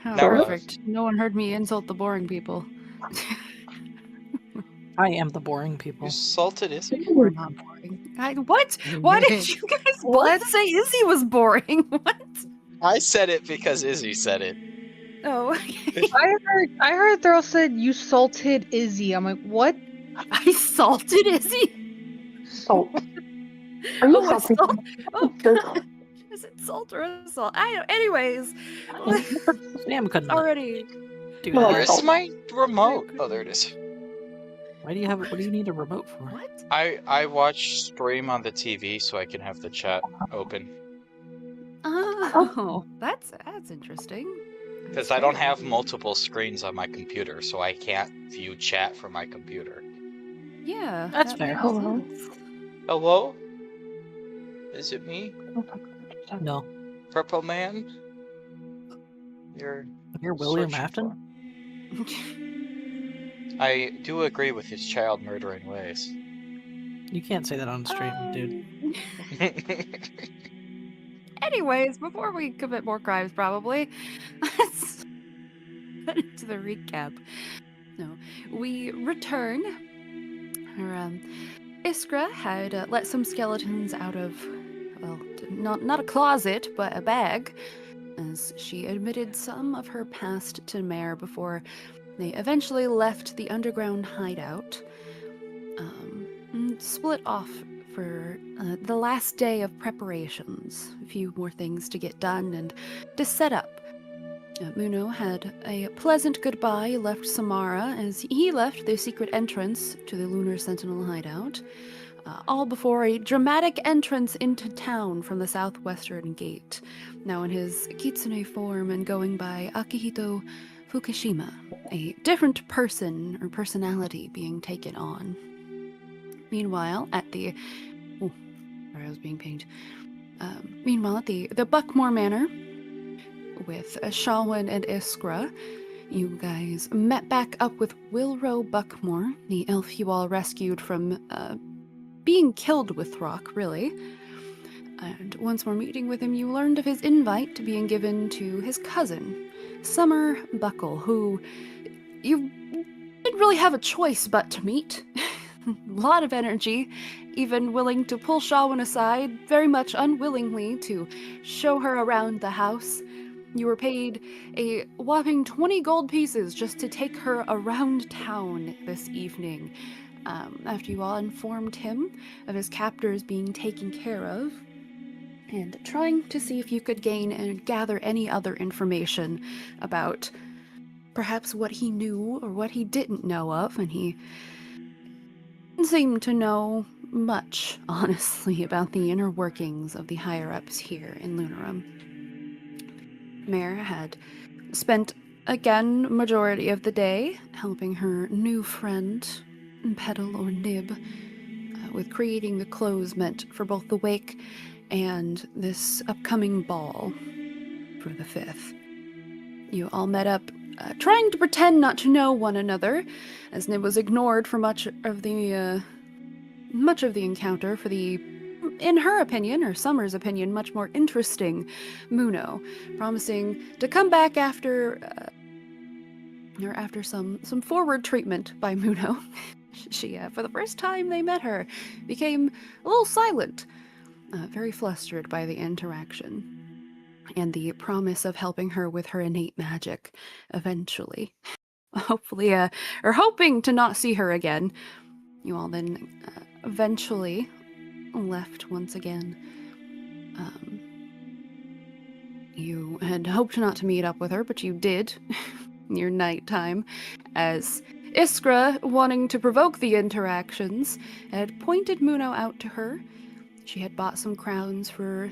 Oh, That was- perfect. No one heard me insult the boring people. I am the boring people. You salted Izzy? We're not boring. What? Why did you guys both say Izzy was boring? What? I said it because Izzy said it. Oh, I heard Thurl said you salted Izzy. I'm like, what? I salted Izzy? Salt. Are you Oh, salty? salt? Oh, God. Is it salt or assault? I don't. Anyways, Sam couldn't already. do Well, that. Where's my remote? Oh, there it is. Why do you have? What do you need a remote for? What? I watch stream on the TV so I can have the chat open. Oh, that's interesting. Because I don't have multiple screens on my computer, so I can't view chat from my computer. Yeah, That's that fair. makes Hello? sense. Hello? Is it me? No, Purple Man? You're William searching Afton. for- I do agree with his child murdering ways. You can't say that on stream, dude. Anyways, before we commit more crimes, probably, let's get into the recap. No, we return. Iskra had let some skeletons out of, well, not a closet, but a bag, as she admitted some of her past to Mare before they eventually left the underground hideout. And split off for the last day of preparations. A few more things to get done and to set up. Muno had a pleasant goodbye, left Samara as he left the secret entrance to the Lunar Sentinel hideout, all before a dramatic entrance into town from the southwestern gate, now in his kitsune form and going by Akihito Fukushima, a different person or personality being taken on. Meanwhile, at the... Oh, sorry, I was being pinged. Meanwhile, at the Buckmore Manor, with Shalwyn and Iskra, you guys met back up with Wilro Buckmore, the elf you all rescued from being killed with Throck, really. And once more meeting with him, you learned of his invite being given to his cousin, Summer Buckle, who you didn't really have a choice but to meet. A lot of energy, even willing to pull Shalwyn aside, very much unwillingly, to show her around the house. You were paid a whopping 20 gold pieces just to take her around town this evening, after you all informed him of his captors being taken care of, and trying to see if you could gain and gather any other information about perhaps what he knew or what he didn't know of, and he didn't seem to know much, honestly, about the inner workings of the higher-ups here in Lunarum. Mare had spent, again, majority of the day helping her new friend, Petal or Nib, with creating the clothes meant for both the wake and this upcoming ball for the 5th. You all met up, trying to pretend not to know one another, as Nib was ignored for much of the encounter for the, in her opinion, or Summer's opinion, much more interesting Muno, promising to come back after some forward treatment by Muno. She, for the first time they met her, became a little silent, very flustered by the interaction and the promise of helping her with her innate magic eventually. Hopefully, or hoping to not see her again. You all then eventually left once again. You had hoped not to meet up with her, but you did near nighttime, as Iskra, wanting to provoke the interactions, had pointed Muno out to her. She had bought some crowns or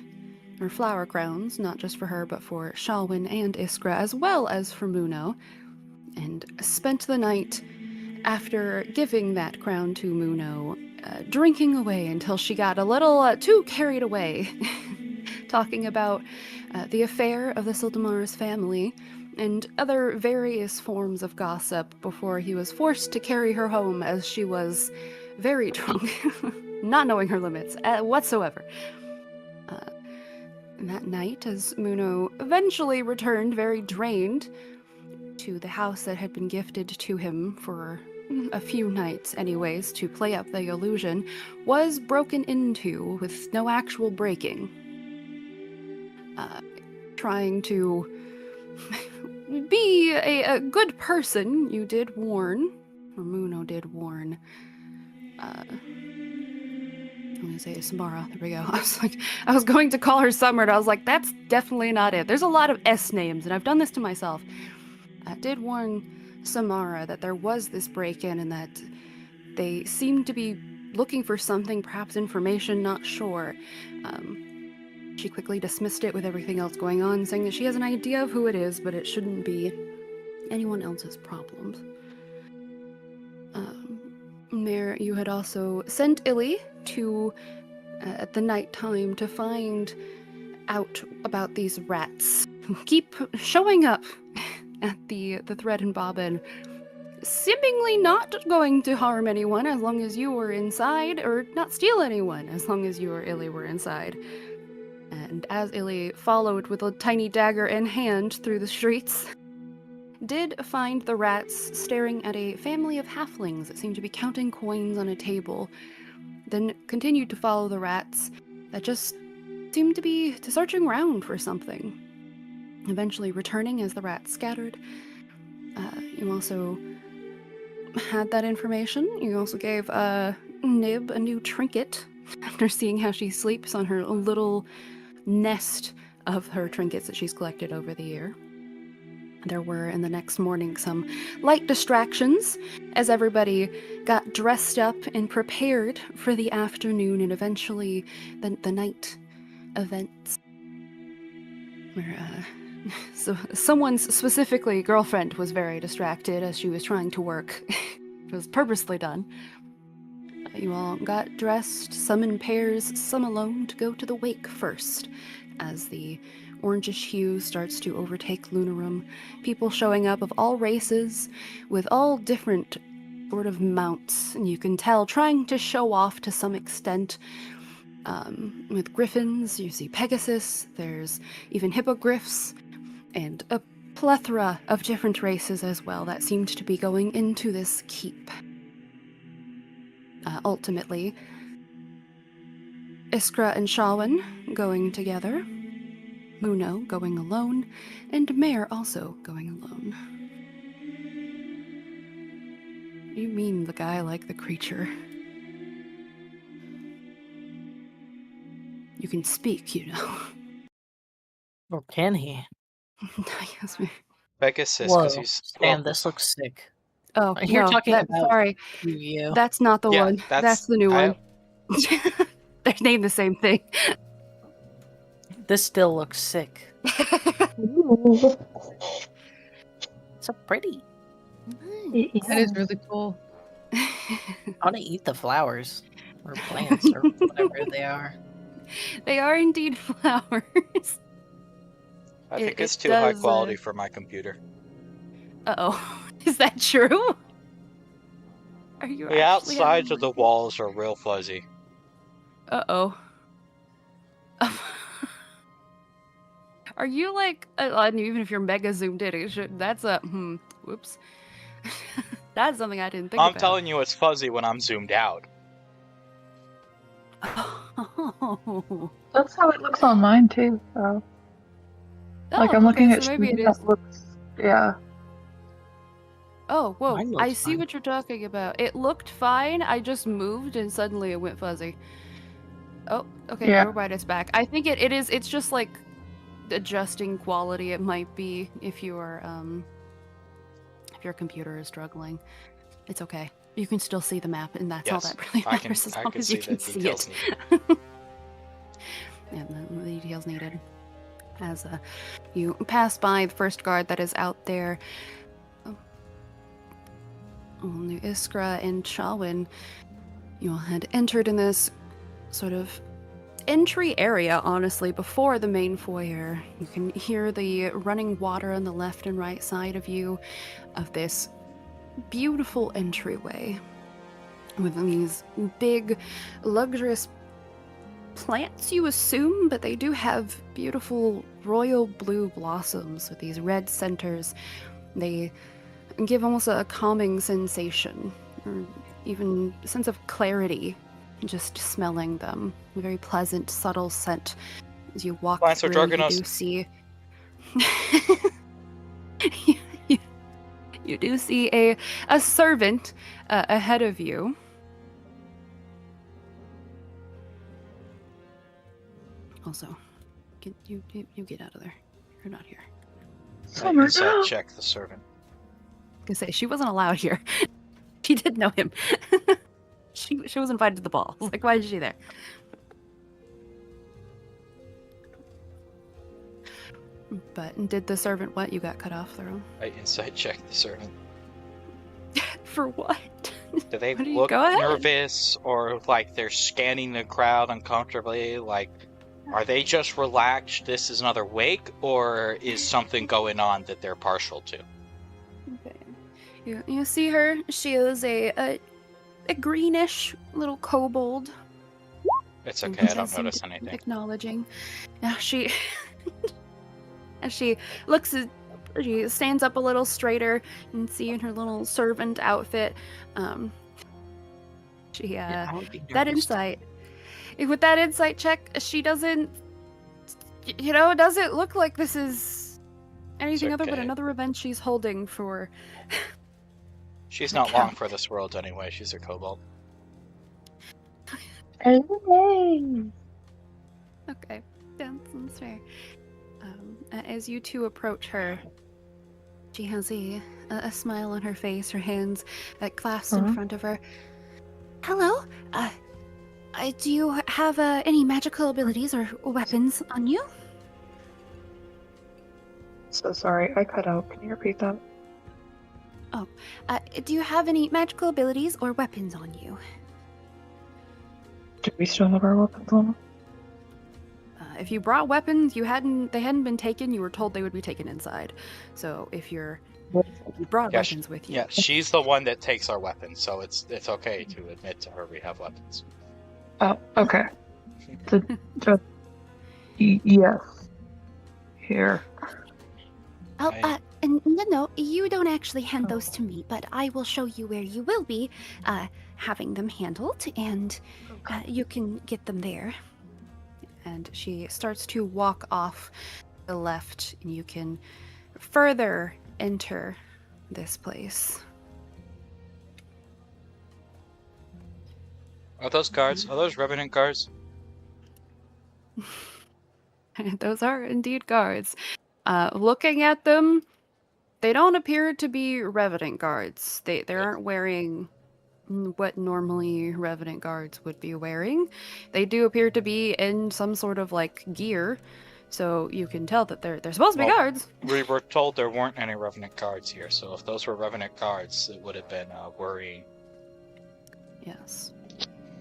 flower crowns, not just for her, but for Shalwyn and Iskra, as well as for Muno, and spent the night, after giving that crown to Muno, drinking away until she got a little too carried away, talking about the affair of the Sildamara's family and other various forms of gossip before he was forced to carry her home as she was very drunk, not knowing her limits whatsoever. that night, as Muno eventually returned very drained to the house that had been gifted to him for a few nights anyways to play up the illusion, was broken into with no actual breaking. Trying to be a good person, you did warn, or Muno did warn, I'm gonna say Samara. There we go. I was going to call her Summer, and I was like, that's definitely not it. There's a lot of S names, and I've done this to myself. I did warn Samara that there was this break-in and that they seemed to be looking for something, perhaps information, not sure. She quickly dismissed it with everything else going on, saying that she has an idea of who it is, but it shouldn't be anyone else's problems. There, you had also sent Illy to, at the night time, to find out about these rats who keep showing up at the thread and bobbin, seemingly not going to harm anyone as long as you were inside, or not steal anyone as long as you or Illy were inside. And as Illy followed with a tiny dagger in hand through the streets, did find the rats staring at a family of halflings that seemed to be counting coins on a table, then continued to follow the rats that just seemed to be searching around for something. Eventually returning as the rats scattered. You also had that information. You also gave Nib a new trinket after seeing how she sleeps on her little nest of her trinkets that she's collected over the year. There were, in the next morning, some light distractions as everybody got dressed up and prepared for the afternoon and eventually the night events. Where, so someone's specifically girlfriend was very distracted as she was trying to work. It was purposely done. You all got dressed, some in pairs, some alone, to go to the wake first, as the orangish hue starts to overtake Lunarum. People showing up of all races, with all different sort of mounts, and you can tell trying to show off to some extent. With griffins, you see Pegasus, there's even hippogriffs, and a plethora of different races as well that seemed to be going into this keep. Ultimately, Iskra and Shawin going together, Muno going alone, and Mare also going alone. You mean the guy like the creature? You can speak, you know. Or can he? Yes, Pegasus, Whoa, because he's Sam, this looks sick. oh, You're no, talking about sorry. you. That's not the Yeah, one. that's- That's the new I- one. They named the same thing. This still looks sick. Ooh. So pretty. That is really cool. I want to eat the flowers. Or plants, or whatever they are. They are indeed flowers. I think It it's too high does, quality for my computer. Uh-oh. Is that true? Are you The actually outsides of having the walls are real fuzzy. Uh-oh. Are you like, and even if you're mega zoomed in, it should, that's a, whoops. That's something I didn't think I'm about. telling you it's fuzzy when I'm zoomed out. Oh. That's how it looks on mine too. So, like I'm looking at so maybe it Sheen, is. that looks, yeah. Oh, whoa. Mine I looks see fine. what you're talking about. It looked fine. I just moved and suddenly it went fuzzy. Oh, okay, Yeah. never mind. It's back. I think it is. It's just like adjusting quality. It might be if your computer is struggling. It's okay. You can still see the map, and that's all Yes, that really I can- matters as I long can as you see the can see details it. Yeah, the details needed. As you pass by the first guard that is out there, only Iskra and Shawin, you all had entered in this sort of entry area, honestly, before the main foyer. You can hear the running water on the left and right side of you, of this beautiful entryway with these big, luxurious plants, you assume, but they do have beautiful royal blue blossoms with these red centers. They give almost a calming sensation, or even a sense of clarity, just smelling them. A very pleasant, subtle scent. As you walk Plants are through, drugging you us. do see... you do see a servant ahead of you. Also, you get out of there. You're not here. Summer, Insight no. check the servant. I was gonna say, she wasn't allowed here. She did know him. She was invited to the ball. I was like, why is she there? But did the servant what? You got cut off, Thorough. I insight check the servant. For what? Do they What do you- look go ahead. nervous or like they're scanning the crowd uncomfortably? Like, are they just relaxed? This is another wake, or is something going on that they're partial to? Okay. You see her. She is a greenish little kobold. It's okay. I Which don't seem notice to be anything. Acknowledging. Now she, as she looks at, she stands up a little straighter and see in her little servant outfit. She I would be that nervous. insight. With that insight check, she doesn't, doesn't look like this is anything other but okay. another revenge she's holding for. She's The not long count. for this world anyway. She's a kobold. Hey. Okay, that's fair. As you two approach her, she has a smile on her face, her hands clasped in Uh-huh. front of her. Hello, do you have any magical abilities or weapons on you? So sorry, I cut out. Can you repeat that? Do you have any magical abilities or weapons on you? Do we still have our weapons on? If you brought weapons, they hadn't been taken. You were told they would be taken inside. So if you brought Yeah, weapons with you, Yeah, she's the one that takes our weapons, so it's okay to admit to her we have weapons. Oh, okay. Yes. Here. Oh, I- no, you don't actually hand those to me, but I will show you where you will be having them handled, and you can get them there. And she starts to walk off the left, and you can further enter this place. Are those guards? Are those revenant guards? Those are indeed guards. Looking at them, they don't appear to be revenant guards. They aren't wearing what normally revenant guards would be wearing. They do appear to be in some sort of like gear, so you can tell that they're supposed to be Well, guards. We were told there weren't any revenant guards here, so if those were revenant guards, it would have been worrying. Yes.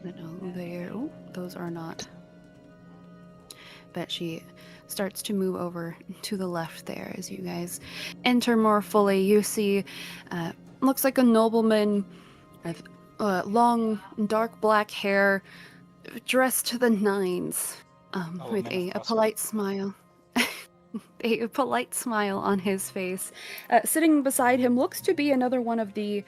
But no, those are not. But she starts to move over to the left there as you guys enter more fully. You see, looks like a nobleman with long, dark black hair, dressed to the nines, with a polite smile. A polite smile on his face. Sitting beside him looks to be another one of the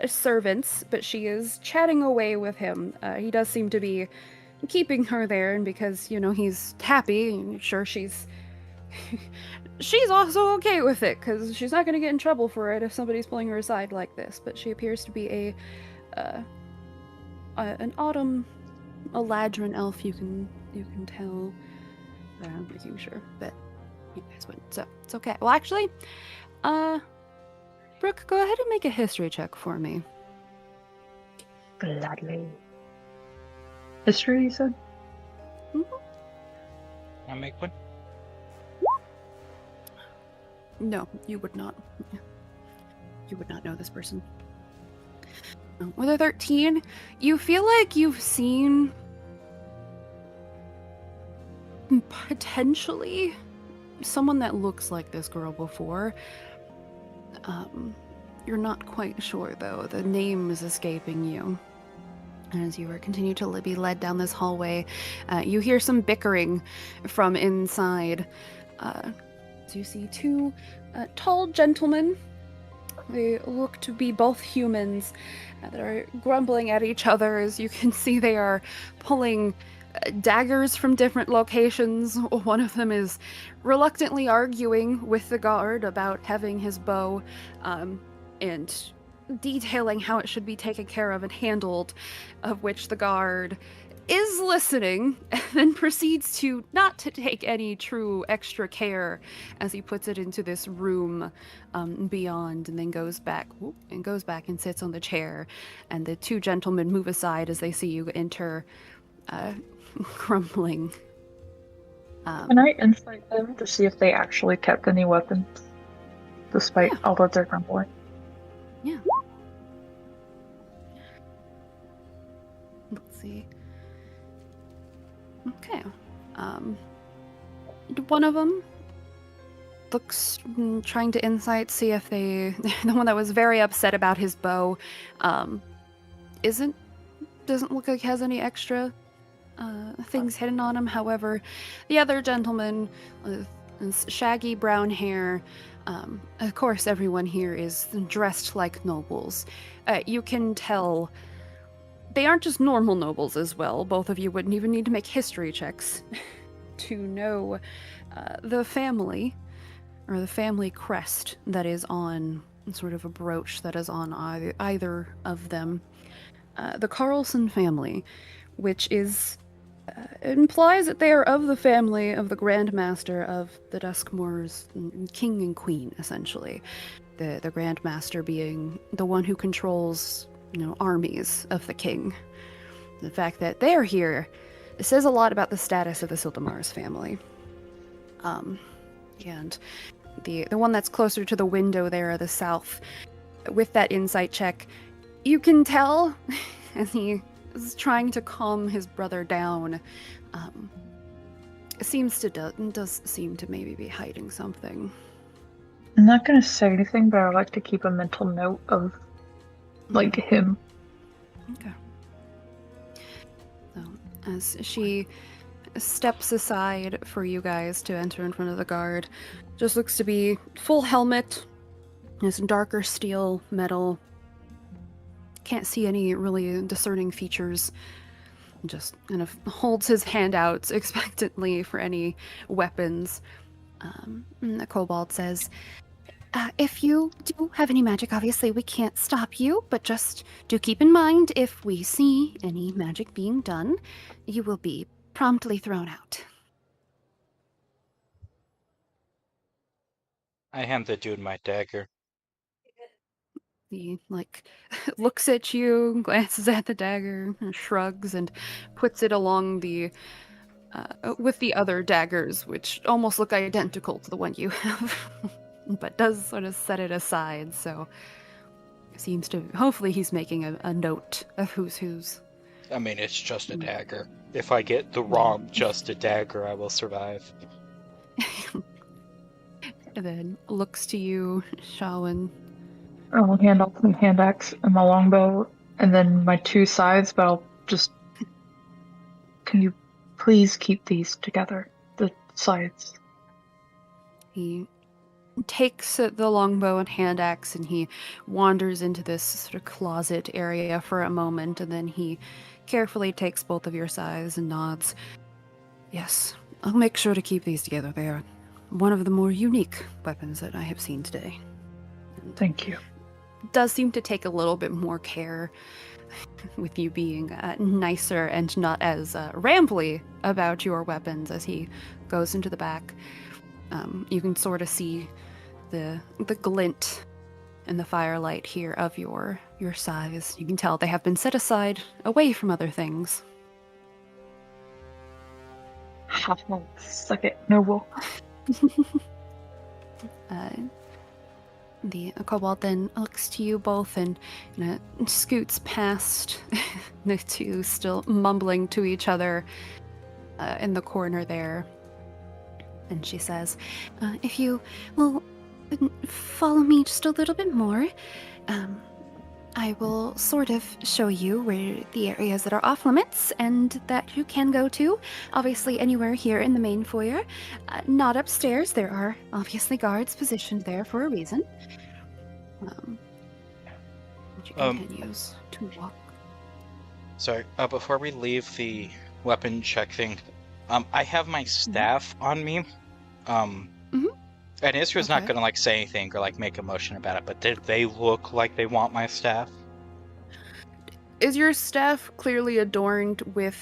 servants, but she is chatting away with him. He does seem to be keeping her there, and because, he's happy, and sure she's also okay with it, because she's not going to get in trouble for it if somebody's pulling her aside like this. But she appears to be an autumn Eladrin elf, you can tell. I'm making sure, but you guys wouldn't, so it's okay. Well, actually, Brooke, go ahead and make a history check for me. Gladly. History, you said? I make one. No, you would not. You would not know this person. With a 13, you feel like you've seen potentially someone that looks like this girl before. You're not quite sure, though. The name is escaping you. As you continue to be led down this hallway, you hear some bickering from inside. So you see two tall gentlemen. They look to be both humans that are grumbling at each other. As you can see, they are pulling daggers from different locations. One of them is reluctantly arguing with the guard about having his bow and detailing how it should be taken care of and handled, of which the guard is listening and then proceeds to not to take any true extra care as he puts it into this room beyond, and then goes back and sits on the chair, and the two gentlemen move aside as they see you enter, grumbling. Can I insight them to see if they actually kept any weapons, despite all of their grumbling? Yeah. Let's see. Okay. One of them looks, trying to insight, see if they, the one that was very upset about his bow, doesn't look like he has any extra things hidden on him. However, the other gentleman with shaggy brown hair, of course everyone here is dressed like nobles. You can tell they aren't just normal nobles as well. Both of you wouldn't even need to make history checks to know the family, or the family crest that is on, sort of a brooch that is on either of them. The Carlson family, which is implies that they are of the family of the Grand Master of the Duskmoors, king and queen, essentially. The Grand Master being the one who controls, armies of the king. The fact that they're here says a lot about the status of the Sildamars family. And the one that's closer to the window there, the south, with that insight check, you can tell, as he is trying to calm his brother down, does seem to maybe be hiding something. I'm not going to say anything, but I'd like to keep a mental note of, him. Okay. So, as she steps aside for you guys to enter in front of the guard, just looks to be full helmet, has darker steel metal. Can't see any really discerning features. Just kind of holds his hand out expectantly for any weapons. And the kobold says, if you do have any magic, obviously we can't stop you, but just do keep in mind, if we see any magic being done, you will be promptly thrown out. I hand the dude my dagger. He, looks at you, glances at the dagger, shrugs, and puts it along the, with the other daggers, which almost look identical to the one you have, but does sort of set it aside, so seems to, hopefully he's making a note of who's whose. I mean, it's just a dagger. If I get the wrong just a dagger, I will survive. And then looks to you, Shawin. I'll hand off my hand axe and my longbow, and then my two scythes, but I'll just... Can you please keep these together, the scythes? He takes the longbow and hand axe, and he wanders into this sort of closet area for a moment, and then he carefully takes both of your scythes and nods. Yes, I'll make sure to keep these together. They are one of the more unique weapons that I have seen today. Thank you. Does seem to take a little bit more care with you being nicer and not as rambly about your weapons as he goes into the back. You can sort of see the glint in the firelight here of your scythes. You can tell they have been set aside away from other things. Suck it, noble. The kobold then looks to you both and scoots past the two, still mumbling to each other in the corner there. And she says, if you will follow me just a little bit more, I will sort of show you where the areas that are off limits and that you can go to. Obviously, anywhere here in the main foyer. Not upstairs. There are obviously guards positioned there for a reason. Which you can use to walk. Sorry, before we leave the weapon check thing, I have my staff on me. And Isra's not Okay. gonna say anything or make a motion about it, but did they look like they want my staff? Is your staff clearly adorned with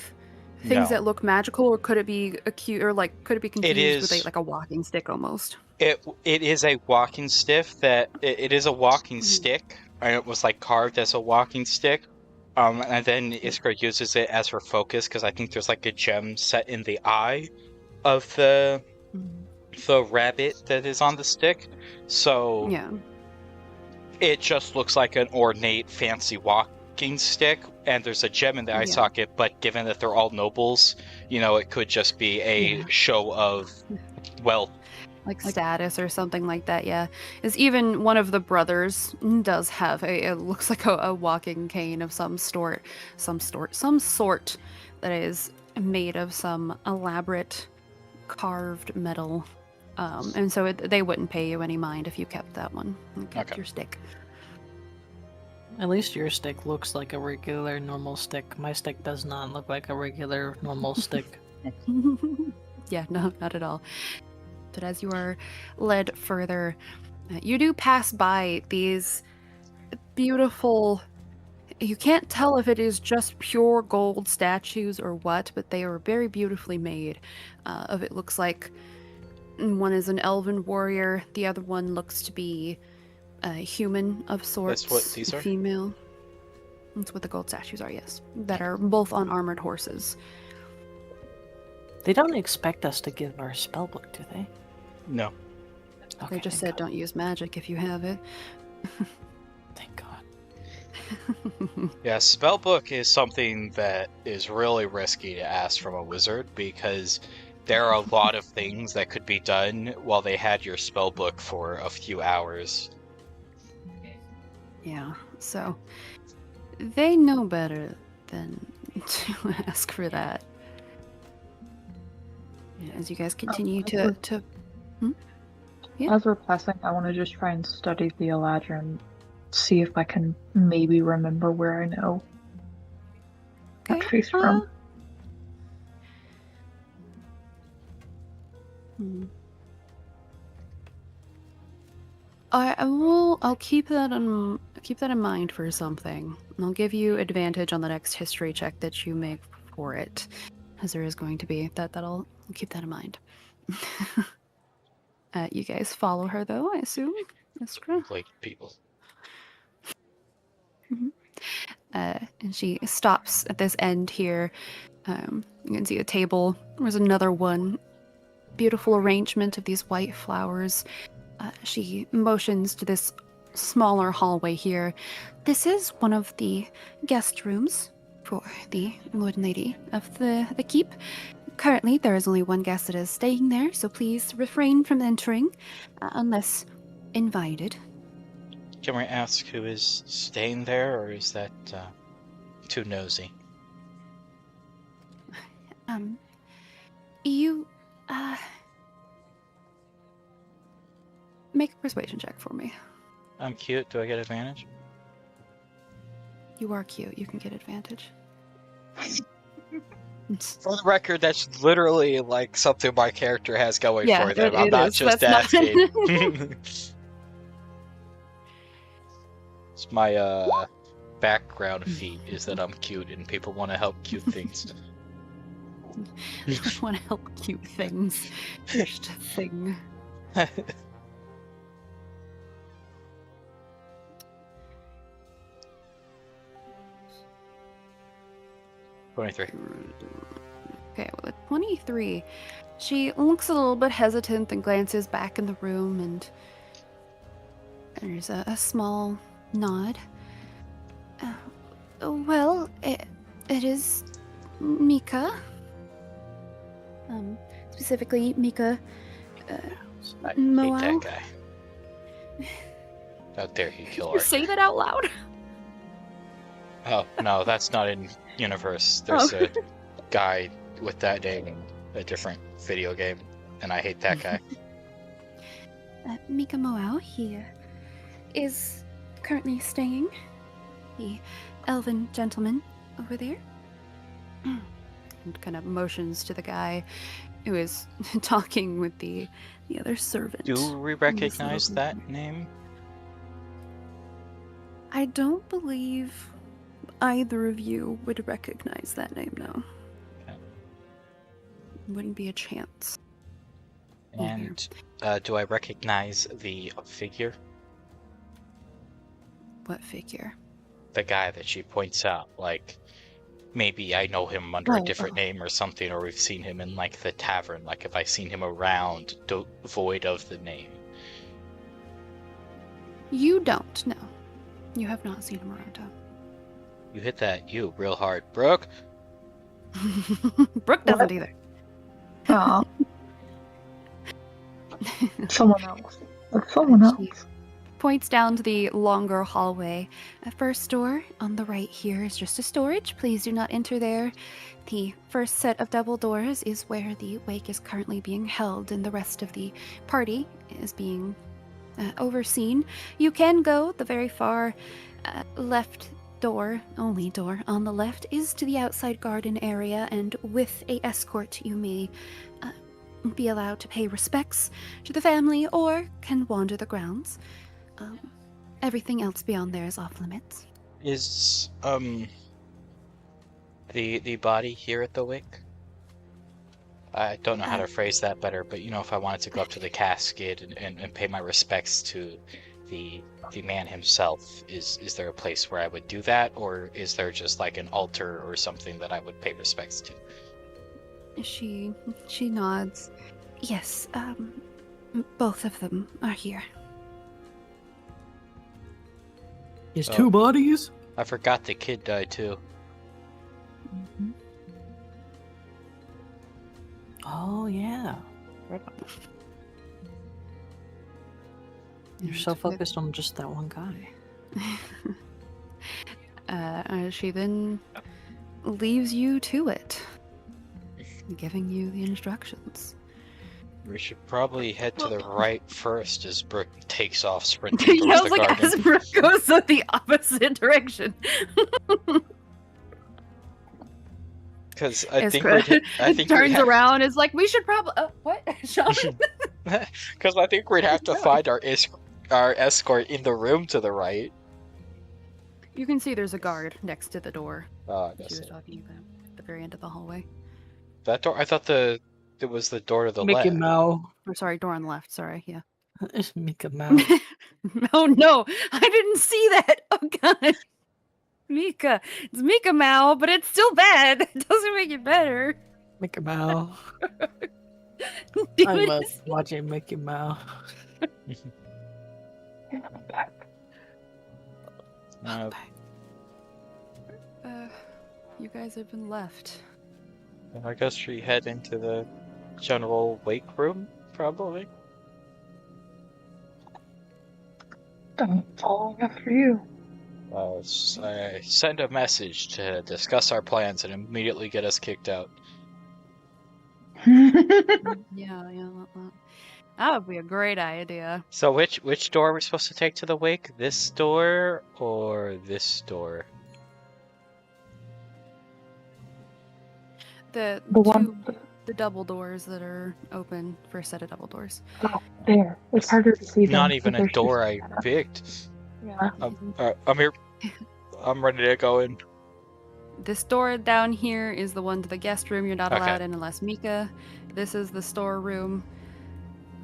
things No. that look magical, or could it be could it be confused with a walking stick almost? It is a walking stick it is a walking stick, and it was carved as a walking stick. And then Iskra uses it as her focus because I think there's a gem set in the eye of the rabbit that is on the stick. So Yeah. it just looks like an ornate, fancy walking stick, and there's a gem in the eye socket, but given that they're all nobles, it could just be a show of wealth. Like status or something like that, yeah. Is even one of the brothers does have it looks like a walking cane of some sort that is made of some elaborate carved metal. And so they wouldn't pay you any mind if you kept that one. And kept your stick. At least your stick looks like a regular normal stick. My stick does not look like a regular normal stick. Yeah, no, not at all. But as you are led further, you do pass by these beautiful... You can't tell if it is just pure gold statues or what, but they are very beautifully made. It looks like one is an elven warrior, the other one looks to be a human of sorts. That's what these are? Female. That's what the gold statues are, yes. That are both on armored horses. They don't expect us to give our spellbook, do they? No. Okay, They just said don't use magic if you have it. Thank God. Yeah, spellbook is something that is really risky to ask from a wizard because there are a lot of things that could be done while they had your spellbook for a few hours. Yeah, so they know better than to ask for that. Yeah, as you guys continue to Yeah. As we're passing, I want to just try and study the Eladrin and see if I can maybe remember where I know that tree's from. I'll keep that in mind for something. And I'll give you advantage on the next history check that you make for it, as there is going to be. I'll keep that in mind. You guys follow her though, I assume. Iskra? Like people. And she stops at this end here. You can see a table. There's another one. Beautiful arrangement of these white flowers. She motions to this smaller hallway here. This is one of the guest rooms for the Lord and Lady of the keep. Currently, there is only one guest that is staying there, so please refrain from entering unless invited. Can we ask who is staying there, or is that too nosy? You make a persuasion check for me. I'm cute. Do I get advantage? You are cute. You can get advantage. For the record, that's literally something my character has going for them. I'm it not is. just That's asking. It's my background feat is that I'm cute and people want to help cute things. I want to help cute things. Just a thing. 23. Okay, well, at 23, she looks a little bit hesitant and glances back in the room, and there's a small nod. Well, it is Mika. Specifically, Mika I hate Moel. that guy. How dare he kill our Say that out loud. Oh, no, that's not in universe. There's Oh. a guy with that name in a different video game, and I hate that guy. Mika Moao here is currently staying. The elven gentleman over there. And kind of motions to the guy who is talking with the other servant. Do we recognize that name? I don't believe either of you would recognize that name, no. Okay. Wouldn't be a chance. And do I recognize the figure? What figure? The guy that she points out, like, maybe I know him under a Oh, different oh. name or something, or we've seen him in, like, the tavern, like, if I've seen him around, void of the name. You don't, no. You have not seen him around town. You hit that U real hard. Brooke? Brooke doesn't What? either. Aw. Someone else. It's someone else. She points down to the longer hallway. First door on the right here is just a storage. Please do not enter there. The first set of double doors is where the wake is currently being held, and the rest of the party is being overseen. You can go the very far left door, only door on the left, is to the outside garden area, and with a escort you may be allowed to pay respects to the family or can wander the grounds. Everything else beyond there is off limits. Is, the body here at the wake? I don't know how to phrase that better, but, you know, if I wanted to go up to the casket and pay my respects to the man himself, is there a place where I would do that, or is there just like an altar or something that I would pay respects to? She nods. Yes, both of them are here. His Oh. 2 bodies? I forgot the kid died too. Oh, yeah. You're so focused on just that one guy. She then leaves you to it, giving you the instructions. We should probably head to the right first as Brooke takes off sprinting towards Yeah, I the was like, garden. as Brooke goes in the opposite direction. Because I think Iskra we turns around, is like, we should probably. What, Sean? Because I think we'd have to find our escort in the room to the right. You can see there's a guard next to the door. Oh, I She guess was so. talking about at the very end of the hallway. That door. I thought it was the door to the Mickey left. Mouse. Or sorry, door on the left. Sorry, yeah. It's Mickey Mouse. Oh no, I didn't see that. Oh god, Mika, it's Mika Mao, but it's still bad. It doesn't make it better. Mickey Mouse. Dude, I love watching Mickey Mouse. I'm back. you guys have been left. I guess we head into the general wake room, probably. I'm following after you. I send a message to discuss our plans and immediately get us kicked out. Yeah, that would be a great idea. So which door are we supposed to take to the wake? This door or this door? The The one the double doors that are open, first set of double doors. there. It's harder to see them. Not even a because door I there's- picked. Yeah. I'm here. I'm ready to go in. This door down here is the one to the guest room. You're not Okay. allowed in unless Mika. This is the storeroom.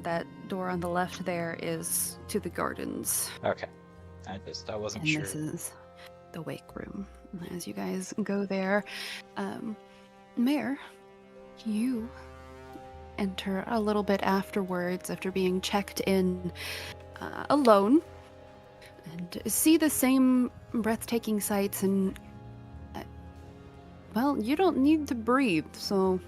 That door on the left there is to the gardens. Okay. I wasn't And sure. this is the wake room. As you guys go there, Mayor, you enter a little bit afterwards after being checked in alone and see the same breathtaking sights and well, you don't need to breathe, so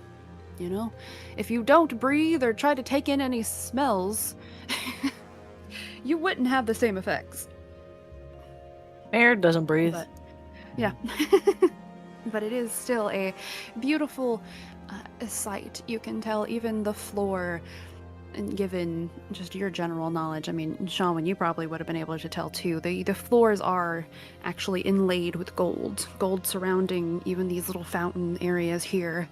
you know, if you don't breathe or try to take in any smells, you wouldn't have the same effects. Mayor doesn't breathe. But Yeah. But it is still a beautiful sight. You can tell even the floor, and given just your general knowledge, I mean, Shaman, you probably would have been able to tell too. The floors are actually inlaid with gold surrounding even these little fountain areas here.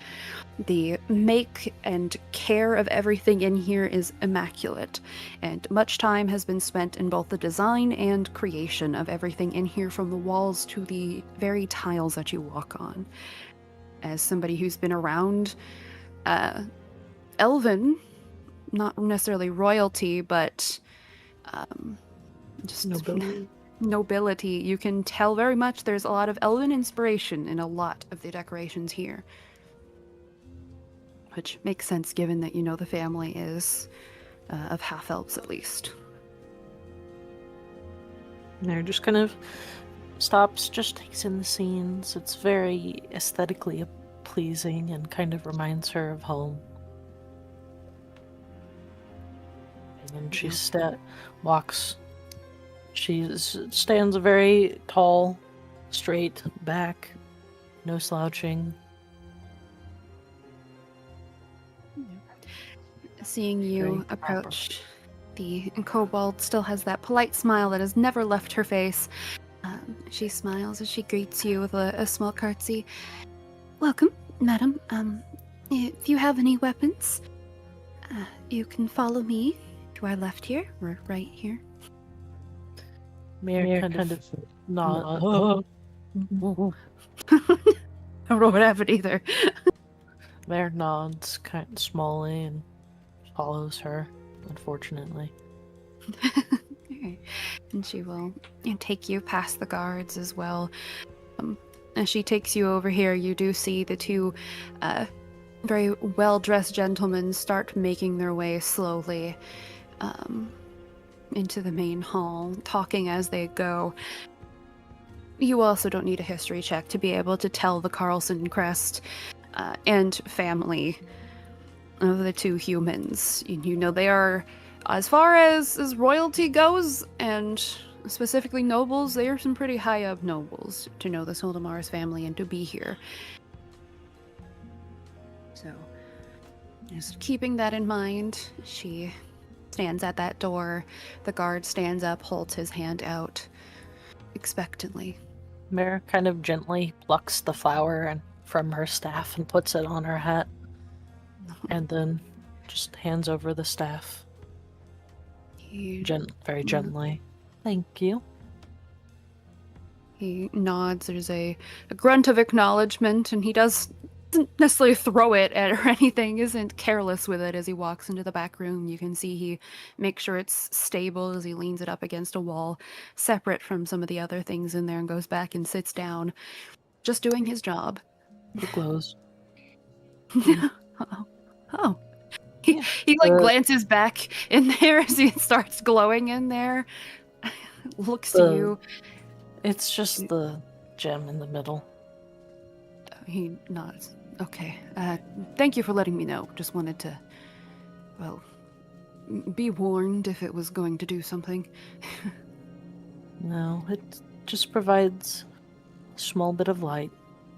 The make and care of everything in here is immaculate, and much time has been spent in both the design and creation of everything in here, from the walls to the very tiles that you walk on. As somebody who's been around Elven, not necessarily royalty, but just nobility, you can tell very much there's a lot of Elven inspiration in a lot of the decorations here. Which makes sense given that you know the family is of half-elves at least. They're just kind of stops, just takes in the scenes. It's very aesthetically pleasing and kind of reminds her of home. And she walks. She stands very tall, straight back, no slouching. Seeing you approach, the kobold still has that polite smile that has never left her face. She smiles as she greets you with a small curtsy. Welcome, madam. If you have any weapons, you can follow me to our left here, or right here. Mare kind of nod. I don't know what happened either. Mare nods kind of smallly and follows her, unfortunately. Okay. And she will take you past the guards as well. As she takes you over here, you do see the two very well-dressed gentlemen start making their way slowly into the main hall, talking as they go. You also don't need a history check to be able to tell the Carlson crest and family of the two humans. You know they are, as far as royalty goes, and specifically nobles, they are some pretty high up nobles to know the Soldamar's family and to be here. So, just keeping that in mind, she stands at that door. The guard stands up, holds his hand out expectantly. Mare kind of gently plucks the flower from her staff and puts it on her hat, and then just hands over the staff. Very gently. Thank you. He nods. There's a grunt of acknowledgement, and he doesn't necessarily throw it at or anything, isn't careless with it as he walks into the back room. You can see he makes sure it's stable as he leans it up against a wall, separate from some of the other things in there, and goes back and sits down, just doing his job. It glows. Oh. He glances back in there as he starts glowing in there. Looks to you. It's just the gem in the middle. He nods. Okay. Thank you for letting me know. Just wanted to, well, be warned if it was going to do something. No, it just provides a small bit of light.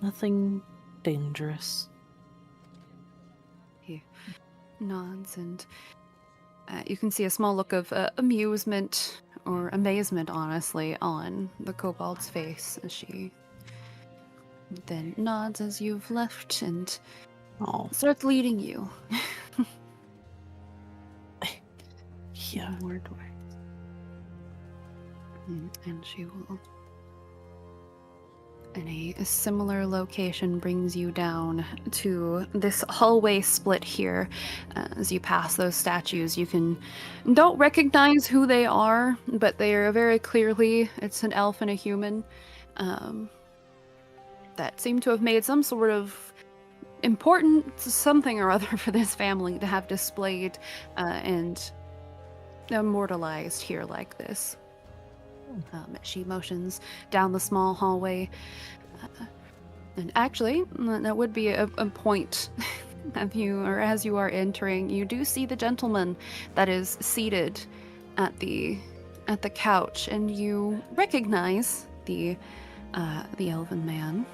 Nothing dangerous. He nods, and you can see a small look of amusement or amazement, honestly, on the kobold's face as she then nods as you've left and starts leading you. Yeah. And she will, in a similar location, brings you down to this hallway split here. As you pass those statues, you don't recognize who they are, but they are very clearly, it's an elf and a human that seem to have made some sort of important something or other for this family to have displayed and immortalized here like this. She motions down the small hallway. And actually, that would be a point as you are entering. You do see the gentleman that is seated at the couch, and you recognize the the elven man.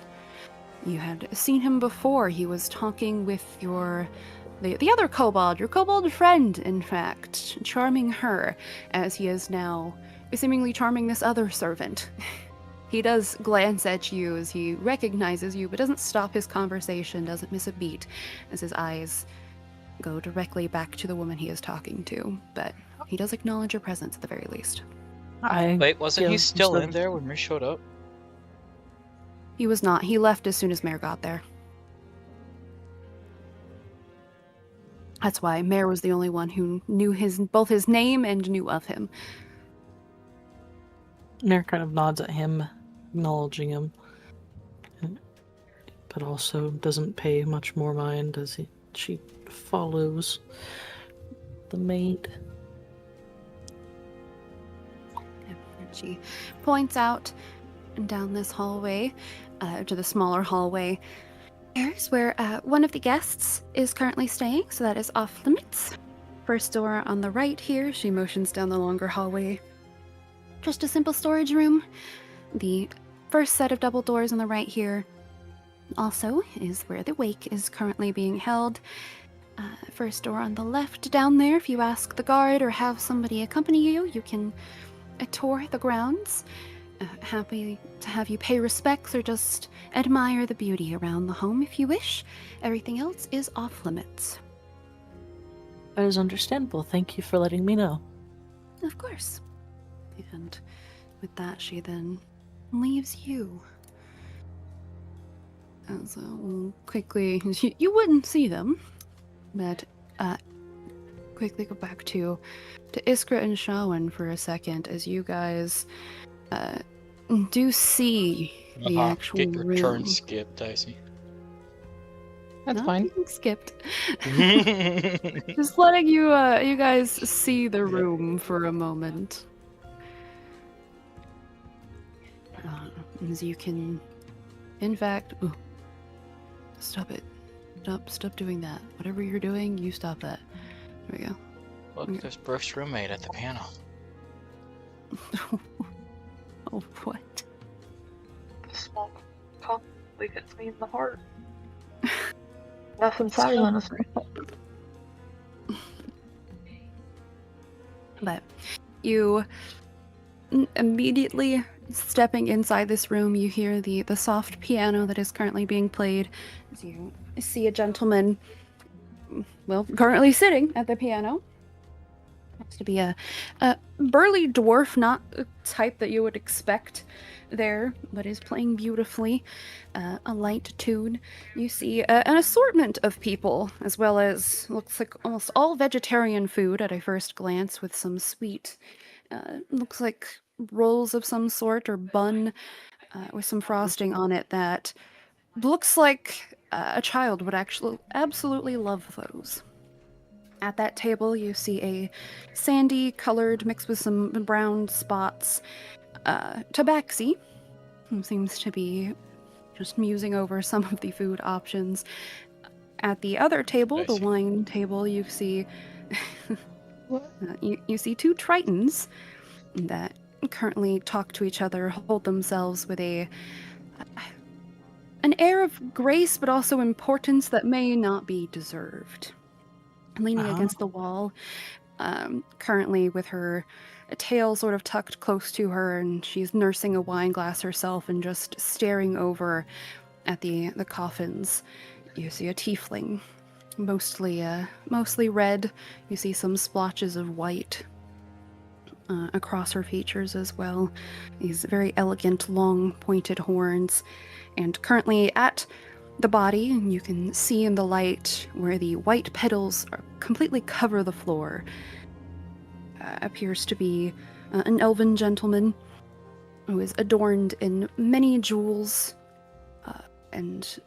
You had seen him before. He was talking with the other kobold, your kobold friend, in fact, charming her, as he is now seemingly charming this other servant. He does glance at you as he recognizes you, but doesn't stop his conversation, doesn't miss a beat, as his eyes go directly back to the woman he is talking to. But he does acknowledge your presence at the very least. Wait, wasn't he give still some- in there when we showed up? He was not. He left as soon as Mare got there. That's why Mare was the only one who knew both his name and knew of him. Mare kind of nods at him, acknowledging him, but also doesn't pay much more mind as she follows the maid. And she points out down this hallway to the smaller hallway. There's where one of the guests is currently staying, so that is off limits. First door on the right here, she motions down the longer hallway. Just a simple storage room. The first set of double doors on the right here also is where the wake is currently being held. First door on the left down there, if you ask the guard or have somebody accompany you, you can tour the grounds. Happy to have you pay respects or just admire the beauty around the home if you wish. Everything else is off limits. That is understandable. Thank you for letting me know. Of course. And with that, she then leaves you. As quickly, you wouldn't see them, but quickly go back to Iskra and Shawan for a second, as you guys do see the actual Get your room. turn skipped, Dicey. That's Not fine. being skipped. Just letting you you guys see the room for a moment. As you can, in fact, stop it. Stop doing that. Whatever you're doing, you stop that. There we go. Look, there's Brooke's roommate at the piano. Oh, what? The smoke constantly gets me in the heart. Nothing silent. But you immediately stepping inside this room, you hear the soft piano that is currently being played. As you see a gentleman, well, currently sitting at the piano. Looks to be a burly dwarf, not a type that you would expect there, but is playing beautifully. A light tune. You see an assortment of people, as well as looks like almost all vegetarian food at a first glance, with some sweet, looks like rolls of some sort or bun with some frosting on it that looks like a child would actually absolutely love those. At that table, you see a sandy colored mixed with some brown spots tabaxi, who seems to be just musing over some of the food options. At the other table, the wine table, you see you see two tritons that currently talk to each other, hold themselves with an air of grace but also importance that may not be deserved. Leaning against the wall, currently with her tail sort of tucked close to her, and she's nursing a wine glass herself and just staring over at the coffins. You see a tiefling, mostly red. You see some splotches of white across her features as well. These very elegant, long, pointed horns. And currently at the body, you can see in the light where the white petals completely cover the floor. Appears to be an elven gentleman who is adorned in many jewels and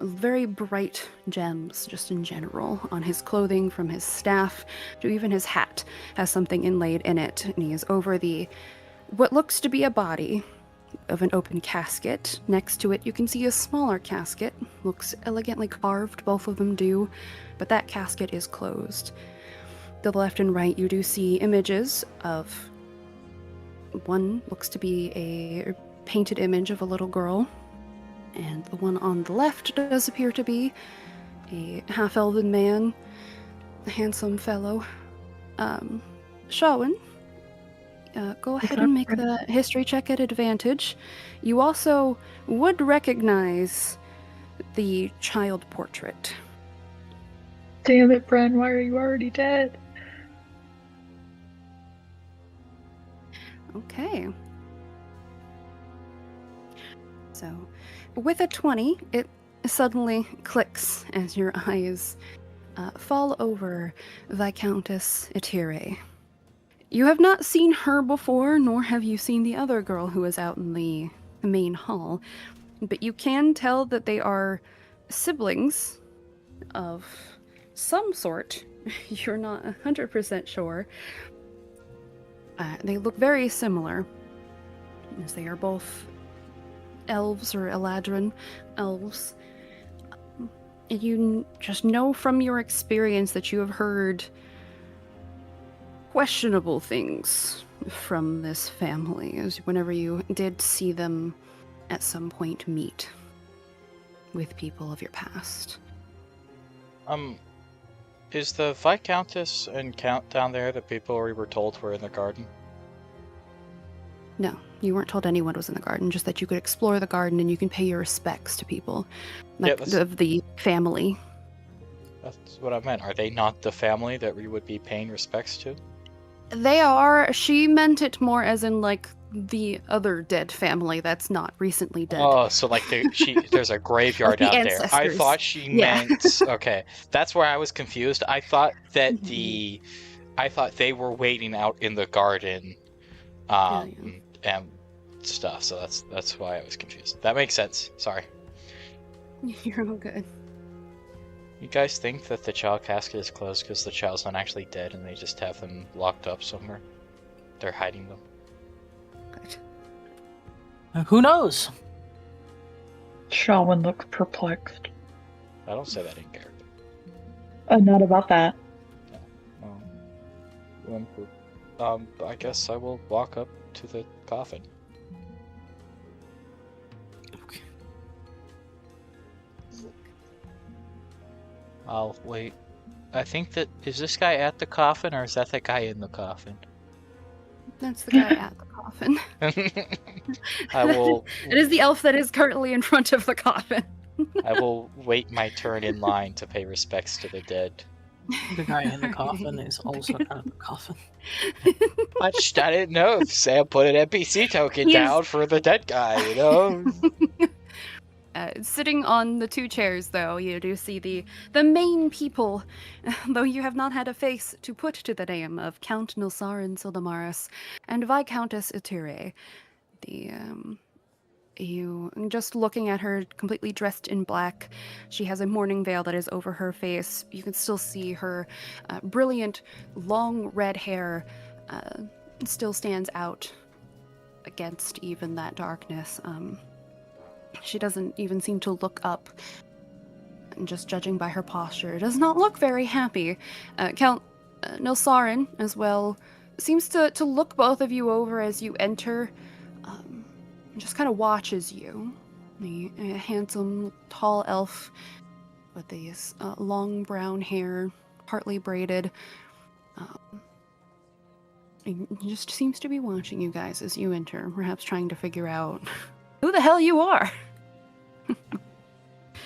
very bright gems just in general on his clothing, from his staff to even his hat has something inlaid in it, and he is over what looks to be a body of an open casket. Next to it you can see a smaller casket, looks elegantly carved, both of them do, but that casket is closed. To the left and right you do see images of one looks to be a painted image of a little girl. And the one on the left does appear to be a half-elven man, a handsome fellow. Shawin, go ahead and make the history check at advantage. You also would recognize the child portrait. Damn it, Bren, why are you already dead? Okay. So, with a 20, it suddenly clicks as your eyes fall over Viscountess Etire. You have not seen her before, nor have you seen the other girl who is out in the main hall, but you can tell that they are siblings of some sort. You're not 100% sure. They look very similar, as they are both elves or Eladrin elves. You just know from your experience that you have heard questionable things from this family, as whenever you did see them at some point meet with people of your past. Is the Viscountess and Count down there the people we were told were in the garden? No, you weren't told anyone was in the garden, just that you could explore the garden and you can pay your respects to people, like of the family. That's what I meant. Are they not the family that we would be paying respects to? They are. She meant it more as in, like, the other dead family that's not recently dead. Oh, so like there's a graveyard Like the out there. I ancestors. thought she meant okay. That's where I was confused. I thought that I thought they were waiting out in the garden, and stuff. So that's why I was confused. That makes sense. Sorry. You're all good. You guys think that the child casket is closed because the child's not actually dead and they just have them locked up somewhere? They're hiding them. Good. Who knows? Shawin looks perplexed. I don't say that in character. Not about that. I guess I will walk up to the coffin. Okay. I'll wait. I think that is this guy at the coffin or is that the guy in the coffin? That's the guy at the coffin. I will. It is the elf that is currently in front of the coffin. I will wait my turn in line to pay respects to the dead. The guy in the coffin is also out of the coffin. I didn't know if Sam put an NPC token down for the dead guy, you know? Sitting on the two chairs, though, you do see the main people, though you have not had a face to put to the name of Count Nilsarin Sildamaris and Viscountess Etire. You just looking at her, completely dressed in black. She has a mourning veil that is over her face. You can still see her brilliant, long red hair still stands out against even that darkness. She doesn't even seem to look up, and just judging by her posture, does not look very happy. Count Nilsarin, as well, seems to look both of you over as you enter, and just kind of watches you. A handsome, tall elf with these long brown hair, partly braided. He just seems to be watching you guys as you enter, perhaps trying to figure out who the hell you are.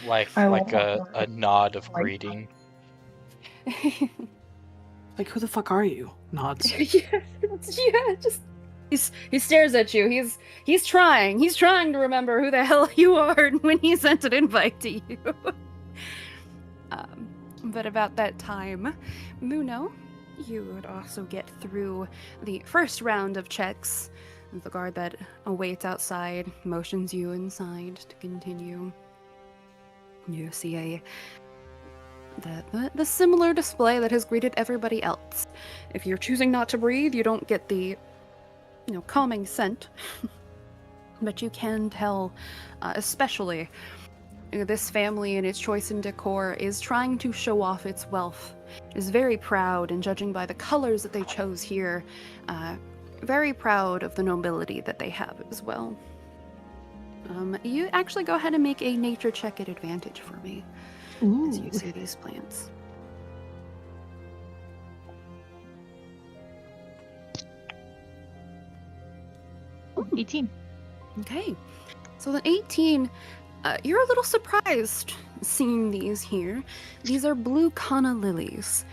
like a nod of greeting. Like, who the fuck are you? Nods. Just he stares at you. He's trying to remember who the hell you are when he sent an invite to you. But about that time, Muno, you would also get through the first round of checks. The guard that awaits outside motions you inside to continue. You see the similar display that has greeted everybody else. If you're choosing not to breathe, you don't get the calming scent. But you can tell, especially this family and its choice in decor is trying to show off its wealth. It is very proud, and judging by the colors that they chose here, very proud of the nobility that they have as well. You actually go ahead and make a nature check at advantage for me as you see these plants. Ooh, 18. Okay, so the 18, you're a little surprised seeing these here. These are blue canna lilies.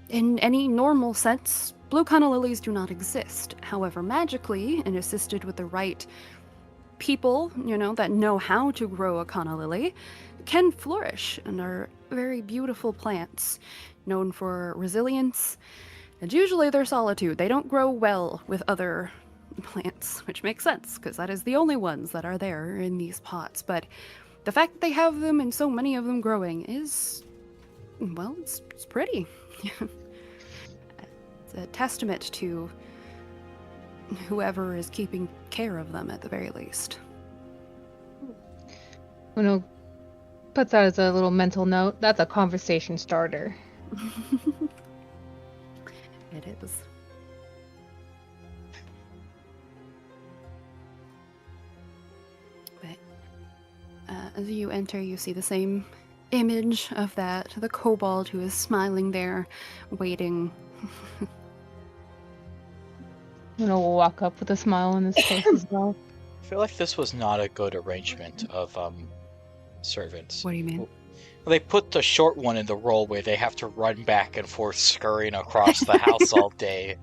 In any normal sense, blue canna lilies do not exist. However, magically, and assisted with the right people, that know how to grow a canna lily, can flourish and are very beautiful plants, known for resilience, and usually their solitude. They don't grow well with other plants, which makes sense, because that is the only ones that are there in these pots. But the fact that they have them and so many of them growing is, well, it's pretty. It's a testament to whoever is keeping care of them at the very least. Uno puts that as a little mental note. That's a conversation starter. It is. But as you enter, you see the same image of the kobold who is smiling there, waiting. Uno will walk up with a smile on his face as well. I feel like this was not a good arrangement of servants. What do you mean? Well, they put the short one in the role where they have to run back and forth, scurrying across the house all day.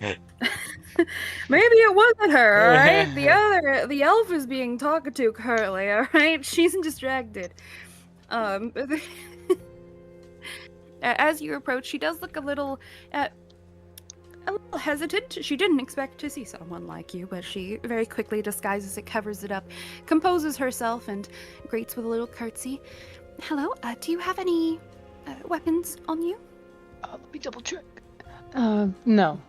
Maybe it wasn't her, alright? The elf is being talked to currently, alright? She's distracted. As you approach, she does look a little hesitant. She didn't expect to see someone like you, but she very quickly disguises it, covers it up, composes herself, and greets with a little curtsy. Hello, do you have any weapons on you? Let me double check. No,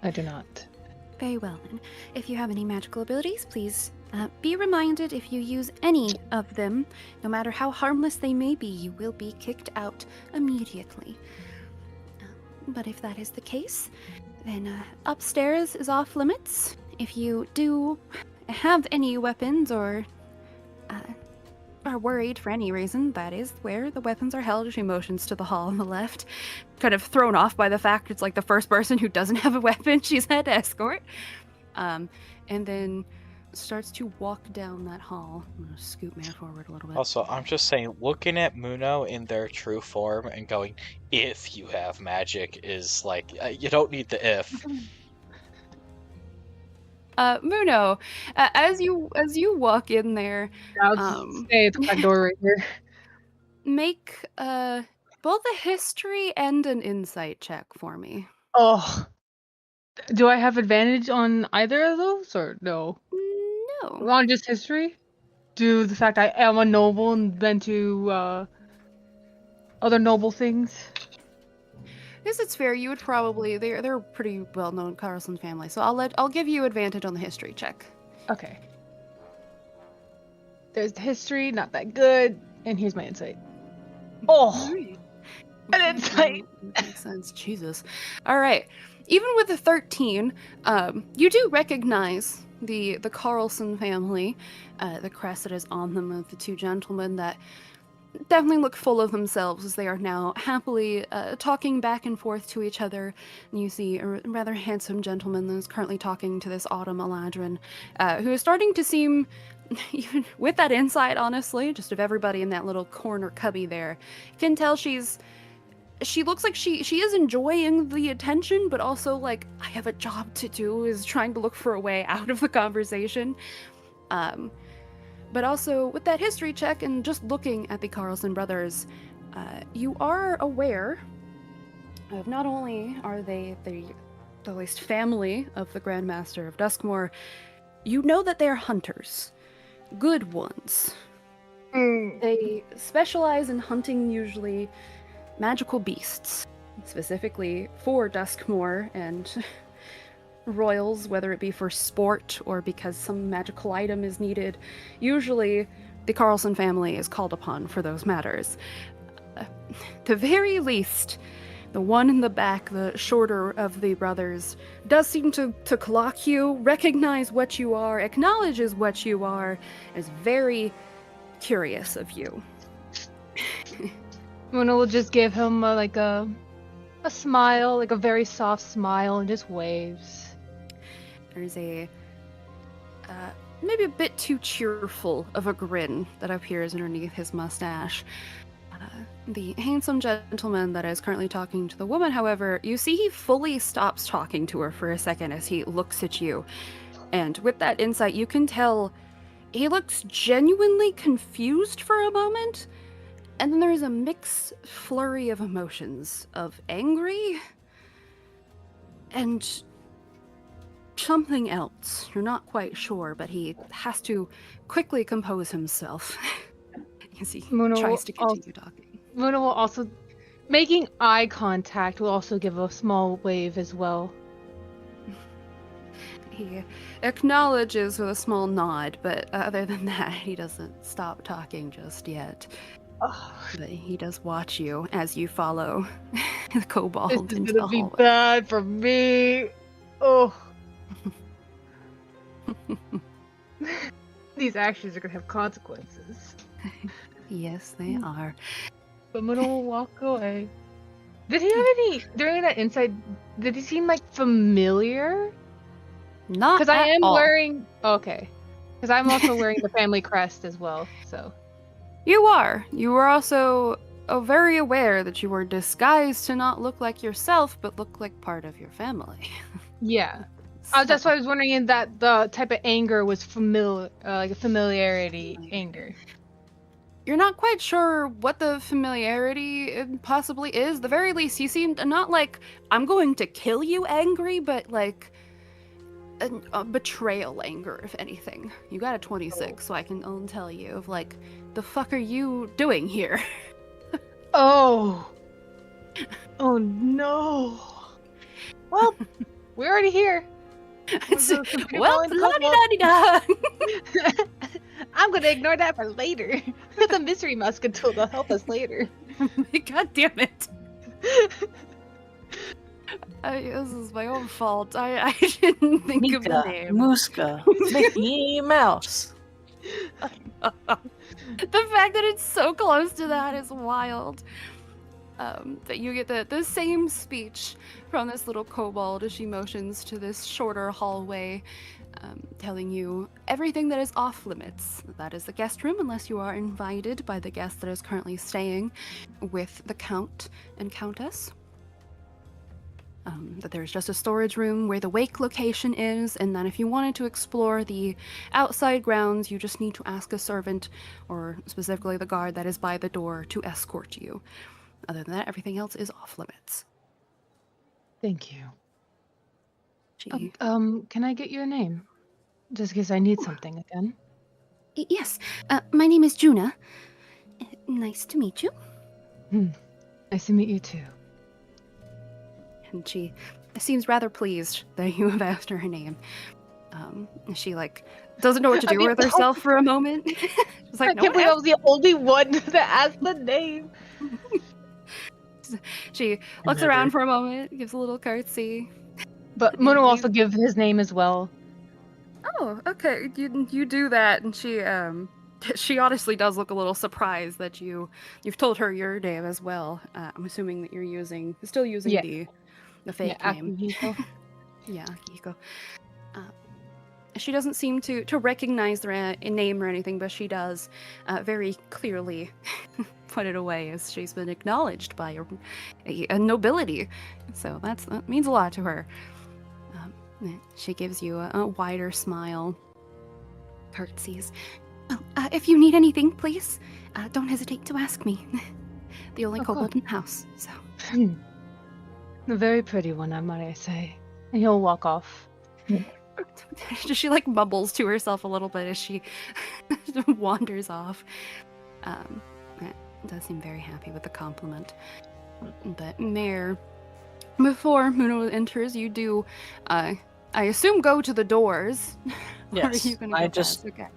I do not. Very well, then. If you have any magical abilities, please be reminded if you use any of them, no matter how harmless they may be, you will be kicked out immediately. But if that is the case, then upstairs is off limits. If you do have any weapons or are worried for any reason, that is where the weapons are held. She motions to the hall on the left, kind of thrown off by the fact it's like the first person who doesn't have a weapon she's had to escort. And then starts to walk down that hall. I'm gonna scoot Mare forward a little bit. Also, I'm just saying, looking at Muno in their true form and going, if you have magic, is like, you don't need the if. Muno, as you walk in there, I'll stay at the front door right here. make both a history and an insight check for me. Oh. Do I have advantage on either of those, or no? No. On just history? Due to the fact I am a noble and then to other noble things? I guess it's fair. You would probably they're a pretty well known Carlson family, so I'll give you advantage on the history check. Okay. There's the history, not that good, and here's my insight. Oh, Alright. an insight. Makes sense. Jesus. All right. Even with the 13, you do recognize the Carlson family, the crest that is on them of the two gentlemen that definitely look full of themselves as they are now happily talking back and forth to each other. And you see a rather handsome gentleman that is currently talking to this Autumn Eladrin, who is starting to seem, even with that insight, honestly, just of everybody in that little corner cubby there, you can tell she looks like she is enjoying the attention, but also like, I have a job to do, is trying to look for a way out of the conversation. But also, with that history check and just looking at the Carlson brothers, you are aware of not only are they the least family of the Grand Master of Duskmoor, you know that they are hunters. Good ones. They specialize in hunting usually magical beasts, specifically for Duskmoor and royals, whether it be for sport or because some magical item is needed. Usually, the Carlson family is called upon for those matters. The very least, The one in the back, the shorter of the brothers, does seem to clock you, recognize what you are, acknowledges what you are, is very curious of you. Muna will just give him a smile, like a very soft smile, and just waves. There's a maybe a bit too cheerful of a grin that appears underneath his mustache. The handsome gentleman that is currently talking to the woman, however, you see he fully stops talking to her for a second as he looks at you. And with that insight, you can tell he looks genuinely confused for a moment. And then there's a mixed flurry of emotions of angry and something else. You're not quite sure, but he has to quickly compose himself as he tries to continue talking. Muna will also, making eye contact, will also give a small wave as well. He acknowledges with a small nod, but other than that, he doesn't stop talking just yet. But he does watch you as you follow the kobold into the hallway. This is gonna be bad for me. Oh. These actions are gonna have consequences. Yes, they are. But Muna will walk away. Did he have any during that insight? Did he seem like familiar? Not because I am all. wearing. Okay, because I'm also wearing the family crest as well. So you are. You were also very aware that you were disguised to not look like yourself, but look like part of your family. Yeah. That's why I was wondering that the type of anger was familiar, like a familiarity anger. You're not quite sure what the familiarity possibly is. The very least, he seemed not like, I'm going to kill you angry, but like a betrayal anger, if anything. You got a 26, so I can only tell you of like, the fuck are you doing here? Oh no. Well, we're already here. Well, la-di-da-di-da. I'm gonna ignore that for later. The mystery muscatel will help us later. God damn it. This is my own fault. I didn't think Mika, of the name. Muska, Mickey Mouse. The fact that it's so close to that is wild. But you get the same speech from this little kobold as she motions to this shorter hallway, telling you everything that is off limits. That is the guest room, unless you are invited by the guest that is currently staying with the Count and Countess. That there's just a storage room where the wake location is, and then if you wanted to explore the outside grounds, you just need to ask a servant, or specifically the guard that is by the door, to escort you. Other than that, everything else is off limits. Thank you. Can I get your name? Just in case I need something again. Yes, my name is Juna. Nice to meet you. Nice to meet you too. And she seems rather pleased that you have asked her name. She doesn't know what to do with herself for a moment. She's like, I can't believe I was the only one that asked the name. She looks around for a moment, gives a little curtsy. But Muna will also give his name as well. Oh, okay. You do that, and she honestly does look a little surprised that you've told her your name as well. I'm assuming that you're still using the fake name. Akihiko. Yeah, Akihiko. She doesn't seem to recognize the name or anything, but she does very clearly put it away as she's been acknowledged by a nobility. So that means a lot to her. She gives you a wider smile, curtsies. If you need anything, please, don't hesitate to ask me. The only kobold in the house, so. A very pretty one, I might say. And he'll walk off. She mumbles to herself a little bit as she wanders off. Does seem very happy with the compliment. But Mare, before Muna enters, you do, I assume, go to the doors. Yes, Or are you gonna go past? Okay.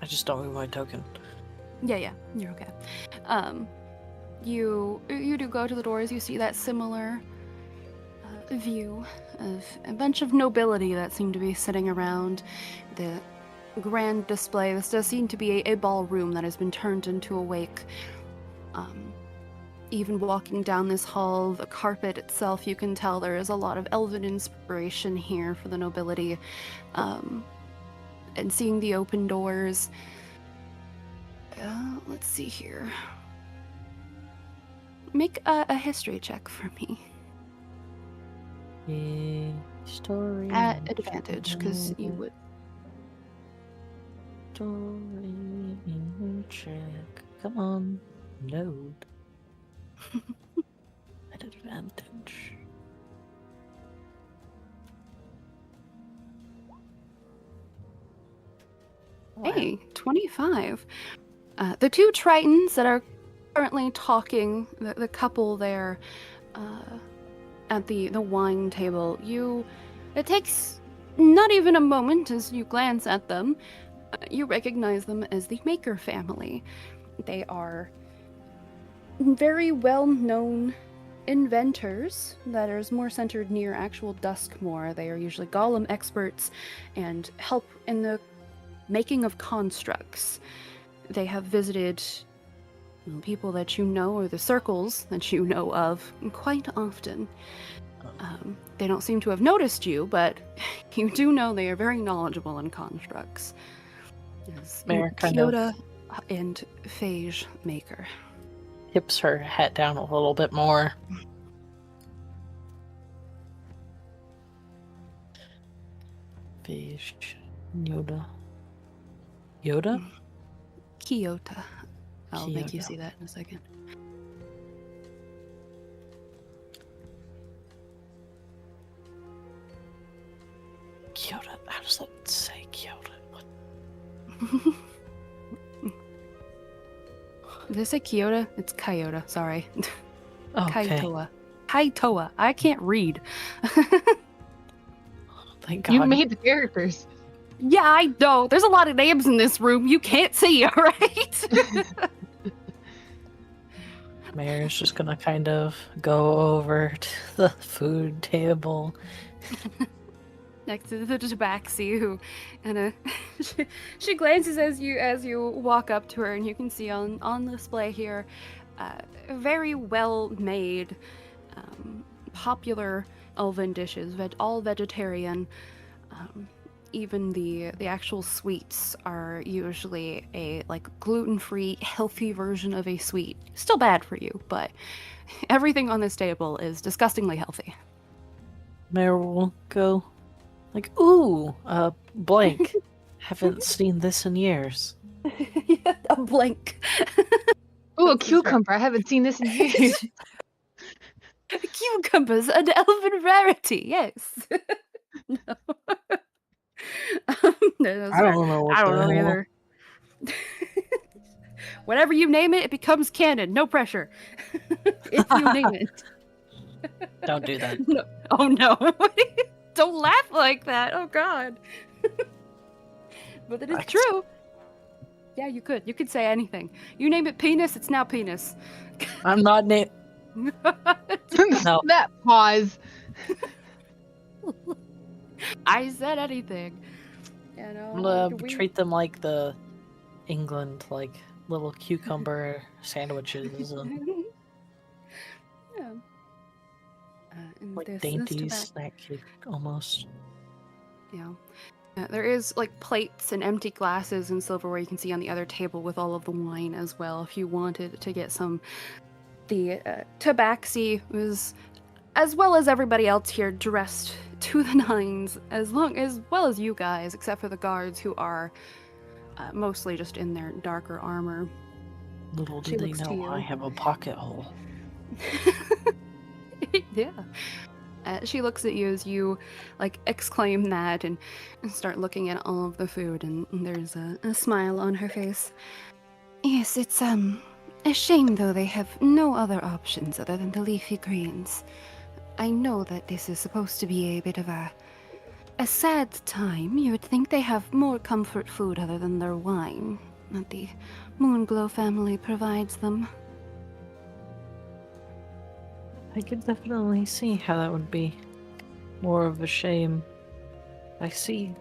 I just don't move my token. Yeah, you're okay. you do go to the doors. You see that similar view of a bunch of nobility that seem to be sitting around the grand display. This does seem to be a ballroom that has been turned into a wake. Even walking down this hall, the carpet itself, you can tell there is a lot of elven inspiration here for the nobility. And seeing the open doors. Let's see here. Make a history check for me. Story At advantage, because you would. Story check. Come on, load. At advantage. Hey, 25. The two Tritons that are currently talking, the couple there at the wine table, it takes not even a moment as you glance at them. You recognize them as the Maker family. They are very well-known inventors that are more centered near actual Duskmoor. They are usually golem experts and help in the making of constructs. They have visited people that you know, or the circles that you know of, quite often. They don't seem to have noticed you, but you do know they are very knowledgeable in constructs. Yes, Kyoto and Phage Maker. Hips her hat down a little bit more. Phage, Yoda. Yoda? Kyoto. I'll make you Kyoto. see that in a second. Kyoto. How does that say Kyoto? What? Did I say Kyoto? It's Kyoto, sorry. Okay. Kaitoa. Kaitoa. I can't read. Thank God. You made the characters. Yeah, I know. There's a lot of names in this room. You can't see, alright? Mayor's just gonna kind of go over to the food table. Next to the tabaxi, who and she glances as you walk up to her, and you can see on display here very well made popular elven dishes, all vegetarian. Even the actual sweets are usually a gluten-free, healthy version of a sweet. Still bad for you, but everything on this table is disgustingly healthy. Mayor will go ooh, blank. Haven't seen this in years. A blank. Ooh, a cucumber. I haven't seen this in years. Cucumbers, an elven rarity, yes. No. No, I don't know what I don't the know hell. either. Whatever you name it, it becomes canon. No pressure. If you name it. Don't do that. No. Oh no. Don't laugh like that. Oh god. But it is Right. true. Yeah, you could. You could say anything. You name it penis, it's now penis. I'm not No. That pause. I said anything. You know, I'm gonna like, treat them like the England, little cucumber sandwiches and Yeah. And this dainty tobacco. snack cake almost. Yeah. There is plates and empty glasses and silverware you can see on the other table with all of the wine as well if you wanted to get some. The tabaxi was, as well as everybody else here, dressed to the nines, as well as you guys, except for the guards who are mostly just in their darker armor. Little She do they looks to know you. I have a pocket hole. Yeah. She looks at you as you exclaim that and start looking at all of the food, and there's a smile on her face. Yes, it's a shame though they have no other options other than the leafy greens. I know that this is supposed to be a bit of a sad time. You would think they have more comfort food other than their wine that the Moonglow family provides them. I could definitely see how that would be more of a shame. I see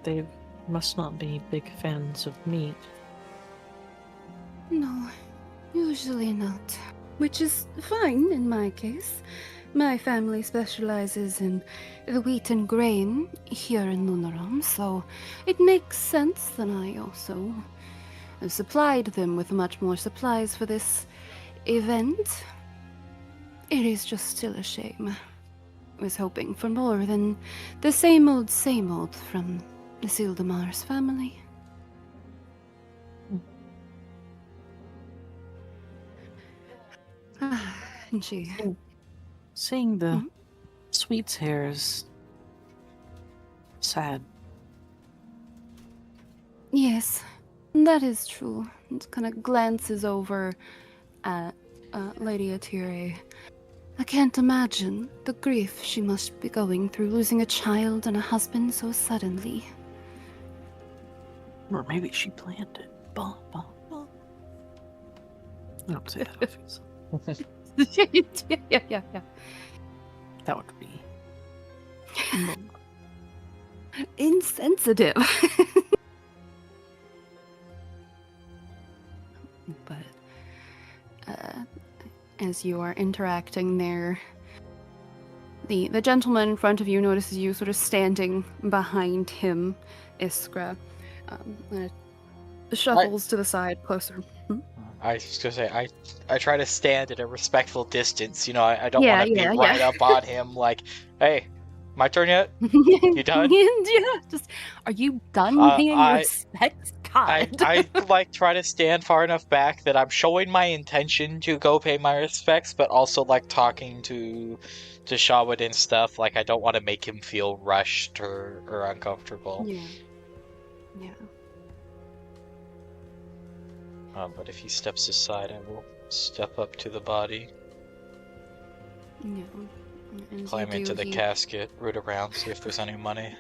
they must not be big fans of meat. No, usually not. Which is fine in my case. My family specializes in the wheat and grain here in Lunarum, so it makes sense that I also have supplied them with much more supplies for this event. It is just still a shame. I was hoping for more than the same old from the Sildamar's family. And she... Seeing the Mhm. sweets here is sad. Yes, that is true. It kind of glances over at Lady Atire. I can't imagine the grief she must be going through losing a child and a husband so suddenly. Or maybe she planned it. Bah, bah, bah. I don't say that obviously. yeah. That would be Insensitive. But as you are interacting there, the gentleman in front of you notices you sort of standing behind him, Iskra, and shuffles to the side closer. I was gonna say, I try to stand at a respectful distance. You know, I don't Yeah, want to be yeah, right yeah. up on him. Like, hey, my turn yet? You done? Yeah, just, are you done paying your respects? God. I like try to stand far enough back that I'm showing my intention to go pay my respects, but also like talking to Shawwood and stuff. Like, I don't want to make him feel rushed or uncomfortable. Yeah. But if he steps aside, I will step up to the body, Yeah. And climb into the casket, root around, see if there's any money.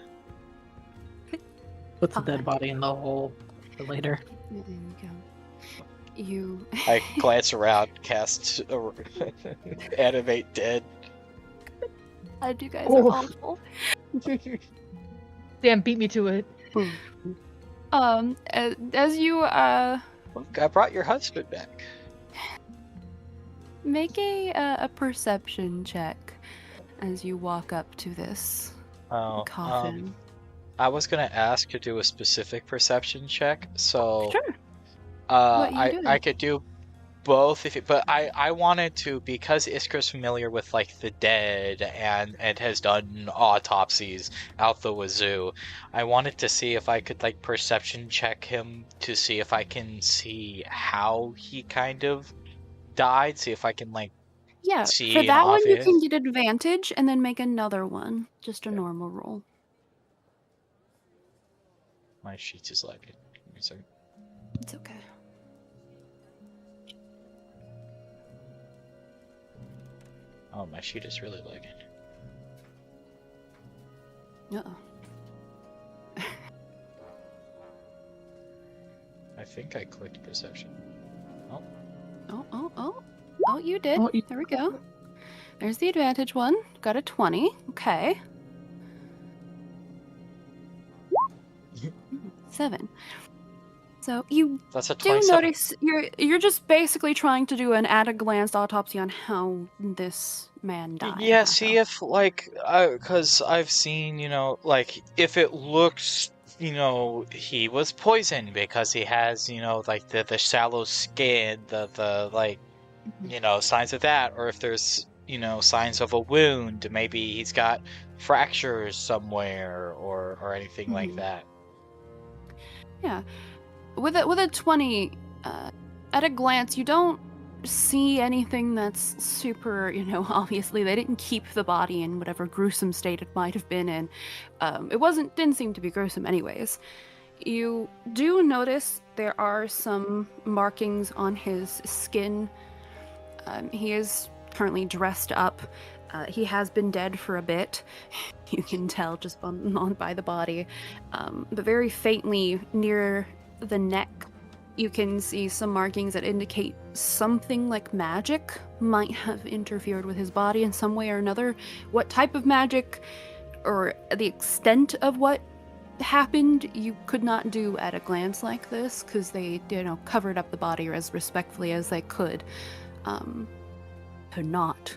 put the dead body in the hole for later. There you go. I glance around, cast animate dead. God, you guys are awful. Damn, beat me to it. As you Look, I brought your husband back. make a perception check as you walk up to this coffin. I was gonna ask to do a specific perception check, so Sure. What you doing? I could do both but I wanted to, because Iskra's familiar with like the dead and has done autopsies out the wazoo. I wanted to see if I could like perception check him to see if I can see how he kind of died, see if I can like Yeah, see for an that one you obvious- can get advantage and then make another one. Just a normal roll. My sheet is lagging. Give me a second. It's okay. Oh, my sheet is really lagging. Uh-oh. I think I clicked perception. Oh, you did. Oh, There we go. There's the advantage one. Got a 20. Okay. 7. So you That's a do 27. notice you're just basically trying to do an at-a-glance autopsy on how this man died. Yeah, not see how- if, like, because I've seen, you know, like, if it looks, you know, he was poisoned because he has, you know, like, the shallow skin, the like, you know, signs of that, or if there's, you know, signs of a wound, maybe he's got fractures somewhere, or anything like Mhm. that. Yeah. With a 20, at a glance, you don't see anything that's super, you know, obviously they didn't keep the body in whatever gruesome state it might have been in. It didn't seem to be gruesome anyways. You do notice there are some markings on his skin. He is currently dressed up. He has been dead for a bit. You can tell just by the body. But very faintly near the neck You can see some markings that indicate something like magic might have interfered with his body in some way or another. What type of magic or the extent of what happened, you could not do at a glance like this, because they, covered up the body as respectfully as they could, to not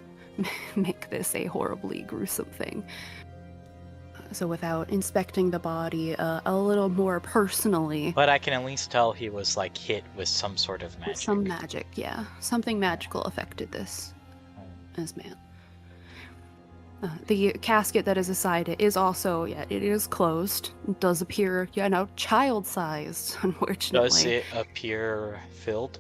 make this a horribly gruesome thing. So without inspecting the body a little more personally. But I can at least tell he was like hit with some sort of magic. Some magic, yeah. Something magical affected this man. The casket that is beside it is also, it is closed. It does appear, child-sized, unfortunately. Does it appear filled?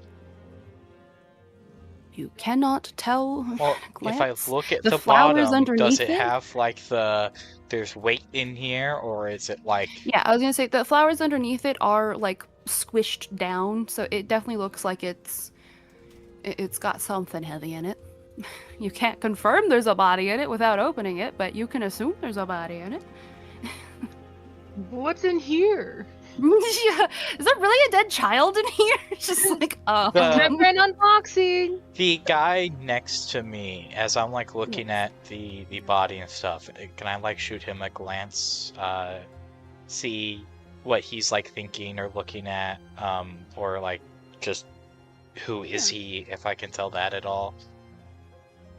You cannot tell. Well, glance. if I look at The the flowers bottom, underneath does it it? have like there's weight in here, or is it like... Yeah, I was gonna say the flowers underneath it are like squished down, so it definitely looks like it's got something heavy in it. You can't confirm there's a body in it without opening it, but you can assume there's a body in it. What's in here? Yeah, is there really a dead child in here? It's just like, Different unboxing. The guy next to me, as I'm like looking at the body and stuff, can I like shoot him a glance, see what he's like thinking or looking at, or like just who is he, if I can tell that at all?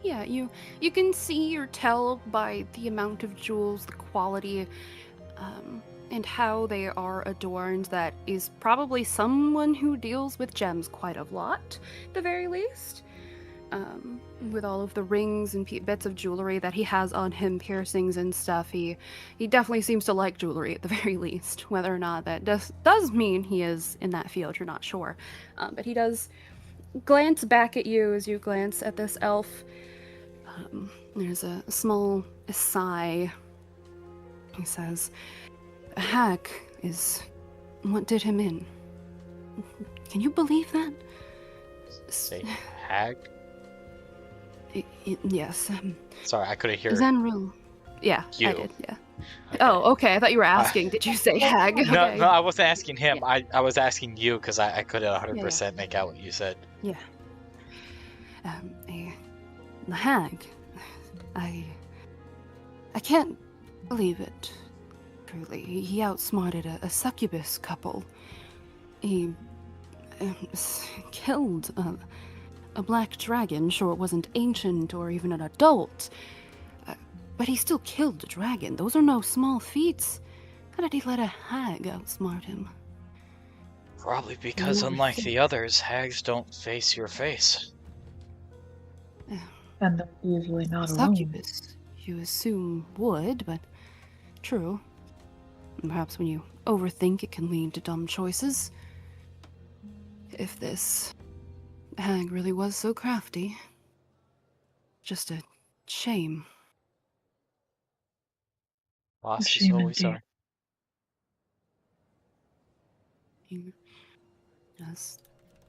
Yeah, you can see or tell by the amount of jewels, the quality, and how they are adorned that is probably someone who deals with gems quite a lot, at the very least. With all of the rings and bits of jewelry that he has on him, piercings and stuff, he definitely seems to like jewelry at the very least. Whether or not that does mean he is in that field, you're not sure. But he does glance back at you as you glance at this elf. There's a small sigh. He says, "A hag is what did him in. Can you believe that?" Say hag? Yes. Sorry, I couldn't hear Zenril. Yeah, you. I did, yeah. Okay. Oh, okay, I thought you were asking, did you say hag? No, Okay. no, I wasn't asking him. Yeah. I was asking you because I couldn't 100% make out what you said. Yeah. The hag. I can't believe it. Truly, he outsmarted a succubus couple. He killed a black dragon. Sure, it wasn't ancient or even an adult, but he still killed a dragon. Those are no small feats. How did he let a hag outsmart him? Probably because, unlike the others, hags don't face your face. And they're usually not alone. Succubus, you assume would, but true. And perhaps when you overthink, it can lead to dumb choices. If this hag really was so crafty, just a shame. Loss is Shame always indeed. our... He just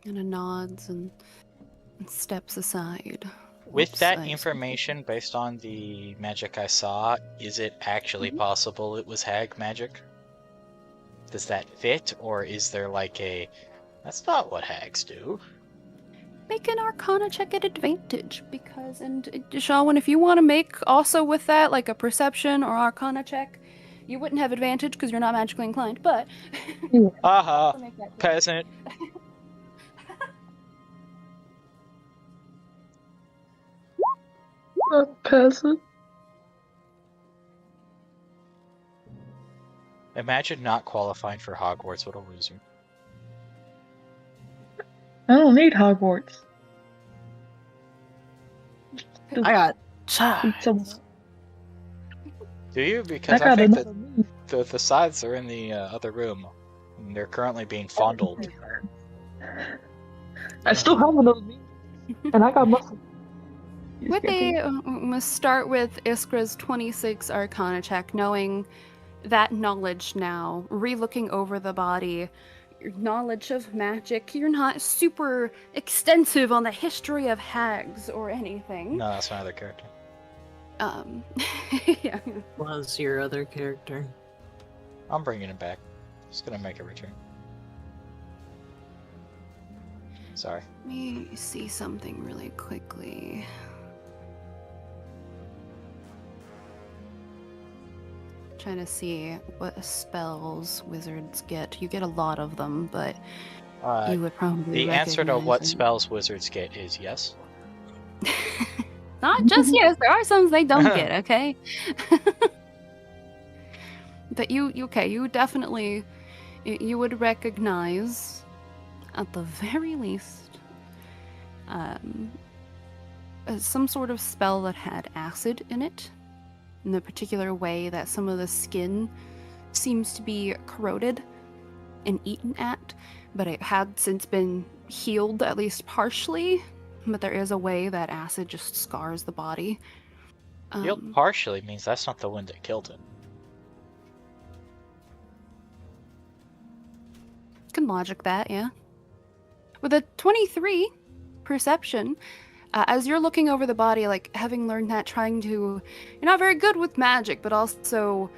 kind of nods and steps aside. With Whoops, that I- information, based on the magic I saw, is it actually possible it was hag magic? Does that fit, or is there like a... That's not what hags do. Make an Arcana check at advantage, because, and Shawan, if you want to make also with that like a Perception or Arcana check, you wouldn't have advantage because you're not magically inclined, but... Haha, make that check. peasant. A peasant. Imagine not qualifying for Hogwarts, what a loser. I don't need Hogwarts. I got It's Do you? Because I I got think that another the sides are in the other room. And they're currently being fondled. I still have one of those, and I got muscle. Would they must start with Iskra's 26 Arcana check, knowing that knowledge now, re-looking over the body, your knowledge of magic, you're not super extensive on the history of hags or anything. No, that's my other character. Yeah. was your other character. I'm bringing it back. Just gonna make a return. Sorry. Let me see something really quickly. Trying to see what spells wizards get. You get a lot of them, but you would probably The answer to what recognize it. spells wizards get is yes. Not just yes, there are some they don't get, okay? But you definitely, you would recognize, at the very least, some sort of spell that had acid in it, in the particular way that some of the skin seems to be corroded and eaten at, but it had since been healed, at least partially. But there is a way that acid just scars the body. Healed partially means that's not the one that killed it. Can logic that, yeah. With a 23 perception, as you're looking over the body, like having learned that, you're not very good with magic, but also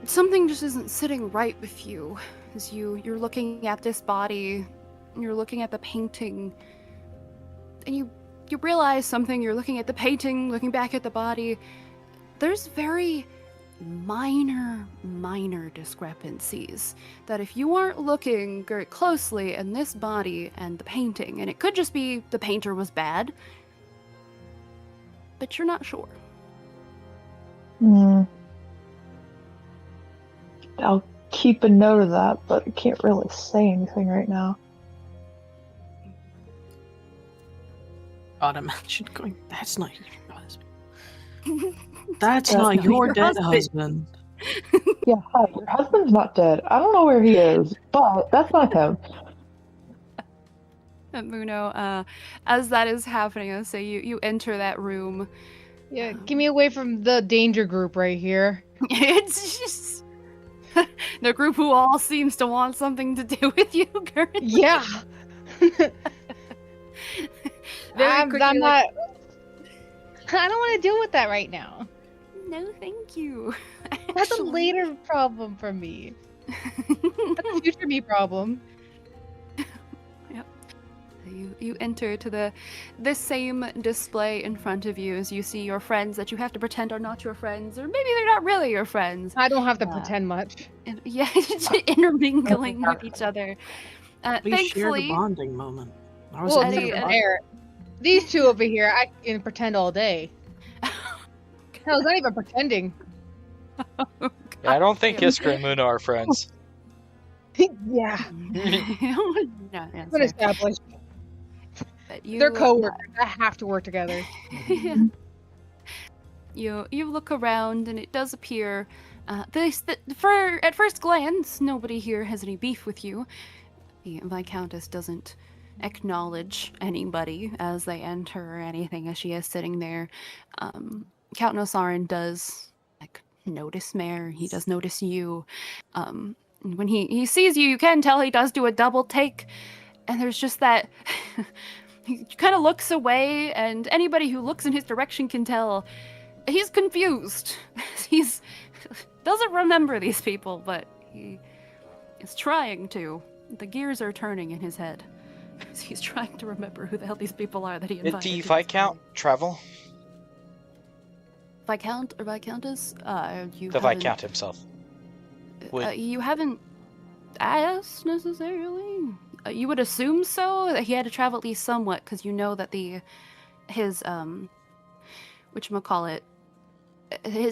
something just isn't sitting right with you. As you're looking at this body, you're looking at the painting, and you realize something. You're looking at the painting, looking back at the body. There's very minor discrepancies that if you aren't looking very closely in this body and the painting, and it could just be the painter was bad, but you're not sure. I'll keep a note of that, but I can't really say anything right now. God, imagine going, that's not your husband. That's not your dead husband. Yeah, hi, your husband's not dead. I don't know where he is, but that's not him. Muno, as that is happening, let's say you enter that room. Yeah, get me away from the danger group right here. It's just the group who all seems to want something to do with you currently. Yeah. I'm not. I don't want to deal with that right now. No, thank you. That's a later problem for me. That's a future me problem. Yep. You enter to the same display in front of you as you see your friends that you have to pretend are not your friends, or maybe they're not really your friends. I don't have to pretend much. Yeah, intermingling with each other. We shared a Thankfully, bonding moment. I was Well, in to there. be fair, these two over here, I can pretend all day. Hell, it's not even pretending. Yeah, I don't think Iskra and Muno are friends. Yeah, no, it's been established. But They're co-workers. I have to work together. You look around, and it does appear, at first glance, nobody here has any beef with you. The Viscountess doesn't acknowledge anybody as they enter or anything, as she is sitting there. Count Nosarin does notice Mare. He does notice you. When he sees you, you can tell he does do a double take, and there's just that. He kind of looks away, and anybody who looks in his direction can tell he's confused. He doesn't remember these people, but he is trying to. The gears are turning in his head. He's trying to remember who the hell these people are that he invited. Did the Viscount travel? Viscount or Viscountess? The Viscount himself. You haven't asked necessarily. You would assume so, that he had to travel at least somewhat, because you know that his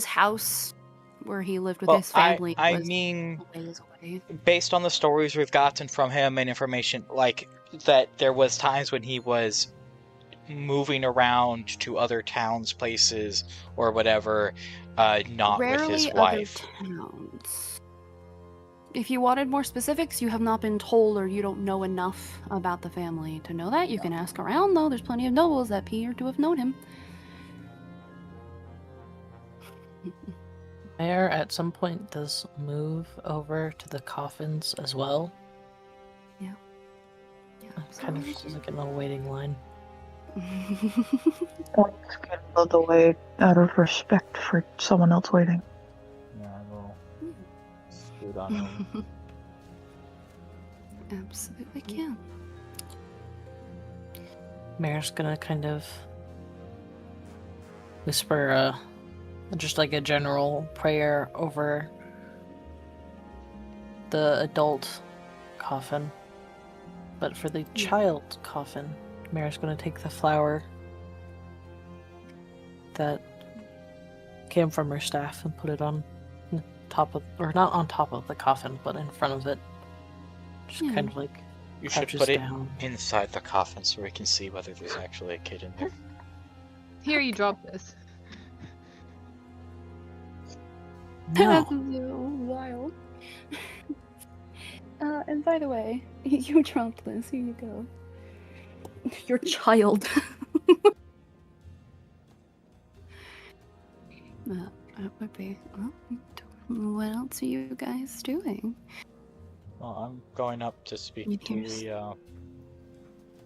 house where he lived with his family was mean, a ways away. based on the stories we've gotten from him and information, like that there was times when he was moving around to other towns, places, or whatever, not Rarely with his wife. Other towns. If you wanted more specifics, you have not been told, or you don't know enough about the family to know that. You can ask around, though. There's plenty of nobles that appear to have known him. Mare at some point does move over to the coffins as well. Yeah, Kind of just like in a waiting line. Let's get out of the way out of respect for someone else waiting. Yeah, I will scoot on him. Absolutely can. Mare's gonna kind of whisper just like a general prayer over the adult coffin. But for the child coffin, Mare's gonna take the flower that came from her staff and put it on top of, or not on top of the coffin, but in front of it. Just kind of like You should crouches put it down. inside the coffin so we can see whether there's actually a kid in there. Here, you drop this. No. That's wild. And by the way, you dropped this. Here you go. Your child. That would be. Well, what else are you guys doing? Well, I'm going up to speak to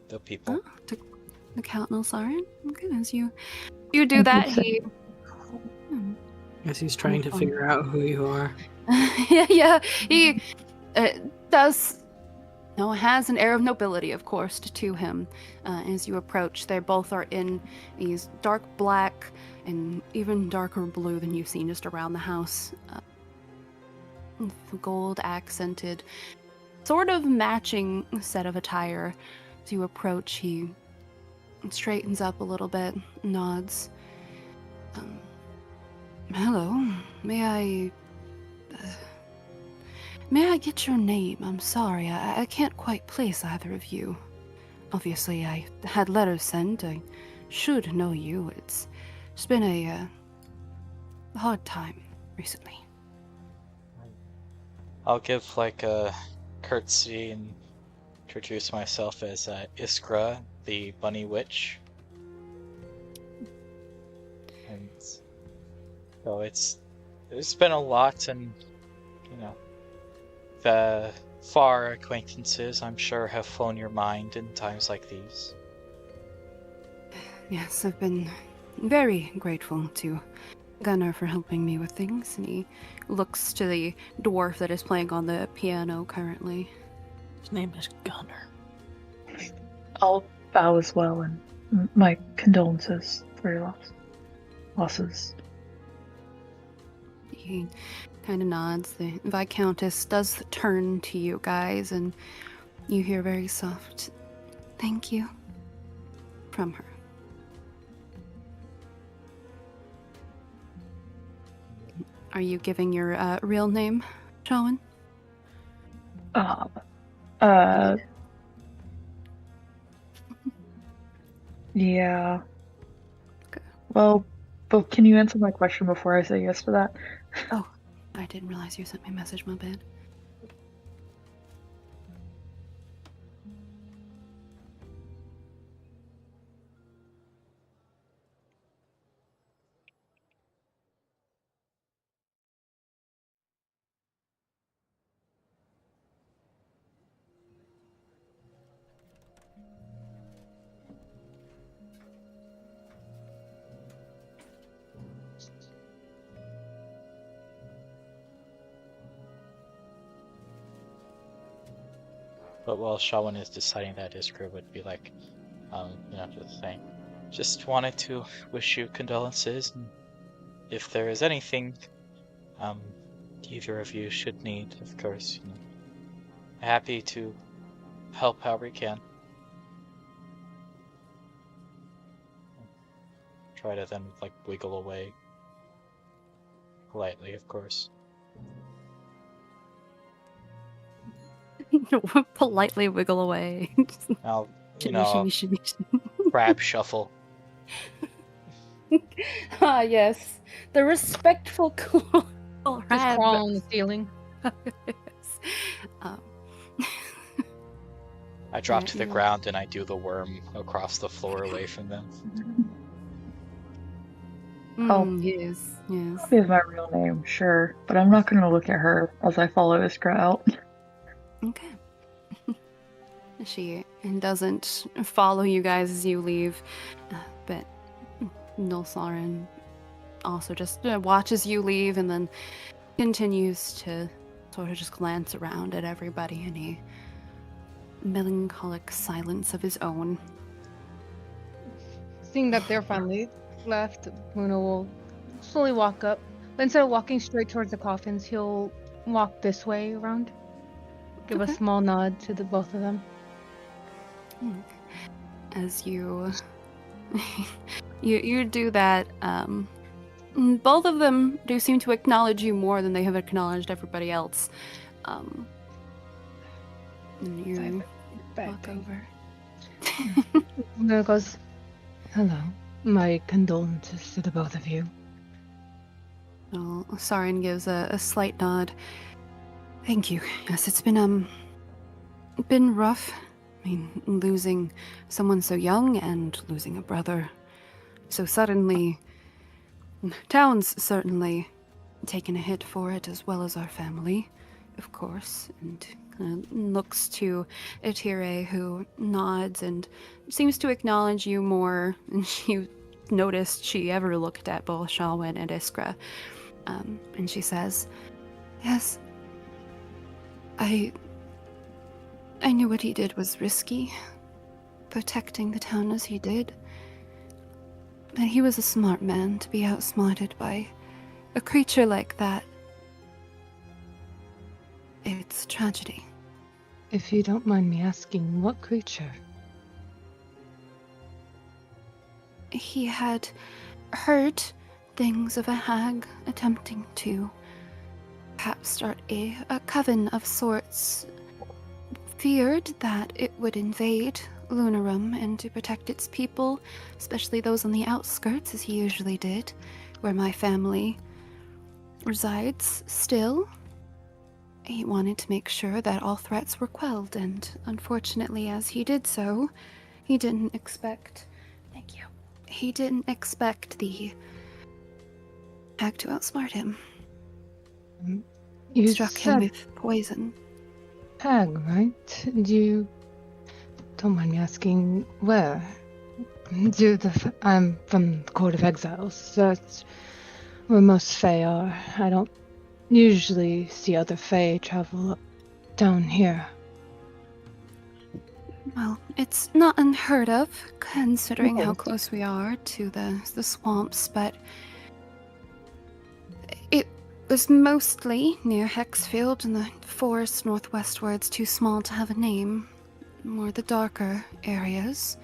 the people. Oh, to the Count Nilsarin? Okay, as you do that, he. Guess he's trying to figure out who you are. yeah, he does. No, has an air of nobility, of course, to him. As you approach, they both are in these dark black and even darker blue than you've seen just around the house. Gold accented, sort of matching set of attire. As you approach, he straightens up a little bit, nods. Hello, may I get your name? I'm sorry, I can't quite place either of you. Obviously, I had letters sent. I should know you. It's been a hard time recently. I'll give like a curtsy and introduce myself as Iskra, the bunny witch. And so there's been a lot, and you know, the far acquaintances I'm sure have flown your mind in times like these. Yes, I've been very grateful to Gunnar for helping me with things, and he looks to the dwarf that is playing on the piano currently. His name is Gunnar. I'll bow as well, and my condolences for your losses. He kind of nods. The Viscountess does turn to you guys, and you hear very soft, "Thank you," from her. Are you giving your real name, Shawan? Yeah. Okay. Well, but can you answer my question before I say yes to that? Oh, I didn't realize you sent me a message, my bad. But while Shawan is deciding that, Iskra would be like, just saying, just wanted to wish you condolences, and if there is anything either of you should need, of course, happy to help however we can. Try to then like wiggle away politely, of course. Politely wiggle away. I'll, Shimmy, shimmy, shimmy. crab shuffle. Ah, yes. The respectful Just crab. crawl on the ceiling. Yes. I drop to the Yeah. ground and I do the worm across the floor away from them. Yes, yes. I'll give my real name, sure, but I'm not going to look at her as I follow Iskra out. Okay. She doesn't follow you guys as you leave, but Nilsarin also just watches you leave and then continues to sort of just glance around at everybody in a melancholic silence of his own. Seeing that they're finally left, Bruno will slowly walk up. But instead of walking straight towards the coffins, he'll walk this way around. Give a Okay. small nod to the both of them. As you you do that, both of them do seem to acknowledge you more than they have acknowledged everybody else. And you walk over. Bruno goes, "Hello. My condolences to the both of you." Oh, Sarin gives a slight nod. Thank you. Yes, it's been rough. I mean, losing someone so young and losing a brother so suddenly. Town's certainly taken a hit for it, as well as our family, of course. And looks to Etire, who nods and seems to acknowledge you more than she noticed she ever looked at both Shalwyn and Iskra. And she says, "Yes, I knew what he did was risky, protecting the town as he did. But he was a smart man to be outsmarted by a creature like that. It's a tragedy." If you don't mind me asking, what creature? He had heard things of a hag attempting to perhaps start a coven of sorts. Feared that it would invade Lunarum and to protect its people, especially those on the outskirts, as he usually did, where my family resides still. He wanted to make sure that all threats were quelled, and unfortunately, as he did so, he didn't expect... Thank you. He didn't expect the hag to outsmart him. You Struck him said with poison. hag, right? Don't mind me asking where? I'm from the Court of Exiles. That's where most Fae are. I don't usually see other Fae travel up down here. Well, it's not unheard of, considering how close we are to the swamps, but it was mostly near Hexfield and the forest northwestwards, too small to have a name. More the darker areas,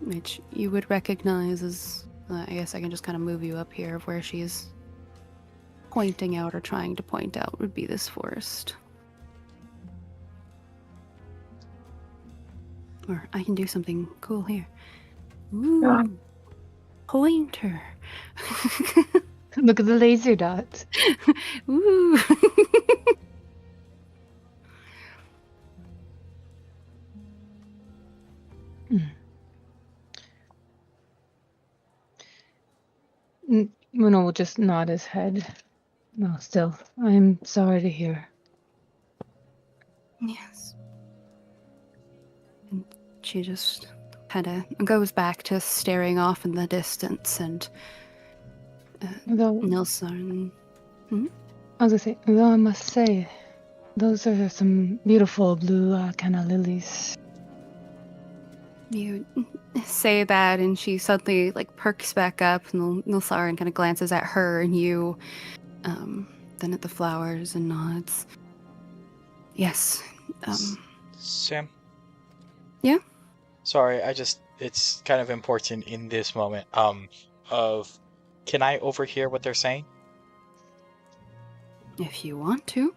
which you would recognize as, I guess I can just kind of move you up here of where she's pointing out or trying to point out would be this forest. Or I can do something cool here. Ooh, Yeah. pointer. Look at the laser dots. Ooh. Muno will just nod his head. No, still, I'm sorry to hear. Yes. And she just kind of goes back to staring off in the distance, and Though, Nilsson. I was gonna say, though I must say, those are some beautiful blue canna lilies. You say that, and she suddenly like perks back up, and Nilsson kind of glances at her and you, then at the flowers and nods. Yes. Sam? Yeah? Sorry, it's kind of important in this moment. Can I overhear what they're saying? If you want to.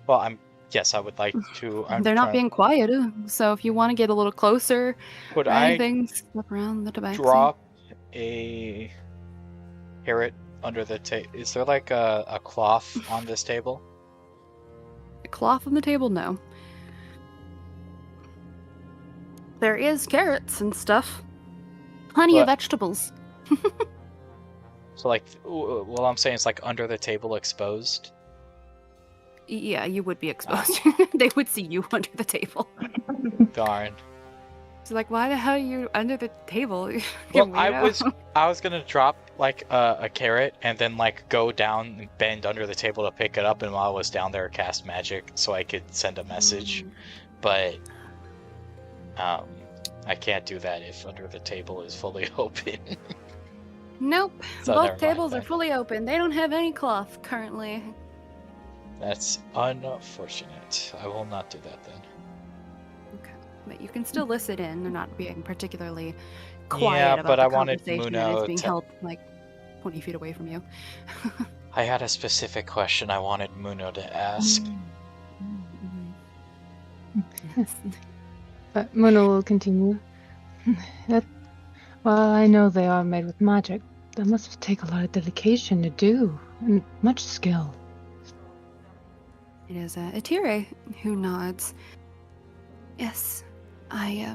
Well, yes, I would like to. They're not being quiet, so if you want to get a little closer Could or I anything, step around the tabaxi. drop a carrot under the table? Is there like a cloth on this table? A cloth on the table? No. There is carrots and stuff. Plenty of But- vegetables. So like, well, I'm saying it's like under the table, exposed. Yeah, you would be exposed. They would see you under the table. Darn. So like, why the hell are you under the table? You Well, I weirdo. was gonna drop like a carrot and then like go down and bend under the table to pick it up, and while I was down there, cast magic so I could send a message. But I can't do that if under the table is fully open. Nope. So never Both mind tables are then. fully open. They don't have any cloth currently. That's unfortunate. I will not do that then. Okay. But you can still listen in. They're not being particularly quiet Yeah, about but the I wanted conversation that is Muno being to- held like 20 feet away from you. I had a specific question I wanted Muno to ask. Yes. But Muna will continue. Well, I know they are made with magic. That must take a lot of dedication to do, and much skill. It is Atire who nods. Yes, I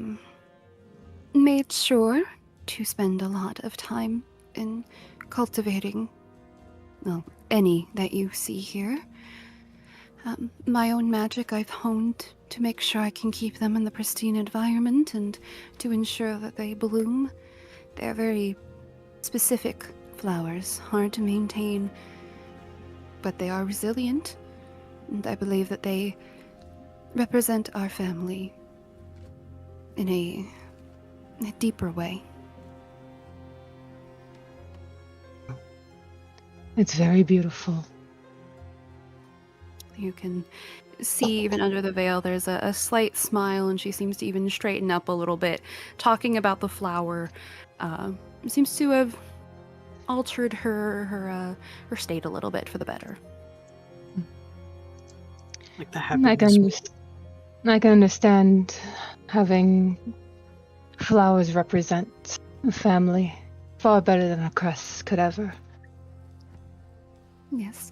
made sure to spend a lot of time in cultivating, well, any that you see here. My own magic I've honed to make sure I can keep them in the pristine environment and to ensure that they bloom. They're very specific flowers, hard to maintain, but they are resilient, and I believe that they represent our family in a deeper way. It's very beautiful. You can see even under the veil there's a slight smile, and she seems to even straighten up a little bit. Talking about the flower seems to have altered her state a little bit for the better. Like the I happiness. can understand having flowers represent a family far better than a crest could ever. Yes.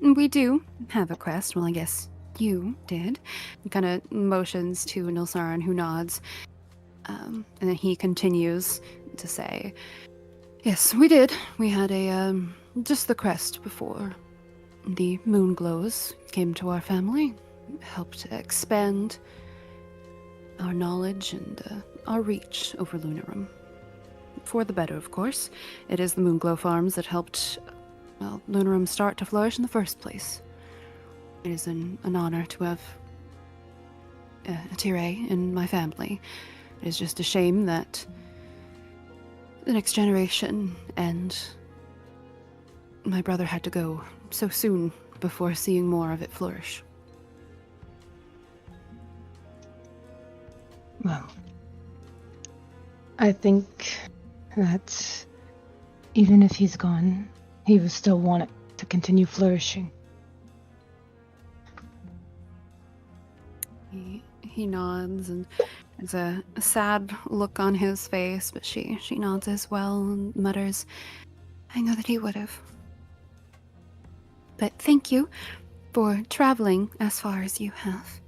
We do have a crest. Well, I guess you did. He kind of motions to Nilsaran, who nods. And then he continues to say, yes, we did. We had a, just the crest before the moon glows came to our family. Helped expand our knowledge and our reach over Lunarum. For the better, of course. It is the Moonglow Farms that helped, well, Lunarum start to flourish in the first place. It is an honor to have Atire in my family. It is just a shame that the next generation and my brother had to go so soon before seeing more of it flourish. Well, I think that even if he's gone, he will still want it to continue flourishing. He nods, and there's a sad look on his face, but she nods as well and mutters, I know that he would have. But thank you for traveling as far as you have.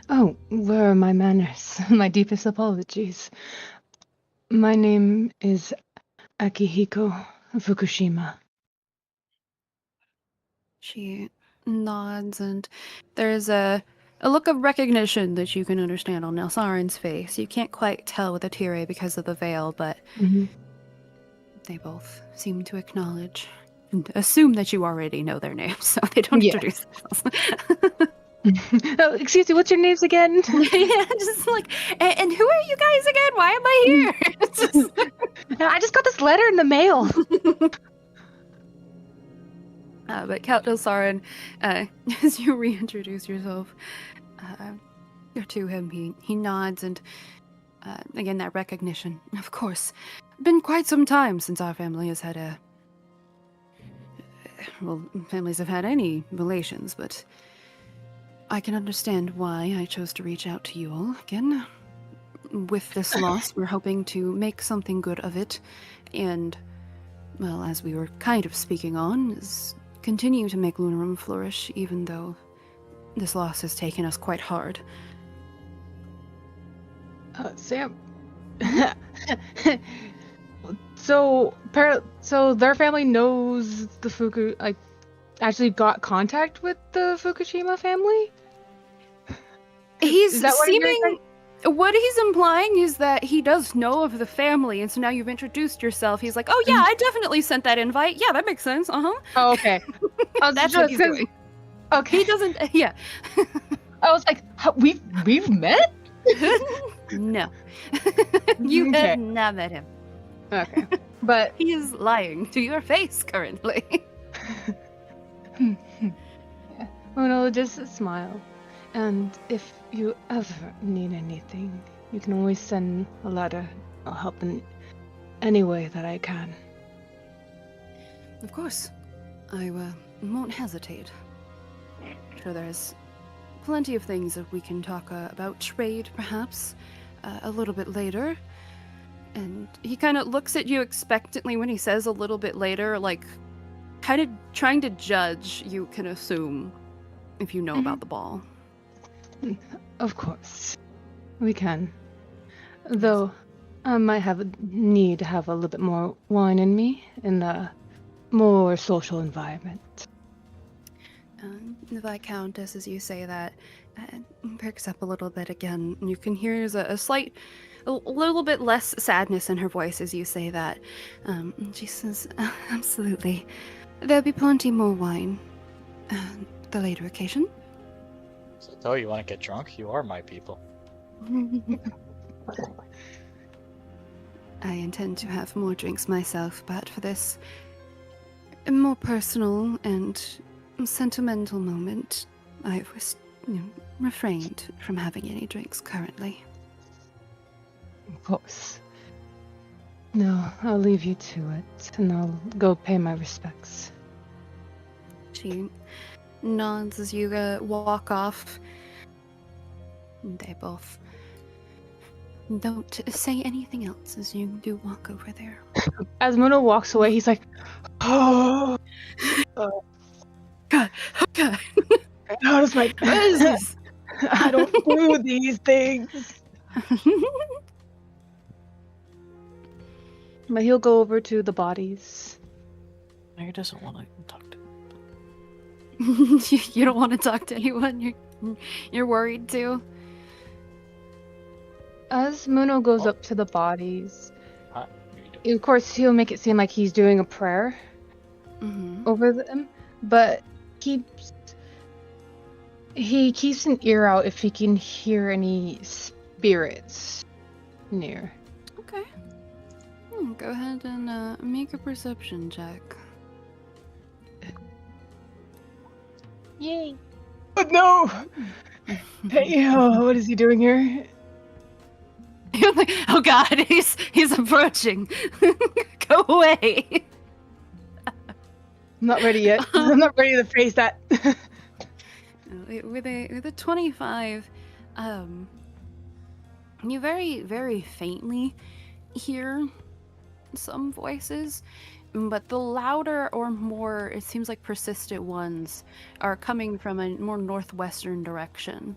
Oh, where are my manners? My deepest apologies. My name is Akihiko Fukushima. She nods, and there's a look of recognition that you can understand on Nelsarin's face. You can't quite tell with Atire because of the veil, but they both seem to acknowledge and assume that you already know their names, so they don't Yeah. introduce themselves. Oh, excuse me, what's your names again? Yeah, just like, and who are you guys again? Why am I here? It's just- I just got this letter in the mail. But Count Nelsarin, as you reintroduce yourself to him, he nods, and again, that recognition. Of course, been quite some time since our family has had families have had any relations, but I can understand why I chose to reach out to you all again. With this loss, we're hoping to make something good of it, and, well, as we were kind of speaking on, is continue to make Lunarum flourish, even though this loss has taken us quite hard. Sam. So their family knows the actually got contact with the Fukushima family? He's Is that what you're seeming... saying? What he's implying is that he does know of the family, and so now you've introduced yourself. He's like, oh yeah, I definitely sent that invite. Yeah, that makes sense. Uh-huh. Oh, okay. That's what he's doing. Okay. He doesn't... Yeah. I was like, we've met? No. You Okay. have not met him. Okay. But He is lying to your face currently. Uno will just smile. And if you ever need anything, you can always send a letter. I'll help in any way that I can. Of course. I won't hesitate. Sure, there's plenty of things that we can talk about trade, perhaps, a little bit later. And he kind of looks at you expectantly when he says a little bit later, like, kind of trying to judge, you can assume, if you know about the ball. Of course. We can. Though, I might need to have a little bit more wine in me in a more social environment. The Viscountess, as you say that, perks up a little bit again. You can hear there's a little bit less sadness in her voice as you say that. She says, absolutely. There'll be plenty more wine. The later occasion. So, you want to get drunk? You are my people. I intend to have more drinks myself, but for this more personal and sentimental moment, I've refrained from having any drinks currently. Of course. No, I'll leave you to it, and I'll go pay my respects. She nods as you walk off. They both don't say anything else as you do walk over there. As Muno walks away, he's like, "Oh, God, God, how does my? what is this?" I don't do these things." But he'll go over to the bodies. He doesn't want to talk to. You don't want to talk to anyone. You're worried too. As Muno goes up to the bodies, Huh? of course he'll make it seem like he's doing a prayer Mm-hmm. over them, but he keeps an ear out if he can hear any spirits near. Okay. Go ahead and make a perception check. Yay! Oh no! Hey, what is he doing here? You're like, oh God, he's approaching. Go away. I'm not ready yet. I'm not ready to face that. With a 25, you very, very faintly hear some voices, but the louder or more, it seems like persistent ones, are coming from a more northwestern direction.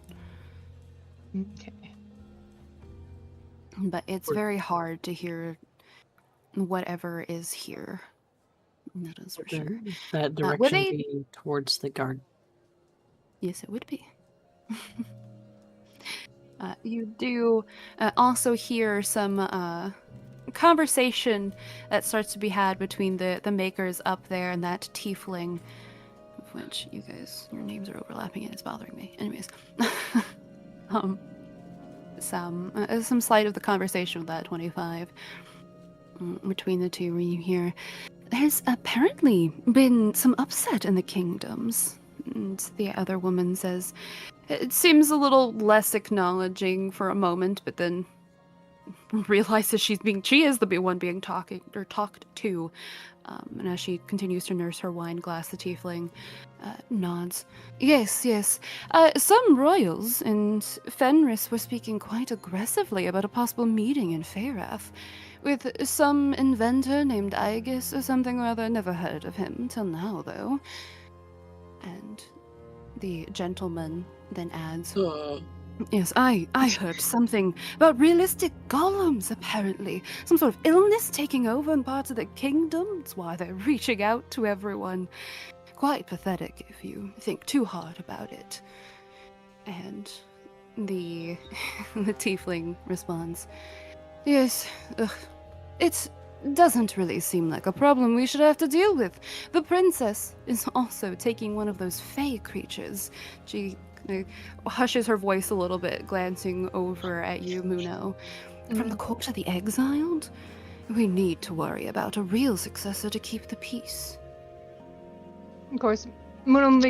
Okay. But it's very hard to hear whatever is here. That is for sure. That would direction they- be towards the guard. Yes, it would be. You do also hear some conversation that starts to be had between the makers up there and that tiefling, of which you guys, your names are overlapping and it's bothering me. Anyways, some slight of the conversation with that 25 between the two, where you hear there's apparently been some upset in the kingdoms. And the other woman says, it seems a little less acknowledging for a moment, but then realizes she is the one being talked to. And as she continues to nurse her wine glass, the tiefling nods. Yes. Some royals in Fenris were speaking quite aggressively about a possible meeting in Feyrath with some inventor named Aegis or something or other. Never heard of him till now, though. And the gentleman then adds, yes, I heard something about realistic golems, apparently. Some sort of illness taking over in parts of the kingdom. That's why they're reaching out to everyone. Quite pathetic if you think too hard about it. And the tiefling responds, yes, it doesn't really seem like a problem we should have to deal with. The princess is also taking one of those fey creatures. She hushes her voice a little bit, glancing over at you, Muno. From the court of the exiled, we need to worry about a real successor to keep the peace. Of course, Muno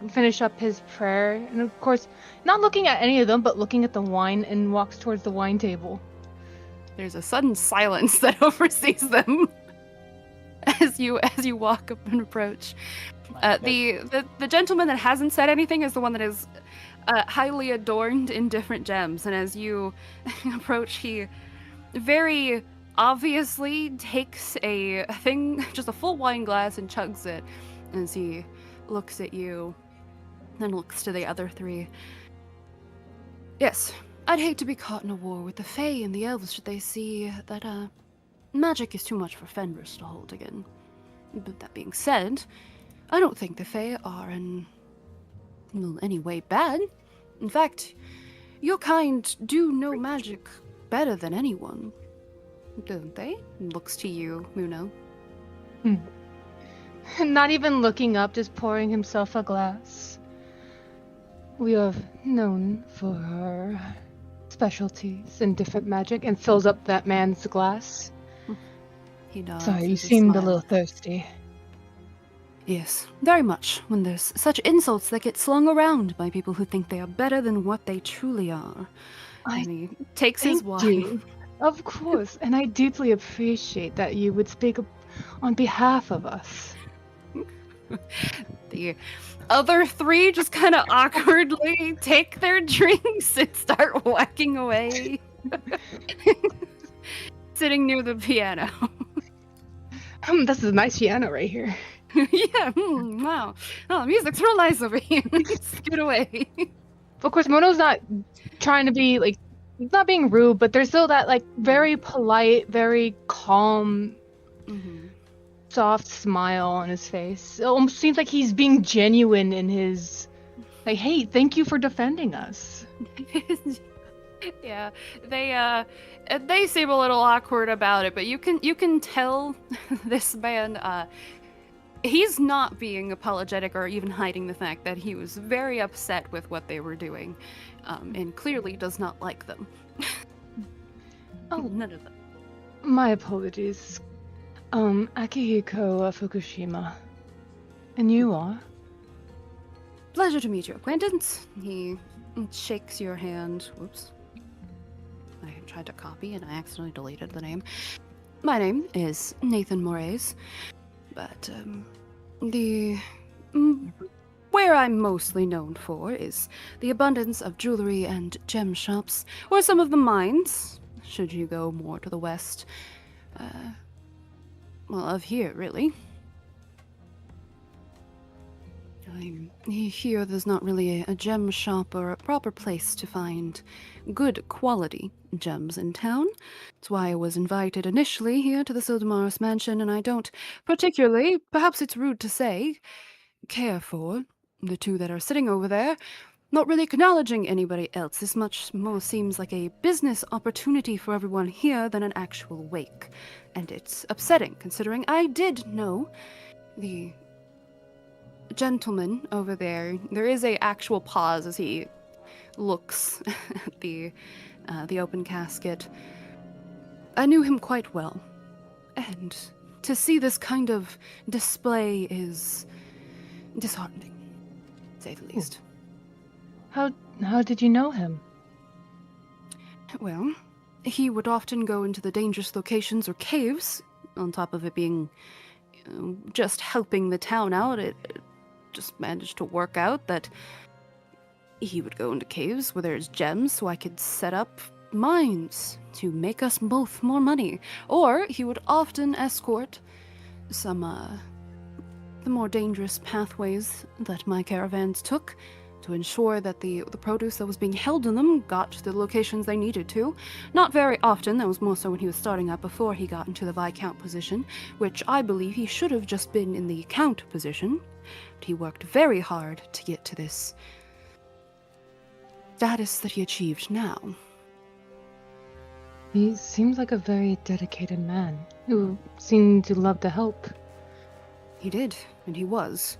finish up his prayer, and of course, not looking at any of them, but looking at the wine, and walks towards the wine table. There's a sudden silence that oversees them as you walk up and approach. The gentleman that hasn't said anything is the one that is highly adorned in different gems, and as you approach, he very obviously takes a thing, just a full wine glass, and chugs it as he looks at you, then looks to the other three. Yes, I'd hate to be caught in a war with the Fae and the Elves should they see that magic is too much for Fenris to hold again. But that being said, I don't think the Fae are in any way bad. In fact, your kind do know magic better than anyone, don't they? Looks to you, Muno. Not even looking up, just pouring himself a glass. We are known for our specialties in different magic, and fills up that man's glass. He nods. Sorry, you with a seemed a smile. little thirsty. Yes, very much, when there's such insults that get slung around by people who think they are better than what they truly are. And he takes his Thank wine. you. Of course, and I deeply appreciate that you would speak on behalf of us. The other three just kind of awkwardly take their drinks and start walking away. Sitting near the piano. This is a nice piano right here. Yeah, wow. Oh, the music's real nice over here. Scoot away. Of course, Mono's not trying to be, he's not being rude, but there's still that, very polite, very calm, soft smile on his face. It almost seems like he's being genuine in his, hey, thank you for defending us. Yeah, they seem a little awkward about it, but you can tell this man, he's not being apologetic or even hiding the fact that he was very upset with what they were doing, and clearly does not like them. Oh, none of them. My apologies. Akihiko Fukushima. And you are? Pleasure to meet your acquaintance. He shakes your hand. Whoops. I tried to copy and I accidentally deleted the name. My name is Nathan Moraes, but where I'm mostly known for is the abundance of jewelry and gem shops, or some of the mines, should you go more to the west. Of here, really. I hear there's not really a gem shop or a proper place to find good quality gems in town. That's why I was invited initially here to the Sildamarus mansion, and I don't particularly, perhaps it's rude to say, care for the two that are sitting over there. Not really acknowledging anybody else. This much more seems like a business opportunity for everyone here than an actual wake. And it's upsetting, considering I did know the gentleman over there. There is a actual pause as he looks at the open casket. I knew him quite well, and to see this kind of display is disheartening, to say the least. How did you know him? Well, he would often go into the dangerous locations or caves, on top of it being just helping the town out. It just managed to work out that he would go into caves where there's gems so I could set up mines to make us both more money. Or he would often escort some the more dangerous pathways that my caravans took to ensure that the produce that was being held in them got to the locations they needed to. Not very often, that was more so when he was starting up before he got into the Viscount position, which I believe he should have just been in the Count position. But he worked very hard to get to this status that he achieved now. He seems like a very dedicated man who seemed to love to help. He did, and he was.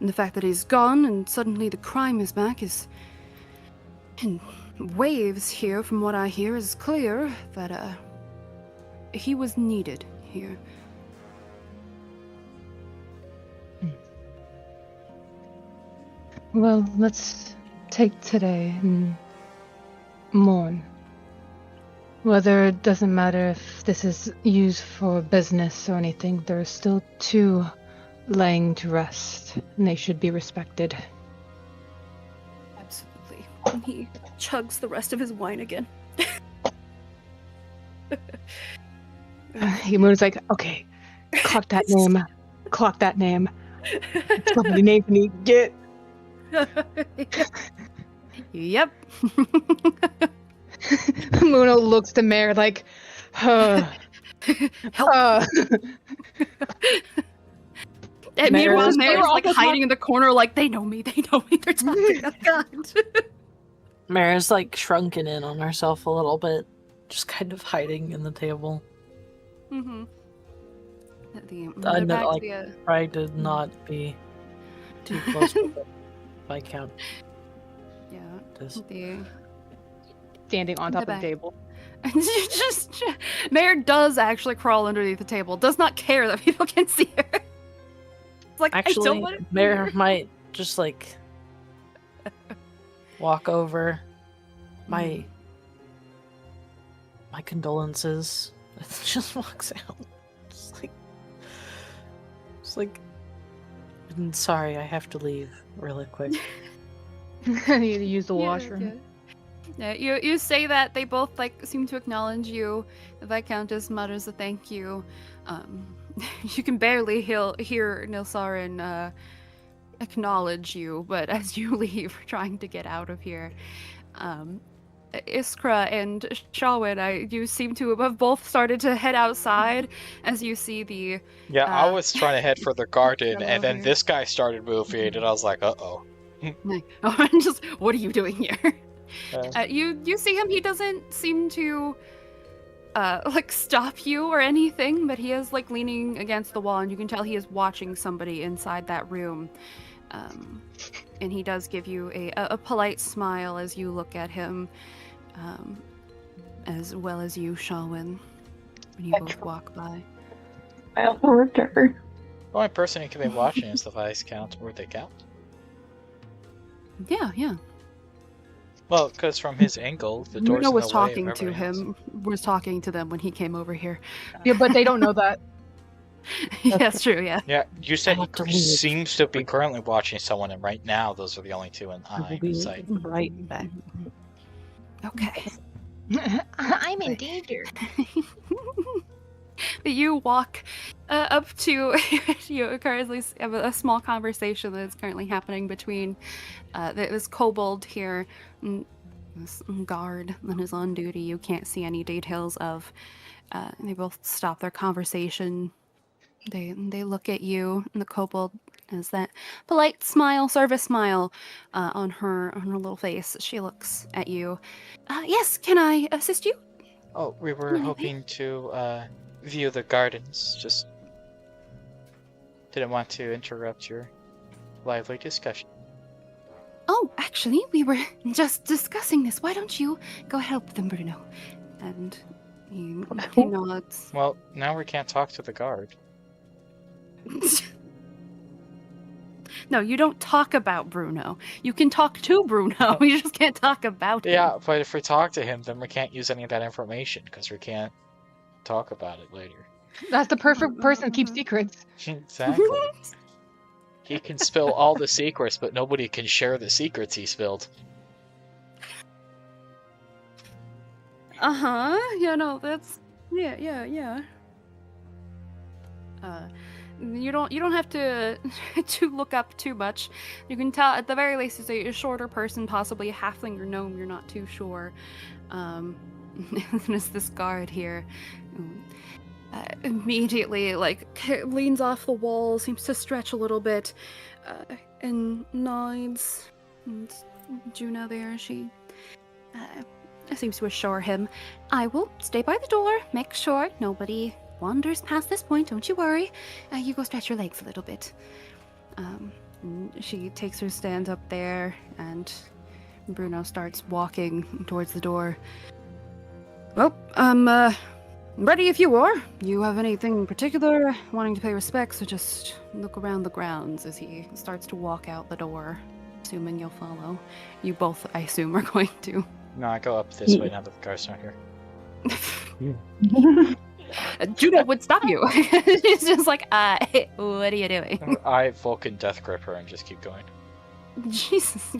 And the fact that he's gone and suddenly the crime is back is in waves here. From what I hear, is clear that he was needed here. Well, let's take today and mourn. Whether it doesn't matter if this is used for business or anything, there are still 2 laying to rest, and they should be respected. Absolutely. And he chugs the rest of his wine again. He moves like, okay, clock that name. Clock that name. How many names can you get? Yep. Muno looks to Mare like, Help. And meanwhile, Mare's- Mare's like also hiding in the corner, like, they know me, they're talking. Oh, God. Mara's like shrunken in on herself a little bit, just kind of hiding in the table. Mm-hmm. I The know, back like, to try to not be too close to it, if I count yeah, this. the standing on The top of the back. table. just Mare does actually crawl underneath the table. Does not care that people can see her. It's like, I don't Actually, want to Mare might just like walk over. My condolences. Just walks out. Just like, "I'm sorry, I have to leave really quick." I need to use the washroom. Yeah, you say that, they both like seem to acknowledge you. The Viscountess mutters a thank you. You can barely hear Nilsarin acknowledge you, but as you leave, trying to get out of here, Iskra and Shawin, you seem to have both started to head outside as you see the. Yeah, I was trying to head for the garden, Hello and then here. this guy started moving, and I was like, uh-oh. Just, what are you doing here? You see him. He doesn't seem to like stop you or anything, but he is like leaning against the wall, and you can tell he is watching somebody inside that room. And he does give you a polite smile as you look at him, as well as you, Shawin, when you both walk by. I also worked there. The only person who can be watching is the Viscount or the Count. Yeah. Well, because from his angle, the door's Bruno in was the way of talking to everything else. him. Was talking to them when he came over here. Yeah, but they don't know that. Yeah, that's true. Yeah. Yeah, you said I have to he leave. seems to be currently watching someone, and right now those are the only 2 in I will eye be sight. right back. Okay. I'm in danger. You walk up to you currently have a small conversation that is currently happening between this kobold here and this guard that is on duty. You can't see any details of. They both stop their conversation. They look at you, and the kobold has that polite smile, service smile, on her little face. She looks at you. Yes, can I assist you? Oh, we were Anything? hoping to view the gardens. Just didn't want to interrupt your lively discussion. Oh, actually, we were just discussing this. Why don't you go help them, Bruno? And he nods. Well, now we can't talk to the guard. No, you don't talk about Bruno. You can talk to Bruno. You just can't talk about him. Yeah, but if we talk to him, then we can't use any of that information because we can't talk about it later. That's the perfect person to keep secrets. Exactly. He can spill all the secrets, but nobody can share the secrets he spilled. Uh-huh. You know, that's yeah. You don't have to to look up too much. You can tell at the very least it's a shorter person, possibly a halfling or gnome, you're not too sure. And there's this guard here. Immediately like leans off the wall, seems to stretch a little bit, and nods. And Juna there, she seems to assure him, I will stay by the door, make sure nobody wanders past this point, don't you worry. You go stretch your legs a little bit. She takes her stand up there, and Bruno starts walking towards the door. Well, I'm ready if you are. You have anything particular wanting to pay respects, or just look around the grounds as he starts to walk out the door, assuming you'll follow. You both, I assume, are going to. No, I go up this way now that the car's not here. Judah would stop you. She's just like, what are you doing? I Vulcan Death Grip her and just keep going. Jesus.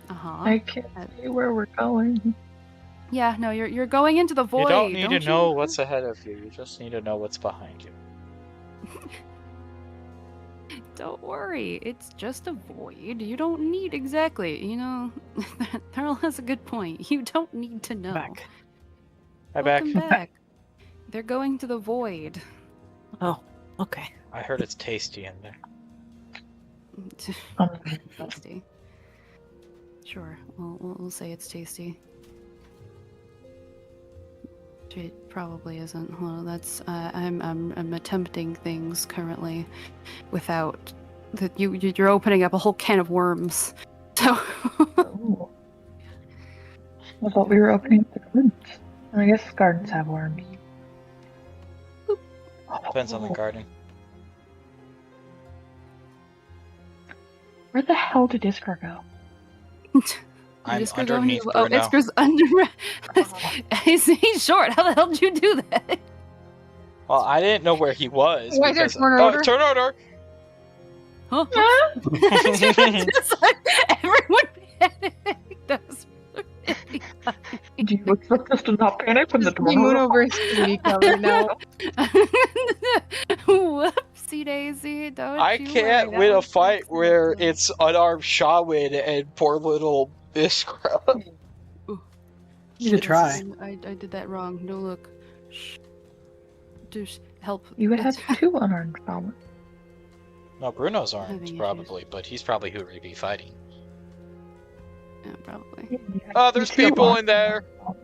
I can't see where we're going. Yeah, no, you're going into the void. You don't need to know what's ahead of you. You just need to know what's behind you. Don't worry, it's just a void. You don't need exactly, Thurl has a good point. You don't need to know. Back. Hi, back. Welcome back. They're going to the void. Oh, okay. I heard it's tasty in there. Tasty. Sure, we'll say it's tasty. It probably isn't. Well, that's I'm attempting things currently, without that you're opening up a whole can of worms. So. Ooh. I thought we were opening the gardens. I guess gardens have worms. Depends on the garden. Where the hell did Iskar go? I'm Iskar underneath going to- Bruno. Iskar's under. He's short. How the hell did you do that? Well, I didn't know where he was. Why is there because- turn order? Turn order! Huh? Just like, everyone panicked. That was really funny. Do you expect us to not panic when the door Moon-over-sea cover now. Whoopsie daisy! Don't I you can't worry, win that a was fight where accidental. it's unarmed shaman and poor little Iskra. You should try. I did that wrong. No, look. Shh. Just help. You would have It's- 2 unarmed shamans. No, Bruno's Having armed, issues. probably, but he's probably who we'd be fighting. Yeah, probably. Oh, there's people in there!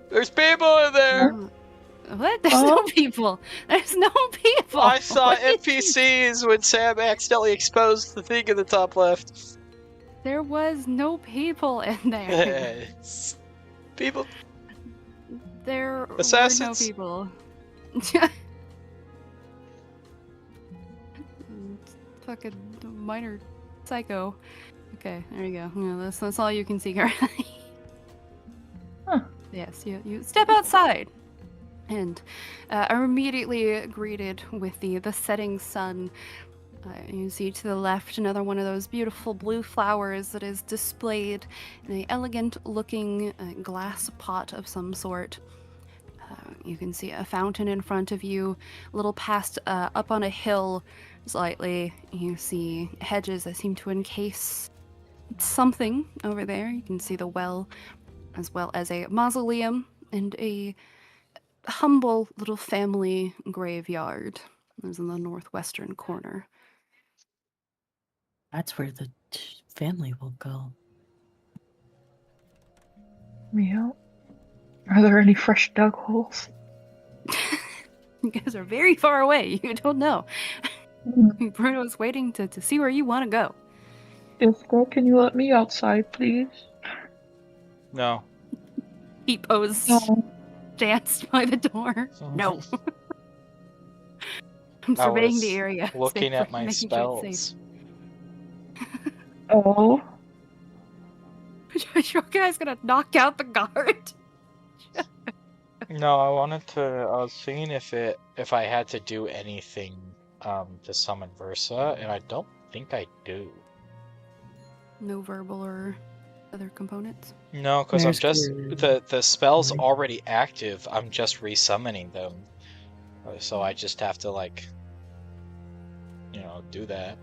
There's people in there! What? There's no people. There's no people. I saw What did you- NPCs when Sam accidentally exposed the thing in the top left. There was no people in there. People. There Assassins. were no people. Fucking minor psycho. Okay, there you go. Yeah, that's all you can see currently. Huh. Yes, you step outside and are immediately greeted with the setting sun. You see to the left another one of those beautiful blue flowers that is displayed in an elegant looking glass pot of some sort. You can see a fountain in front of you. A little past up on a hill slightly, you see hedges that seem to encase something over there. You can see the well, as well as a mausoleum and a humble little family graveyard. It's in the northwestern corner. That's where the family will go. Yeah. Are there any fresh dug holes? You guys are very far away. You don't know. Bruno's waiting to see where you want to go. Iskar, can you let me outside, please? No. He posed, No. danced by the door. No. I'm I surveying was the area. Looking at my making sure it's spells. Oh. safe. Your guy's gonna knock out the guard. No, I was seeing if I had to do anything to summon Versa, and I don't think I do. No verbal or other components. No, because I'm There's just your- the spell's already active. I'm just resummoning them, so I just have to do that.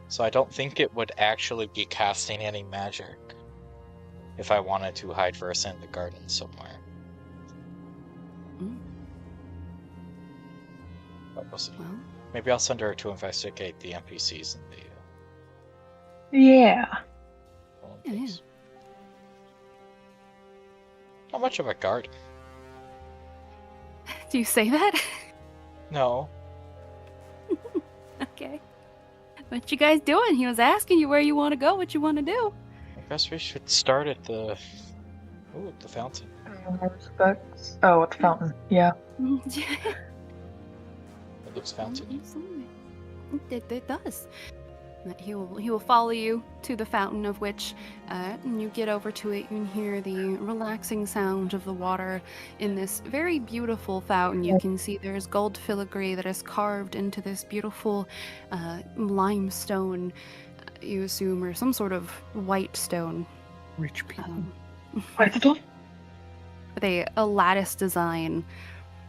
So I don't think it would actually be casting any magic if I wanted to hide Versa in the garden somewhere. Mm. But we'll see. Well, Maybe I'll send her to investigate the NPCs in the Yeah. Yeah, yeah. Not much of a garden. do you say that? No. Okay. What you guys doing? He was asking you where you want to go, what you want to do. I guess we should start at the fountain. Respects. Oh, at the fountain. Yeah. It looks fountain. Absolutely. It does. He will follow you to the fountain, of which you get over to it. You can hear the relaxing sound of the water in this very beautiful fountain. You can see there's gold filigree that is carved into this beautiful limestone, you assume, or some sort of white stone. Rich people. With a lattice design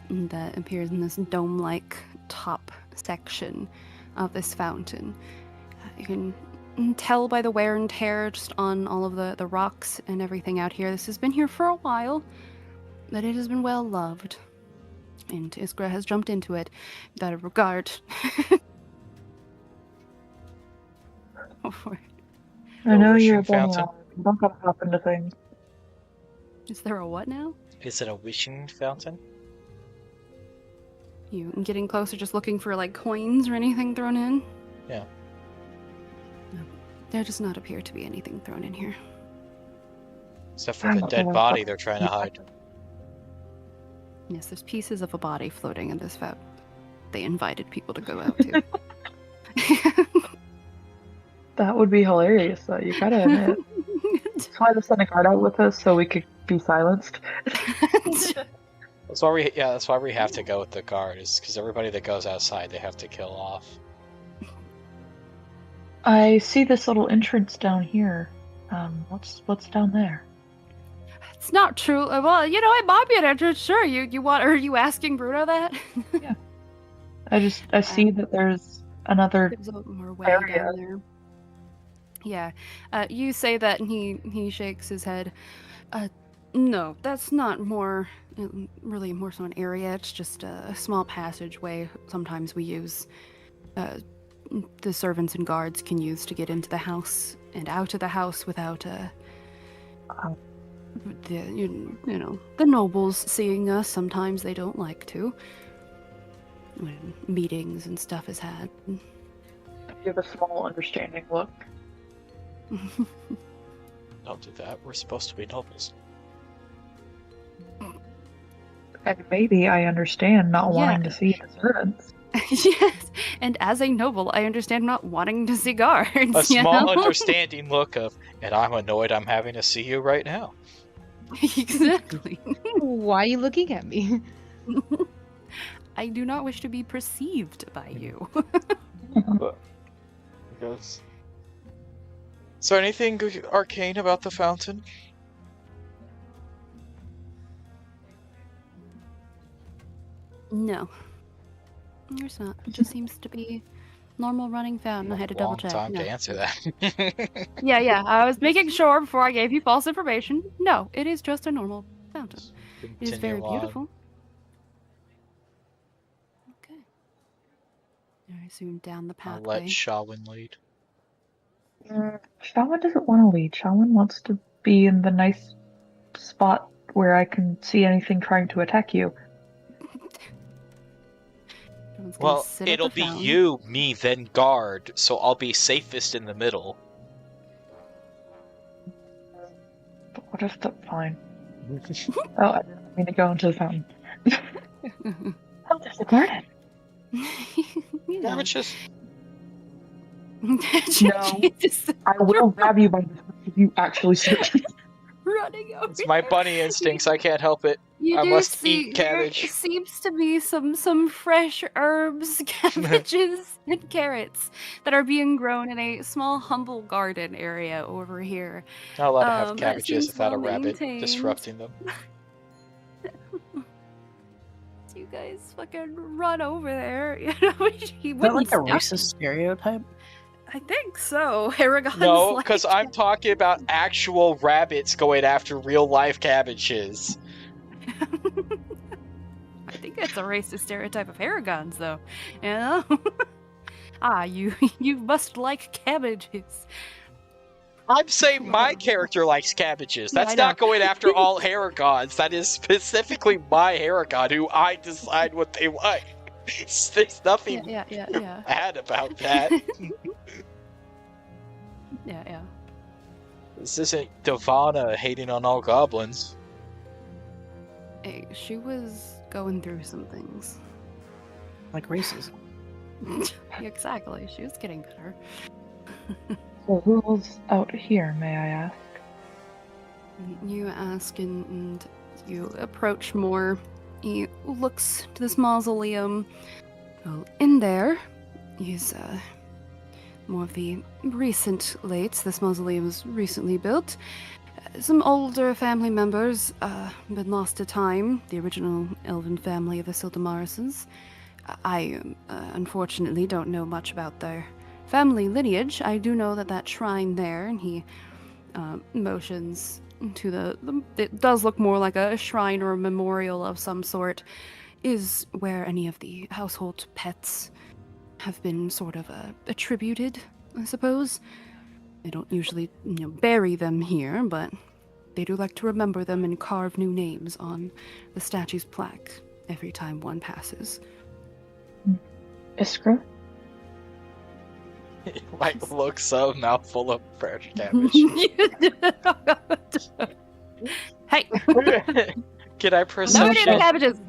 that appears in this dome-like top section of this fountain. You can tell by the wear and tear just on all of the rocks and everything out here. This has been here for a while, but it has been well loved. And Iskra has jumped into it without a regard. I know you're a wishing fountain. bunny. You don't gotta hop into things. Is there a what now? Is it a wishing fountain? You getting closer, just looking for like coins or anything thrown in? Yeah. No, there does not appear to be anything thrown in here. Except for the dead body they're trying to hide. Yes, there's pieces of a body floating in this fountain. They invited people to go out to. That would be hilarious, though. You gotta admit. That's why they sent a guard out with us, so we could be silenced. That's why we have to go with the guard, is because everybody that goes outside they have to kill off. I see this little entrance down here. What's down there? It's not true. Well, it might be an entrance. Sure, you want? Are you asking Bruno that? Yeah. I see that there's another There's a more way area. down there. Yeah, you say that, and he shakes his head. No, that's not really more so an area. It's just a small passageway. Sometimes we use, the servants and guards can use to get into the house and out of the house without the nobles seeing us. Sometimes they don't like to when meetings and stuff is had. Give a small understanding look. Don't do that. We're supposed to be nobles. And maybe I understand not wanting to see the servants. Yes, and as a noble, I understand not wanting to see guards. A small understanding look of, and I'm annoyed I'm having to see you right now. Exactly. Why are you looking at me? I do not wish to be perceived by you. But, is there anything arcane about the fountain? No. There's not. It just seems to be normal running fountain. I had to double check. Long time No. to answer that. Yeah. I was making sure before I gave you false information. No, it is just a normal fountain. It is very Continue on. beautiful. Okay. I assume down the I'll pathway. let Shawin lead. Shawan doesn't want to lead. Shawan wants to be in the nice spot where I can see anything trying to attack you. Everyone's gonna Well, sit at it'll the be fountain. you, me, then guard, so I'll be safest in the middle. But what if the fine? Oh, I didn't mean to go into the fountain. Oh, there's a garden. You know. Damages. No. Just I will grab you by the if you actually sit. running over. It's my bunny instincts, I can't help it. You I do must see eat cabbage. There seems to be some fresh herbs, cabbages, and carrots that are being grown in a small, humble garden area over here. Not allowed to have that cabbages seems without a well rabbit maintained. disrupting them. So you guys fucking run over there. He Is that wouldn't like a stop racist you. stereotype? I think so. Aragon's No, like, because I'm talking about actual rabbits going after real life cabbages. I think that's a racist stereotype of Aragons, though. You know? You must like cabbages. I'm saying my character likes cabbages. Yeah, That's I know. not going after all Haragons. That is specifically my Haragon, who I decide what they like. There's nothing Yeah. bad about that. Yeah. This isn't Devana hating on all goblins. Hey, she was going through some things. Like racism. Exactly. She was getting better. So who's out here, may I ask? You ask and you approach more. He looks to this mausoleum. Well, in there is more of the recent lates. This mausoleum was recently built. Some older family members been lost to time. The original elven family of the Sildamarises. I unfortunately don't know much about their family lineage. I do know that shrine there, and he motions to the it does look more like a shrine or a memorial of some sort, is where any of the household pets have been sort of attributed, I suppose. They don't usually, bury them here, but they do like to remember them and carve new names on the statue's plaque every time one passes. Iskra? Like, looks up, mouthful of fresh cabbage. Hey! Can I No perception? eating the cabbages!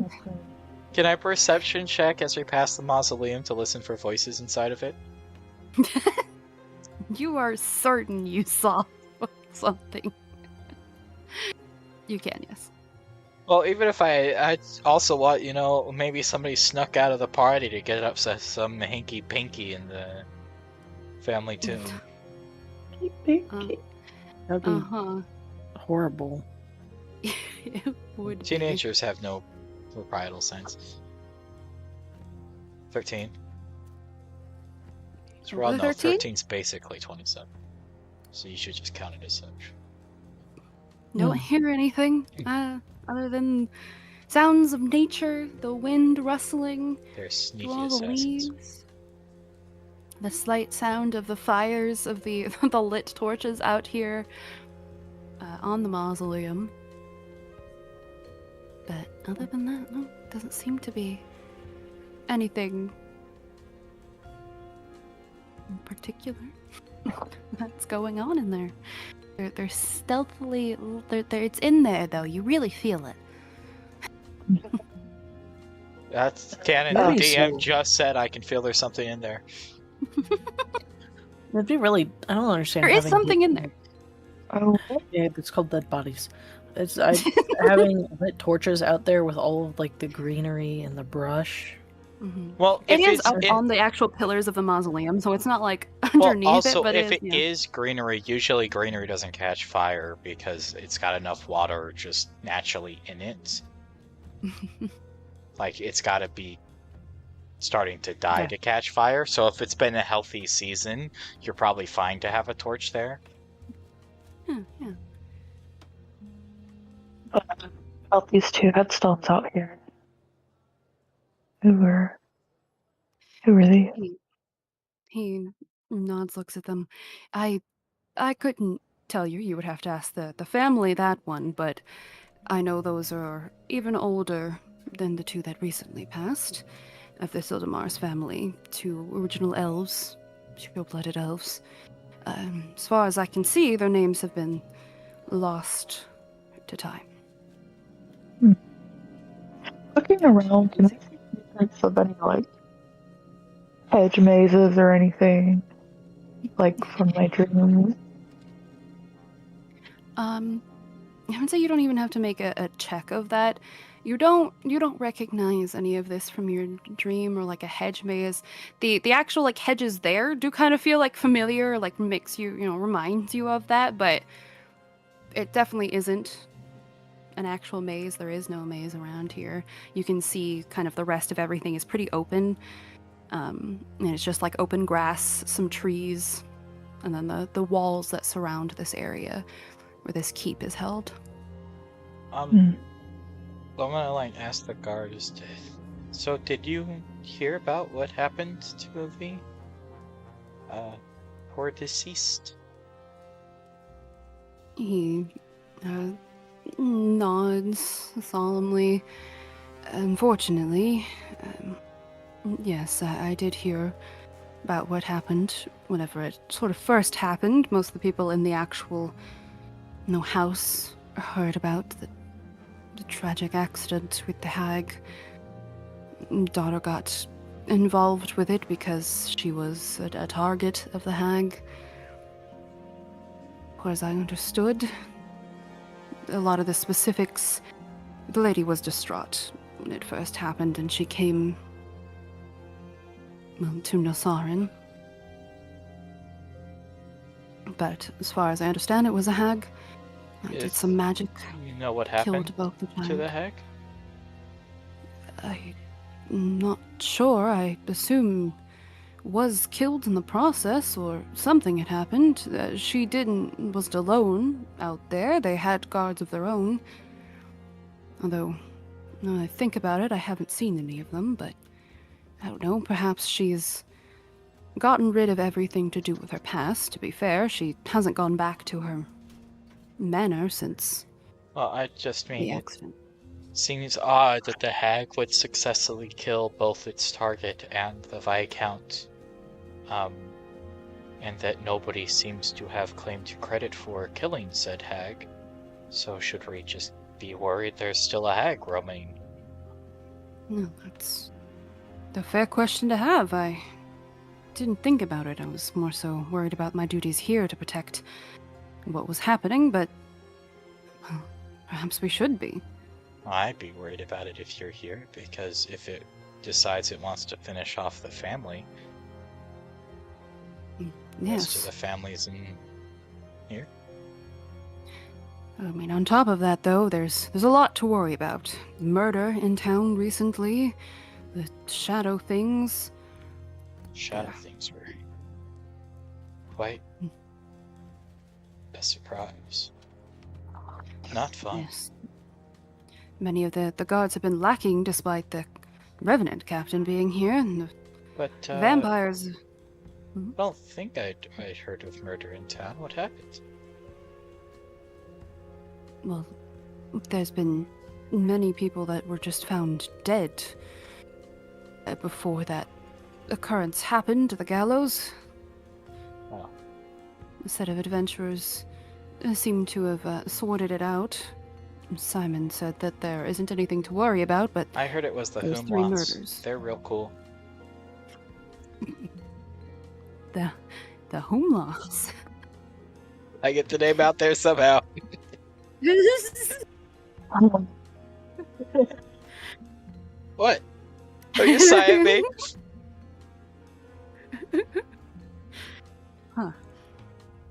Can I perception check as we pass the mausoleum to listen for voices inside of it? You are certain you saw something. You can, yes. Well, even if I also want, maybe somebody snuck out of the party to get up to some hanky-panky in the family tomb. That'd be Uh-huh. horrible. It would be. Teenagers have no proprietal sense. 13. So well, no, 13? 13's basically 27. So you should just count it as such. Don't hear anything other than sounds of nature, the wind rustling They're sneaky through all the assassins. leaves, the slight sound of the fires of the the lit torches out here on the mausoleum. But other than that, no, doesn't seem to be anything in particular that's going on in there. They're stealthily. It's in there though. You really feel it. That's canon. Very The DM so. just said I can feel there's something in there. It'd be really. I don't understand. There is having something lit- in there. Oh, Yeah, it's called dead bodies. It's having lit torches out there with all of like the greenery and the brush. Mm-hmm. Well, It if is it's up if, on the actual pillars of the mausoleum, so it's not like well, underneath also it. But if it yeah. is greenery, usually greenery doesn't catch fire because it's got enough water just naturally in it. Like it's got to be starting to die Yeah. to catch fire. So if it's been a healthy season, you're probably fine to have a torch there. Yeah. about these two headstones out here. Who were these? He nods, looks at them. I couldn't tell you. You would have to ask the family that one, but I know those are even older than the two that recently passed of the Sildamars family. Two original elves, pure-blooded elves. As far as I can see, their names have been lost to time. Looking around, can I see evidence of any like hedge mazes or anything like from my dreams? I would say you don't even have to make a check of that. You don't recognize any of this from your dream or like a hedge maze. The actual like hedges there do kind of feel like familiar, like makes you, reminds you of that, but it definitely isn't an actual maze. There is no maze around here. You can see kind of the rest of everything is pretty open. And it's just like open grass, some trees, and then the walls that surround this area where this keep is held. I'm gonna ask the guard so did you hear about what happened to the poor deceased? He nods solemnly. Unfortunately, Yes, I did hear about what happened whenever it sort of first happened. Most of the people in the actual, house heard about the tragic accident with the hag. Daughter got involved with it because she was a target of the hag. As I understood, a lot of the specifics, the lady was distraught when it first happened, and she came, to Nasarin. But as far as I understand, it was a hag. I did If some magic, You know what happened killed both the to child. the hag? I'm not sure. I assume was killed in the process, or something had happened. She wasn't alone out there. They had guards of their own. Although, now that I think about it, I haven't seen any of them, but I don't know, perhaps she's gotten rid of everything to do with her past. To be fair, she hasn't gone back to her manor since Well, I just mean, the it accident. seems odd that the hag would successfully kill both its target and the Viscount, and that nobody seems to have claimed credit for killing said hag. So should we just be worried there's still a hag roaming? No, that's a fair question to have. I didn't think about it. I was more so worried about my duties here to protect what was happening, but well, perhaps we should be. I'd be worried about it if you're here, because if it decides it wants to finish off the family, the rest of Yes. the family's in here. I mean, on top of that, though, there's a lot to worry about. Murder in town recently, the shadow things. Shadow things were quite a surprise. Not fun. Yes. Many of the guards have been lacking despite the Revenant captain being here, and the But vampires. I don't think I'd heard of murder in town. What happened? Well, there's been many people that were just found dead before that occurrence happened to the gallows. Oh. A set of adventurers seem to have sorted it out. Simon said that there isn't anything to worry about, but I heard it was the those 3 Humlots. murders. They're real cool. The Humlots. I get the name out there somehow. What? Are you sighing me?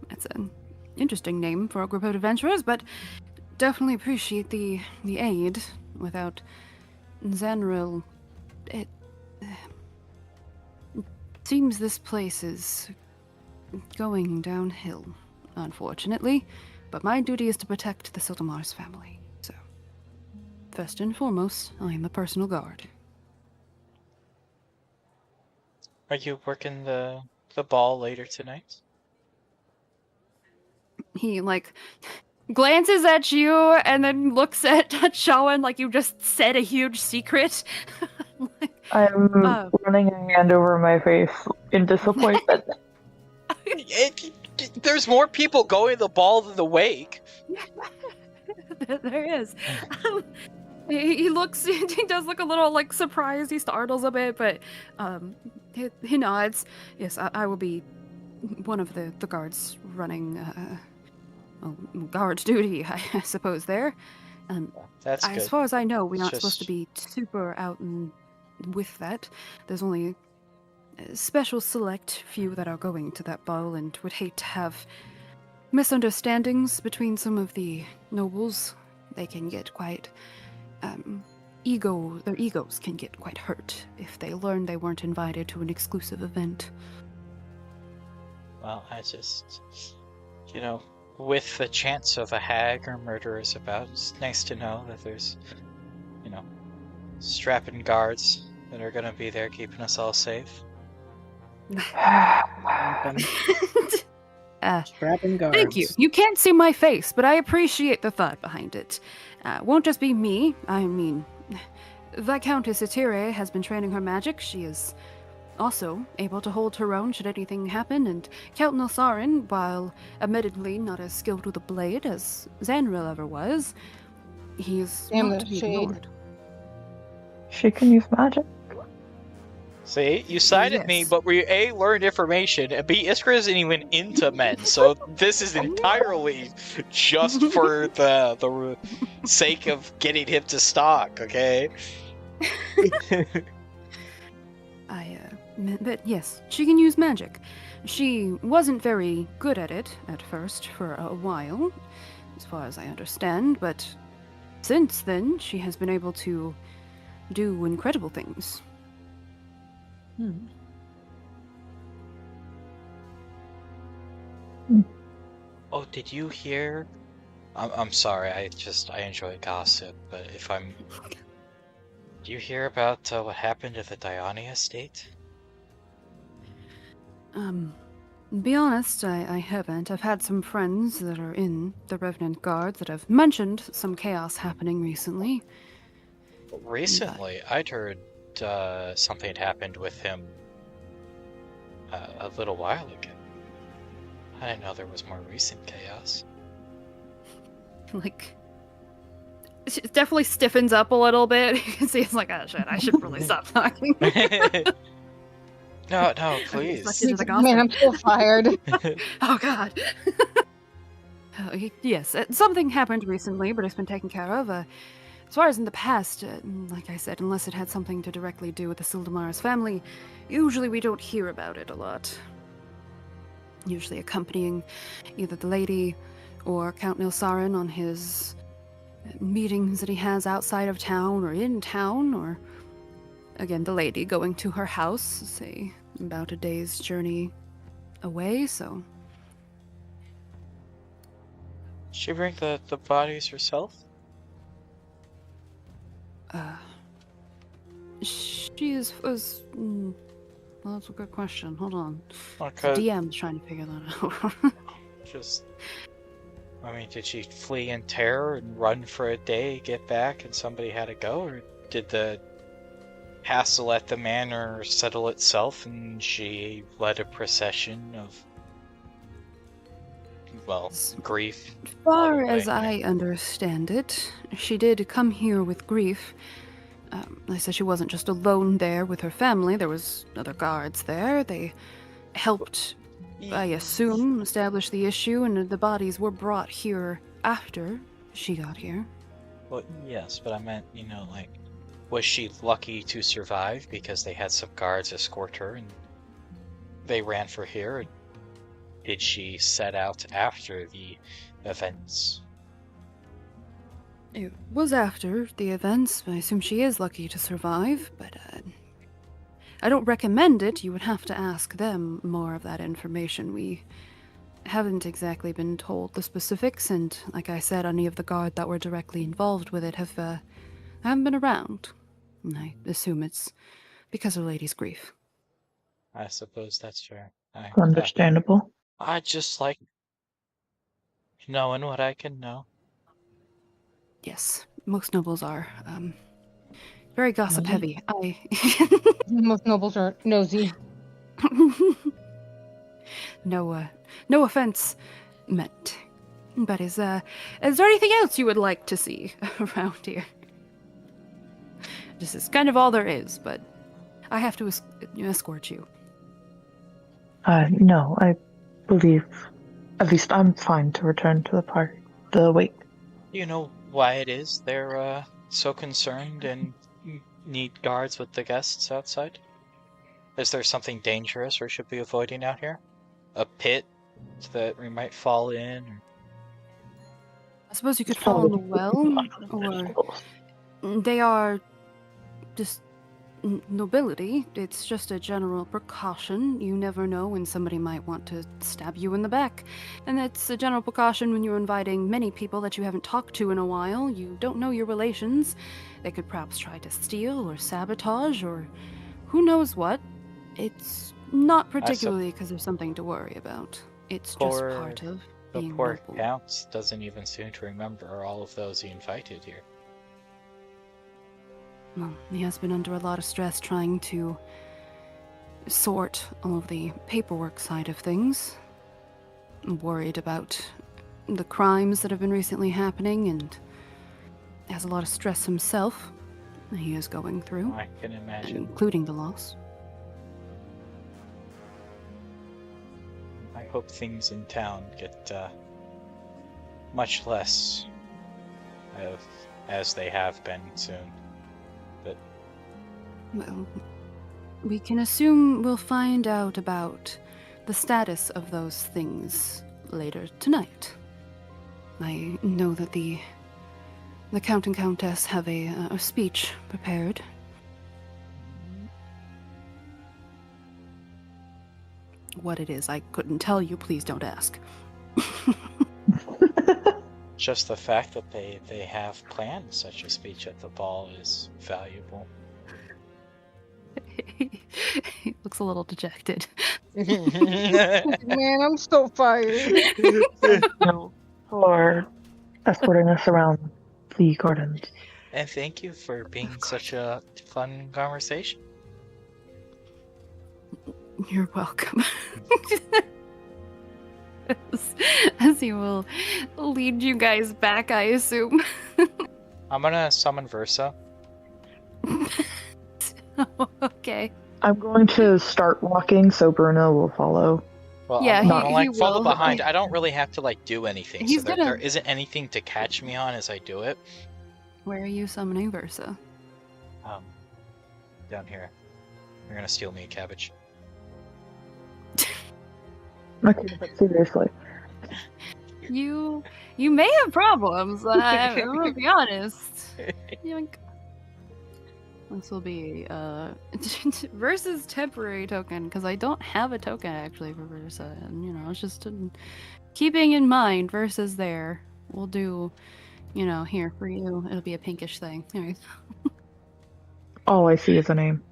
That's an interesting name for a group of adventurers, but definitely appreciate the aid. Without Zanril, it seems this place is going downhill, unfortunately. But my duty is to protect the Sildamar's family. So, first and foremost, I am the personal guard. Are you working the ball later tonight? He, glances at you and then looks at Shawan like you just said a huge secret. I'm running a hand over my face in disappointment. There's more people going the ball than the wake. There is. He looks. He does look a little surprised. He startles a bit, but he nods. Yes, I will be one of the guards running guard duty, I suppose. There. That's good. As far as I know, we're It's not supposed to just- be super out and with that. There's only a special select few that are going to that ball, and would hate to have misunderstandings between some of the nobles. They can get quite their egos can get quite hurt if they learn they weren't invited to an exclusive event. Well, I just, with the chance of a hag or murderers about, it's nice to know that there's, strapping guards that are gonna be there keeping us all safe. Strapping guards. Thank you. You can't see my face, but I appreciate the thought behind it. Won't just be me. I mean, Viscountess Atire has been training her magic. She is also able to hold her own should anything happen, and Count Nilsarin, while admittedly not as skilled with a blade as Zanril ever was, he's Damn not the to be shade. ignored. She can use magic. See, you sided me, Yes. but we A, learned information, and B, Iskra isn't even into men, so this is entirely just for the sake of getting him to stock, okay? But yes, she can use magic. She wasn't very good at it at first for a while, as far as I understand, but since then she has been able to do incredible things. Oh, did you hear? I'm sorry, I enjoy gossip, but do you hear about what happened at the Dione estate? Be honest, I haven't. I've had some friends that are in the Revenant Guard that have mentioned some chaos happening recently. Recently, I'd heard something had happened with him a little while ago. I didn't know there was more recent chaos. Like, it definitely stiffens up a little bit. You can see it's like, oh shit, I should really stop talking. No, Sucked please. into the gossip. Man, I'm so fired. Oh god. Yes, something happened recently, but it's been taken care of. As far as in the past, like I said, unless it had something to directly do with the Sildamara's family, usually we don't hear about it a lot. Usually accompanying either the lady or Count Nilsarin on his meetings that he has outside of town or in town, or again, the lady going to her house, say, about a day's journey away, so. She bring the bodies herself? She was. Well, that's a good question. Hold on. The Okay. DM's trying to figure that out. I mean, did she flee in terror and run for a day, get back, and somebody had to go? Or did the hassle at the manor settle itself and she led a procession of, well, grief? As far all the as way? I understand it, she did come here with grief. I said she wasn't just alone there with her family. There was other guards there. They helped, I assume, establish the issue, and the bodies were brought here after she got here. Well, yes, but I meant, like, was she lucky to survive because they had some guards escort her and they ran for here? Or did she set out after the events? It was after the events. I assume she is lucky to survive, but I don't recommend it. You would have to ask them more of that information. We haven't exactly been told the specifics, and like I said, any of the guard that were directly involved with it haven't been around. And I assume it's because of Lady's grief. I suppose that's fair. Understandable. I just like knowing what I can know. Yes, most nobles are very gossip heavy. Most nobles are nosy. No offense meant. But is there anything else you would like to see around here? This is kind of all there is, but I have to escort you. No, I believe, at least I'm fine to return to the wake. You know why it is they're so concerned and need guards with the guests outside? Is there something dangerous we should be avoiding out here? A pit that we might fall in? Or... I suppose you could fall in the well, or they are just nobility. It's just a general precaution. You never know when somebody might want to stab you in the back. And it's a general precaution when you're inviting many people that you haven't talked to in a while. You don't know your relations. They could perhaps try to steal or sabotage or who knows what. It's not particularly because there's something to worry about. It's just part of the being poor noble. Count doesn't even seem to remember all of those he invited here. Well, he has been under a lot of stress trying to sort all of the paperwork side of things. I'm worried about the crimes that have been recently happening, and has a lot of stress himself that he is going through, I can imagine. including the loss. I hope things in town get much less as they have been soon. But Well, we can assume we'll find out about the status of those things later tonight. I know that the Count and Countess have a speech prepared. What it is, I couldn't tell you. Please don't ask. just the fact that they have planned such a speech at the ball is valuable. He looks a little dejected. Man, I'm so fired. No, for escorting us around the gardens. And thank you for being such a fun conversation. You're welcome. As he will lead you guys back, I assume. I'm gonna summon Versa. Okay. I'm going to start walking, so Bruno will follow. Well, Yeah, I'm gonna, he like follow will. behind. I don't really have to like do anything, He's so there, gonna- there isn't anything to catch me on as I do it. Where are you summoning Versa? Down here. You're gonna steal me a cabbage. Okay, but seriously. You may have problems. I'm gonna be honest. Yoink. This will be Versa's temporary token, because I don't have a token actually for Versa, and it's just keeping in mind Versa's there. We'll do, here for you. It'll be a pinkish thing. There. All I see is a name.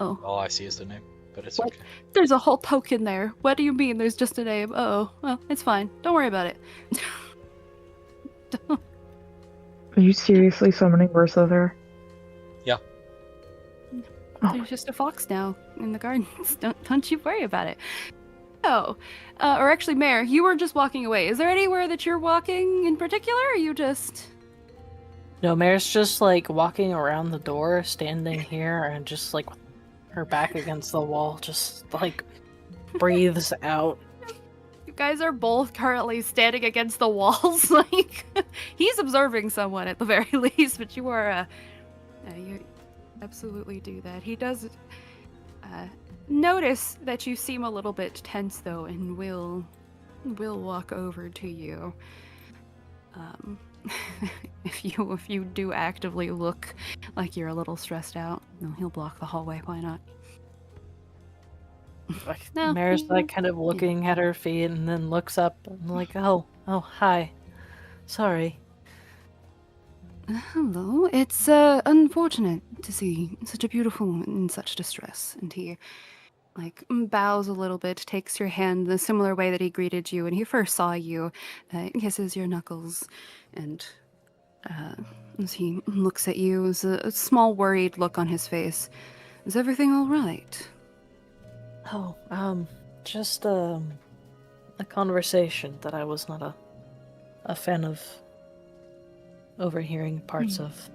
Oh, All I see is the name, but it's What? okay. there's a whole token there. What do you mean? There's just a name? Oh, well, it's fine. Don't worry about it. Are you seriously summoning Versa there? Yeah. There's just a fox now in the gardens. Don't you worry about it. Oh, or actually, Mare, you were just walking away. Is there anywhere that you're walking in particular? Or are you just? No, Mare's just like walking around the door, standing here, and just like with her back against the wall, just like breathes out. You guys are both currently standing against the walls. Like he's observing someone at the very least, but you are. You absolutely do that. He does. Notice that you seem a little bit tense though, and will walk over to you. If you do actively look like you're a little stressed out, no, he'll block the hallway. Why not? No, Mare's like kind of looking at her feet and then looks up and like, oh, hi. Sorry. Hello. It's unfortunate to see such a beautiful woman in such distress. And he bows a little bit, takes your hand the similar way that he greeted you when he first saw you, kisses your knuckles, and as he looks at you, there's a small worried look on his face. Is everything all right? Oh, just a conversation that I was not a fan of overhearing parts of.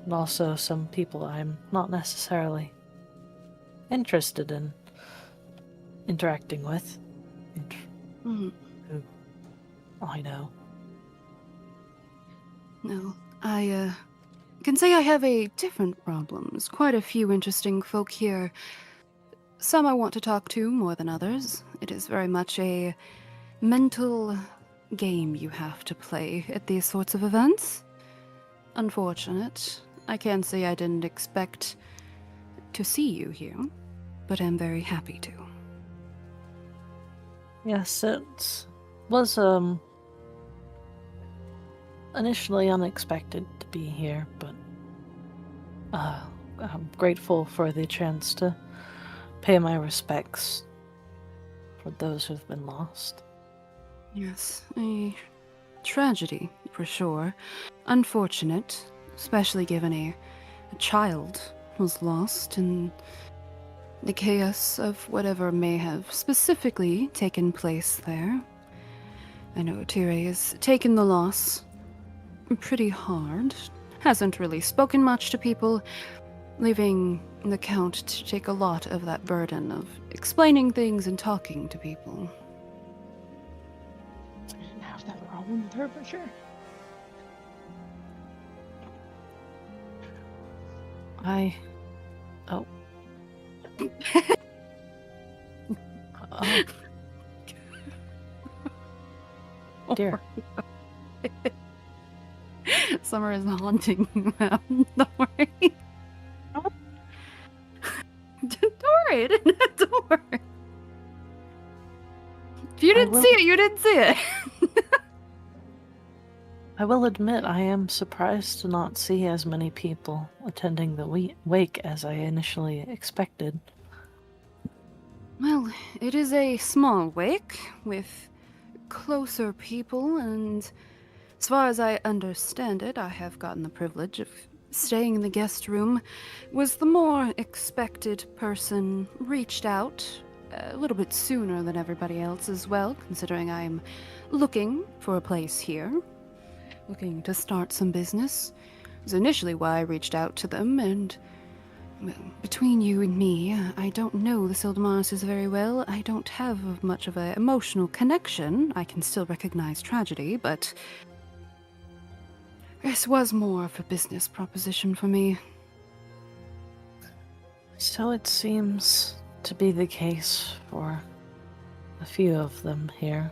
And also some people I'm not necessarily interested in interacting with. Mm. Who I know. No, I can say I have a different problems. Quite a few interesting folk here. Some I want to talk to more than others. It is very much a mental game you have to play at these sorts of events. Unfortunate. I can say I didn't expect to see you here, but I'm very happy to. Yes, it was initially unexpected to be here, but I'm grateful for the chance to pay my respects for those who've been lost. Yes, a tragedy, for sure. Unfortunate. especially given a child was lost in the chaos of whatever may have specifically taken place there. I know Tire has taken the loss pretty hard, hasn't really spoken much to people, leaving the Count to take a lot of that burden of explaining things and talking to people. I didn't have that problem with her for sure. Oh. Oh. Dear. Summer is haunting you now. Don't worry. Don't worry. Don't worry. If you didn't see it, you didn't see it. I will admit I am surprised to not see as many people attending the wake as I initially expected. Well, it is a small wake with closer people, and as far as I understand it, I have gotten the privilege of staying in the guest room. Was the more expected person reached out a little bit sooner than everybody else as well, considering I'm looking for a place here, looking to start some business. It was initially why I reached out to them, and well, between you and me, I don't know the Sildamaris very well. I don't have much of an emotional connection. I can still recognize tragedy, but this was more of a business proposition for me. So it seems to be the case for a few of them here.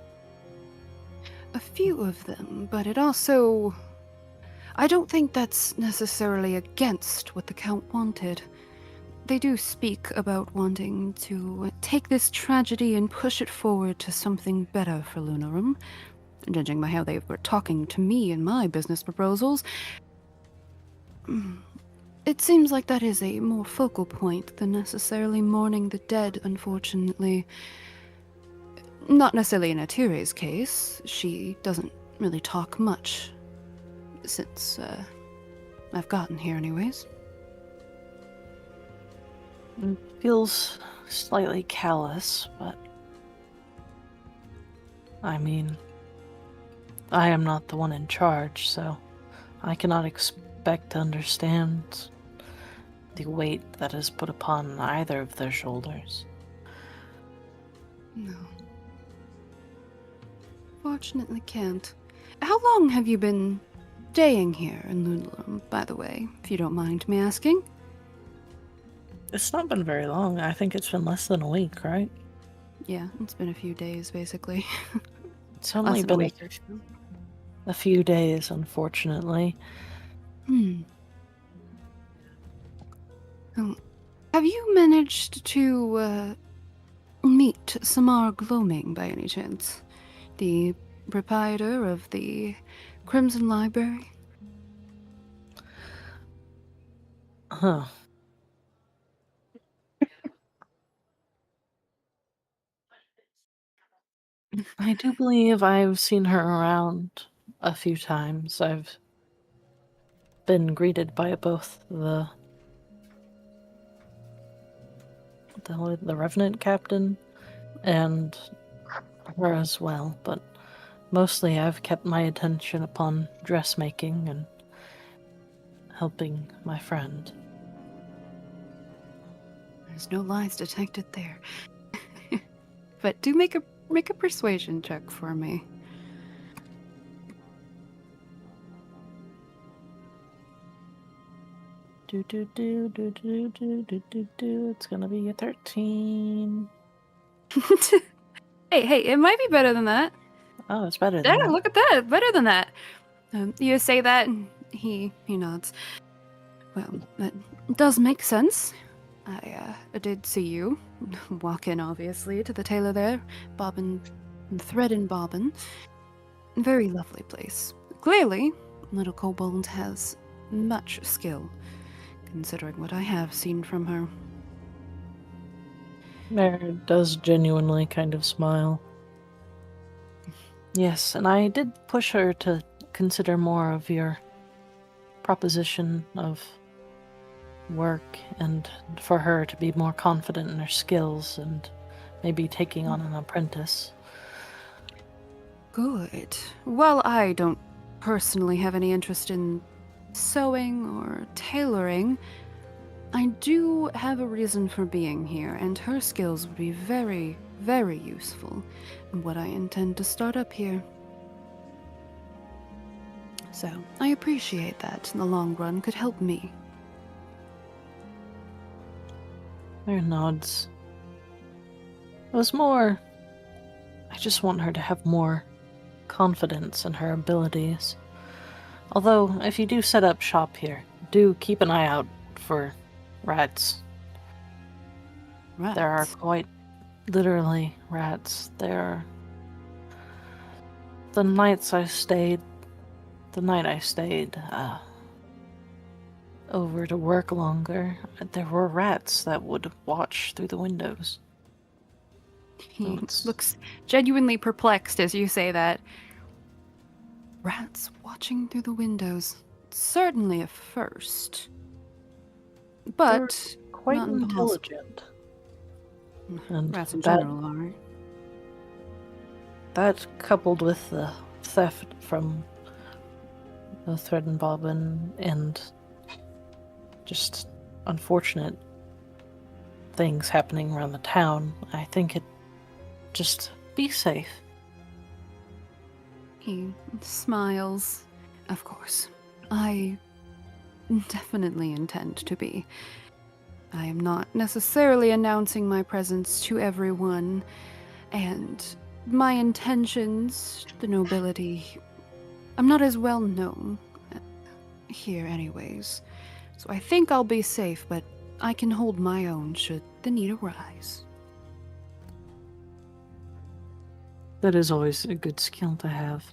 A few of them, but it also... I don't think that's necessarily against what the Count wanted. They do speak about wanting to take this tragedy and push it forward to something better for Lunarum. Judging by how they were talking to me in my business proposals, it seems like that is a more focal point than necessarily mourning the dead, unfortunately. Not necessarily in Atire's case. She doesn't really talk much since I've gotten here anyways. It feels slightly callous, but I mean, I am not the one in charge, so I cannot expect to understand the weight that is put upon either of their shoulders. No. Fortunately can't. How long have you been staying here in Lunarum, by the way, if you don't mind me asking? It's not been very long. I think it's been less than a week, right? Yeah, it's been a few days, basically. It's only Less than a been week or two. a few days, unfortunately. Have you managed to meet Samar Gloaming by any chance? The proprietor of the Crimson Library? Huh. I do believe I've seen her around a few times. I've been greeted by both the Revenant captain and her as well, but mostly I've kept my attention upon dressmaking and helping my friend. There's no lies detected there. But do make a persuasion check for me. It's gonna be a 13. Hey, it might be better than that. Oh, it's better than Yeah, that. look at that. Better than that. You say that, and he nods. Well, that does make sense. I did see you walk in, obviously, to the tailor there, bobbin, thread and bobbin. Very lovely place. Clearly, little kobold has much skill, considering what I have seen from her. Mare does genuinely kind of smile. Yes, and I did push her to consider more of your proposition of work and for her to be more confident in her skills and maybe taking on an apprentice. Good. While I don't personally have any interest in sewing or tailoring, I do have a reason for being here, and her skills would be very, very useful in what I intend to start up here. So, I appreciate that in the long run could help me. There nods. It was more... I just want her to have more confidence in her abilities. Although, if you do set up shop here, do keep an eye out for rats. Right. There are quite literally rats. There. The night I stayed over to work longer, there were rats that would watch through the windows. He It's- looks genuinely perplexed as you say that. Rats watching through the windows. Certainly a first. But Quite not impossible. intelligent. And Rats in that- general are. That, coupled with the theft from the thread and bobbin and just unfortunate things happening around the town, I think it just be safe. He smiles. Of course. I definitely intend to be. I am not necessarily announcing my presence to everyone, and my intentions, the nobility, I'm not as well known here anyways. So I think I'll be safe, but I can hold my own should the need arise. That is always a good skill to have.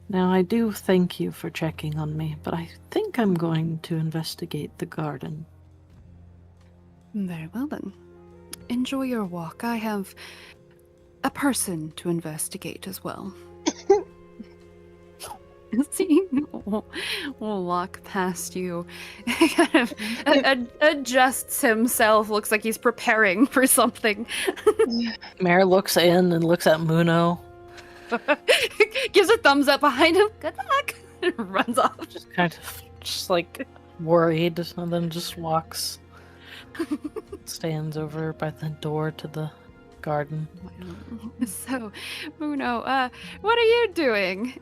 Now, I do thank you for checking on me, but I think I'm going to investigate the garden. Very well then. Enjoy your walk. I have a person to investigate as well. See, we'll walk past you. Kind of adjusts himself. Looks like he's preparing for something. Mare looks in and looks at Muno, Gives a thumbs up behind him. Good luck. Runs off. just kind of just like worried, and then just walks, stands over by the door to the garden. So, Muno, what are you doing?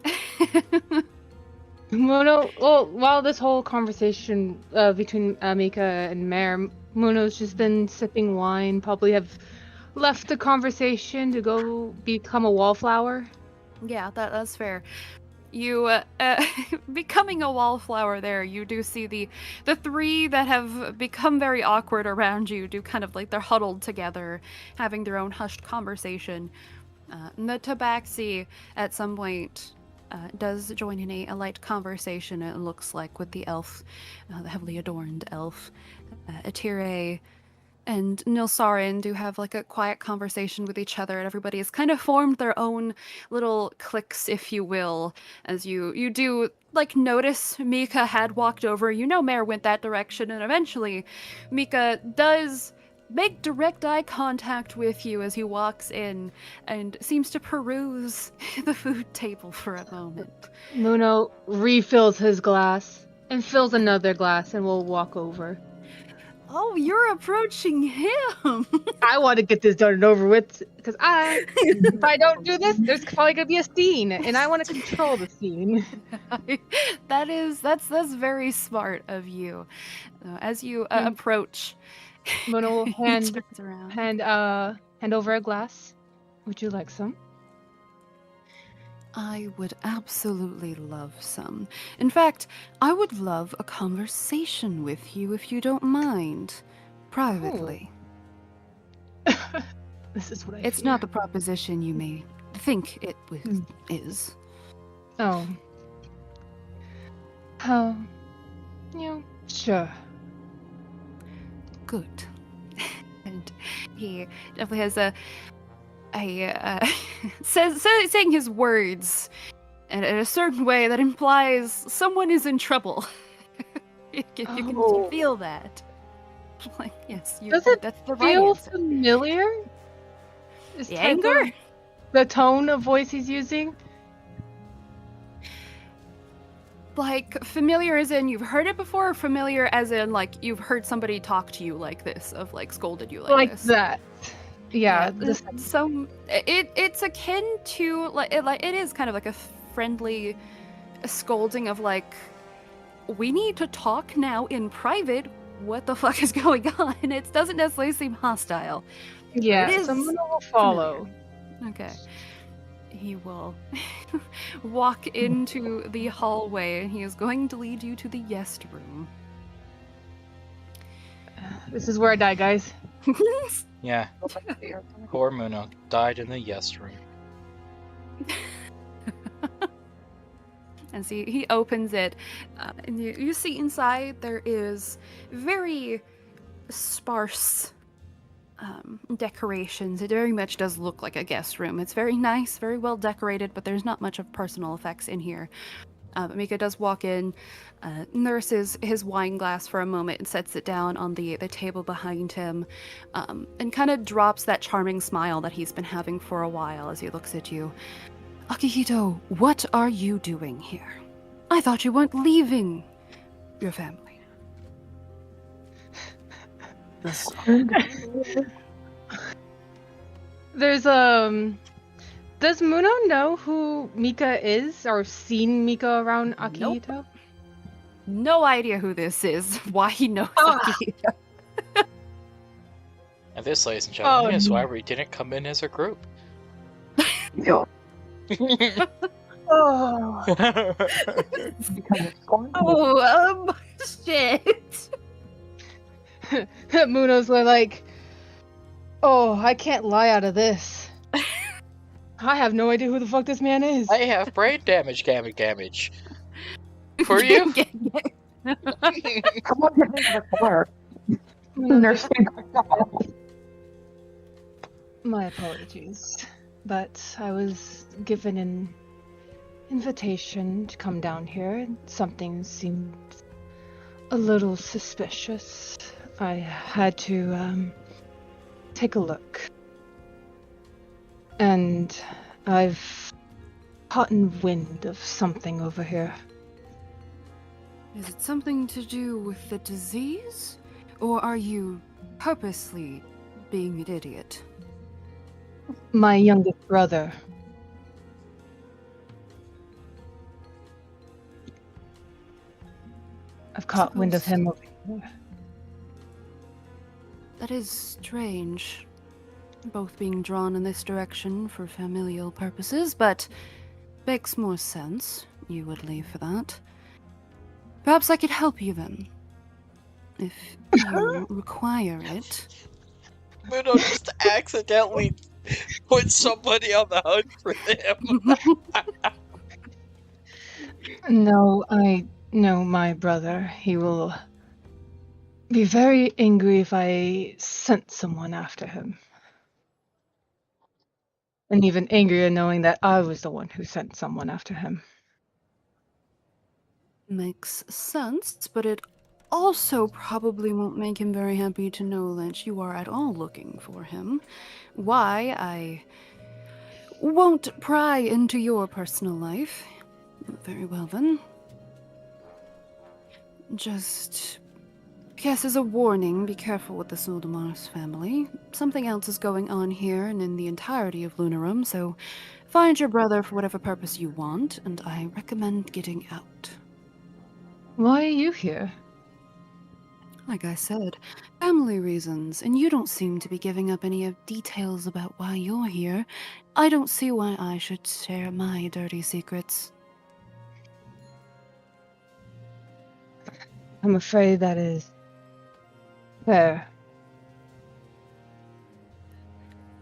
Muno, well, while this whole conversation between Mika and Mare, Muno's just been sipping wine, probably have left the conversation to go become a wallflower. Yeah, that's fair. You, becoming a wallflower there, you do see the three that have become very awkward around you do kind of like they're huddled together, having their own hushed conversation. And the Tabaxi, at some point, does join in a light conversation, it looks like, with the elf, the heavily adorned elf. Atire and Nilsarin do have like a quiet conversation with each other, and everybody has kind of formed their own little cliques, if you will, as you do like notice Mika had walked over. You know Mare went that direction, and eventually Mika does make direct eye contact with you as he walks in and seems to peruse the food table for a moment. Muno refills his glass and fills another glass and will walk over. Oh, you're approaching him! I want to get this done and over with, because if I don't do this, there's probably gonna be a scene, and I want to control the scene. That's very smart of you. As you approach, Muno will he hand turns around. hand over a glass. Would you like some? I would absolutely love some. In fact, I would love a conversation with you if you don't mind. Privately. This is what I It's fear. not the proposition you may think it is. Oh. Sure. Good. And he definitely has saying his words in a certain way that implies someone is in trouble. you can Oh. feel that. Like, yes, Does it that's the right feel answer. familiar? This The type anger? of- the tone of voice he's using? Like, familiar as in you've heard it before, or familiar as in, like, you've heard somebody talk to you like this, of, like, scolded you like this? That. Yeah. It's akin to, like, it is kind of like a friendly scolding of, like, we need to talk now in private. What the fuck is going on? It doesn't necessarily seem hostile. Yeah, It is someone will follow. Okay. He will walk into the hallway, and he is going to lead you to the guest room. This is where I die, guys. Yeah. Poor Muno died in the yes room. And see, he opens it, and you see inside there is very sparse decorations. It very much does look like a guest room. It's very nice, very well decorated, but there's not much of personal effects in here. But Mika does walk in, nurses his wine glass for a moment and sets it down on the table behind him, and kind of drops that charming smile that he's been having for a while as he looks at you. Akihito, what are you doing here? I thought you weren't leaving your family. There's does Muno know who Mika is or seen Mika around Nope. Akihito? No idea who this is, why he knows Ah. Akihito. And this, ladies and gentlemen, Oh, is why no. we didn't come in as a group. Yo. Oh. Oh, shit. Muno's like, oh, I can't lie out of this. I have no idea who the fuck this man is. I have brain damage. For you? Come on, get me to the car. Nurse. My apologies, but I was given an invitation to come down here, and something seemed a little suspicious. I had to take a look, and I've caught wind of something over here. Is it something to do with the disease? Or are you purposely being an idiot? My youngest brother. I've caught wind of him over here. That is strange. Both being drawn in this direction for familial purposes, but makes more sense. You would leave for that. Perhaps I could help you then. If you require it. Muno just accidentally put somebody on the hunt for them. No, I know my brother. He will be very angry if I sent someone after him. And even angrier knowing that I was the one who sent someone after him. Makes sense, but it also probably won't make him very happy to know that you are at all looking for him. Why, I won't pry into your personal life. Very well then. Just, guess as a warning, be careful with the Suldamars family. Something else is going on here and in the entirety of Lunarum, so find your brother for whatever purpose you want, and I recommend getting out. Why are you here? Like I said, family reasons, and you don't seem to be giving up any of details about why you're here. I don't see why I should share my dirty secrets. I'm afraid that is fair.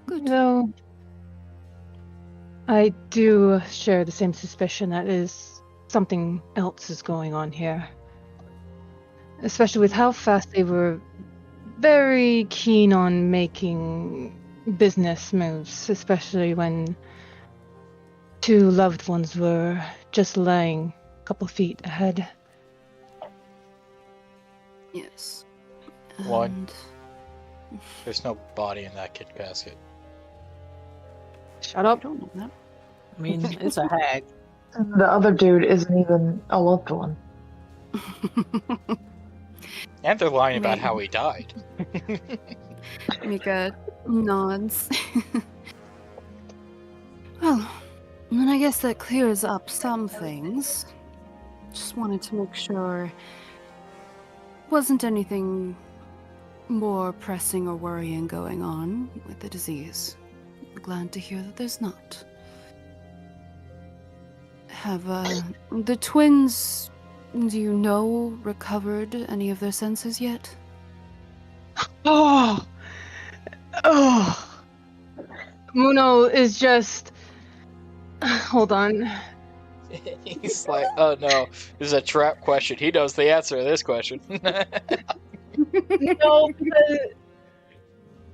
Good. Though I do share the same suspicion that is something else is going on here. Especially with how fast they were very keen on making business moves, especially when two loved ones were just lying a couple feet ahead. Yes. One. And There's no body in that kid casket. Shut I up. don't know that. I mean, it's a hag. And the other dude isn't even a loved one. And they're lying about Maybe. how he died. Mika nods. Well, then I guess that clears up some things. Just wanted to make sure wasn't anything more pressing or worrying going on with the disease. I'm glad to hear that there's not. Have the twins, do you know, recovered any of their senses yet? Oh, oh. Muno is just. Hold on. He's like, oh no, this is a trap question. He knows the answer to this question. No,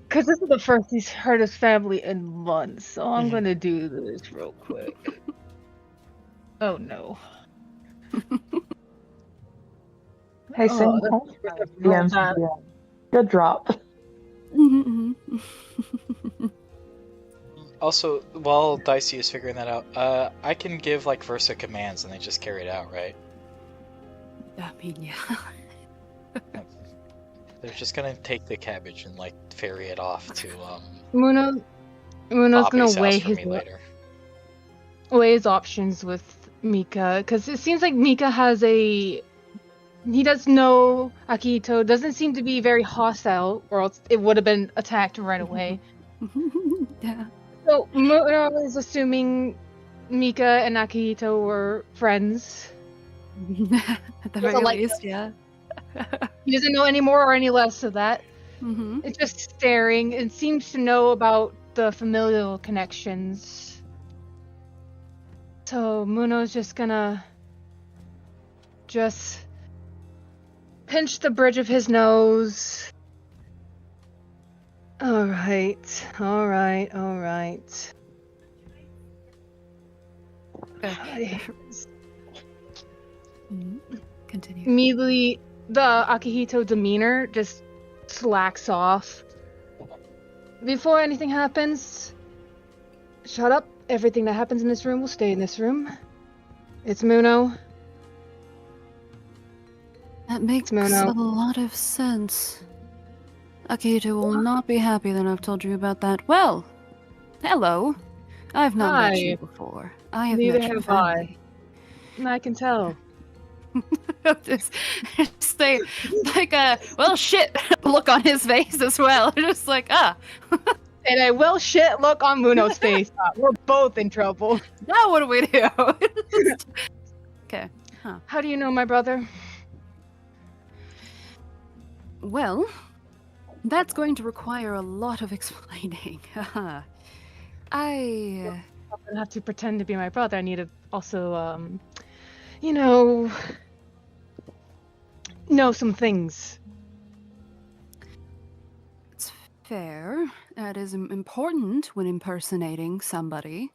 because this is the first he's heard his family in months, so I'm gonna do this real quick. Oh no. Hey, Oh, same that's home. right. Yeah. Good drop. Also, while Dicey is figuring that out, I can give like Versa commands and they just carry it out, right? I mean, yeah. They're just gonna take the cabbage and like ferry it off to Muno's gonna Poppy's weigh house for me later. his options with Mika, because it seems like Mika has he does know Akihito, doesn't seem to be very hostile, or else it would have been attacked right away. Yeah. So Muno is assuming Mika and Akihito were friends. At the Doesn't very like least, yeah. He doesn't know any more or any less of that. Mm-hmm. It's just staring and seems to know about the familial connections. So Muno's just gonna pinch the bridge of his nose. Alright. Continue. Immediately, the Akihito demeanor just slacks off. Before anything happens, shut up. Everything that happens in this room will stay in this room. It's Muno. That makes Muno. a lot of sense. Akihito will not be happy that I've told you about that. Well, hello. I've not met you Hi. before. I have Neither met your have I. family. I can tell. just they like a well shit look on his face as well. Just like And a well shit look on Muno's face. We're both in trouble. now what do we do? Okay. How do you know my brother? Well, that's going to require a lot of explaining. I don't have to pretend to be my brother. I need to also, know some things. It's fair. It is important when impersonating somebody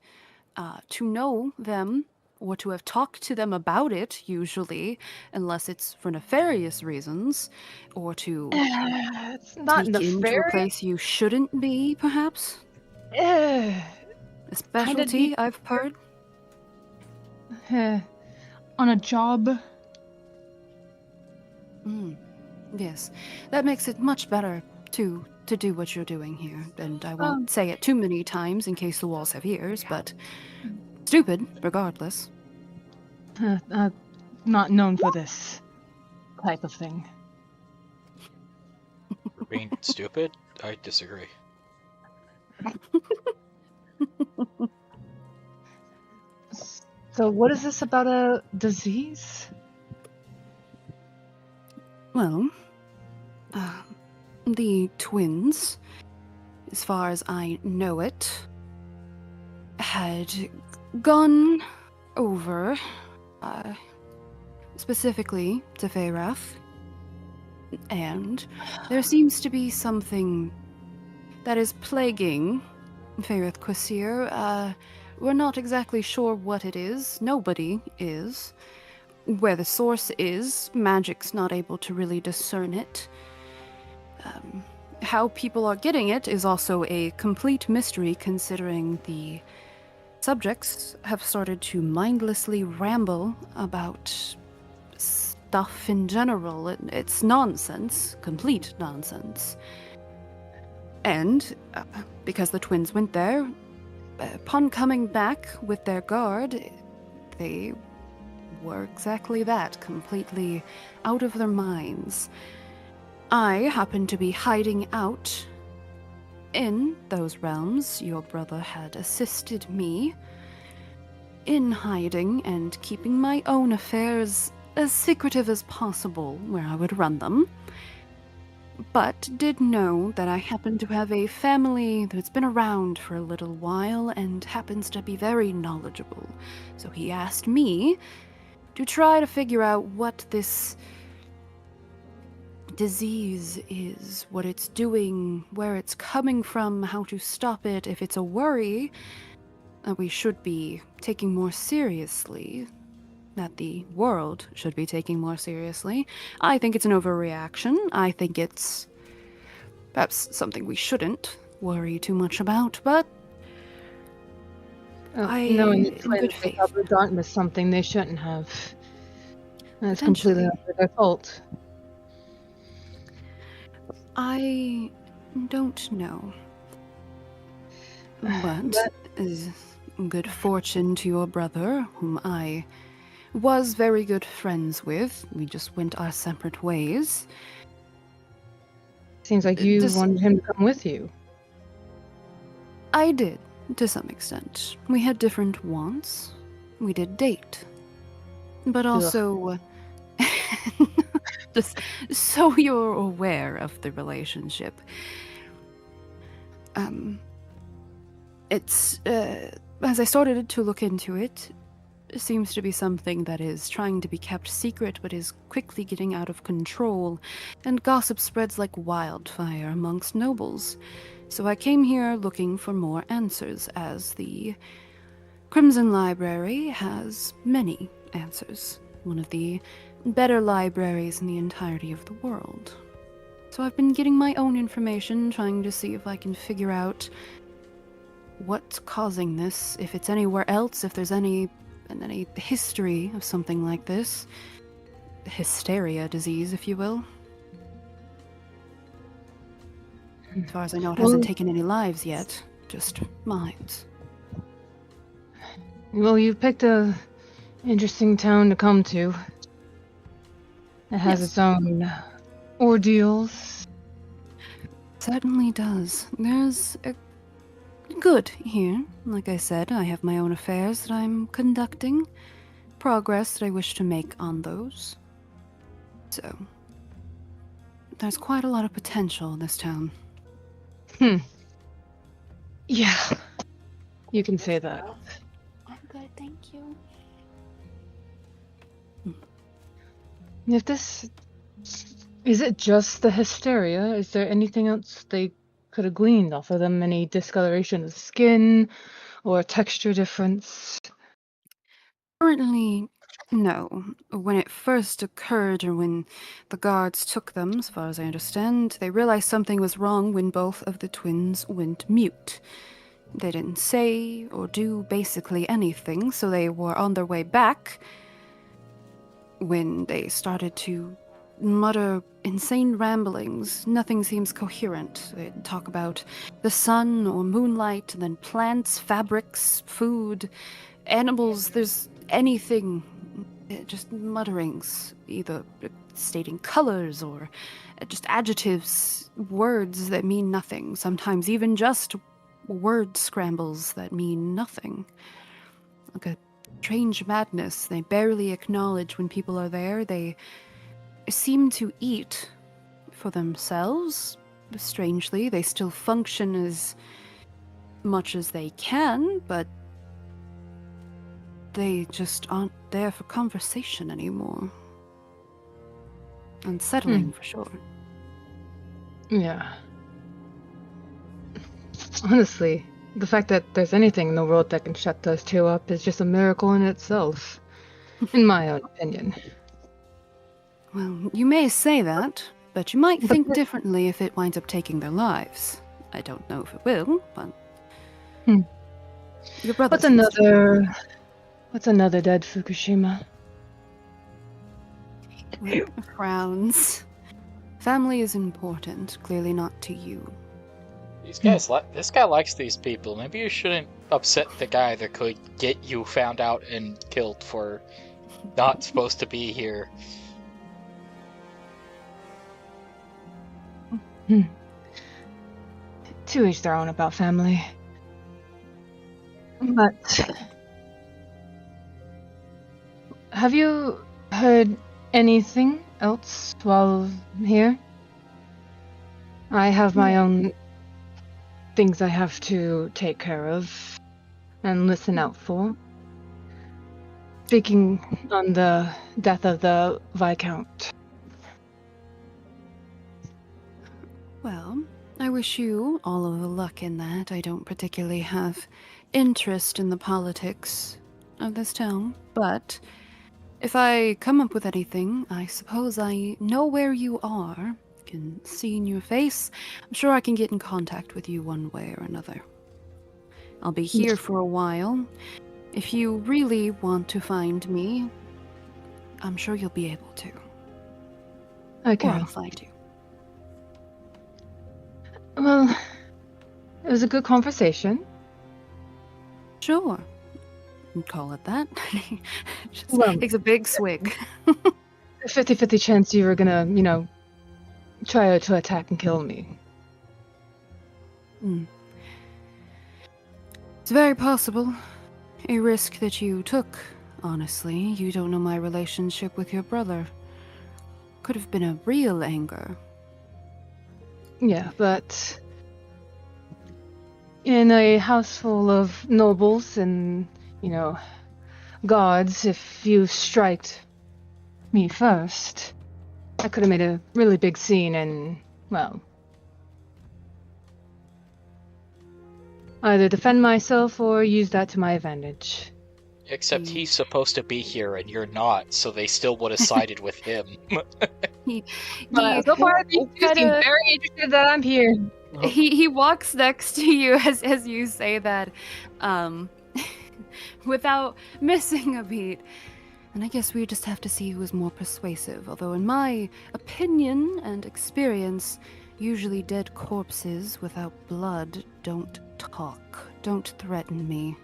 to know them or to have talked to them about it, usually, unless it's for nefarious reasons, or to It's not sneak into a nefarious. place you shouldn't be, perhaps. A specialty, I've heard. On a job. Yes, that makes it much better to do what you're doing here, and I won't say it too many times in case the walls have ears, but stupid, regardless. Not known for this type of thing. Being stupid? I disagree. So what is this about a disease? Well, the twins, as far as I know it, had gone over, specifically to Feyrath, and there seems to be something that is plaguing Feyrath Quasir. We're not exactly sure what it is. Nobody is. where the source is, magic's not able to really discern it. How people are getting it is also a complete mystery, considering the subjects have started to mindlessly ramble about stuff in general. It's nonsense, complete nonsense. And because the twins went there, upon coming back with their guard, they were exactly that, completely out of their minds. I happened to be hiding out in those realms. Your brother had assisted me in hiding and keeping my own affairs as secretive as possible where I would run them, but did know that I happen to have a family that's been around for a little while and happens to be very knowledgeable. So he asked me to try to figure out what this disease is, what it's doing, where it's coming from, how to stop it, if it's a worry that we should be taking more seriously, that the world should be taking more seriously. I think it's an overreaction. I think it's perhaps something we shouldn't worry too much about, but knowing the in twins, good they faith. probably got into something they shouldn't have. That's Potentially. completely not their fault. I don't know. But is good fortune to your brother, whom I was very good friends with. We just went our separate ways. Seems like you Just- wanted him to come with you. I did, to some extent. We had different wants. We did date. But also, just so you're aware of the relationship. It's, as I started to look into it, it seems to be something that is trying to be kept secret but is quickly getting out of control, and gossip spreads like wildfire amongst nobles. So I came here looking for more answers, as the Crimson Library has many answers. One of the better libraries in the entirety of the world. So I've been getting my own information, trying to see if I can figure out what's causing this, if it's anywhere else, if there's any history of something like this. Hysteria disease, if you will. As far as I know, it hasn't taken any lives yet, just minds. Well, you picked a interesting town to come to. It has Yes. its own ordeals. Certainly does. There's a good here. Like I said, I have my own affairs that I'm conducting, progress that I wish to make on those. So, there's quite a lot of potential in this town. Yeah, you can say that. I'm good, thank you. If this... Is it just the hysteria? Is there anything else they could have gleaned off of them? Any discoloration of skin or texture difference? Currently, no. When it first occurred, or when the guards took them, as far as I understand, they realized something was wrong when both of the twins went mute. They didn't say or do basically anything, so they were on their way back when they started to mutter insane ramblings. Nothing seems coherent. They talk about the sun or moonlight, and then plants, fabrics, food, animals. There's anything, just mutterings, either stating colors or just adjectives, words that mean nothing. Sometimes even just word scrambles that mean nothing. Like a strange madness. They barely acknowledge when people are there. They seem to eat for themselves. Strangely, they still function as much as they can, but they just aren't there for conversation anymore. Unsettling, for sure. Yeah. Honestly, the fact that there's anything in the world that can shut those two up is just a miracle in itself. in my own opinion. Well, you may say that, but you might But think the- differently if it winds up taking their lives. I don't know if it will, but Hmm. your brother. What's another dead Fukushima? Frowns. Family is important, clearly not to you. These guys, this guy likes these people. Maybe you shouldn't upset the guy that could get you found out and killed for not supposed to be here. To each their own about family. But have you heard anything else while here? I have my own things I have to take care of and listen out for. Speaking on the death of the Viscount. Well, I wish you all of the luck in that. I don't particularly have interest in the politics of this town, but if I come up with anything, I suppose I know where you are, can see in your face. I'm sure I can get in contact with you one way or another. I'll be here for a while. If you really want to find me, I'm sure you'll be able to. Okay. Or I'll find you. Well, it was a good conversation. Sure. You'd call it that. Just Well- takes a big swig. A 50-50 chance you were gonna, try to attack and kill me. It's very possible. A risk that you took, honestly. You don't know my relationship with your brother. Could have been a real anger. Yeah, but in a house full of nobles and, gods, if you striked me first, I could have made a really big scene and, well, either defend myself or use that to my advantage. Except he's supposed to be here and you're not, so they still would have sided with him. But so far, you seem kinda- very interested that I'm here. He walks next to you as you say that, without missing a beat. And I guess we just have to see who is more persuasive. Although, in my opinion and experience, usually dead corpses without blood don't talk, don't threaten me.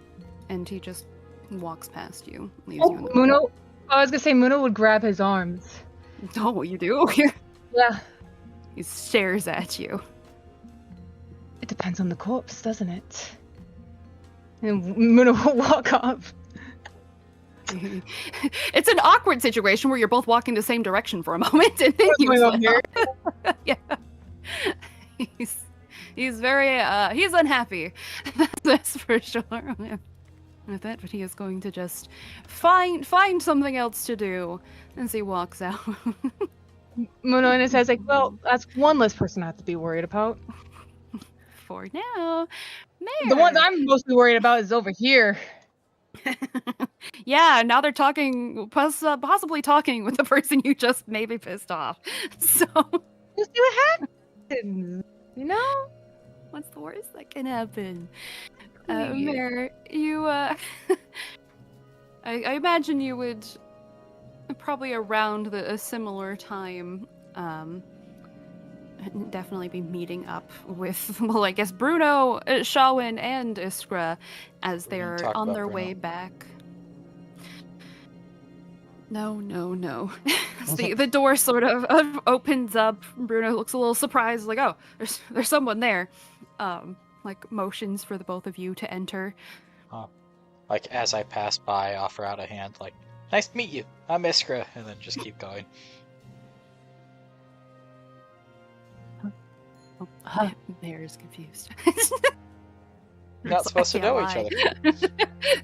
And he just walks past you, leaves you in the Muno. I was gonna say Muno would grab his arms. Oh, you do? Yeah. He stares at you. It depends on the corpse, doesn't it? And Muno will walk up. It's an awkward situation where you're both walking the same direction for a moment, and then you going on flip. Yeah. He's very he's unhappy. That's for sure. With it, but he is going to just find something else to do as he walks out. Muno in his head's like, well, that's one less person I have to be worried about. For now, The ones Mayor. I'm mostly worried about is over here. Yeah, now they're talking, possibly talking with the person you just maybe pissed off. So, We'll see what happens. what's the worst that can happen? Yeah. Mayor, you, I imagine you would probably around a similar time, definitely be meeting up with, well, I guess Bruno, Shawin, and Iskra as We didn't they're talk on about their Bruno. way back. No. As the door sort of opens up. Bruno looks a little surprised, like, oh, there's someone there. Like motions for the both of you to enter. Like, as I pass by, I offer out a hand, like, nice to meet you, I'm Iskra, and then just keep going. Mayor's confused. Not So supposed to I know can't each other.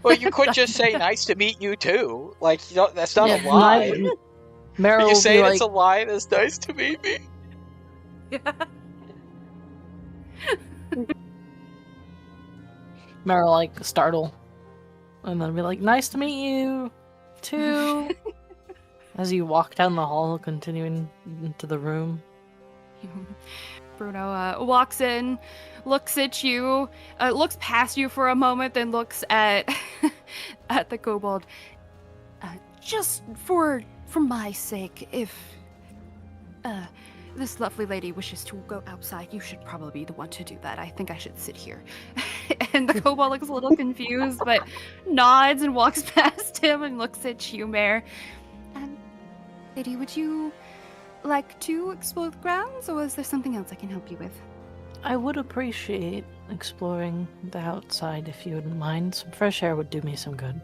Well, you could just say nice to meet you too. Like, that's not a Yeah, lie. Meryl You will say be it's like, a lie, that's nice to meet me. Meryl like startle, and then be like, "Nice to meet you." too. As you walk down the hall, continuing into the room. Bruno walks in, looks at you, looks past you for a moment, then looks at at the kobold. Just for my sake, if this lovely lady wishes to go outside, you should probably be the one to do that. I think I should sit here. And the kobold looks a little confused, but nods and walks past him and looks at you, Mare. Lady, would you like to explore the grounds, or is there something else I can help you with? I would appreciate exploring the outside if you wouldn't mind. Some fresh air would do me some good.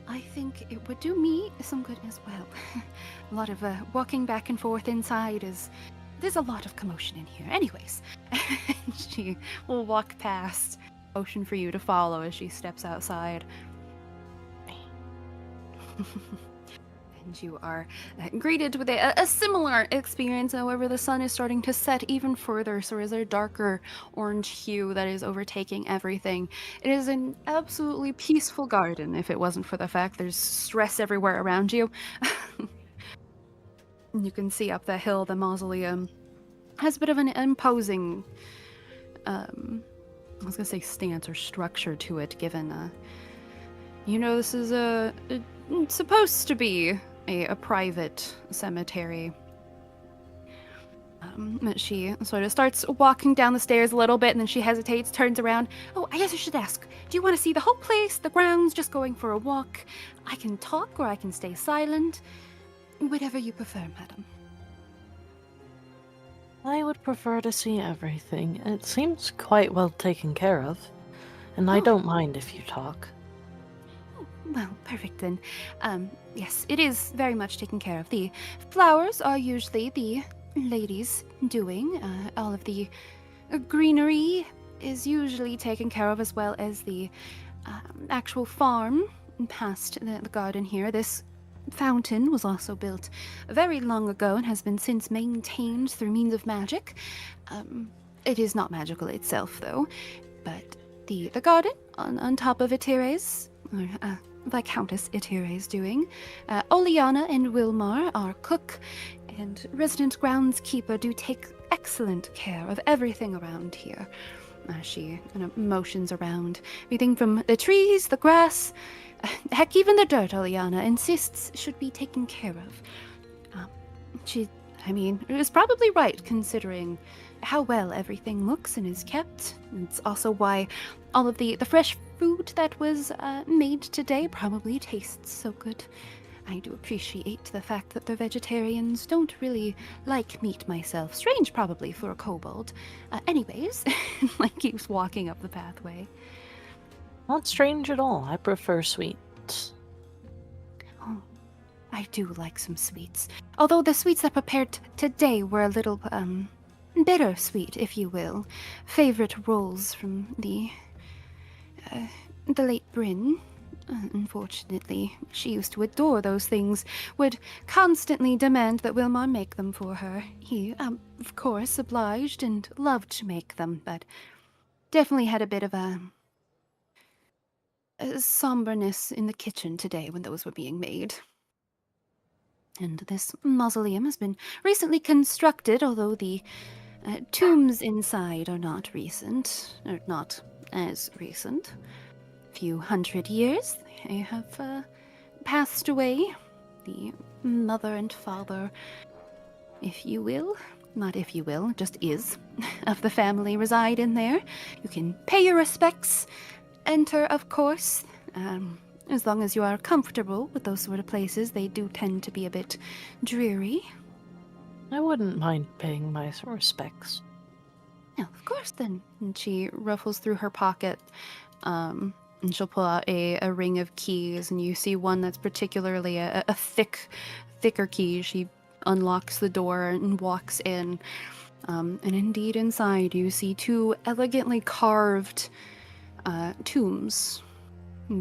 I think it would do me some good as well. A lot of walking back and forth inside there's a lot of commotion in here. Anyways, she will walk past, motion for you to follow as she steps outside. And you are greeted with a similar experience. However, the sun is starting to set even further, so there's a darker orange hue that is overtaking everything. It is an absolutely peaceful garden, if it wasn't for the fact there's stress everywhere around you. You can see up the hill the mausoleum has a bit of an imposing, I was gonna say stance or structure to it, given, this is supposed to be a private cemetery. She sort of starts walking down the stairs a little bit, and then she hesitates, turns around. Oh, I guess I should ask, do you want to see the whole place, the grounds, just going for a walk? I can talk, or I can stay silent. Whatever you prefer, madam. I would prefer to see everything. It seems quite well taken care of, and I don't mind if you talk. Well, perfect then. Yes, it is very much taken care of. The flowers are usually the ladies doing. All of the greenery is usually taken care of, as well as the actual farm past the garden here. This fountain was also built very long ago and has been since maintained through means of magic. It is not magical itself, though, but the garden on top of Itire's, or Viscountess Itire's doing. Oleana and Wilmar, our cook and resident groundskeeper, do take excellent care of everything around here. She kind of motions around. Everything from the trees, the grass, heck, even the dirt, Oleana insists should be taken care of. She is probably right, considering how well everything looks and is kept. It's also why all of the fresh food that was made today probably tastes so good. I do appreciate the fact that the vegetarians don't really like meat myself. Strange, probably, for a kobold. Anyways, keeps walking up the pathway. Not strange at all. I prefer sweets. Oh, I do like some sweets. Although the sweets I prepared today were a little, bittersweet, if you will. Favorite rolls from the late Bryn. Unfortunately, she used to adore those things, would constantly demand that Wilmar make them for her. He, of course, obliged and loved to make them, but definitely had a bit of a somberness in the kitchen today when those were being made. And this mausoleum has been recently constructed, although the tombs inside are not recent, or not as recent. Few hundred years they have passed away. The mother and father, if you will, not if you will, just is, of the family reside in there. You can pay your respects, enter, of course, as long as you are comfortable with those sort of places. They do tend to be a bit dreary. I wouldn't mind paying my respects. No, of course then. And she ruffles through her pocket, and she'll pull out a ring of keys, and you see one that's particularly a thicker key. She unlocks the door and walks in. And indeed inside you see two elegantly carved tombs.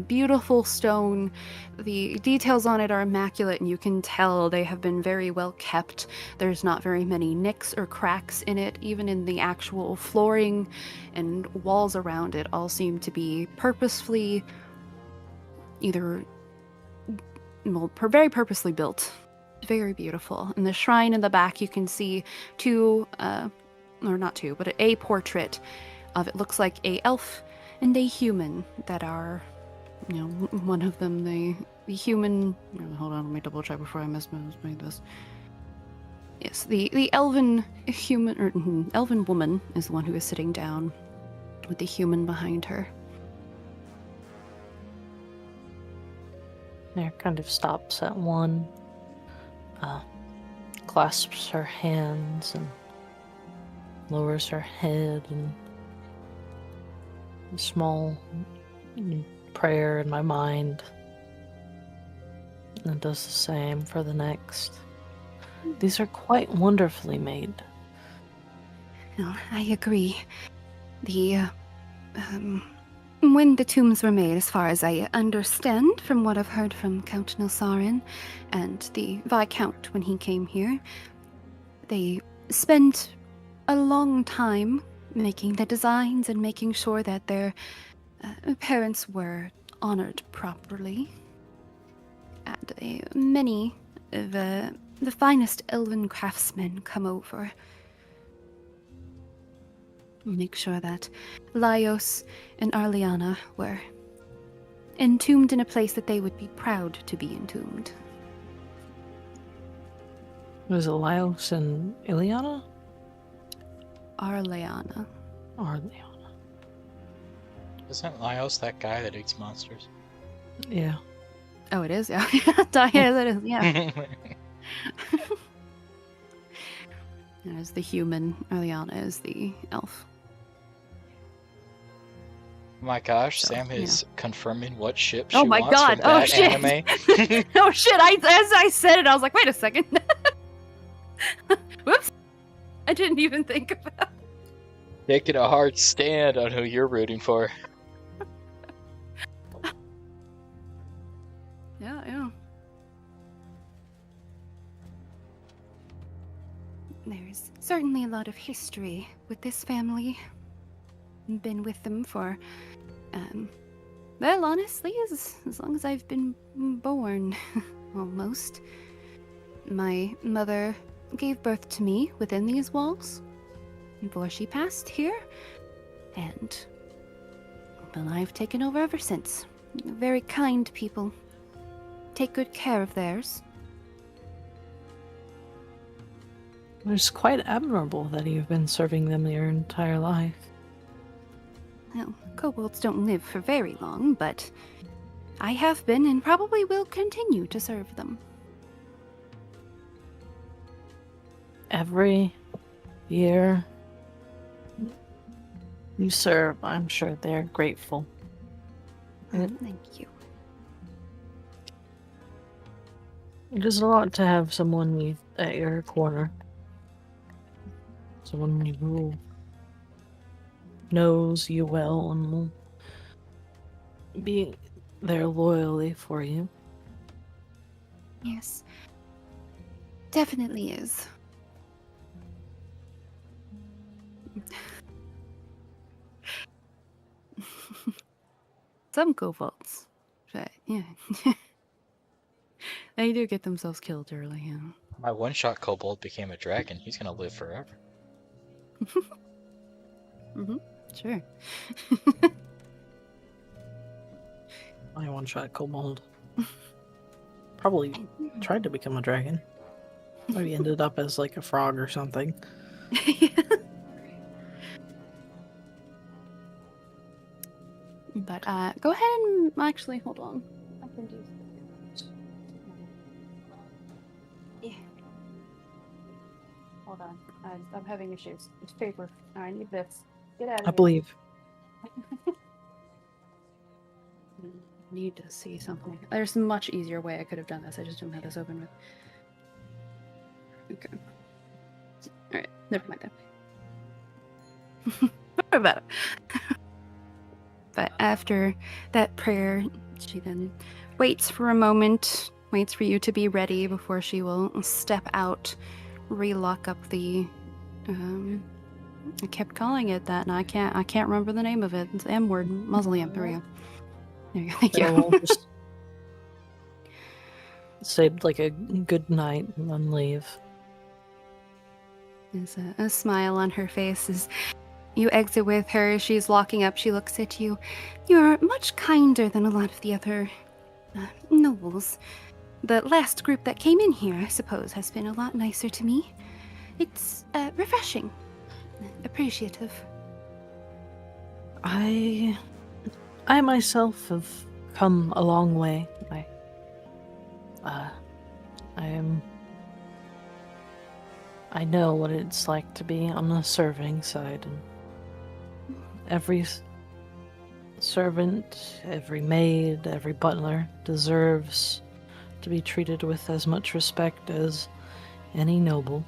Beautiful stone. The details on it are immaculate, and you can tell they have been very well kept. There's not very many nicks or cracks in it. Even in the actual flooring and walls around it all seem to be purposefully either very purposely built. Very beautiful. In the shrine in the back, you can see two, or not two, but a portrait of it looks like a elf and a human that are, one of them, the human. Hold on, let me double check before I made this. Yes, the elven human or elven woman is the one who is sitting down with the human behind her. Nair kind of stops at one, clasps her hands and lowers her head and a small prayer in my mind, and does the same for the next. These are quite wonderfully made. No, I agree. When the tombs were made, as far as I understand from what I've heard from Count Nilsarin and the Viscount when he came here, they spent a long time making the designs and making sure that their parents were honored properly. And many of the finest elven craftsmen come over. Make sure that Laios and Arliana were entombed in a place that they would be proud to be entombed. Was it Laios and Ileana? Arliana. Arliana. Isn't Laios that guy that eats monsters? Yeah. Oh, it is? Yeah. Yeah, it is, yeah. There's the human. Arliana is the elf. Oh my gosh, So, Sam is confirming what ship she Oh my wants god! from Oh that shit! anime. Oh shit! As I said it, I was like, wait a second. Whoops! I didn't even think about. Taking a hard stand on who you're rooting for. Yeah. There's certainly a lot of history with this family. Been with them for, well, honestly, as long as I've been born, almost. My mother gave birth to me within these walls before she passed here, and well, I've taken over ever since. Very kind people. Take good care of theirs. It's quite admirable that you've been serving them your entire life. Well, kobolds don't live for very long, but I have been and probably will continue to serve them. Every year you serve, I'm sure they're grateful. Thank you. It is a lot to have someone at your corner. Someone who knows you well and will be there loyally for you. Yes. Definitely is. Some kobolds. But, yeah. They do get themselves killed early, yeah. My one-shot kobold became a dragon. He's gonna live forever. Sure. My one-shot kobold probably tried to become a dragon. Maybe ended up as like a frog or something. But go ahead and actually hold on. I can do. Yeah. Hold on. I'm having issues. It's paper. I need this. Get out of I here. believe. Need to see something. There's a much easier way I could have done this. I just didn't have this open with. Okay. Alright, never mind that. Sorry about it. But after that prayer, she then waits for a moment, waits for you to be ready before she will step out, relock up the. I kept calling it that, and I can't remember the name of it. It's the M word, mausoleum. There we go. There you go. Thank you. say like a good night and then leave. There's a smile on her face as you exit with her. She's locking up. She looks at you. You're much kinder than a lot of the other nobles. The last group that came in here, I suppose, has been a lot nicer to me. It's refreshing. Appreciative. I myself have come a long way. I know what it's like to be on the serving side, and every servant, every maid, every butler deserves to be treated with as much respect as any noble.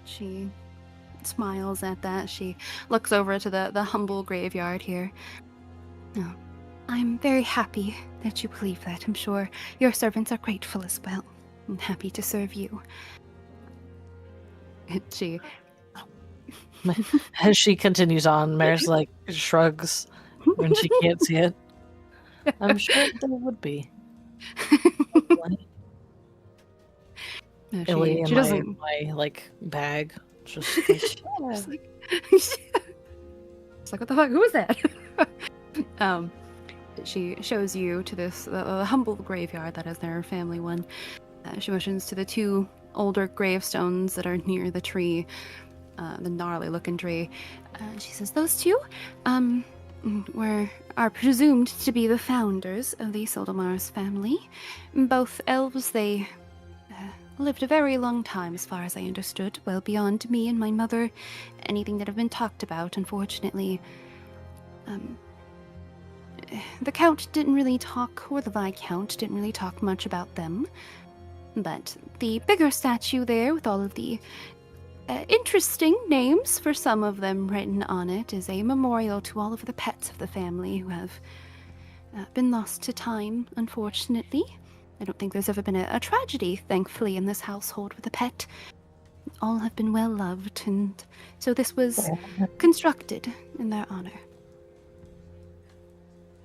She smiles at that. She looks over to the humble graveyard here. Oh, I'm very happy that you believe that. I'm sure your servants are grateful as well. I'm happy to serve you. And she... As she continues on, Mare's like shrugs when she can't see it. I'm sure there would be. No, Illy she in doesn't... my like bag. Just like, She's like, it's like, what the fuck? Who is that? She shows you to this humble graveyard that is their family one. She motions to the two older gravestones that are near the tree, the gnarly-looking tree. She says, "Those two, are presumed to be the founders of the Soldamar's family. Both elves. They lived a very long time, as far as I understood, well beyond me and my mother, anything that have been talked about, unfortunately. The Count didn't really talk, or the Viscount didn't really talk much about them, but the bigger statue there, with all of the interesting names for some of them written on it, is a memorial to all of the pets of the family who have been lost to time, unfortunately. I don't think there's ever been a tragedy, thankfully, in this household with a pet. All have been well loved, and so this was constructed in their honor."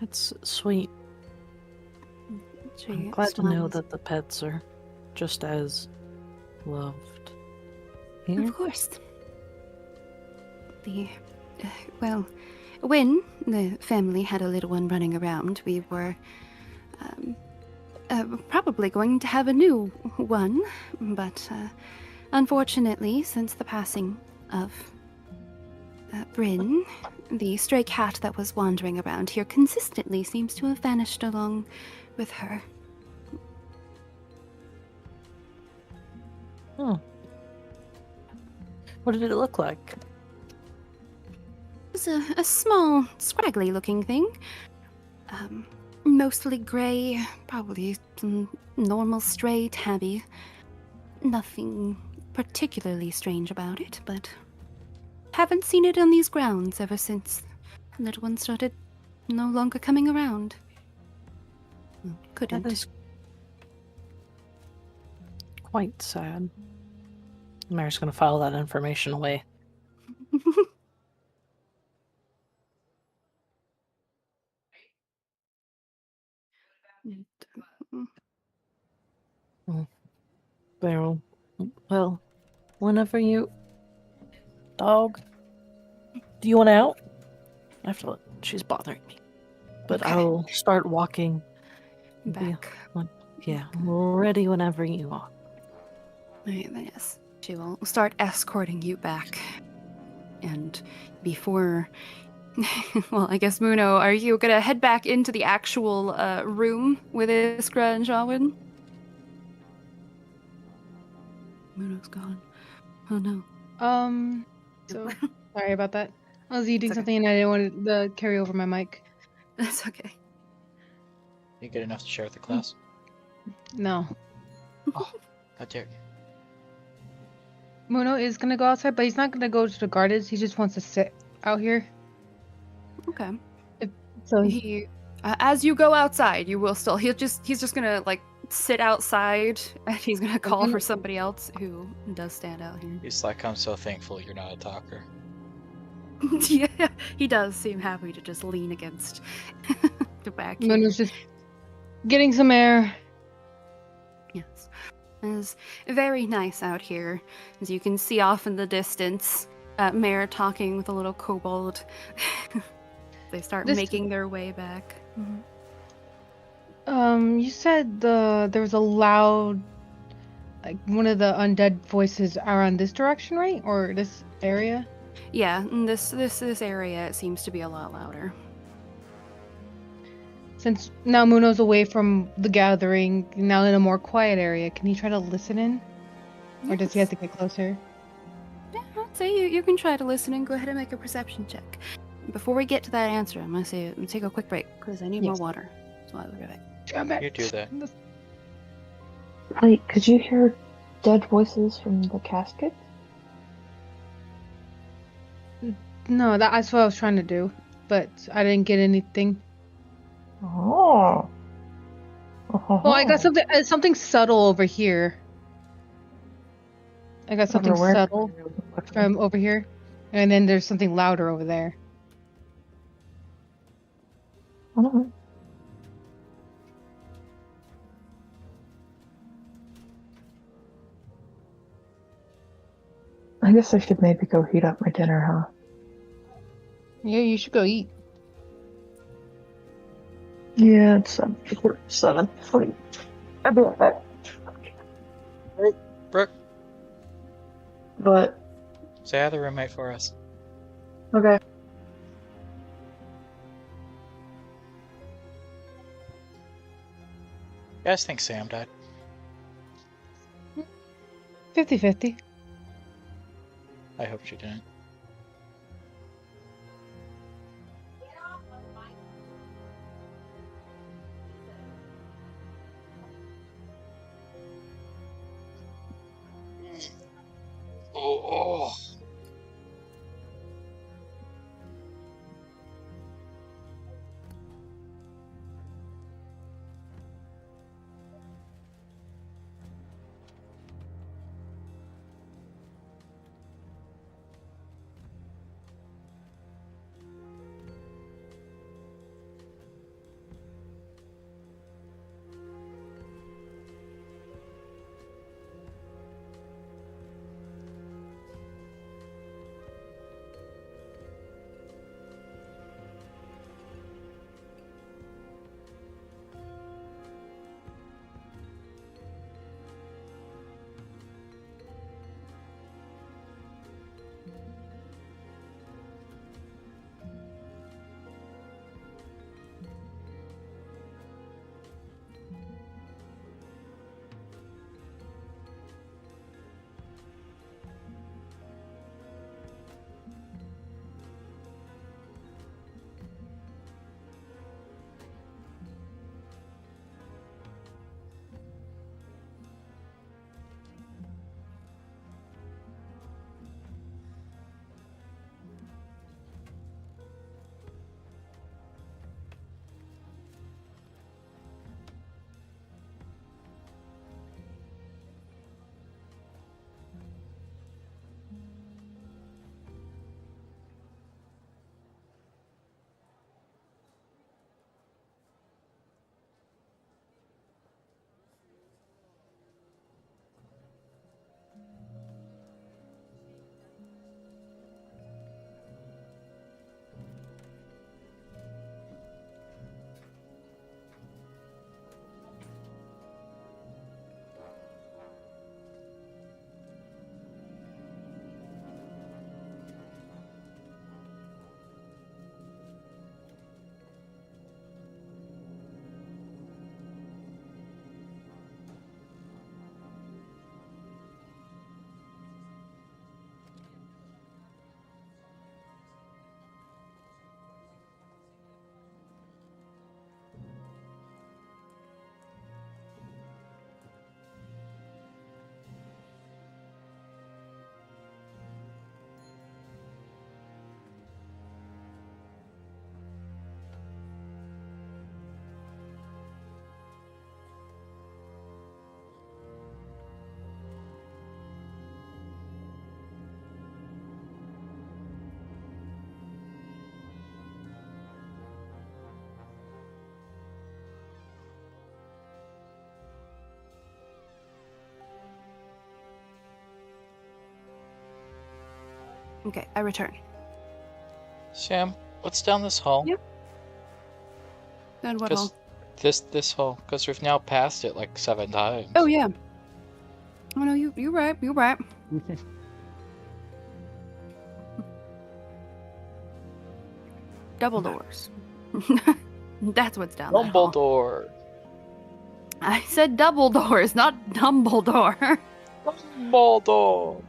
It's sweet. She I'm glad to know smiles. that the pets are just as loved here. Of course. Well, when the family had a little one running around, we were probably going to have a new one, but unfortunately, since the passing of Bryn, the stray cat that was wandering around here consistently seems to have vanished along with her. Oh. What did it look like? It was a small, scraggly-looking thing. Mostly grey, probably some normal stray tabby. Nothing particularly strange about it, but haven't seen it on these grounds ever since the little one started no longer coming around. Couldn't. That is quite sad. Mary's gonna file that information away. Beryl, well, whenever you... Dog, do you want out? I have to look. She's bothering me. But Okay. I'll start walking. Back. Yeah, ready whenever you are. Right, yes. She will start escorting you back. And before... well, I guess, Muno, are you gonna head back into the actual room with Iskra and Jawin? Muno's gone. Oh no. So sorry about that. I was eating It's okay. something and I didn't want to carry over my mic. That's okay. You good enough to share with the class? No. How dare you? Muno is gonna go outside, but he's not gonna go to the gardens. He just wants to sit out here. Okay. So He, as you go outside, you will still. He's just gonna like sit outside, and he's gonna call for somebody else who does stand out here. He's like, I'm so thankful you're not a talker. Yeah, he does seem happy to just lean against the back. Muno's just getting some air. Yes. It's very nice out here. As you can see off in the distance, Mare talking with a little kobold. They start This- making their way back. You said there was a loud, like one of the undead voices around this direction, right? Or this area? Yeah, and this area it seems to be a lot louder. Since now Muno's away from the gathering, now in a more quiet area, can he try to listen in? Or does he have to get closer? Yeah, I'd say you can try to listen and go ahead and make a perception check. Before we get to that answer, I'm gonna take a quick break because I need more Yes. water. So I'll be right back. Damn it. You do that. Wait, could you hear dead voices from the casket? No, that's what I was trying to do, but I didn't get anything. Oh. Well, I got something subtle over here. I got something Where? subtle from over here, and then there's something louder over there. I don't know. I guess I should maybe go heat up my dinner, huh? Yeah, you should go eat. Yeah, it's 7. I'll be right back. Brooke, But, say hi to the roommate for us. okay. You guys think Sam died? 50-50. I hope she didn't. Oh. Okay, I return. Sam, what's down this hall? Yep. Then what all? This hall, because we've now passed it like 7 times. Oh yeah. Oh no, you're right. You're right. Double doors. That's what's down that hall. Dumbledore. I said double doors, not Dumbledore. Dumbledore.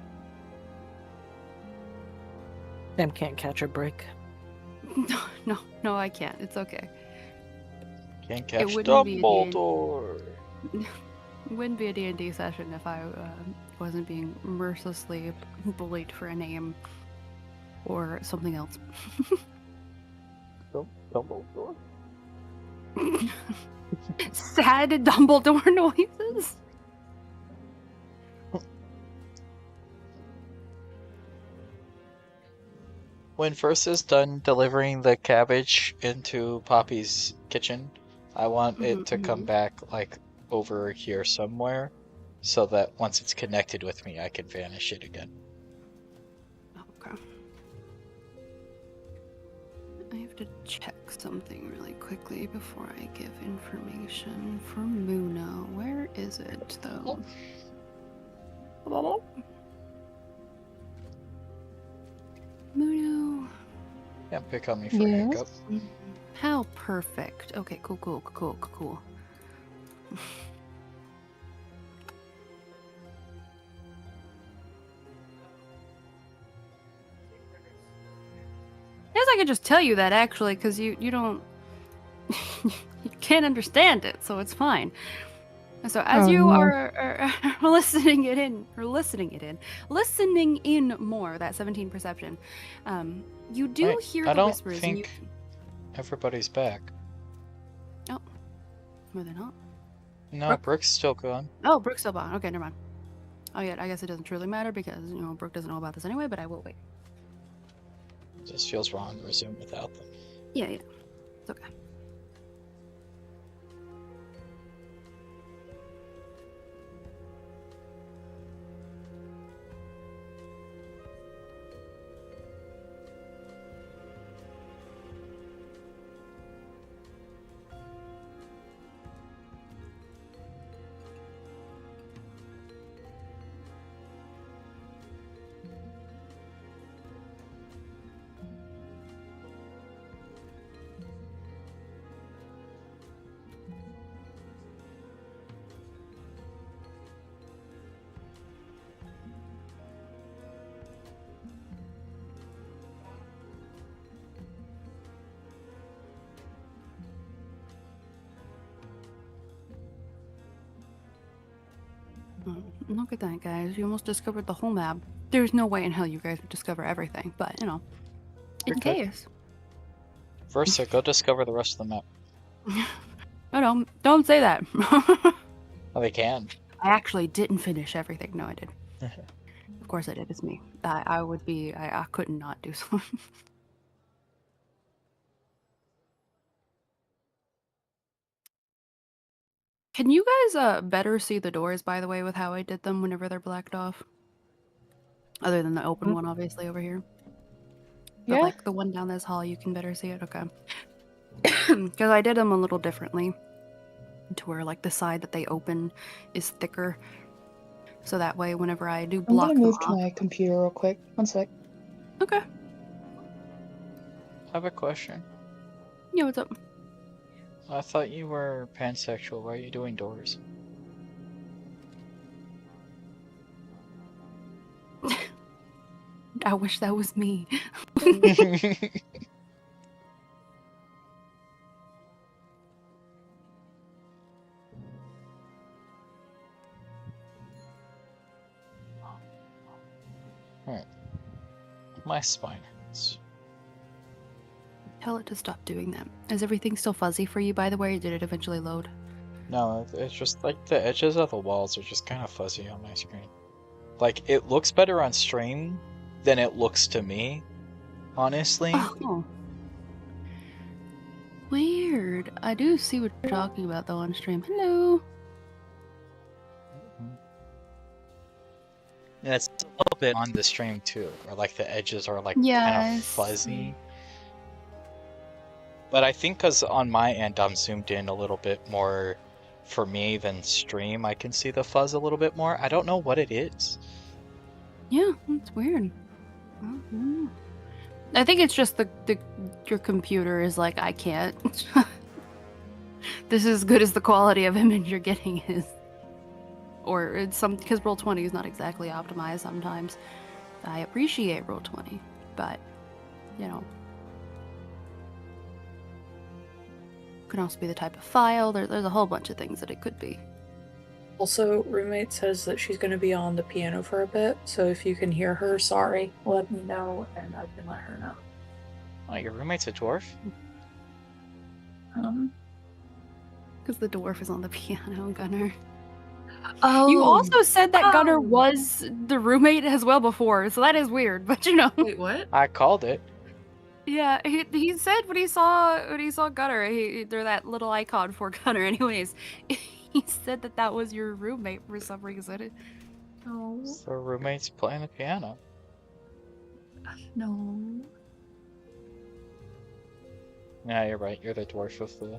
Sam can't catch a break. No, I can't. It's okay. Can't catch wouldn't be a Dumbledore. It wouldn't be a D&D session if I wasn't being mercilessly bullied for a name or something else. Dumbledore. Sad Dumbledore noises. When First is done delivering the cabbage into Poppy's kitchen, I want it to come back like over here somewhere, so that once it's connected with me, I can vanish it again. Okay. I have to check something really quickly before I give information for Muno. Where is it, though? Muno. Can't pick on me for a hiccup. How perfect. Okay, cool. I guess I could just tell you that actually, because you don't you can't understand it, so it's fine. So as you are listening in more, that 17 perception, you do hear the whispers. I don't think everybody's back. Oh, no, they're not. No, Brooke's still gone. Oh, Brooke's still gone. Okay, never mind. Oh yeah, I guess it doesn't truly matter because Brooke doesn't know about this anyway. But I will wait. It just feels wrong to resume without them. Yeah, it's okay. Look at that, guys. You almost discovered the whole map. There's no way in hell you guys would discover everything, but, in case. First, go discover the rest of the map. No, don't say that. Oh, they can. I actually didn't finish everything. No, I did. Of course I did. It's me. I couldn't not do so. Can you guys better see the doors, by the way, with how I did them whenever they're blacked off? Other than the open one, obviously, over here. But, like, the one down this hall, you can better see it? Okay. Because I did them a little differently. To where, like, the side that they open is thicker. So that way, whenever I do block I'm gonna move them off... to my computer real quick. One sec. Okay. I have a question. Yeah, what's up? I thought you were pansexual. Why are you doing doors? I wish that was me. Alright. My spine hurts. Tell it to stop doing that. Is everything still fuzzy for you, by the way, or did it eventually load? No, it's just like the edges of the walls are just kind of fuzzy on my screen. Like, it looks better on stream than it looks to me, honestly. Oh. Weird. I do see what you're talking about, though, on stream. Hello. Yeah, it's little bit on the stream too, or like the edges are like kind Yes. of fuzzy. But I think because on my end I'm zoomed in a little bit more for me than stream, I can see the fuzz a little bit more. I don't know what it is. Yeah, it's weird. I don't know. I think it's just your computer is like, I can't. This is as good as the quality of image you're getting is. Or it's because Roll20 is not exactly optimized sometimes. I appreciate Roll20, but you know, could also be the type of file. There's a whole bunch of things that it could be. Also, roommate says that she's going to be on the piano for a bit, so if you can hear her, sorry, let me know and I can let her know. Oh, your roommate's a dwarf? Because the dwarf is on the piano, Gunnar. Oh, You also said that Gunnar Oh. was the roommate as well before, so that is weird. But you know, Wait, what? I called it. yeah, he said when he saw Gunnar, they're that little icon for Gunnar. Anyways, he said that was your roommate for some reason. No. So roommate's playing the piano. No. Yeah, you're right. You're the dwarf with the...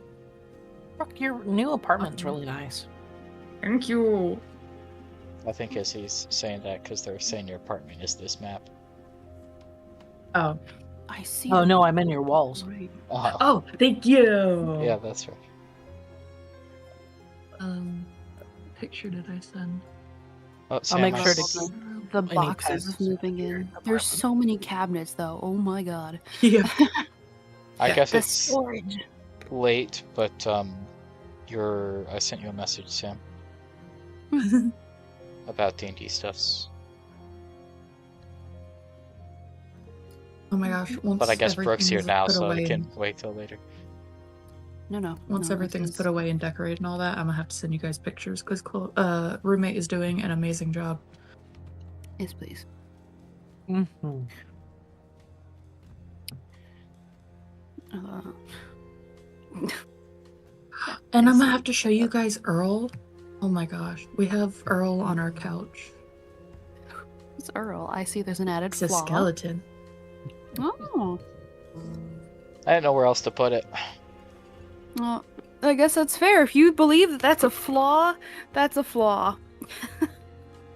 Brooke, your new apartment's really nice. Thank you. I think he's saying that because they're saying your apartment is this map. Oh. I see. Oh the- no, I'm in your walls. Right. Oh, Oh, thank you. yeah, that's right. Picture did I send? Oh, I'll Sam, make I sure to s- keep The any boxes pets moving in your in. apartment. There's so many cabinets, though. Oh my god. Yeah. I guess The it's storage. late, but I sent you a message, Sam, about D&D stuffs. Oh my gosh. Once But I guess Brooke's here everything's now, put so away I can and- wait till later. No. Once no, everything's this put is- away and decorated and all that, I'm gonna have to send you guys pictures because roommate is doing an amazing job. Yes, please. Mm-hmm. Uh, And I'm I gonna see. have to show you guys Earl. Oh my gosh, we have Earl on our couch. it's Earl. I see there's an added It's a flaw. skeleton. Oh. I didn't know where else to put it. Well, I guess that's fair. If you believe that that's a flaw, that's a flaw.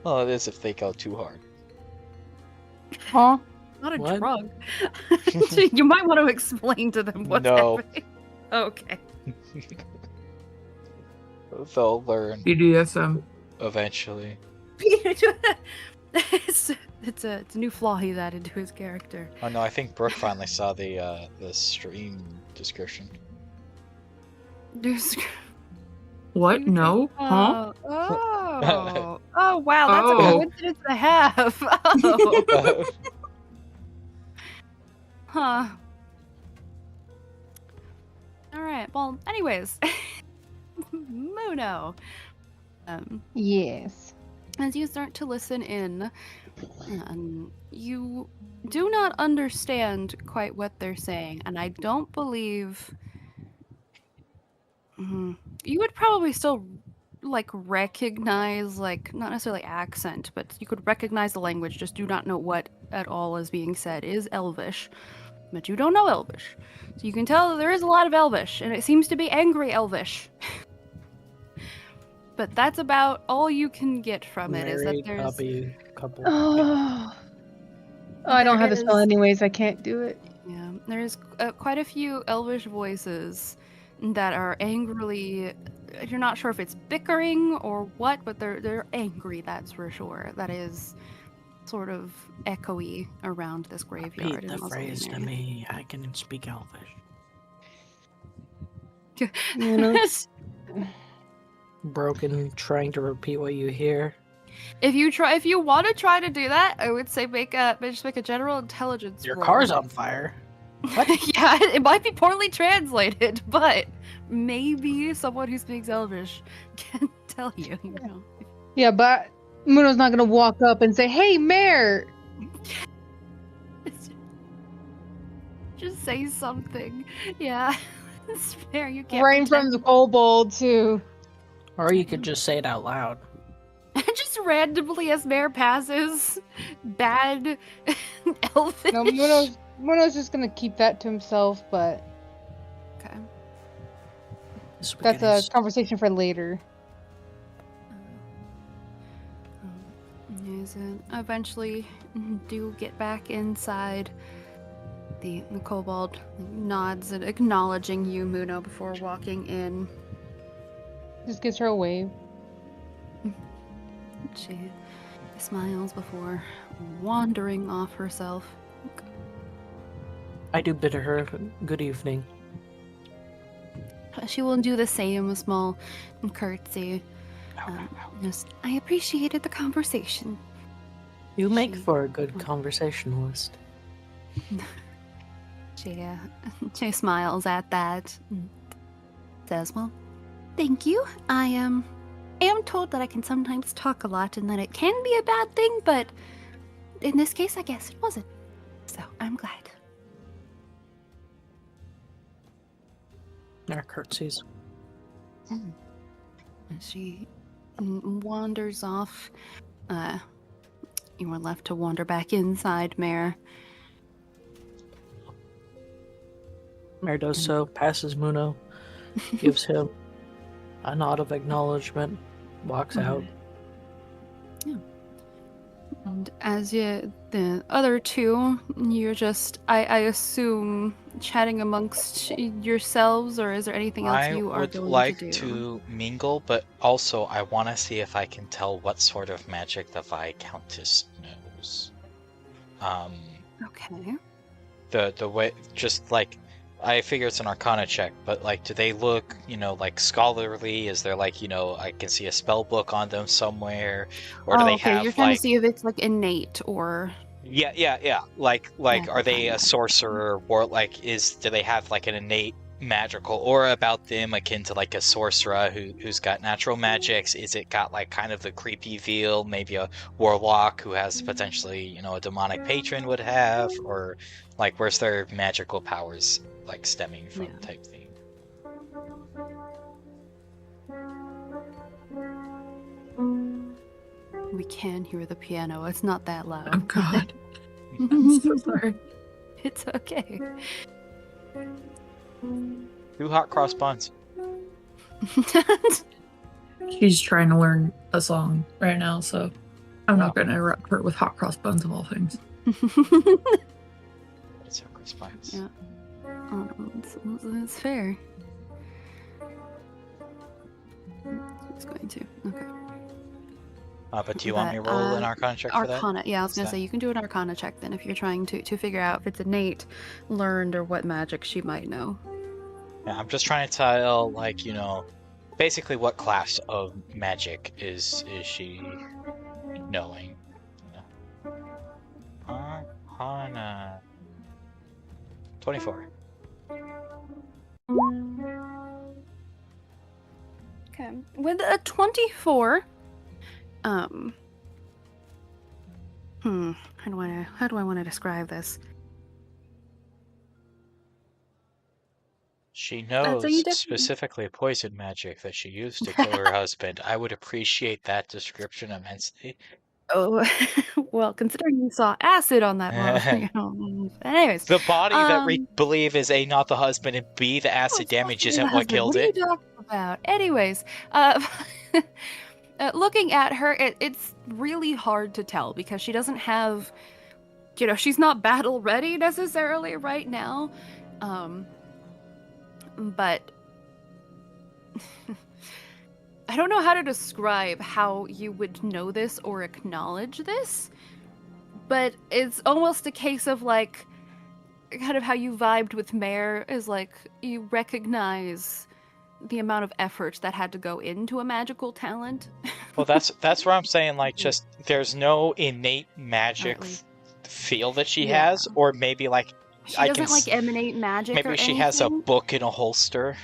Well, it is if they go too hard. Huh? Not a What? drug. You might want to explain to them what's No. happening. Okay. They'll learn BDSM. eventually. it's a new flaw he's added to his character. Oh no, I think Brooke finally saw the stream description. What? No? Huh? Oh, wow, that's a Oh. coincidence and a half. Oh. Huh. Alright, well, anyways. Muno. Yes. As you start to listen in, you do not understand quite what they're saying, and I don't believe you would probably still recognize not necessarily accent, but you could recognize the language, just do not know what at all is being said. It is Elvish, but you don't know Elvish. So you can tell that there is a lot of Elvish, and it seems to be angry Elvish. But that's about all you can get from it, is that Married, there's puppy, couple. Oh. I don't There have the spell is- anyways. I can't do it. Yeah, there's quite a few Elvish voices that are angrily. You're not sure if it's bickering or what, but they're angry. That's for sure. That is sort of echoey around this graveyard. Repeat in the phrase to Mausoleum me. I can speak Elvish. You know, area. Broken, trying to repeat what you hear. If you want to try to do that, I would say just make a general intelligence Your roll. car's on fire. Yeah, it might be poorly translated, but maybe someone who speaks Elvish can tell you. You know. yeah, but Muno's not gonna walk up and say, "Hey, Mayor." Just say something. Yeah, it's fair. You can't Rain from pretend- the kobold too. Or you could just say it out loud. just randomly as Mare passes, bad elfish. No, Muno's just gonna keep that to himself, but Okay. that's a conversation for later. Yes, eventually do get back inside. The kobold nods and acknowledging you, Muno, before walking in. Just gives her a wave. She smiles before wandering off herself. I do bid her good evening. She will do the same, a small curtsy. Just, I appreciated the conversation. You make She- for a good conversationalist. She smiles at that and says, well, thank you. I am told that I can sometimes talk a lot and that it can be a bad thing, but in this case, I guess it wasn't. So I'm glad. Our curtsies. She wanders off. You are left to wander back inside, Mare. Mare does so, passes Muno, gives him a nod of acknowledgement, walks out. Yeah. And as the other two, you're just, I assume, chatting amongst yourselves, or is there anything else you are would going like to do? to mingle, but also I want to see if I can tell what sort of magic the Viscountess knows. Okay. The way, just like, I figure it's an Arcana check, but like, do they look, like scholarly? Is there like, I can see a spell book on them somewhere, or do they okay. have You're trying like? to see if it's like innate or. Yeah. Like, are they Yeah. a sorcerer, or like, do they have like an innate magical aura about them, akin to like a sorcerer who's got natural magics? Is it got like kind of the creepy feel, maybe a warlock who has potentially, a demonic patron would have, or like, where's their magical powers like stemming from, Yeah. type thing? We can hear the piano. It's not that loud. Oh god. I'm so sorry. It's okay. 2 hot cross buns. She's trying to learn a song right now, so I'm not going to interrupt her with hot cross buns of all things. It's hot cross buns. Yeah. It's fair. It's going to. Okay. But do you want me to roll an Arcana check for that? Arcana, yeah, I was What's gonna that? say you can do an Arcana check then if you're trying to figure out if it's innate, learned, or what magic she might know. Yeah, I'm just trying to tell, like, basically what class of magic is she knowing? Arcana. 24. Okay. With a 24, how do I want to describe this? She So knows you definitely- specifically poison magic that she used to kill her husband. I would appreciate that description immensely. Oh, well, considering you saw acid on that one, anyways. The body that we believe is A, not the husband, and B, the acid it's supposed damage to be isn't the what husband. killed What it. are you talking about? Anyways, looking at her, it's really hard to tell because she doesn't have, she's not battle ready necessarily right now. But I don't know how to describe how you would know this or acknowledge this, but it's almost a case of like, kind of how you vibed with Mare is like, you recognize the amount of effort that had to go into a magical talent. Well, that's where I'm saying, like, just there's no innate magic feel that she has, or maybe like she doesn't like emanate magic. Maybe or she has a anything. book in a holster.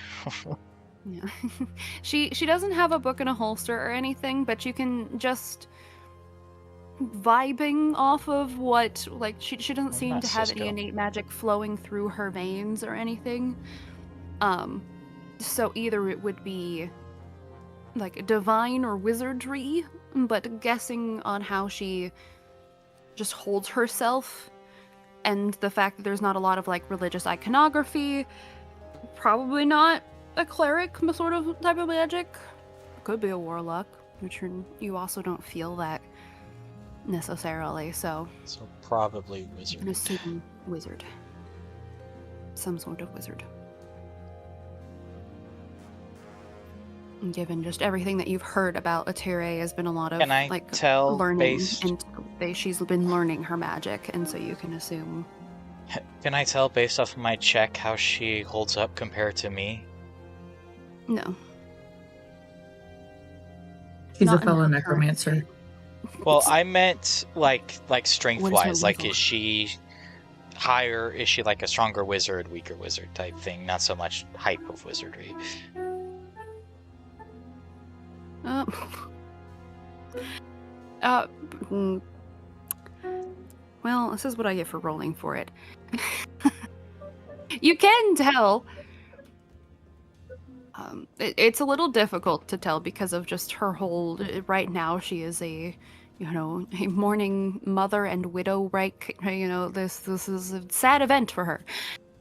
Yeah. she doesn't have a book in a holster or anything, but you can just vibing off of what, like, she doesn't seem to have any innate magic flowing through her veins or anything. So either it would be like divine or wizardry, but guessing on how she just holds herself and the fact that there's not a lot of like religious iconography, probably not a cleric sort of type of magic. Could be a warlock, which you also don't feel that necessarily, so So probably I'm wizard. gonna assume wizard. Some sort of wizard. And given just everything that you've heard about Atire has been a lot of Can I like tell learning, based- and she's been learning her magic, and so you can assume. Can I tell based off of my check how she holds up compared to me? No. She's Not a in fellow her necromancer. current Well, I meant like strength What is her wise. Like, level? is she higher? Is she like a stronger wizard, weaker wizard type thing? Not so much hype of wizardry. Uh, uh, mm, well, this is what I get for rolling for it. You can tell. It's a little difficult to tell because of just her whole. Right now, she is a mourning mother and widow. Right, this is a sad event for her.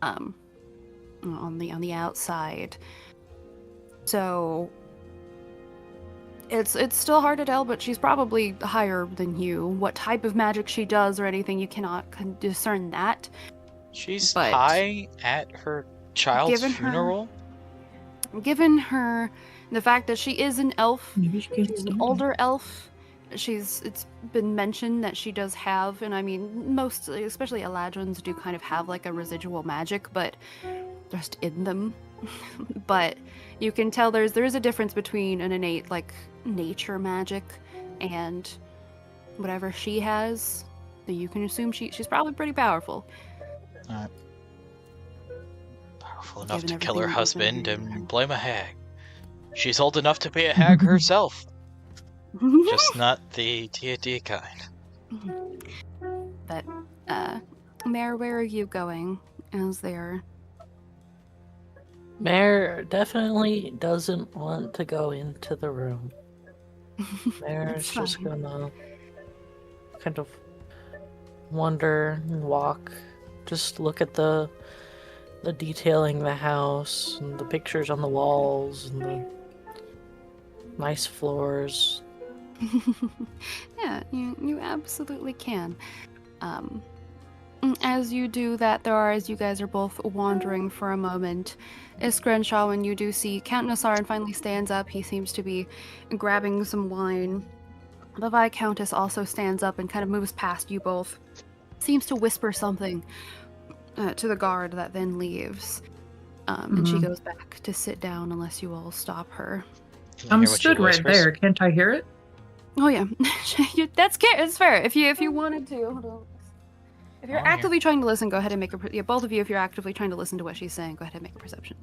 On the outside, so. It's still hard to tell, but she's probably higher than you. What type of magic she does or anything, you cannot discern that. She's But high at her child's given her- funeral. Given her the fact that she is an elf, Maybe she can she's an stand older elf. It's been mentioned that she does have, and I mean, most, especially Eladrins, do kind of have like a residual magic, but just in them. But you can tell there is a difference between an innate like nature magic and whatever she has. So you can assume she's probably pretty powerful. Powerful enough Given to kill her everything that you've been husband hearing. and blame a hag. She's old enough to be a hag herself, just not the D&D kind. But Mare, where are you going? As they're Mare definitely doesn't want to go into the room. Mare's It's just fine. gonna kind of wander and walk. Just look at the detailing the house and the pictures on the walls and the nice floors. Yeah, you absolutely can. As you do that, as you guys are both wandering for a moment, Iskra and Shawin, you do see Count Nasarin finally stands up. He seems to be grabbing some wine. The Viscountess also stands up and kind of moves past you both. Seems to whisper something to the guard that then leaves. And she goes back to sit down unless you all stop her. Can you I'm hear what she stood right whispers? there. Can't I hear it? Oh yeah, it's fair. If you wanted to, hold on. If you're Oh, yeah. actively trying to listen, go ahead and make both of you. If you're actively trying to listen to what she's saying, go ahead and make a perception.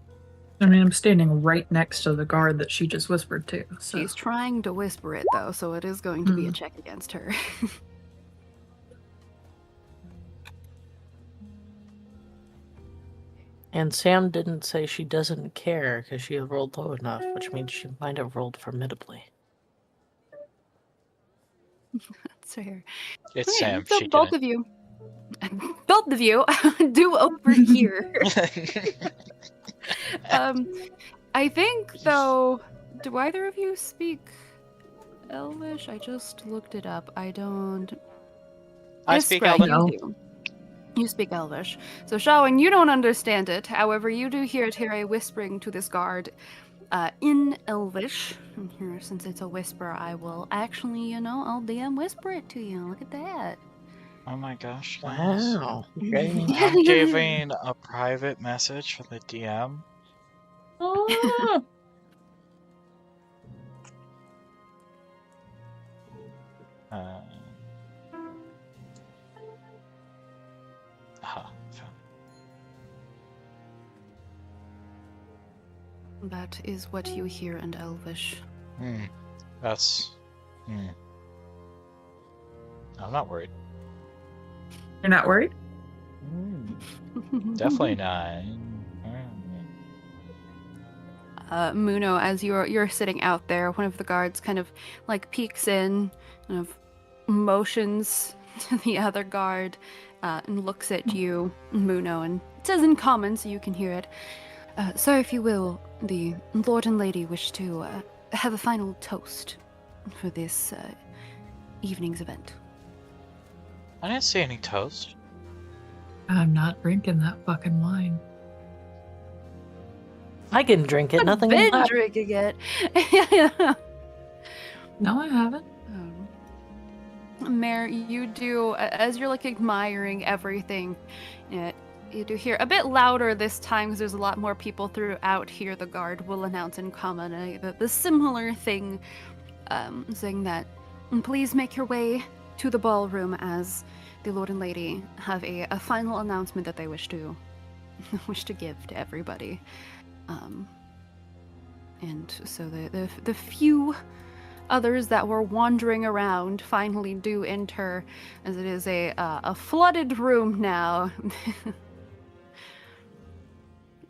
I mean, I'm standing right next to the guard that she just whispered to. So. She's trying to whisper it though, so it is going to be a check against her. And Sam didn't say she doesn't care because she rolled low enough, which means she might have rolled formidably. That's fair. It's Okay, Sam. so She both of you, do overhear. I think though, do either of you speak Elvish? I just looked it up. I don't. I speak Iskra, Elven. you do. You speak Elvish. So, Shawin, you don't understand it. However, you do hear Tire whispering to this guard in Elvish. And here, since it's a whisper, I will actually, I'll DM whisper it to you. Look at that. Oh my gosh. Nice. Wow. I'm giving a private message for the DM. Oh, That is what you hear in Elvish. That's. I'm not worried. you're not worried? Definitely not. Muno, as you're sitting out there, one of the guards kind of like peeks in, kind of motions to the other guard, and looks at you, Muno, and says in common so you can hear it. Sir, if you will, the Lord and Lady wish to have a final toast for this evening's event. I didn't see any toast. I'm not drinking that fucking wine. I can drink it. Nothing. Been left. drinking it. No, I haven't. Mare, you do, as you're like admiring everything, you do hear a bit louder this time because there's a lot more people throughout here. The guard will announce in common the similar thing, saying that please make your way to the ballroom as the Lord and Lady have a final announcement that they wish to give to everybody. And so the few others that were wandering around finally do enter, as it is a flooded room now,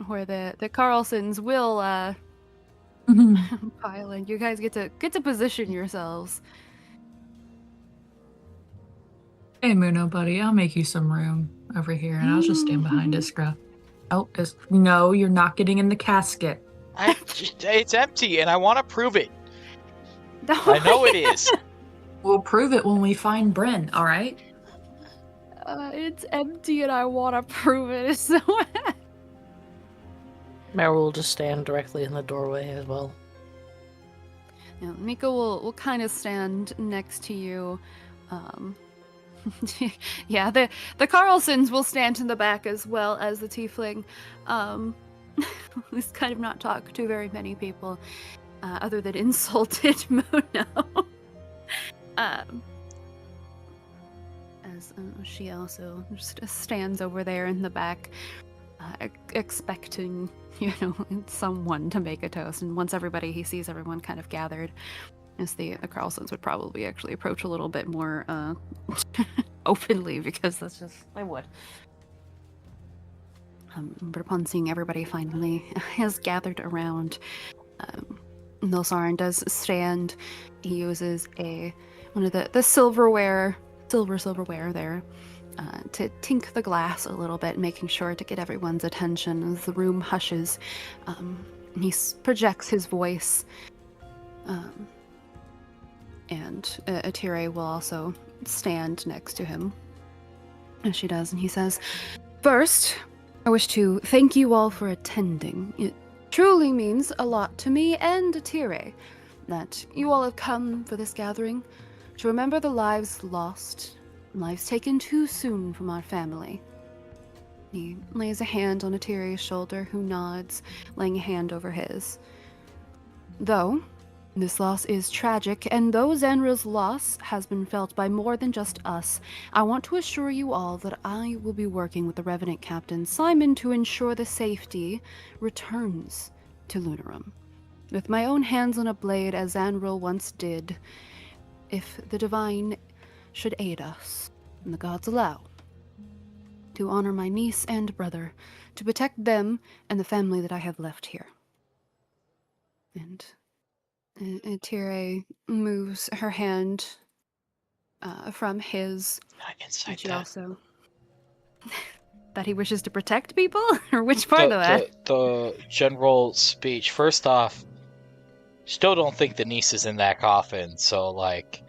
where the Carlsons will pile in. You guys get to position yourselves. Hey, Muno, buddy, I'll make you some room over here, and I'll just stand behind Iskra. Oh, no, you're not getting in the casket. It's empty, and I want to prove it. I know it is. We'll prove it when we find Bryn, all right? It's empty, and I want to prove it. So Mare will just stand directly in the doorway as well. yeah, Miko will kind of stand next to you. Yeah, the Carlsons will stand in the back as well as the tiefling. Who's kind of not talked to very many people, other than insulted Muno. As she also just stands over there in the back, expecting, someone to make a toast. And once he sees everyone kind of gathered, as the Carlsons would probably actually approach a little bit more openly, because that's just I would. But upon seeing everybody finally has gathered around, Nilsarin does stand. He uses one of the silverware there to tink the glass a little bit, making sure to get everyone's attention as the room hushes. He projects his voice. And Atire will also stand next to him, as she does, and he says, "First, I wish to thank you all for attending. It truly means a lot to me and Atire that you all have come for this gathering to remember the lives lost, lives taken too soon from our family." He lays a hand on Atire's shoulder, who nods, laying a hand over his. "Though this loss is tragic, and though Zanra's loss has been felt by more than just us, I want to assure you all that I will be working with the Revenant Captain Simon to ensure the safety returns to Lunarum. With my own hands on a blade, as Zanra once did, if the Divine should aid us, and the gods allow, to honor my niece and brother, to protect them and the family that I have left here." And Atire moves her hand from his. Inside She that. also that he wishes to protect people, or which part of that? The general speech. First off, still don't think the niece is in that coffin, so like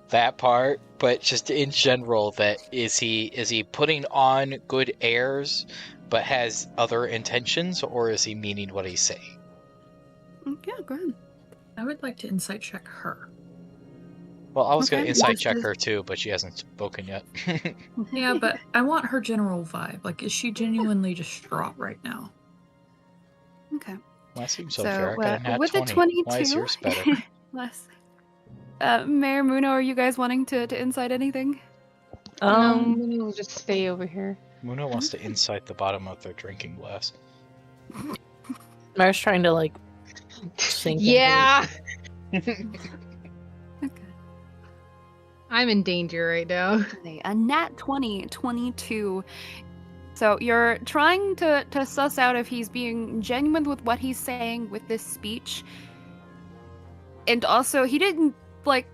that part. But just in general, that is he putting on good airs, but has other intentions, or is he meaning what he's saying? Yeah, go ahead. I would like to insight check her. Well, I was going Okay, to insight just- check her too, but she hasn't spoken yet. Yeah, but I want her general vibe. Like, is she genuinely distraught right now? Okay. That seems so So, fair. I got a nat with the 20. Why is 22 yours better? Less. Mayor Muno, are you guys wanting to insight anything? No, we'll just stay over here. Muno wants to insight the bottom of their drinking glass. Mare's trying to like sink. Yeah, Okay. I'm in danger right now. A nat 20, 22. So you're trying to suss out if he's being genuine with what he's saying with this speech. And also, he didn't, like,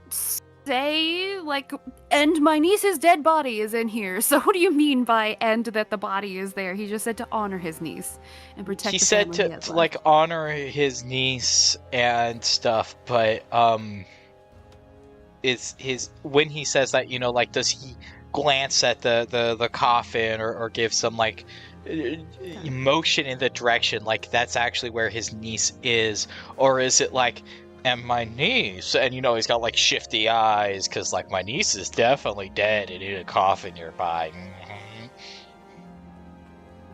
say, like, and my niece's dead body is in here. So what do you mean by and that the body is there? He just said to honor his niece and protect He the said family to, he has to left. like honor his niece and stuff, but is his when he says that, you know, like, does he glance at the coffin or give some like emotion in the direction like that's actually where his niece is, or is it like, and my niece, and you know he's got like shifty eyes because like my niece is definitely dead and in a coffin nearby.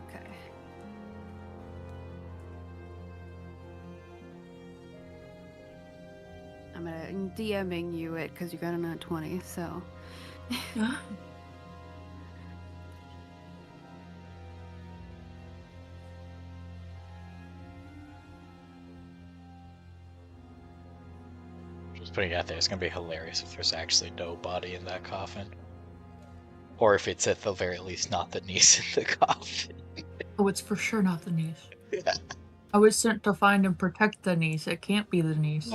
Okay. I'm DMing you it because you got him at 20, so. Just putting it out there, it's gonna be hilarious if there's actually no body in that coffin. Or if it's at the very least not the niece in the coffin. Oh, it's for sure not the niece. Yeah. I was sent to find and protect the niece. It can't be the niece.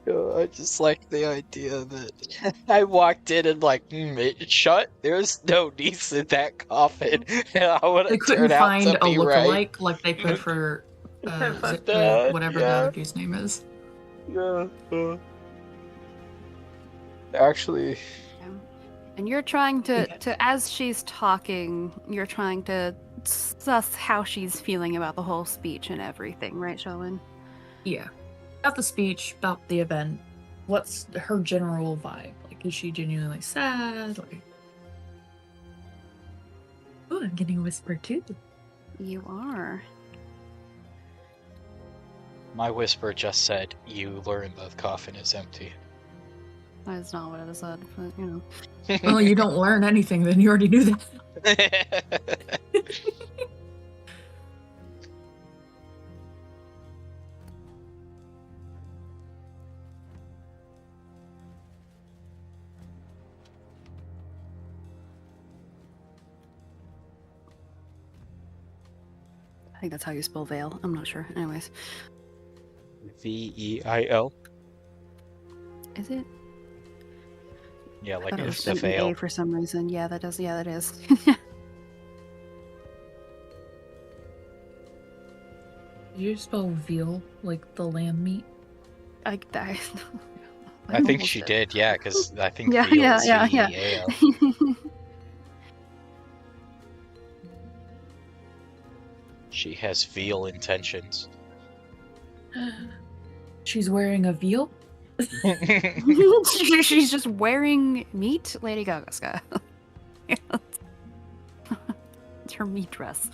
I just like the idea that I walked in and like, it's shut. There's no niece in that coffin. And I would They have couldn't turned out find to a be right. lookalike like they could for Dad, whatever yeah. the other dude's name is. Yeah. Actually, And you're trying to, as she's talking, you're trying to suss how she's feeling about the whole speech and everything, right, Shelwyn? Yeah. About the speech, about the event. What's her general vibe? Like, is she genuinely sad? Like, oh, I'm getting a whisper too. You are. my whisper just said, "You learn the coffin is empty." That's not what I said, but you know. Well, you don't learn anything, then you already knew that. I think that's how you spell veil. I'm not sure. Anyways. Veil. Is it? Yeah, like I thought it it's was the an veil. A for some reason. Yeah, that does. Yeah, that is. Did you spell veal like the lamb meat? I I think almost she did, yeah, because I think Yeah, veal yeah, is yeah, yeah. V-E-A-L. She has veal intentions. She's wearing a veal? She's just wearing meat, Lady Gaga style. It's her meat dress.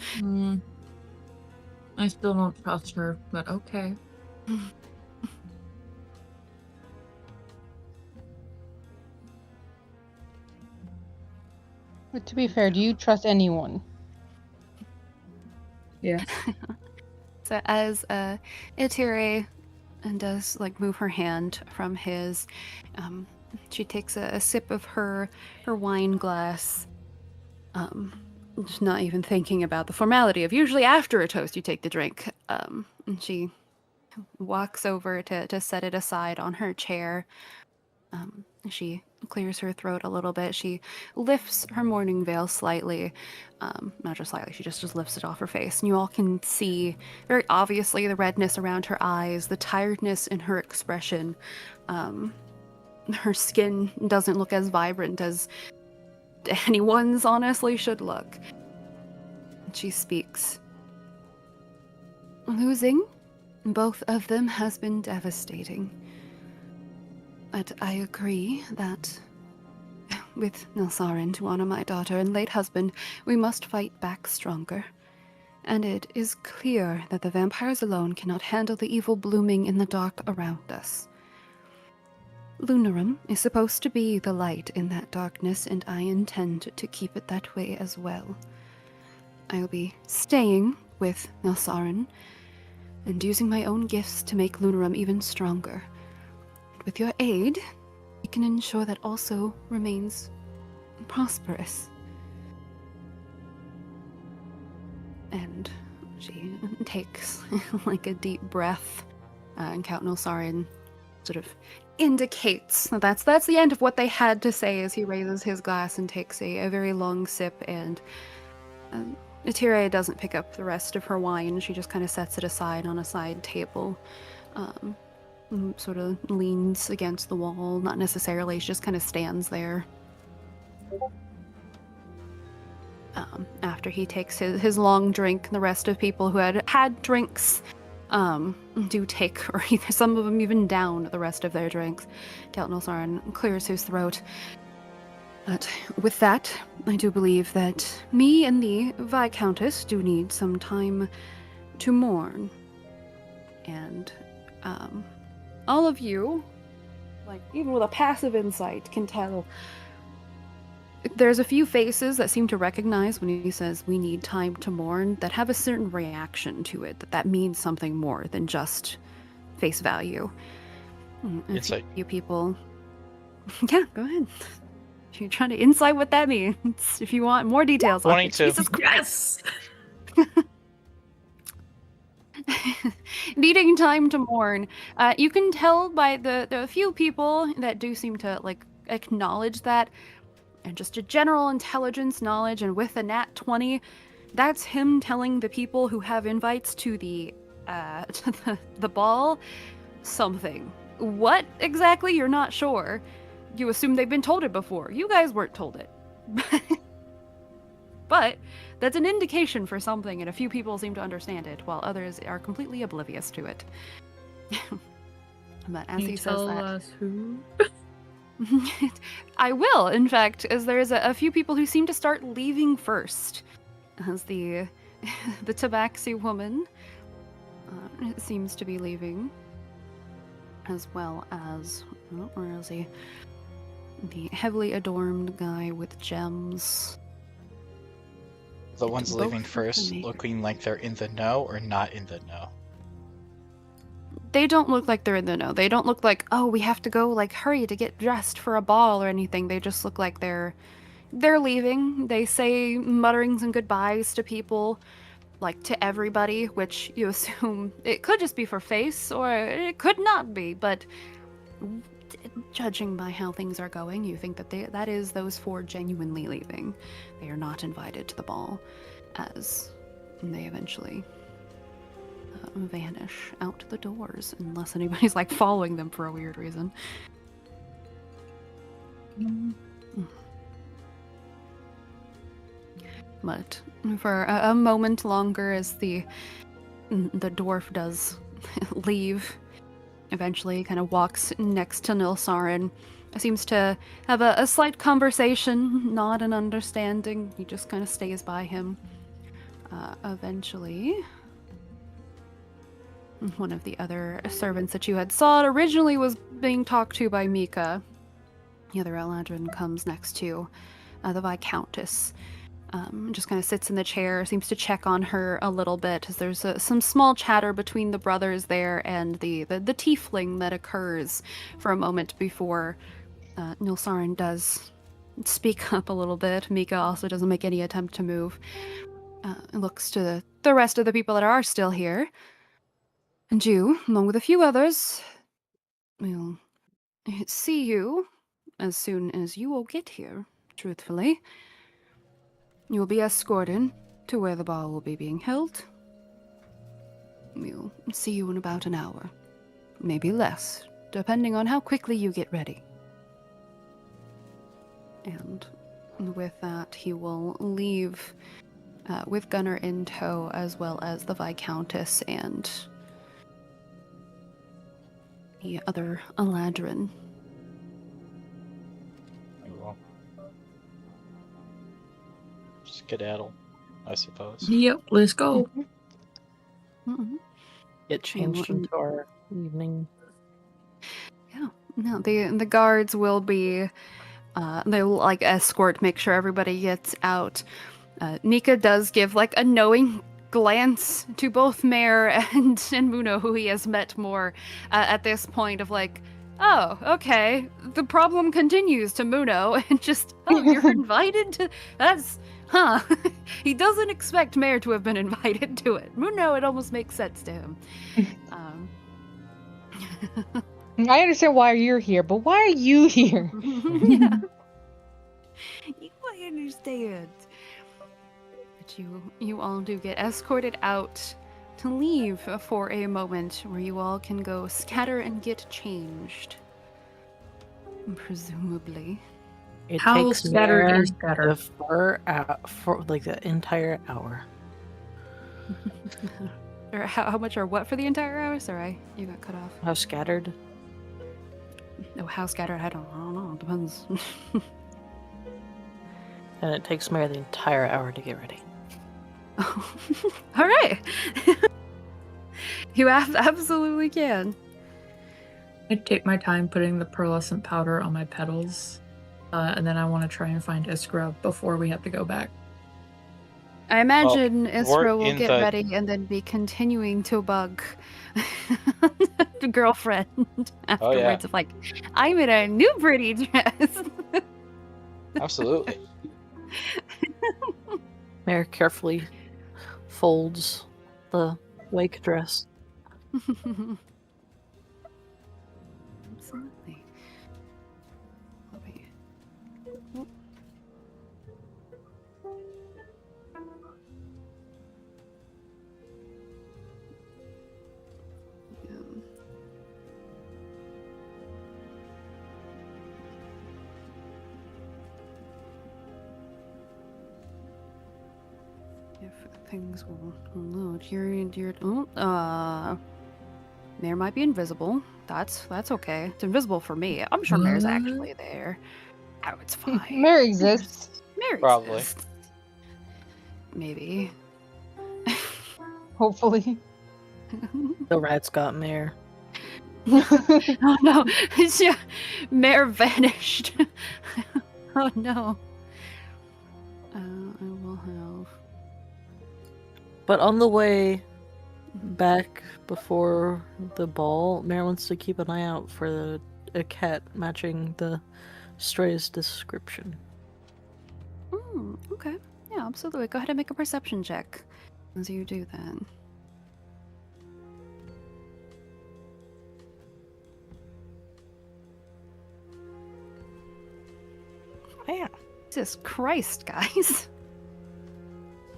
I still don't trust her, but okay. But to be fair, do you trust anyone? Yeah. So as Itire does like move her hand from his, she takes a sip of her wine glass, just not even thinking about the formality of usually after a toast you take the drink. And she walks over to set it aside on her chair. She clears her throat a little bit. She lifts her mourning veil slightly. Not just slightly, she just lifts it off her face. And you all can see very obviously the redness around her eyes, the tiredness in her expression. Her skin doesn't look as vibrant as anyone's honestly should look. She speaks. Losing both of them has been devastating. But I agree that with Nilsarin to honor my daughter and late husband, we must fight back stronger. And it is clear that the vampires alone cannot handle the evil blooming in the dark around us. Lunarum is supposed to be the light in that darkness, and I intend to keep it that way as well. I'll be staying with Nilsarin and using my own gifts to make Lunarum even stronger. With your aid, we can ensure that also remains prosperous. And she takes like a deep breath, and Count Nilsarin sort of indicates that that's the end of what they had to say as he raises his glass and takes a very long sip. And Atira doesn't pick up the rest of her wine. She just kind of sets it aside on a side table, sort of leans against the wall, not necessarily, she just kind of stands there. After he takes his long drink, the rest of people who had drinks do take, or either some of them even down the rest of their drinks. Count Nilsarin clears his throat. But with that, I do believe that me and the Viscountess do need some time to mourn. And all of you, like even with a passive insight, can tell there's a few faces that seem to recognize when he says we need time to mourn that have a certain reaction to it, that means something more than just face value. It's like you people. Yeah, go ahead. If you're trying to insight what that means, if you want more details on it. 22. Jesus Christ. Needing time to mourn. You can tell by the few people that do seem to like acknowledge that, and just a general intelligence knowledge, and with a nat 20, that's him telling the people who have invites to the ball something. What exactly, you're not sure. You assume they've been told it before. You guys weren't told it. But that's an indication for something, and a few people seem to understand it, while others are completely oblivious to it. But as he says that... us who? I will, in fact, as there's a few people who seem to start leaving first. As the Tabaxi woman seems to be leaving. As well as... Oh, where is he? The heavily adorned guy with gems. the ones Both leaving of first them. looking like they're in the know or not in the know? They don't look like they're in the know. They don't look like, oh, we have to go, like, hurry to get dressed for a ball or anything. They just look like they're leaving. They say mutterings and goodbyes to people, like, to everybody, which you assume it could just be for face, or it could not be, but judging by how things are going, you think that that is those four genuinely leaving. They are not invited to the ball, as they eventually vanish out the doors, unless anybody's like following them for a weird reason. But for a moment longer, as the dwarf does leave, eventually kind of walks next to Nilsarin, seems to have a slight conversation, nod and understanding. He just kind of stays by him. Eventually, one of the other servants that you had saw originally was being talked to by Mika. The other Eladrin comes next to the Viscountess. Just kind of sits in the chair, seems to check on her a little bit, as there's some small chatter between the brothers there and the tiefling that occurs for a moment before Nilsarin does speak up a little bit. Mika also doesn't make any attempt to move. Looks to the rest of the people that are still here. And you, along with a few others, will see you as soon as you all get here, truthfully. You will be escorted to where the ball will be being held. We'll see you in about an hour. Maybe less, depending on how quickly you get ready. And with that, he will leave with Gunnar in tow, as well as the Viscountess and the other Eladrin. Skedaddle, I suppose. Yep, let's go. Get changed into our evening. Yeah, no, the guards will be, they'll like escort, make sure everybody gets out. Nika does give like a knowing glance to both Mare and Muno, who he has met more at this point, of like, oh, okay, the problem continues to Muno, and just, oh, you're invited to, that's, Huh. He doesn't expect Mare to have been invited to it. No, it almost makes sense to him. I understand why you're here, but why are you here? Yeah. I understand. But you all do get escorted out to leave for a moment where you all can go scatter and get changed. Presumably. It How takes scattered Mare is scattered? for like the entire hour. Or how much or what for the entire hour? Sorry, you got cut off. How scattered? Oh, how scattered? I don't know. It depends. And it takes Mare the entire hour to get ready. All right. You absolutely can. I take my time putting the pearlescent powder on my petals, and then I want to try and find Iskra before we have to go back. I imagine we're Isra will in get the- ready and then be continuing to bug the girlfriend afterwards of like, I'm in a new pretty dress. Absolutely. Mare carefully folds the wake dress. Absolutely. Let me- Um, If things will load, Mare might be invisible. That's okay. It's invisible for me. I'm sure Mare's What? actually there. Oh, it's fine. Mare exists. Mare Probably. exists. Maybe. Hopefully. The rats got Mare. Oh no, yeah, Mare vanished. Oh no. I will have. But on the way back before the ball, Mare wants to keep an eye out for a cat matching the stray's description. Okay. Yeah, absolutely. Go ahead and make a perception check as you do that. Yeah. Jesus Christ, guys.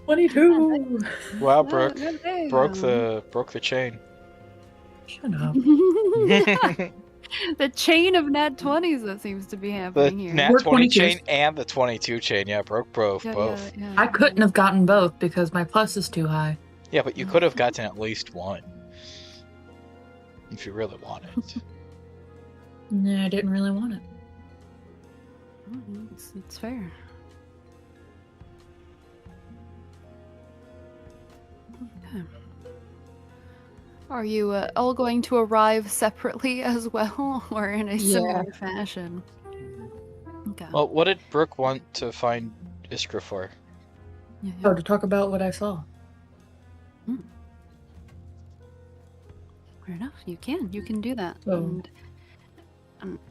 22. Wow, broke Damn. broke the chain. Shut up. The chain of nat 20s that seems to be The happening here. nat We're 20 22s. chain and the 22 chain. Yeah, broke both. Yeah, I couldn't have gotten both because my plus is too high. Yeah, but you could have gotten at least one. If you really wanted. Nah, I didn't really want it. It's fair. Okay. Are you all going to arrive separately as well, or in a similar fashion? Okay. Well, what did Brooke want to find Iskra for? Yeah, Oh, to talk about what I saw. fair enough. You can do that. Oh.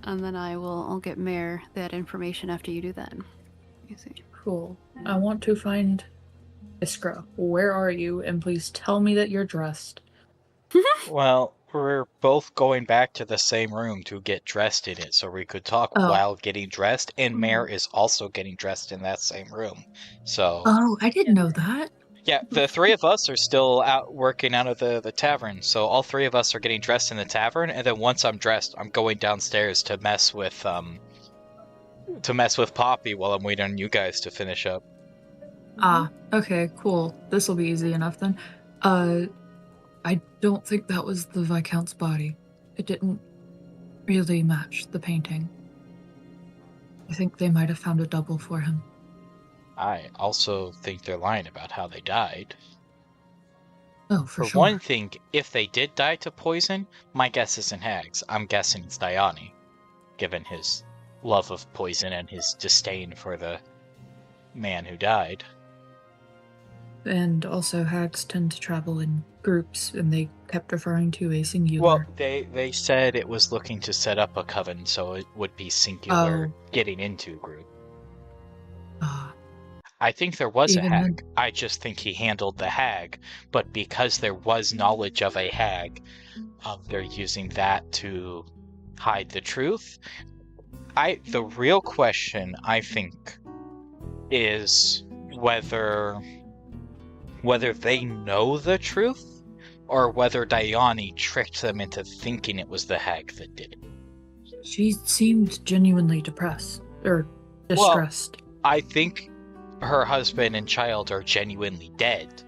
And then I'll get Mare that information after you do that. You see. Cool. I want to find Iskra. Where are you? And please tell me that you're dressed. Well, we're both going back to the same room to get dressed in it so we could talk Oh. while getting dressed, and Mare is also getting dressed in that same room. So, Oh, I didn't know that. yeah, the three of us are still out working out of the tavern, so all three of us are getting dressed in the tavern, and then once I'm dressed, I'm going downstairs to mess with Poppy while I'm waiting on you guys to finish up. Ah, okay, cool. This will be easy enough then. I don't think that was the Viscount's body. It didn't really match the painting. I think they might have found a double for him. I also think they're lying about how they died. Oh, for sure. one thing, if they did die to poison, my guess isn't Hags. I'm guessing it's Diani, given his love of poison and his disdain for the man who died. And also hags tend to travel in groups, and they kept referring to a singular. Well, they said it was looking to set up a coven, so it would be singular getting into a group. Ah. I think there was a Even hag. then- I just think he handled the hag. But because there was knowledge of a hag, they're using that to hide the truth. The real question, I think, is whether they know the truth, or whether Dione tricked them into thinking it was the hag that did it. She seemed genuinely depressed or distressed. I think her husband and child are genuinely dead.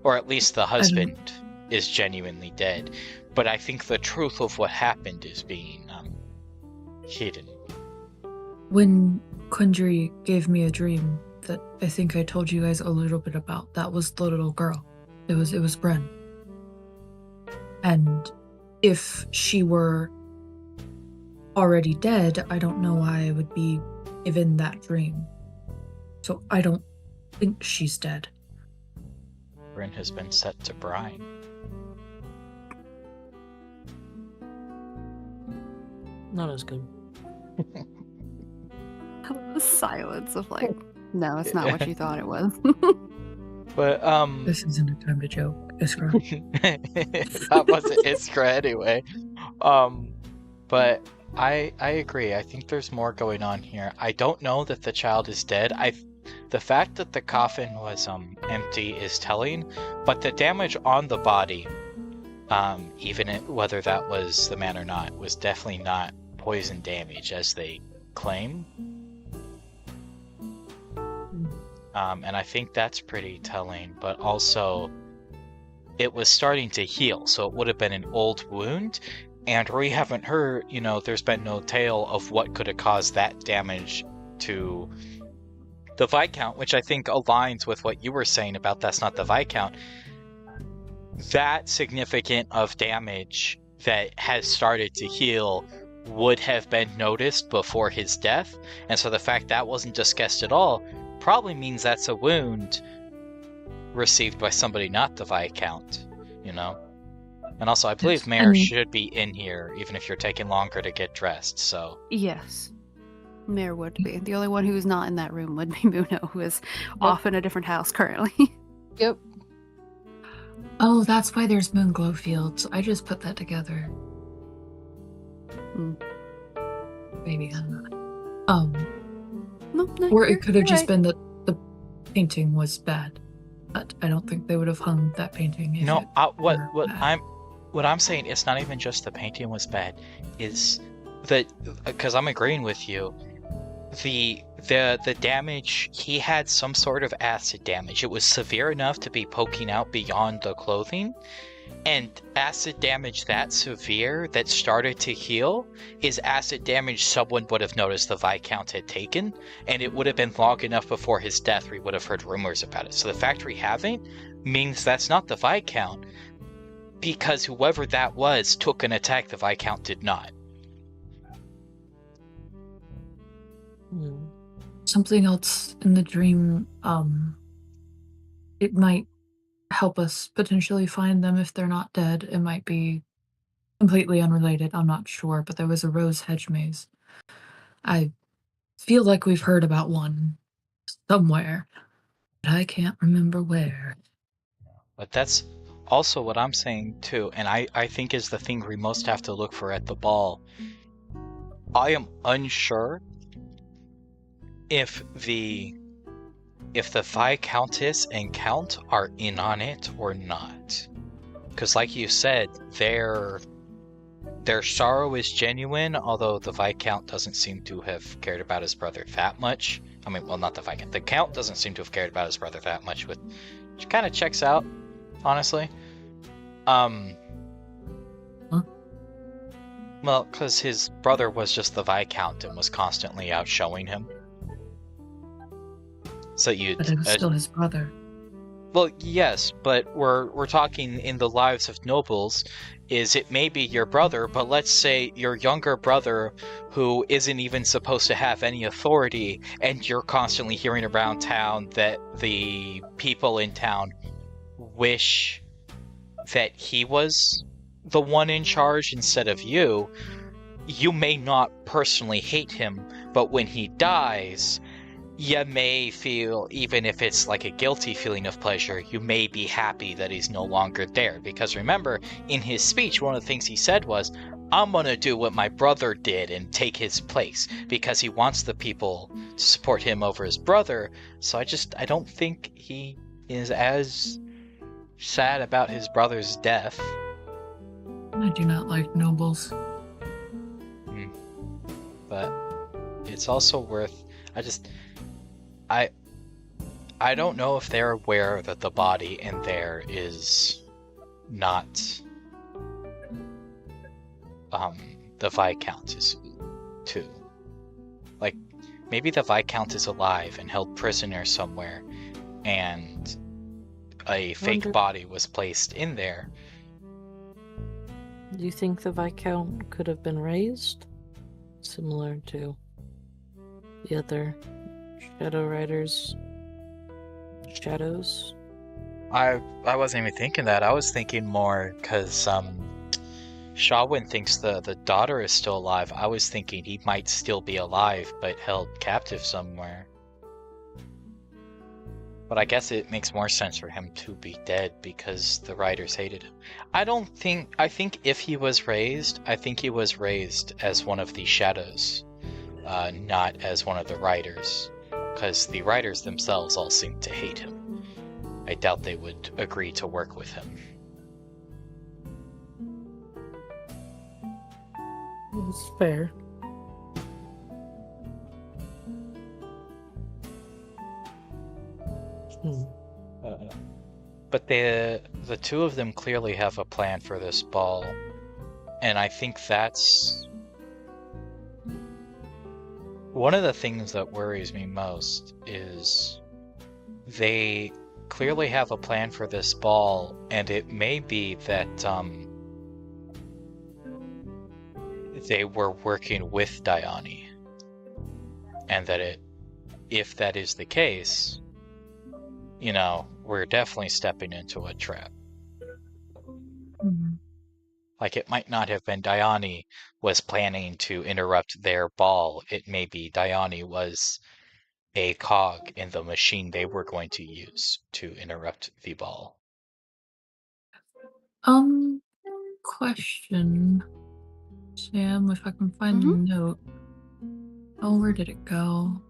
Or at least the husband is genuinely dead. But I think the truth of what happened is being hidden. When Quindry gave me a dream that I think I told you guys a little bit about, that was the little girl. It was Bren. And if she were already dead, I don't know why I would be given that dream. So I don't think she's dead. Bren has been set to brine. Not as good. The silence of like, no, it's not what you thought it was. But This isn't a time to joke, Iskra. that wasn't Iskra anyway. But I agree. I think there's more going on here. I don't know that the child is dead. The fact that the coffin was empty is telling, but the damage on the body, whether that was the man or not, was definitely not poison damage as they claim. And I think that's pretty telling, but also it was starting to heal, so it would have been an old wound, and we haven't heard, there's been no tale of what could have caused that damage to the Viscount, which I think aligns with what you were saying about that's not the Viscount. That significant of damage that has started to heal would have been noticed before his death, and so the fact that wasn't discussed at all probably means that's a wound received by somebody not the Viscount, And also, I believe Mare should be in here, even if you're taking longer to get dressed, so... Yes. Mare would be. The only one who's not in that room would be Muno, who is off in a different house currently. Yep. Oh, that's why there's Moonglow fields. I just put that together. Maybe I'm not. No, Or it could have just been that the painting was bad. But I don't think they would have hung that painting. If what I'm saying, it's not even just the painting was bad. Is that because I'm agreeing with you? The damage, he had some sort of acid damage. It was severe enough to be poking out beyond the clothing. And acid damage that severe that started to heal is acid damage someone would have noticed the Viscount had taken, and it would have been long enough before his death we would have heard rumors about it. So the fact we haven't means that's not the Viscount, because whoever that was took an attack the Viscount did not. Something else in the dream, it might help us potentially find them if they're not dead. It might be completely unrelated, I'm not sure, but there was a rose hedge maze. I feel like we've heard about one somewhere, but I can't remember where. But that's also what I'm saying too, and I think is the thing we most have to look for at the ball. I am unsure if the Viscountess and Count are in on it or not. Because like you said, their sorrow is genuine, although the Viscount doesn't seem to have cared about his brother that much. I mean, well, not the Viscount. The Count doesn't seem to have cared about his brother that much, which kind of checks out, honestly. Well, because his brother was just the Viscount and was constantly out showing him. So But it was still his brother. Well, yes, but we're talking in the lives of nobles. Is it may be your brother, but let's say your younger brother who isn't even supposed to have any authority, and you're constantly hearing around town that the people in town wish that he was the one in charge instead of you. You may not personally hate him, but when he dies, you may feel, even if it's like a guilty feeling of pleasure, you may be happy that he's no longer there. Because remember, in his speech, one of the things he said was, I'm going to do what my brother did and take his place, because he wants the people to support him over his brother. So I don't think he is as sad about his brother's death. I do not like nobles. But it's also worth... I don't know if they're aware that the body in there is not the Viscount is too. Like, maybe the Viscount is alive and held prisoner somewhere, and a fake body was placed in there. Do you think the Viscount could have been raised? Similar to the other Shadow Riders' shadows? I wasn't even thinking that. I was thinking more because Shawin thinks the daughter is still alive. I was thinking he might still be alive, but held captive somewhere. But I guess it makes more sense for him to be dead because the riders hated him. I think if he was raised, I think he was raised as one of the shadows, not as one of the riders. Because the riders themselves all seem to hate him. I doubt they would agree to work with him. It's fair. But the two of them clearly have a plan for this ball. And I think that's one of the things that worries me most is they clearly have a plan for this ball, and it may be that they were working with Dione. And that if that is the case, you know, we're definitely stepping into a trap. Mm-hmm. Like, it might not have been Dione was planning to interrupt their ball. It may be Dione was a cog in the machine they were going to use to interrupt the ball. Question, Sam, if I can find the note. Oh, where did it go?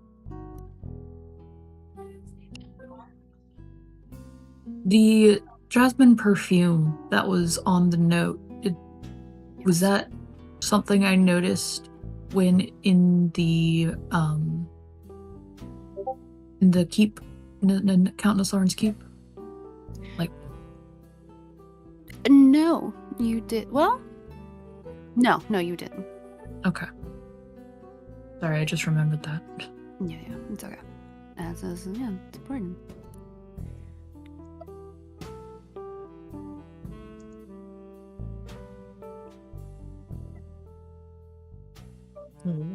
The jasmine perfume that was on the note, was that something I noticed when in the keep, Count Nasarin's keep? Like, no, you did. Well, no, you didn't. Okay. Sorry, I just remembered that. Yeah, it's okay. It's important.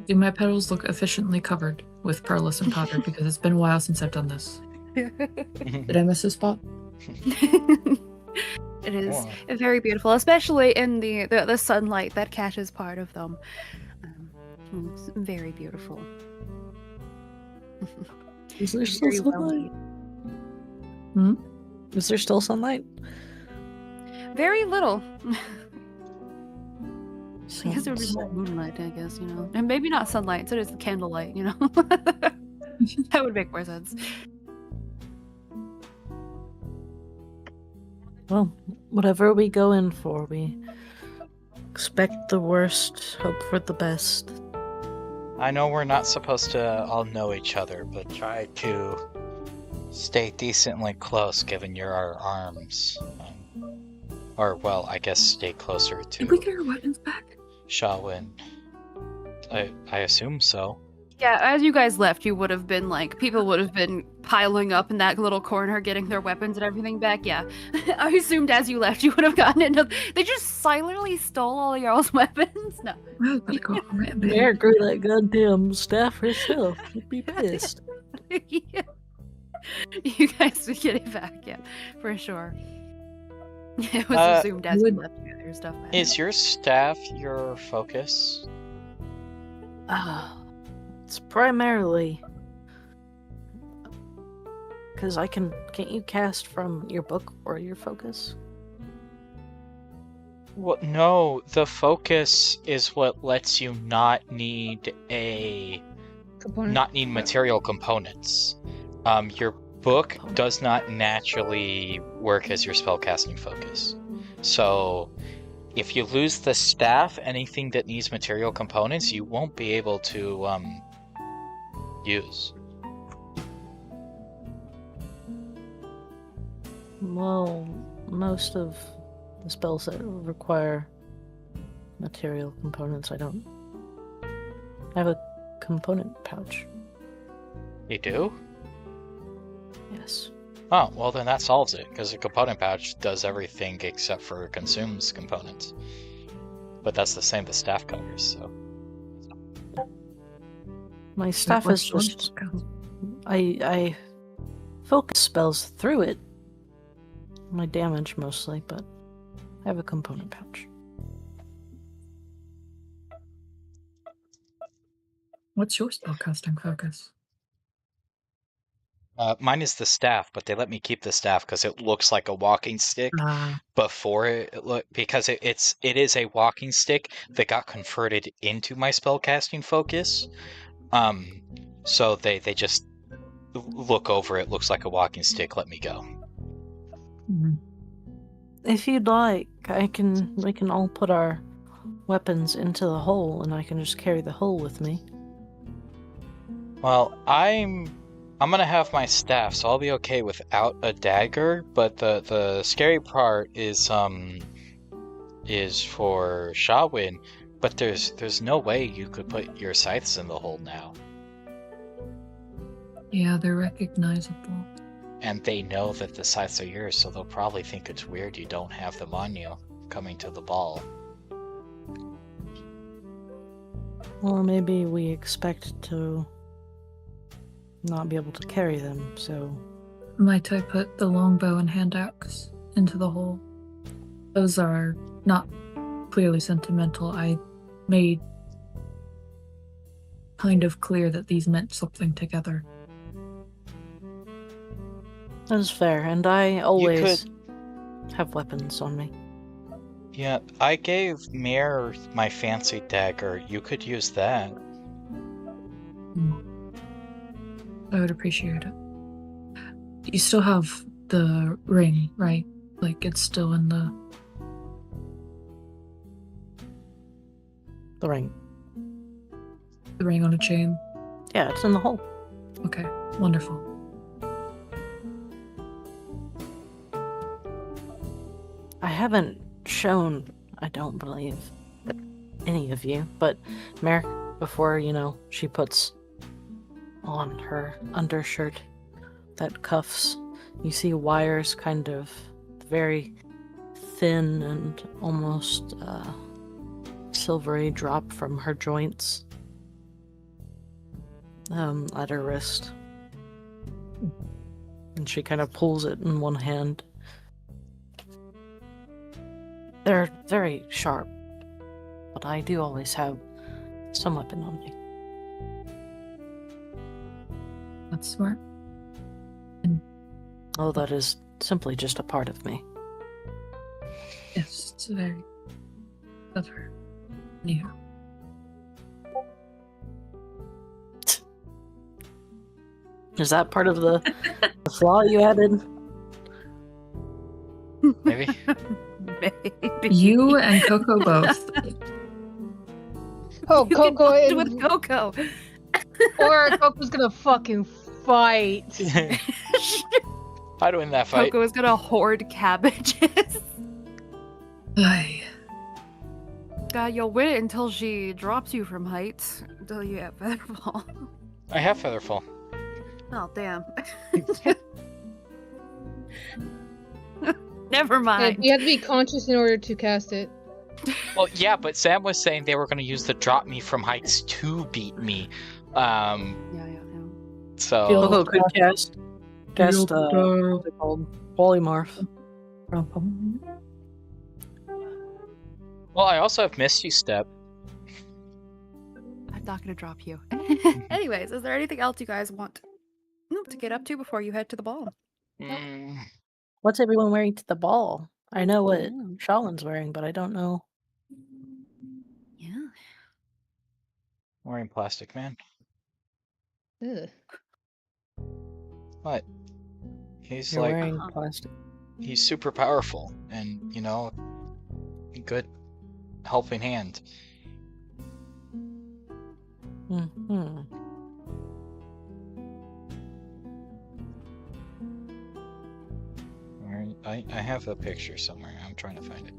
Do my petals look efficiently covered with pearlescent powder? Because it's been a while since I've done this. Did I miss a spot? It is very beautiful, especially in the sunlight that catches part of them. It's very beautiful. Is there still sunlight? Is there still sunlight? Very little. I guess it would be more moonlight, I guess, you know. And maybe not sunlight, so it's the candlelight, you know. That would make more sense. Well, whatever we go in for, we expect the worst, hope for the best. I know we're not supposed to all know each other, but try to stay decently close given you're our arms. Or, well, I guess stay closer to... Did we get our weapons back? Shawin. I assume so. Yeah, as you guys left, you would have been like, people would have been piling up in that little corner, getting their weapons and everything back. Yeah, I assumed as you left, you would have gotten into. They just silently stole all of y'all's weapons. No, Mare grew that goddamn staff herself. She'd be pissed. Yeah. You guys would get it back, yeah, for sure. It was assumed as you left, you got your stuff back. Is your staff your focus? It's primarily Because can't you cast from your book or your focus? Well, no, the focus is what lets you not need material components. Your book does not naturally work as your spellcasting focus. So if you lose the staff, anything that needs material components, you won't be able to use. Well, most of the spells that require material components, I don't. I have a component pouch. You do? Yes. Oh, well then that solves it, because a component pouch does everything except for consumes components. But that's the same the staff covers, so. My staff is just... I focus spells through it. My damage mostly, but I have a component pouch. What's your spellcasting focus? Mine is the staff, but they let me keep the staff because it looks like a walking stick before because it is a walking stick that got converted into my spellcasting focus. So they just look over it, looks like a walking stick, let me go. Mm-hmm. If you'd like, we can all put our weapons into the hole, and I can just carry the hole with me. Well, I'm gonna have my staff, so I'll be okay without a dagger. But the scary part is for Shawin. But there's no way you could put your scythes in the hole now. Yeah, they're recognizable. And they know that the scythes are yours, so they'll probably think it's weird you don't have them on you coming to the ball. Or maybe we expect to not be able to carry them, so... Might I put the longbow and hand axe into the hole? Those are not clearly sentimental. I made kind of clear that these meant something together. That is fair, and I always have weapons on me. Yeah, I gave Mare my fancy dagger. You could use that. I would appreciate it. You still have the ring, right? Like, it's still in the... The ring. The ring on a chain? Yeah, it's in the hole. Okay, wonderful. I haven't shown, I don't believe, any of you, but Merrick, before, she puts on her undershirt that cuffs, you see wires kind of very thin and almost silvery drop from her joints at her wrist. And she kind of pulls it in one hand. They're very sharp, but I do always have some weapon on me. That's smart. Oh, that is simply just a part of me. Yes, it's very clever. Anyhow. Is that part of the flaw you added? Maybe. Maybe. You and Coco both. Oh, You Coco can and bond with Coco. or Coco's gonna fucking fight. I'd win that fight. Coco is gonna hoard cabbages. Aye. You'll win it until she drops you from heights. Until you get Featherfall. I have Featherfall. Oh, damn. Never mind. You have to be conscious in order to cast it. Well, yeah, but Sam was saying they were going to use the drop me from heights to beat me. Yeah. So. Coco could cast what's it called? Polymorph. Well, I also have Misty Step. I'm not gonna drop you. Anyways, is there anything else you guys want to get up to before you head to the ball? What's everyone wearing to the ball? I know what Yeah. Shalin's wearing, but I don't know. Yeah. Wearing plastic, man. Ugh. What? He's You're like, wearing plastic. he's super powerful and, good helping hand. Mm-hmm. I have a picture somewhere. I'm trying to find it.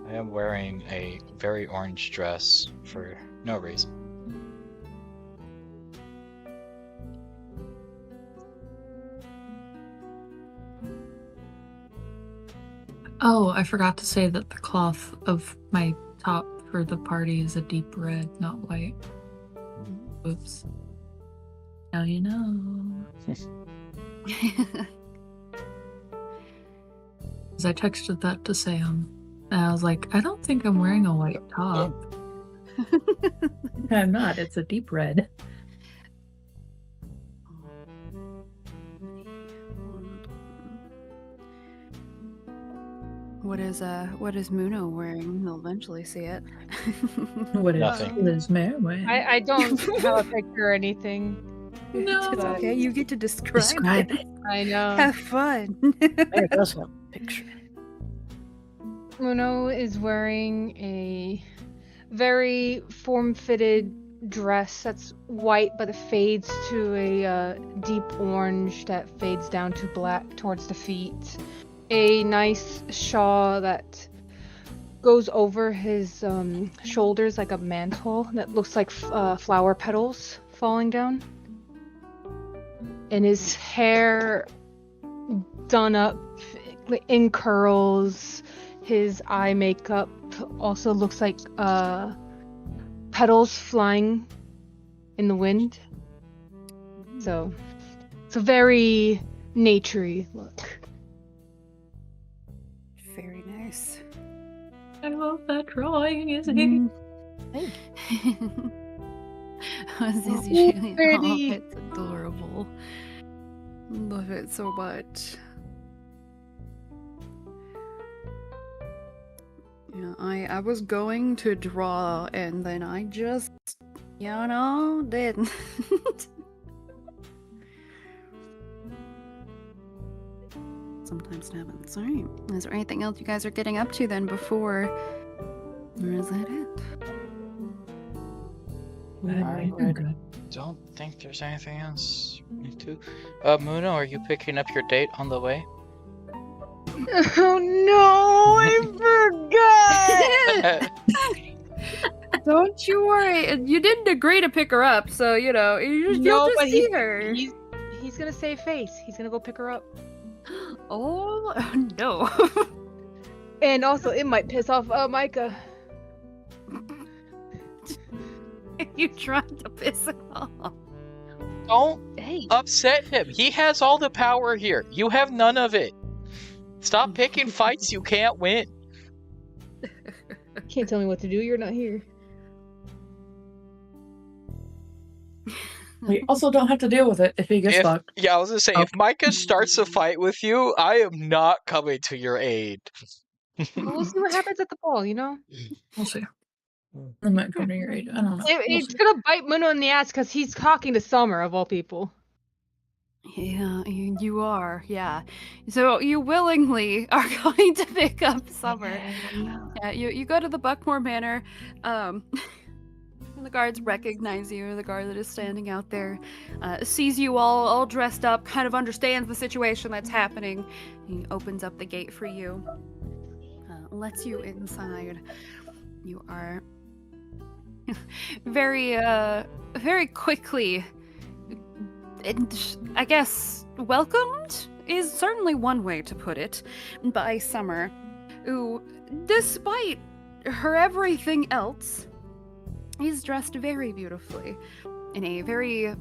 I am wearing a very orange dress for no reason. Oh, I forgot to say that the cloth of my top for the party is a deep red, not white. Oops. Now you know. Because I texted that to Sam, and I was like, I don't think I'm wearing a white top. I'm not. It's a deep red. What is Muno wearing? You'll eventually see it. What is Nothing. Liz Mare wearing? I don't have a picture or anything. No. It's okay. You get to Describe it. it. I know. Have fun. There does have a picture. Muno is wearing a very form-fitted dress that's white, but it fades to a deep orange that fades down to black towards the feet. A nice shawl that goes over his shoulders like a mantle that looks like flower petals falling down. And his hair done up in curls. His eye makeup also looks like petals flying in the wind. So it's a very naturey look. Very nice. I love that drawing, isn't it? Zizi, pretty. it's adorable. Love it so much. Yeah, I was going to draw and then I just, didn't. Sometimes it happens. Alright. Is there anything else you guys are getting up to then before? Or is that it? I'm I'm ready. good. Don't think there's anything else. Me too. Muno, are you picking up your date on the way? Oh no, I forgot! Don't you worry. You didn't agree to pick her up, so you'll just but see her. He's gonna save face. He's gonna go pick her up. Oh no. And also, it might piss off Micah. You trying to piss him off? Don't Hey. upset him. He has all the power here. You have none of it. Stop picking fights you can't win. Can't tell me what to do. You're not here. We also don't have to deal with it if he gets fucked. Yeah, I was gonna say, if Micah starts a fight with you, I am not coming to your aid. But we'll see what happens at the ball. We'll see. I might come to your aid. I don't know. We'll It's see. gonna bite Muno in the ass because he's talking to Summer of all people. Yeah, you are. Yeah. So you willingly are going to pick up Summer. Yeah, you go to the Buckmore Manor. The guards recognize you. The guard that is standing out there sees you all dressed up, kind of understands the situation that's happening. He opens up the gate for you, lets you inside. You are very quickly, I guess, welcomed is certainly one way to put it, by Summer, who, despite her everything else, is dressed very beautifully in a very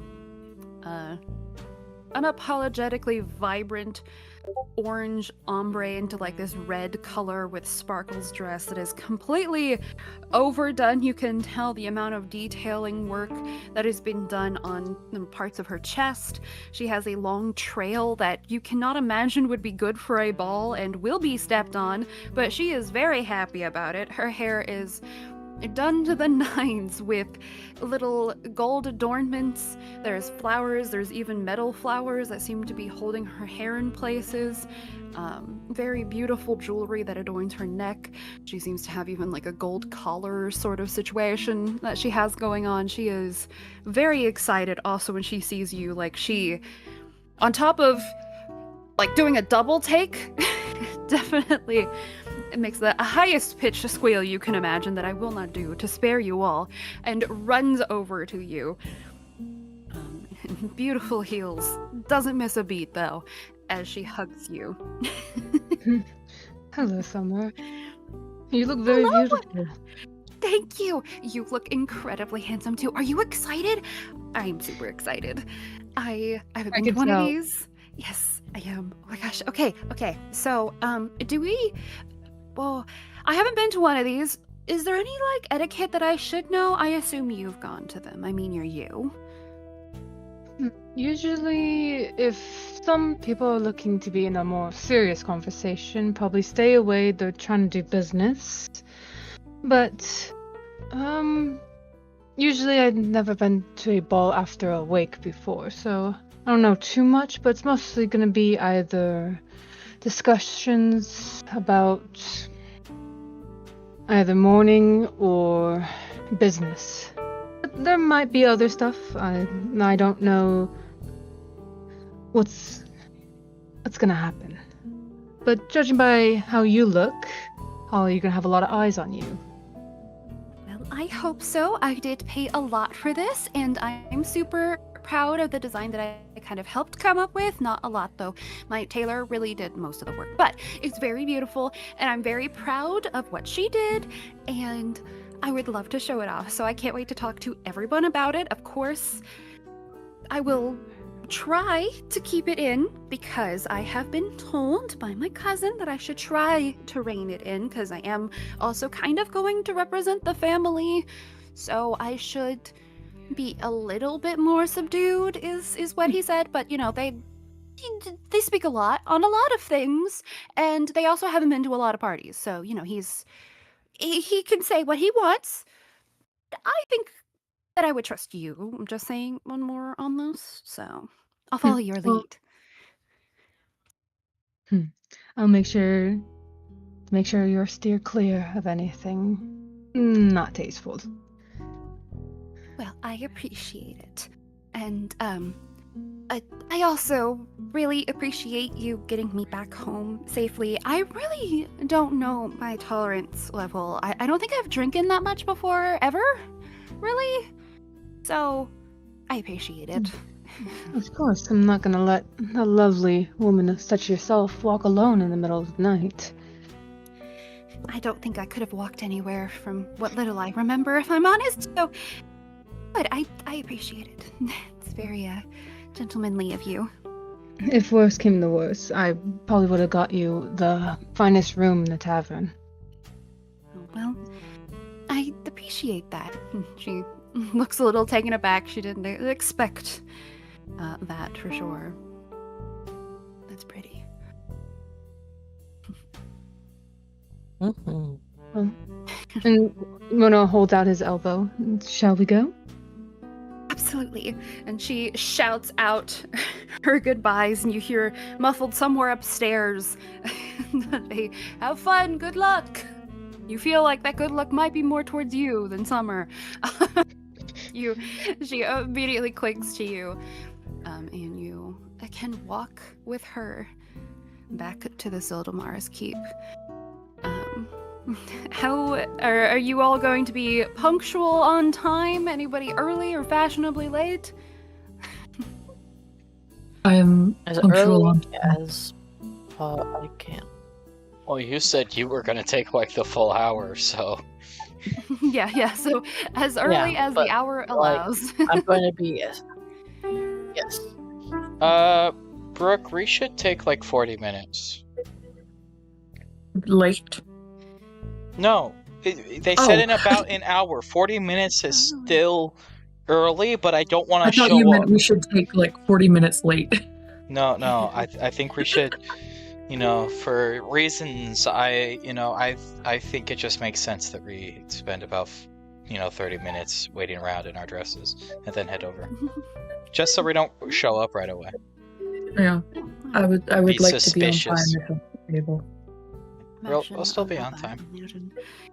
unapologetically vibrant orange ombre into like this red color with sparkles dress that is completely overdone. You can tell the amount of detailing work that has been done on the parts of her chest. She has a long trail that you cannot imagine would be good for a ball and will be stepped on, but she is very happy about it. Her hair is done to the nines with little gold adornments. There's flowers, there's even metal flowers that seem to be holding her hair in places. Very beautiful jewelry that adorns her neck. She seems to have even like a gold collar sort of situation that she has going on. She is very excited also when she sees you. Like, she, on top of like doing a double take, definitely it makes the highest pitched squeal you can imagine that I will not do to spare you all, and runs over to you. Beautiful heels. Doesn't miss a beat, though, as she hugs you. Hello, Summer. You look very Hello. beautiful. Thank you. You look incredibly handsome, too. Are you excited? I'm super excited. I haven't been to one of these. Yes, I am. Oh my gosh. Okay. So, do we... Well, I haven't been to one of these. Is there any, like, etiquette that I should know? I assume you've gone to them. I mean, you're you. Usually, if some people are looking to be in a more serious conversation, probably stay away. They're trying to do business. But, usually I've never been to a ball after a wake before, so I don't know too much, but it's mostly going to be either discussions about either mourning or business. But there might be other stuff. I don't know what's gonna happen. But judging by how you look, you're gonna have a lot of eyes on you. Well, I hope so. I did pay a lot for this, and I'm super proud of the design that I kind of helped come up with. Not a lot, though. My tailor really did most of the work. But it's very beautiful, and I'm very proud of what she did, and I would love to show it off. So I can't wait to talk to everyone about it. Of course, I will try to keep it in because I have been told by my cousin that I should try to rein it in because I am also kind of going to represent the family. So I should be a little bit more subdued is what he said, but you know, they speak a lot on a lot of things, and they also haven't been to a lot of parties, so you know, he can say what he wants. I think that I would trust you. I'm just saying one more on this, so I'll follow your lead. I'll make sure you're steer clear of anything not tasteful. Well, I appreciate it. And, I also really appreciate you getting me back home safely. I really don't know my tolerance level. I don't think I've drinking that much before, ever, really. So, I appreciate it. Of course, I'm not gonna let a lovely woman such as yourself walk alone in the middle of the night. I don't think I could have walked anywhere from what little I remember, if I'm honest, so... But I appreciate it. It's very, gentlemanly of you. If worse came to worse, I probably would have got you the finest room in the tavern. Well, I appreciate that. She looks a little taken aback. She didn't expect that for sure. That's pretty. Mm-hmm. And Mona holds out his elbow. Shall we go? Absolutely. And she shouts out her goodbyes, and you hear muffled somewhere upstairs, "Hey, have fun, good luck." You feel like that good luck might be more towards you than Summer. She immediately clings to you, and you can walk with her back to the Zildamara's Keep. How are you all going to be punctual on time? Anybody early or fashionably late? I am As punctual early on time. as I can. Well, you said you were gonna take like the full hour, so Yeah. So as early as the but, hour like, allows. I'm going to be yes. Brooke, we should take like 40 minutes. Late. No, they said in about an hour. 40 minutes is still early, but I don't want I to thought you show meant up. we should take like 40 minutes late. No, I think we should, for reasons I think it just makes sense that we spend about 30 minutes waiting around in our dresses and then head over. Just so we don't show up right away. Yeah. I would Be like suspicious. to be on time if I'm able. We'll still be on time.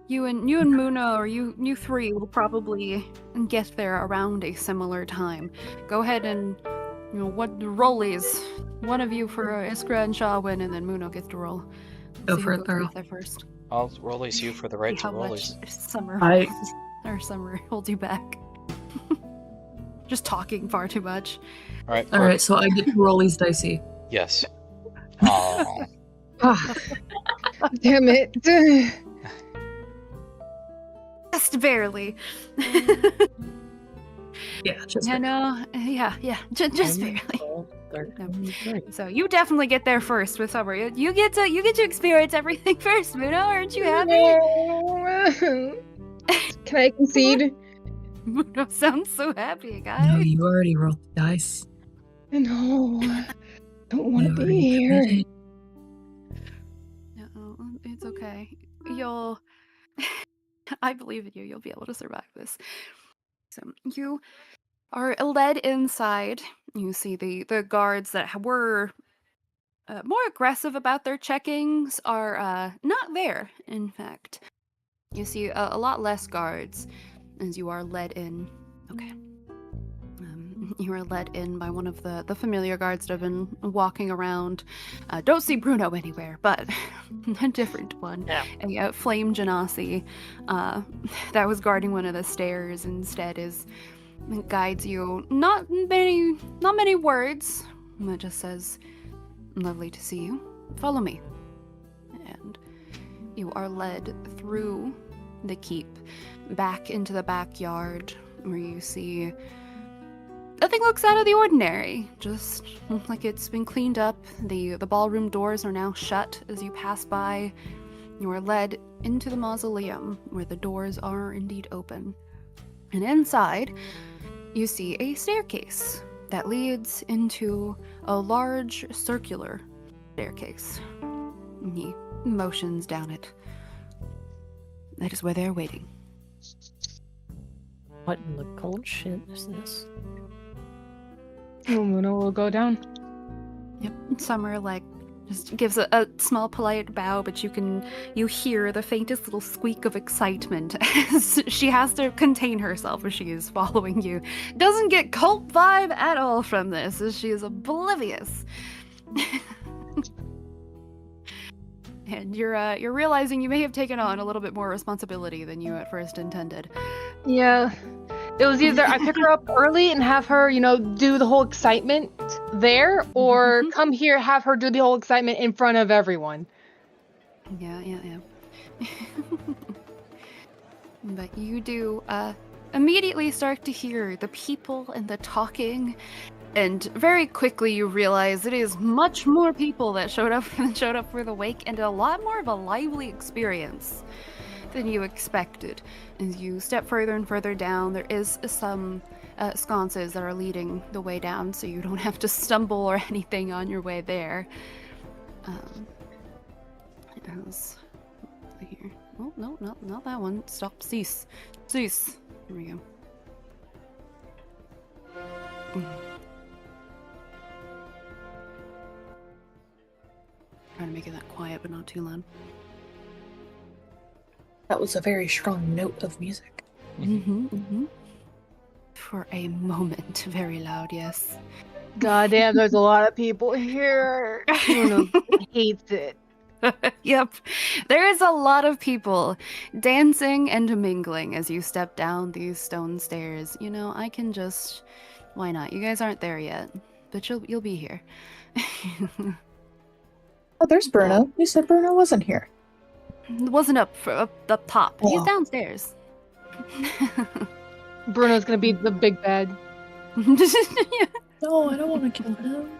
You and Muno, or you three, will probably get there around a similar time. Go ahead and what rollies? One of you for Iskra and Shawin, and then Muno gets to roll. Go See for who it, goes Thurl. there first. I'll rollies you for the right See to how rollies. much summer I- summer holds you back. Just talking far too much. All right. All right, so I get to roll these dicey. Yes. Oh. Ah, damn it. Just barely. Yeah, just Yeah, just barely. So you definitely get there first with summer. You get to experience everything first, Muno. Aren't you happy? No. Can I concede? Muno sounds so happy, No, guys. you already rolled the dice. No. Don't want to You be already here. committed. No, it's okay. You'll. I believe in you. You'll be able to survive this. So you are led inside. You see the guards that were more aggressive about their checkings are not there. In fact, you see a lot less guards as you are led in. Okay. You are led in by one of the familiar guards that have been walking around. Don't see Bruno anywhere, but a different one. Yeah. A flame genasi that was guarding one of the stairs instead guides you. Not many words. It just says, "Lovely to see you. Follow me." And you are led through the keep back into the backyard where you see nothing looks out of the ordinary. Just like it's been cleaned up. The ballroom doors are now shut as you pass by. You are led into the mausoleum where the doors are indeed open. And inside, you see a staircase that leads into a large circular staircase. And he motions down it. That is where they're waiting. What in the cold shit is this? Muno will go down. Yep. Summer just gives a small polite bow, but you hear the faintest little squeak of excitement as she has to contain herself as she is following you. Doesn't get cult vibe at all from this, as she is oblivious. And you're realizing you may have taken on a little bit more responsibility than you at first intended. Yeah. It was either I pick her up early and have her, do the whole excitement there, or come here, have her do the whole excitement in front of everyone. Yeah. But you do immediately start to hear the people and the talking, and very quickly you realize it is much more people that showed up for the wake, and a lot more of a lively experience than you expected. As you step further and further down, there is some sconces that are leading the way down, so you don't have to stumble or anything on your way there. Here. Oh, no, not that one. Stop. Cease. Here we go. Trying to make it that quiet, but not too loud. That was a very strong note of music. For a moment, very loud, yes. Goddamn, there's a lot of people here. Muno hates it. Yep. There is a lot of people dancing and mingling as you step down these stone stairs. I can just... Why not? You guys aren't there yet, but you'll be here. Oh, there's Bruno. You said Bruno wasn't here. Wasn't up top. He's Oh. downstairs. Bruno's gonna be the big bad. No, I don't want to kill him.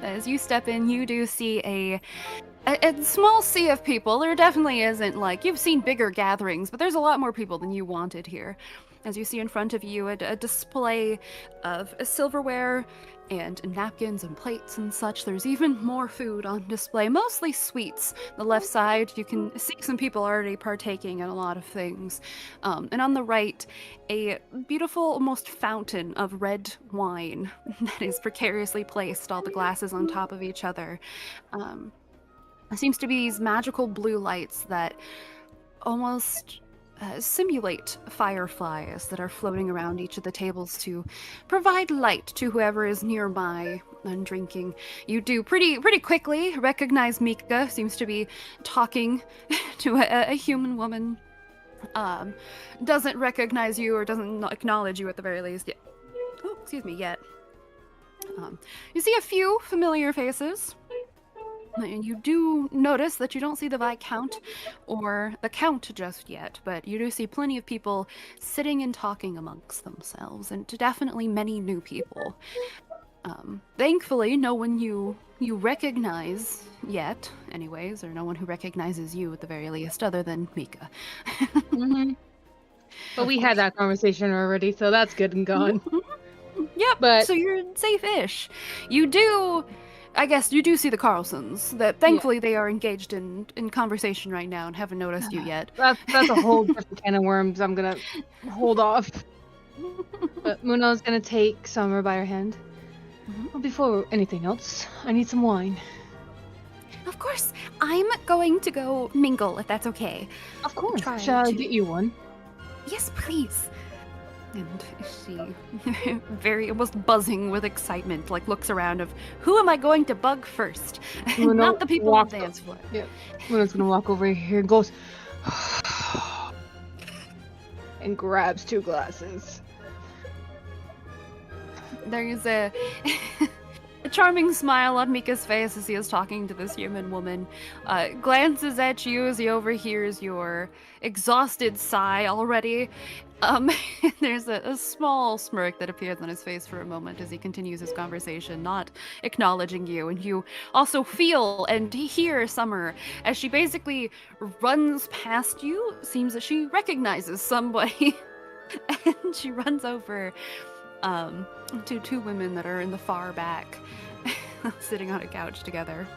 As you step in, you do see a small sea of people. There definitely isn't, like, you've seen bigger gatherings, but there's a lot more people than you wanted here. As you see in front of you a display of silverware and napkins and plates and such. There's even more food on display, mostly sweets. The left side, you can see some people already partaking in a lot of things. And on the right, a beautiful, almost fountain of red wine that is precariously placed, all the glasses on top of each other. It seems to be these magical blue lights that almost simulate fireflies that are floating around each of the tables to provide light to whoever is nearby and drinking. You do pretty quickly recognize Mika. Seems to be talking to a human woman. Doesn't recognize you or doesn't acknowledge you at the very least yet. Oh, excuse me, yet. You see a few familiar faces. And you do notice that you don't see the Viscount or the Count just yet, but you do see plenty of people sitting and talking amongst themselves, and definitely many new people. Thankfully, no one you recognize yet, anyways, or no one who recognizes you at the very least, other than Mika. Mm-hmm. But we had that conversation already, so that's good and gone. Yep, But so you're safe-ish. I guess you do see the Carlsons, that thankfully they are engaged in conversation right now and haven't noticed you yet. that's a whole different can of worms. I'm gonna hold off. But Muno's gonna take Summer by her hand. Well, before anything else, I need some wine. Of course, I'm going to go mingle, if that's okay. Of course. Try Shall I to- get you one? Yes, please. And she, very almost buzzing with excitement, like looks around of, who am I going to bug first? Muno Not the people on walks the dance floor. Yeah. Muno's gonna walk over here and goes and grabs 2 glasses. There's a charming smile on Mika's face as he is talking to this human woman. Glances at you as he overhears your exhausted sigh already. There's a small smirk that appears on his face for a moment as he continues his conversation, not acknowledging you. And you also feel and hear Summer as she basically runs past you. Seems that she recognizes somebody. And she runs over to 2 women that are in the far back, sitting on a couch together.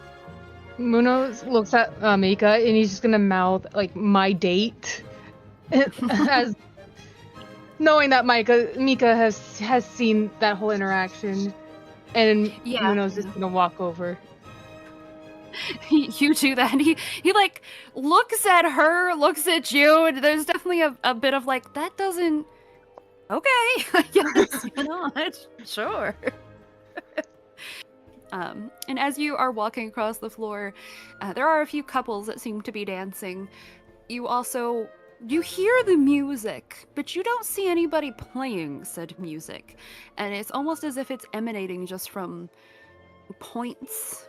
Muno looks at Mika and he's just gonna mouth like, my date, as knowing that Mika has seen that whole interaction, and Yeah. Muno's just gonna walk over. You do that. He like looks at her, looks at you, and there's definitely a bit of like, that doesn't. Okay, yes, you're not. Sure. And as you are walking across the floor, there are a few couples that seem to be dancing. You hear the music, but you don't see anybody playing said music. And it's almost as if it's emanating just from points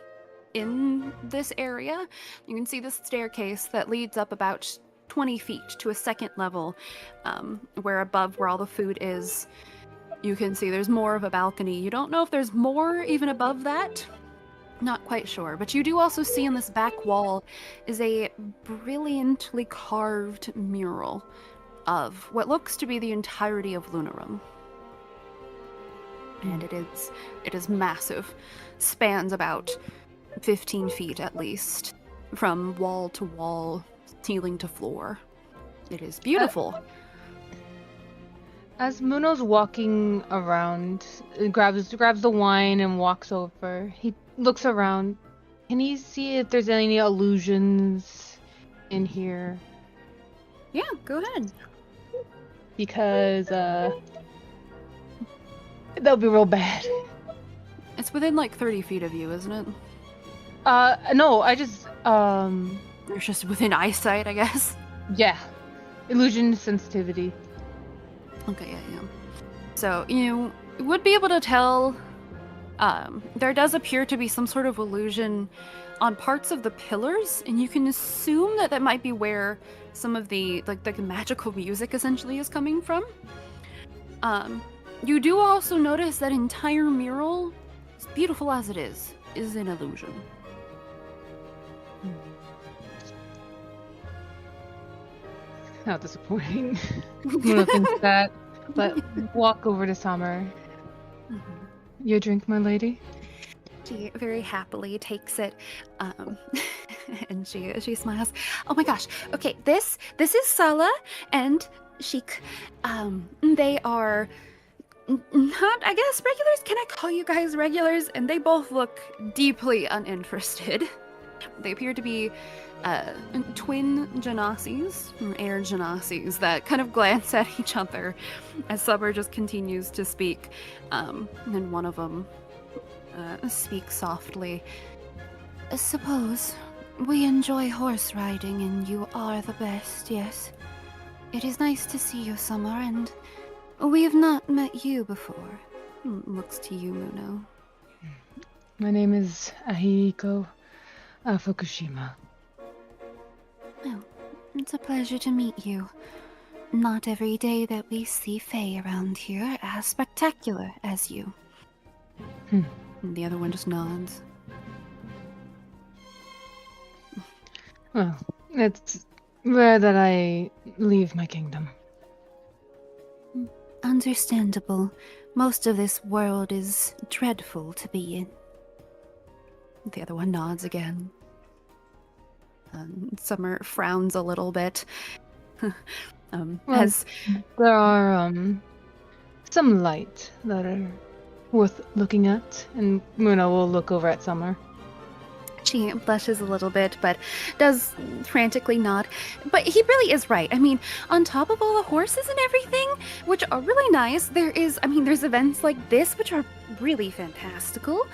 in this area. You can see the staircase that leads up about 20 feet to a second level, where above where all the food is, you can see there's more of a balcony. You don't know if there's more even above that. Not quite sure, but you do also see on this back wall is a brilliantly carved mural of what looks to be the entirety of Lunarum. And it is massive, spans about 15 feet at least, from wall to wall, ceiling to floor. It is beautiful. As Muno's walking around, grabs the wine and walks over, he looks around. Can he see if there's any illusions in here? Yeah, go ahead. Because they'll be real bad. It's within like 30 feet of you, isn't it? No, I just It's just within eyesight, I guess. yeah. Illusion sensitivity. Okay, yeah. So, you would be able to tell, there does appear to be some sort of illusion on parts of the pillars, and you can assume that might be where some of the, like, the magical music essentially is coming from. You do also notice that entire mural, as beautiful as it is an illusion. How disappointing. Muna thinks that, but walk over to Summer. Your drink, my lady? She very happily takes it, and she smiles. Oh my gosh! Okay, this is Sala and Sheik. They are not, I guess, regulars. Can I call you guys regulars? And they both look deeply uninterested. They appear to be twin Genasis, air Genasis, that kind of glance at each other as Summer just continues to speak. And one of them speaks softly. Suppose we enjoy horse riding and you are the best, yes? It is nice to see you, Summer, and we have not met you before. Looks to you, Muno. My name is Ahiko Fukushima. Well, it's a pleasure to meet you. Not every day that we see Fae around here as spectacular as you. And the other one just nods. Well, it's rare that I leave my kingdom. Understandable. Most of this world is dreadful to be in. The other one nods again. Summer frowns a little bit. As there are some light that are worth looking at, and Muna will look over at Summer. she blushes a little bit, but does frantically nod. But he really is right. I mean, on top of all the horses and everything, which are really nice, there's events like this, which are really fantastical.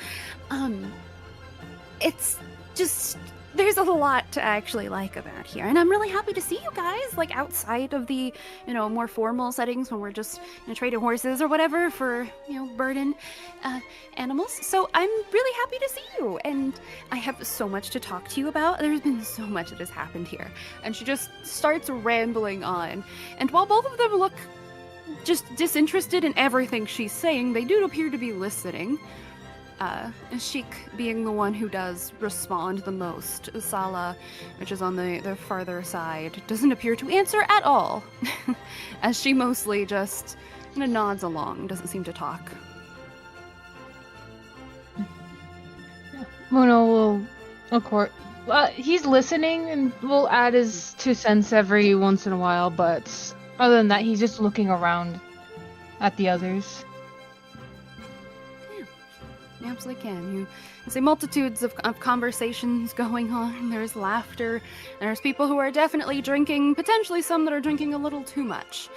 It's just, there's a lot to actually like about here, and I'm really happy to see you guys, like, outside of the, more formal settings when we're just, trading horses or whatever for, burden animals. So I'm really happy to see you, and I have so much to talk to you about. There's been so much that has happened here. And she just starts rambling on, and while both of them look just disinterested in everything she's saying, they do appear to be listening. Sheik being the one who does respond the most. Sala, which is on the farther side, doesn't appear to answer at all, as she mostly just nods along, doesn't seem to talk. Mono will, of course, he's listening and will add his 2 cents every once in a while, but other than that, he's just looking around at the others. You absolutely can. You see multitudes of conversations going on. There's laughter. There's people who are definitely drinking, potentially some that are drinking a little too much.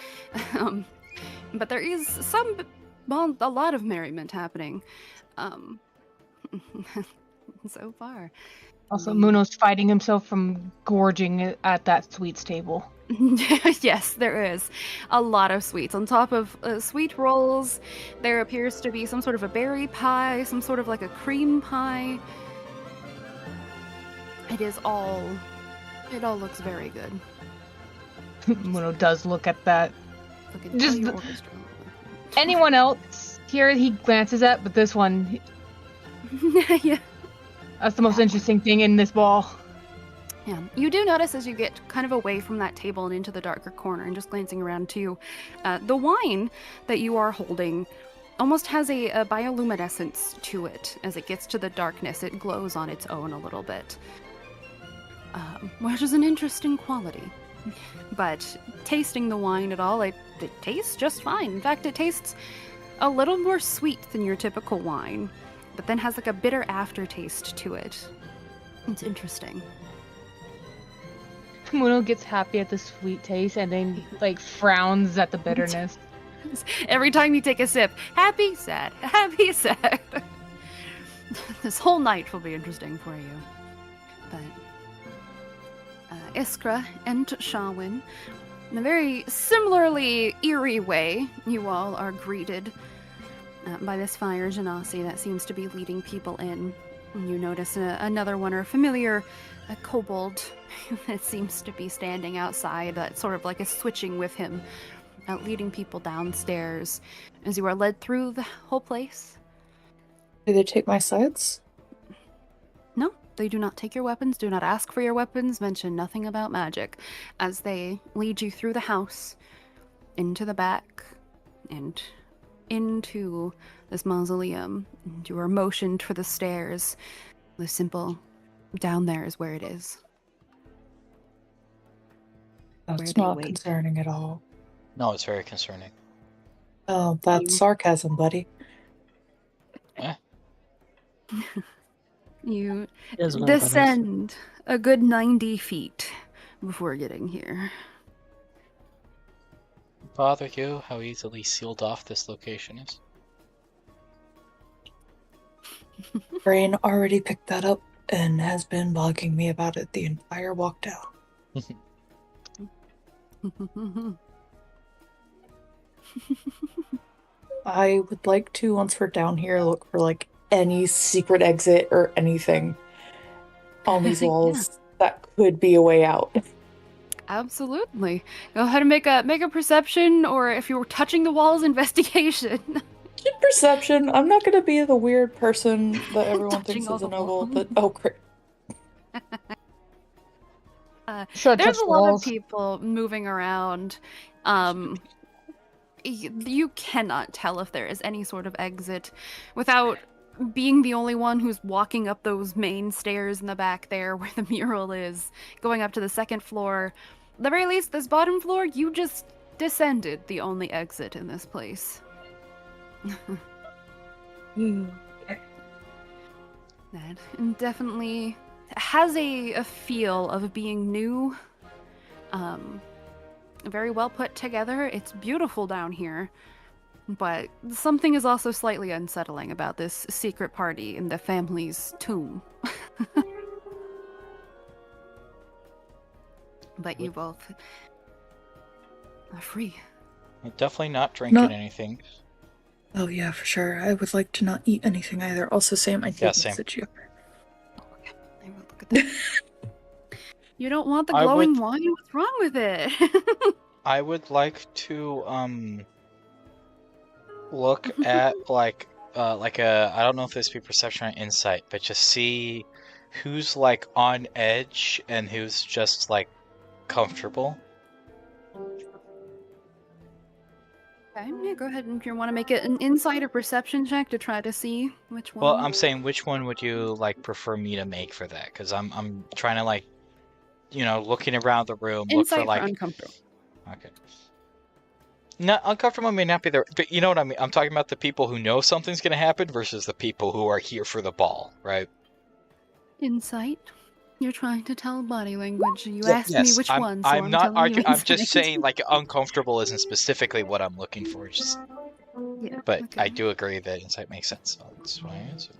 But there is a lot of merriment happening. So far. Also, Muno's fighting himself from gorging at that sweets table. Yes, there is a lot of sweets. On top of sweet rolls, there appears to be some sort of a berry pie, some sort of like a cream pie. It all looks very good. Muno does look at that. Just anyone else here he glances at, but this one, yeah. That's the most interesting thing in this ball. Yeah, you do notice as you get kind of away from that table and into the darker corner and just glancing around too, the wine that you are holding almost has a bioluminescence to it. As it gets to the darkness, it glows on its own a little bit, which is an interesting quality. But tasting the wine at all, it tastes just fine. In fact, it tastes a little more sweet than your typical wine, but then has like a bitter aftertaste to it. It's interesting. Muno gets happy at the sweet taste and then frowns at the bitterness. Every time you take a sip, happy, sad, happy, sad. This whole night will be interesting for you. But Iskra and Shawin, in a very similarly eerie way, you all are greeted by this fire genasi that seems to be leading people in. And you notice another one, or familiar, a kobold that seems to be standing outside, that sort of like is switching with him leading people downstairs as you are led through the whole place. Do they take my sides? No, they do not take your weapons, do not ask for your weapons, mention nothing about magic, as they lead you through the house, into the back, and into this mausoleum. And you are motioned for the stairs. The simple, down there is where it is. That's they not wait. concerning at all. No, it's very concerning. Oh, that's sarcasm, buddy. You Is what that is. descend a good 90 feet before getting here. Bother you how easily sealed off this location is? Brain already picked that up and has been bugging me about it the entire walk down. I would like to, once we're down here, look for like any secret exit or anything on these walls that could be a way out. Absolutely. Go ahead and make a perception, or if you're touching the walls, investigation. Perception. I'm not going to be the weird person that everyone Touching thinks all is a the noble. walls. But oh, great. Should I There's touch a lot of walls? people moving around. You cannot tell if there is any sort of exit without being the only one who's walking up those main stairs in the back there where the mural is, going up to the second floor. At the very least, this bottom floor, you just descended the only exit in this place. That definitely has a feel of being new. Very well put together. It's beautiful down here. But something is also slightly unsettling about this secret party in the family's tomb. But you both are free. I'm definitely not drinking Not- anything. Oh yeah, for sure. I would like to not eat anything either. Also, Sam, I did Yeah, same. message you. I will look at that. You don't want the I glowing would- wine? What's wrong with it? I would like to look at like a, I don't know if this be perception or insight, but just see who's like on edge and who's just like comfortable. Okay, yeah, go ahead, and if you want to make it an insight or perception check to try to see which one. Well, I'm saying which one would you like prefer me to make for that? Because I'm trying to like, looking around the room, look Insight for like. uncomfortable. Okay. No, uncomfortable may not be there, but you know what I mean. I'm talking about the people who know something's gonna happen versus the people who are here for the ball, right? Insight. You're trying to tell body language. You Yeah, asked me yes, which I'm, one, so I'm I'm not telling you arguing. I'm just insight. saying, like, uncomfortable isn't specifically what I'm looking for. Just, Yeah, but I okay. do agree that insight makes sense. So that's why I answered.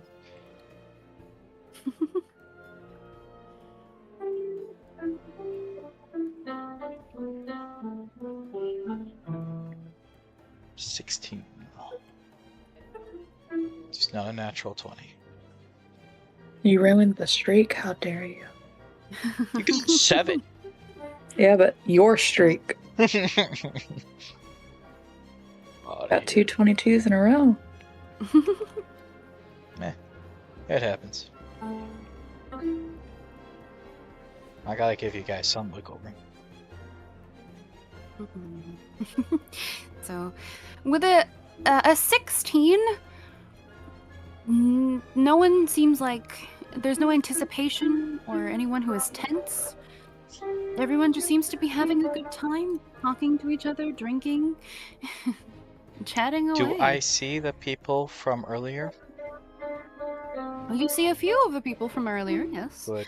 $16. It's not a natural 20. You ruined the streak. How dare you? You get 7. Yeah, but your streak. Outta Got here. 2 22s in a row. It happens. I gotta give you guys some wiggle room. So, with a 16, no one seems like there's no anticipation or anyone who is tense. Everyone just seems to be having a good time, talking to each other, drinking, chatting away. Do I see the people from earlier? Well, you see a few of the people from earlier, yes. Good.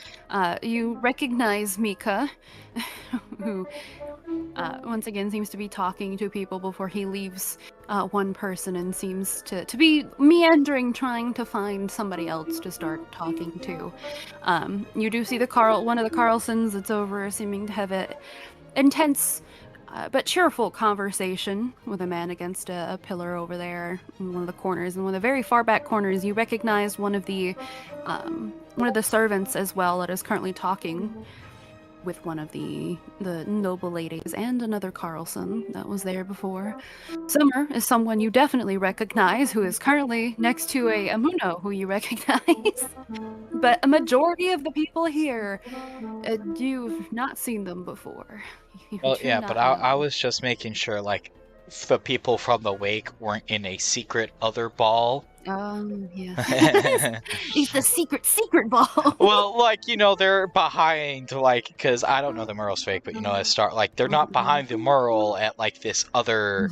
You recognize Mika, who once again seems to be talking to people before he leaves one person and seems to be meandering, trying to find somebody else to start talking to. You do see one of the Carlsons that's over, seeming to have an intense but cheerful conversation with a man against a pillar over there in one of the corners. And one of the very far back corners, you recognize one of the servants as well that is currently talking. with one of the noble ladies and another Carlson that was there before. Summer is someone you definitely recognize, who is currently next to a Amuno who you recognize. But a majority of the people here, you've not seen them before. You Well, do yeah, not but I know. was just making sure, like, the people from the wake weren't in a secret other ball. Yeah. It's the secret ball. Well, like, you know, they're behind, like, because I don't know the Murrow's fake, but, you know, they're not behind the Murrow at, like, this other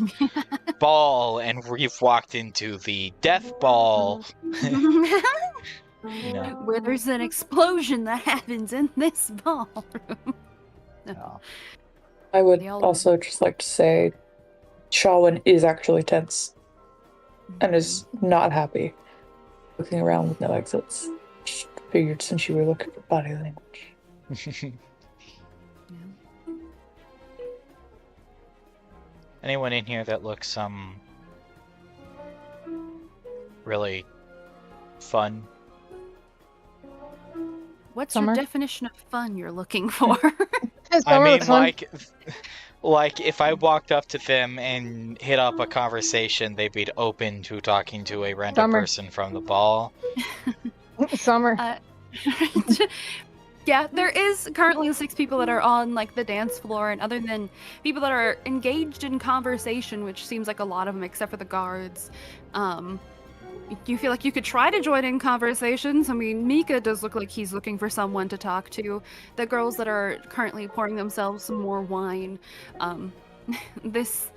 ball, and we've walked into the death ball. You know. Where there's an explosion that happens in this ballroom. No. I would They all- also just like to say Shawin is actually tense and is not happy. Looking around with no exits. Just figured since you were looking for body language. Anyone in here that looks really fun? What's Summer? your definition of fun you're looking for? I mean, fun. like if I walked up to them and hit up a conversation, they'd be open to talking to a random Summer. person from the ball. Summer. Yeah, there is currently 6 people that are on like the dance floor, and other than people that are engaged in conversation, which seems like a lot of them except for the guards, you feel like you could try to join in conversations. I mean, Mika does look like he's looking for someone to talk to. The girls that are currently pouring themselves some more wine, this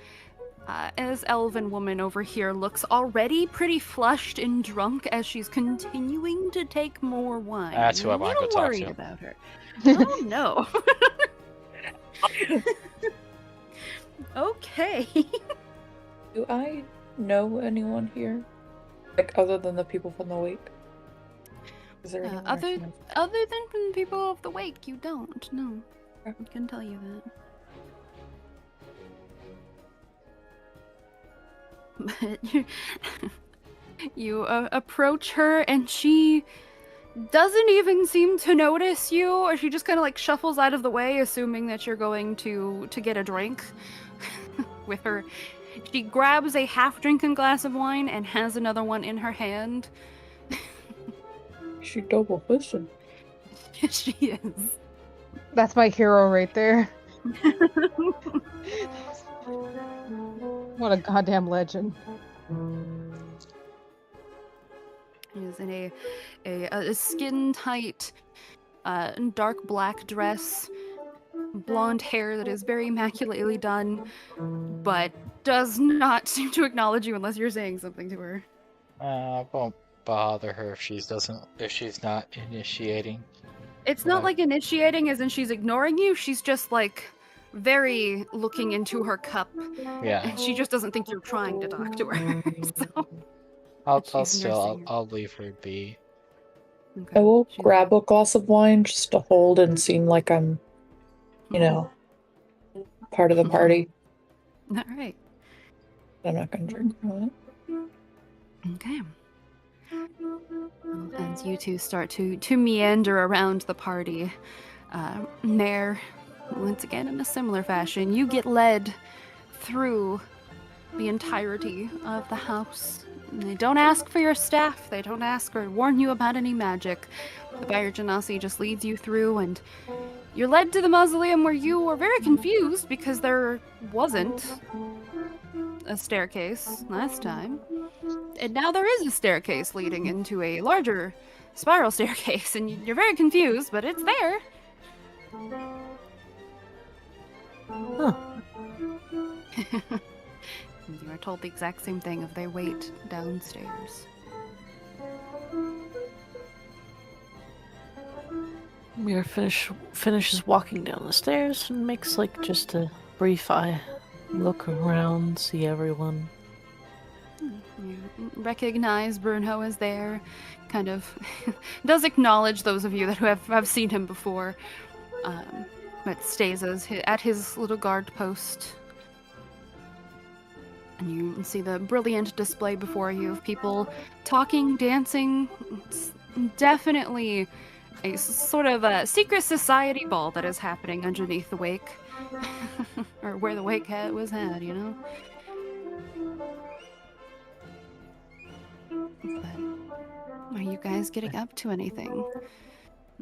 as elven woman over here looks already pretty flushed and drunk as she's continuing to take more wine. That's who I want to go little talk worried to. about her. Oh no. Okay. Do I know anyone here? Like, other than the people from the wake? Is there anyone I Other can- than from the people of the wake, you don't. No, I can tell you that. But you approach her, and she doesn't even seem to notice you, or she just kind of like shuffles out of the way, assuming that you're going to get a drink. With her, she grabs a half-drinking glass of wine and has another one in her hand. She double fisted. She is. That's my hero right there. What a goddamn legend. She is in a skin-tight, dark black dress, blonde hair that is very immaculately done, but does not seem to acknowledge you unless you're saying something to her. I won't bother her if she's not initiating. It's not like initiating as in she's ignoring you, she's just like very looking into her cup. Yeah. And she just doesn't think you're trying to talk to her. So I'll leave her be. I will She's- grab a glass of wine just to hold and seem like I'm, you know, part of the party. All right. I'm not gonna drink from it. Okay. As you two start to meander around the party, Mare, once again in a similar fashion, you get led through the entirety of the house. They don't ask for your staff, they don't ask or warn you about any magic. The Buyer Genasi just leads you through, and you're led to the mausoleum, where you were very confused because there wasn't a staircase last time. And now there is a staircase leading into a larger spiral staircase, and you're very confused, but it's there. Huh. You are told the exact same thing of their wait downstairs. Mira finishes walking down the stairs and makes like just a brief eye look around, see everyone. You recognize Brunho is there, kind of does acknowledge those of you that have seen him before, but stays at his little guard post. And you see the brilliant display before you of people talking, dancing. It's definitely sort of a secret society ball that is happening underneath the wake. Or where the wake was had, you know? But are you guys getting up to anything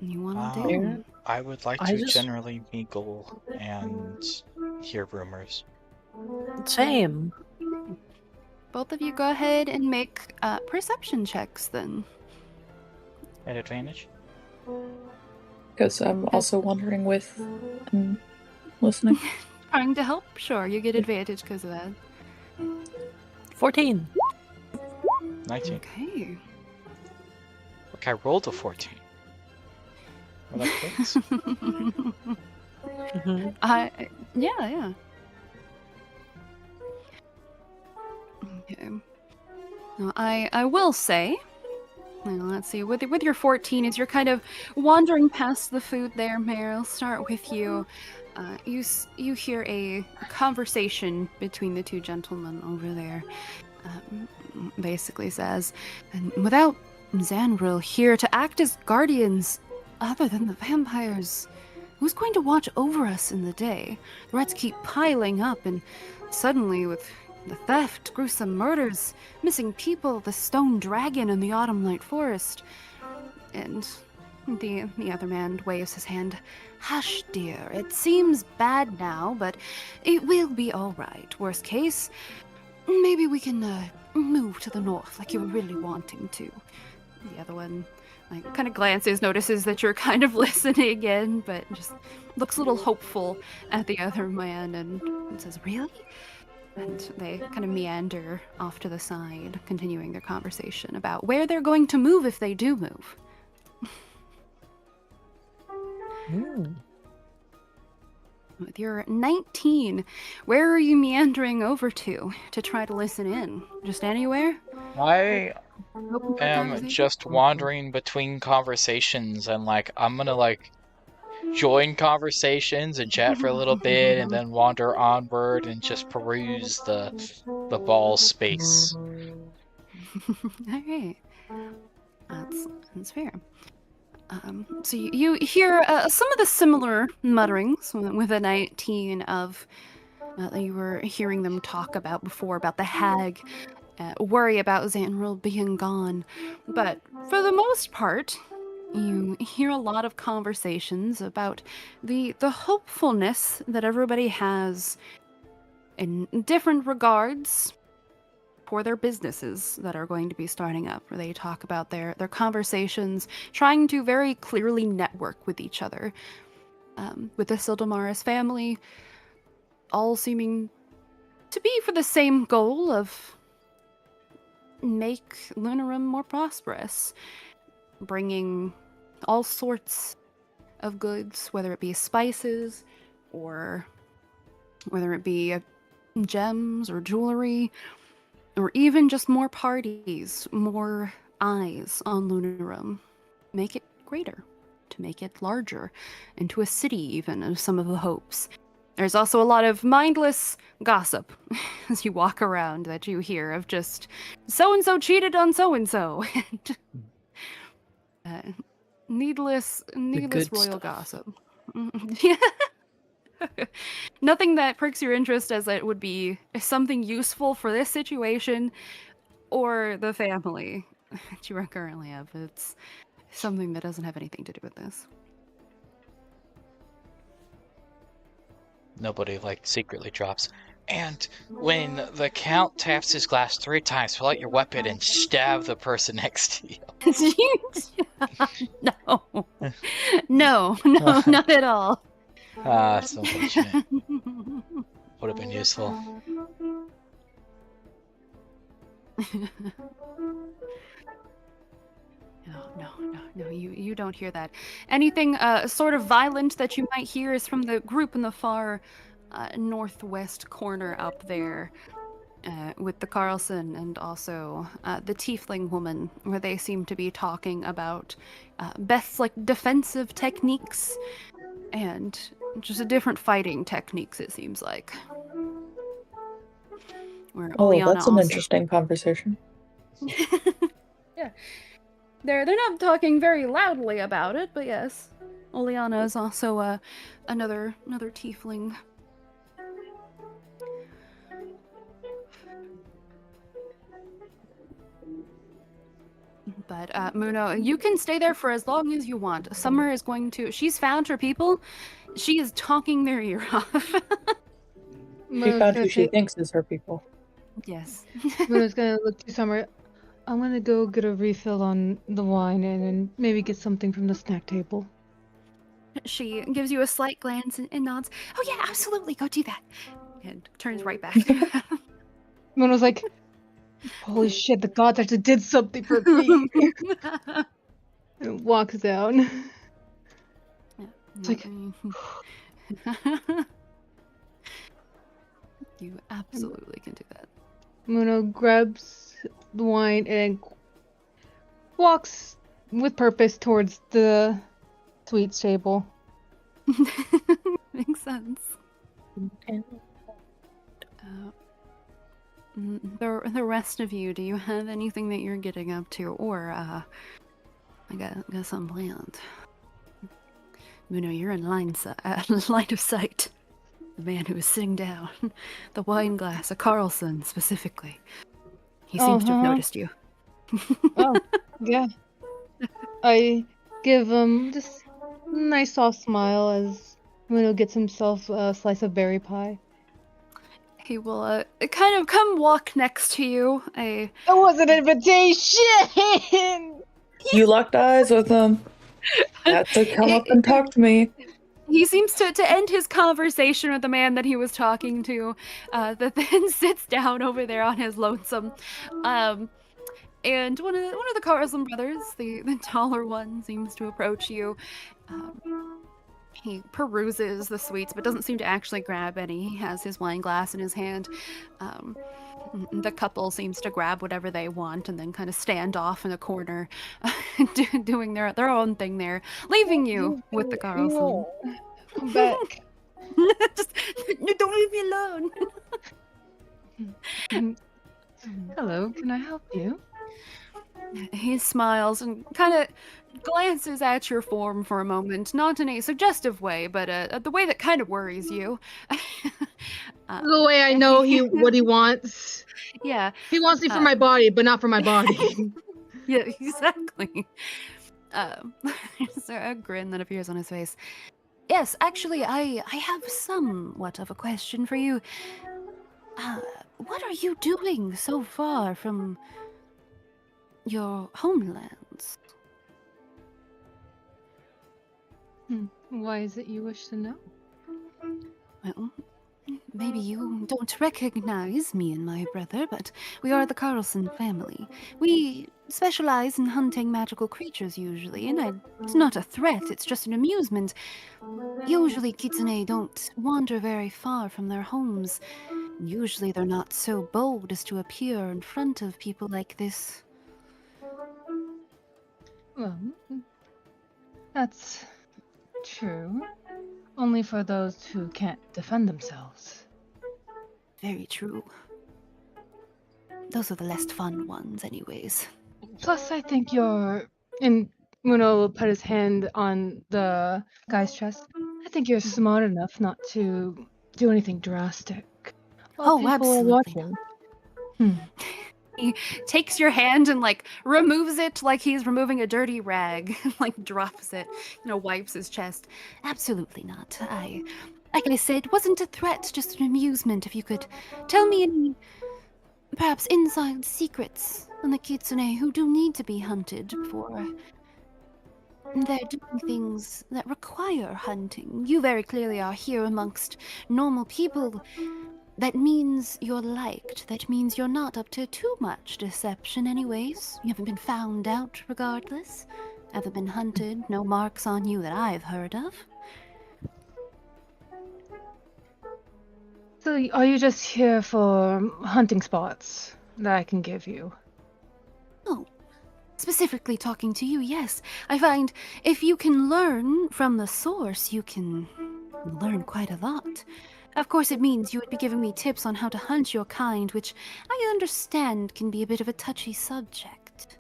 you want to do? I would like I to just- generally mingle and hear rumors. Same. Both of you go ahead and make perception checks then. At advantage? Because I'm also wandering with and listening. Trying to help? Sure, you get advantage because of that. 14. 19. Okay. Look, I rolled a 14. Well, that clicks. Mhm. Yeah. Okay. Now, I will say, let's see, with your 14, as you're kind of wandering past the food there, Mayor, I'll start with you. You hear a conversation between the two gentlemen over there. Basically says, and without Zanril here to act as guardians other than the vampires, who's going to watch over us in the day? The rats keep piling up, and suddenly with the theft, gruesome murders, missing people, the stone dragon in the autumn light forest. And the other man waves his hand. Hush, dear, it seems bad now, but it will be all right. Worst case, maybe we can move to the north like you were really wanting to. The other one kind of glances, notices that you're kind of listening again, but just looks a little hopeful at the other man and says, really? And they kind of meander off to the side, continuing their conversation about where they're going to move if they do move. With your 19, where are you meandering over to try to listen in? Just anywhere? I Open for am conversation? just wandering between conversations and I'm gonna join conversations and chat for a little bit and then wander onward and just peruse the ball space. Alright. That's fair. So you hear some of the similar mutterings with a 19 of that you were hearing them talk about before, about the hag, worry about Zanril being gone. But for the most part, you hear a lot of conversations about the hopefulness that everybody has in different regards for their businesses that are going to be starting up, where they talk about their conversations, trying to very clearly network with each other. With the Sildamaris family, all seeming to be for the same goal of make Lunarum more prosperous, bringing all sorts of goods, whether it be spices or whether it be gems or jewelry, or even just more parties, more eyes on Lunarum. Make it greater, to make it larger, into a city even, of some of the hopes. There's also a lot of mindless gossip as you walk around that you hear of just so-and-so cheated on so-and-so. Needless good royal stuff. gossip. Yeah. Nothing that perks your interest as it would be something useful for this situation or the family that you are currently of. It's something that doesn't have anything to do with this. Nobody secretly drops. And when the count taps his glass 3 times, pull out your weapon and stab the person next to you. No, not at all. It's unfortunate. Would have been useful. No, you don't hear that. Anything sort of violent that you might hear is from the group in the far northwest corner up there with the Carlson and also the Tiefling woman, where they seem to be talking about Beth's defensive techniques and just different fighting techniques, it seems like. Where Oh, Oleana that's an also... interesting conversation. Yeah. they're not talking very loudly about it, but yes. Oleana is also another tiefling. But Muno, you can stay there for as long as you want. Summer is going to. She's found her people. She is talking their ear off. She found who she thinks is her people. Yes. Muno's gonna look to Summer. I'm gonna go get a refill on the wine and maybe get something from the snack table. She gives you a slight glance and nods. Oh yeah, absolutely, go do that. And turns right back. Muno's like, holy shit, the gods actually did something for me. And walks down. Yeah, It's like, you absolutely can do that. Muno grabs the wine and walks with purpose towards the sweets table. Makes sense. The rest of you, do you have anything that you're getting up to, or I got something planned? Muno, you're in line of sight. The man who is sitting down, the wine glass, a Carlson specifically. He seems to have noticed you. Oh, yeah. I give him just a nice soft smile as Muno gets himself a slice of berry pie. He will kind of come walk next to you. It was an invitation! You locked eyes with him. Had to come up and talk to me. He seems to end his conversation with the man that he was talking to, that then sits down over there on his lonesome. And one of the Carlson brothers, the taller one, seems to approach you. He peruses the sweets, but doesn't seem to actually grab any. He has his wine glass in his hand. The couple seems to grab whatever they want and then kind of stand off in a corner, doing their own thing there, leaving you with the Carlson. Come back. Just don't leave me alone. Hello, can I help you? He smiles and kind of glances at your form for a moment, not in a suggestive way, but the way that kind of worries you. The way I know what he wants. Yeah. He wants me for my body, but not for my body. Yeah, exactly. There's a grin that appears on his face. Yes, actually, I have somewhat of a question for you. What are you doing so far from your homelands? Why is it you wish to know? Well, maybe you don't recognize me and my brother, but we are the Carlson family. We specialize in hunting magical creatures usually, and it's not a threat, it's just an amusement. Usually kitsune don't wander very far from their homes. Usually they're not so bold as to appear in front of people like this. Well, that's true. Only for those who can't defend themselves. Very true. Those are the less fun ones, anyways. Plus, I think you're... And Muno will put his hand on the guy's chest. I think you're smart enough not to do anything drastic. While people absolutely are watching. He takes your hand and removes it like he's removing a dirty rag, drops it, wipes his chest. Absolutely not. Like I said, wasn't a threat, just an amusement. If you could tell me any, perhaps inside secrets on the kitsune who do need to be hunted for. They're doing things that require hunting. You very clearly are here amongst normal people. That means you're liked. That means you're not up to too much deception anyways. You haven't been found out regardless. Haven't been hunted. No marks on you that I've heard of. So are you just here for hunting spots that I can give you? Oh, specifically talking to you, yes. I find if you can learn from the source, you can learn quite a lot. Of course, it means you would be giving me tips on how to hunt your kind, which I understand can be a bit of a touchy subject.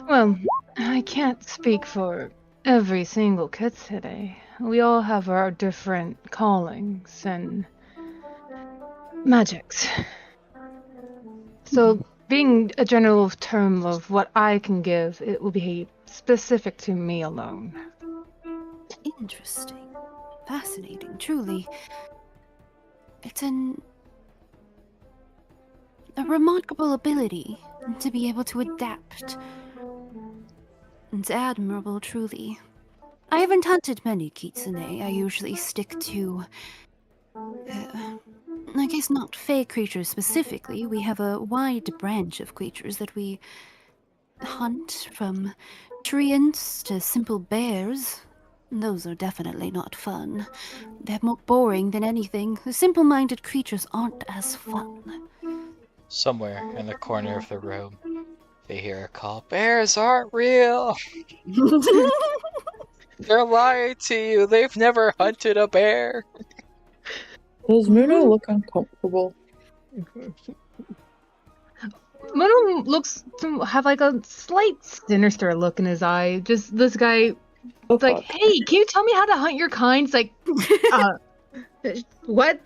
Well, I can't speak for every single kid today. We all have our different callings and magics. So, being a general term of what I can give, it will be specific to me alone. Interesting. Fascinating, truly. It's a remarkable ability to be able to adapt. It's admirable, truly. I haven't hunted many kitsune. I usually stick to, I guess not fey creatures specifically. We have a wide branch of creatures that we hunt, from treants to simple bears. Those are definitely not fun. They're more boring than anything. The simple-minded creatures aren't as fun. Somewhere in the corner of the room, they hear a call. Bears aren't real. They're lying to you. They've never hunted a bear. Does Muno look uncomfortable? Mono looks to have like a slight sinister look in his eye. Just this guy, Oh, like, fuck. hey, can you tell me how to hunt your kind? It's like, what?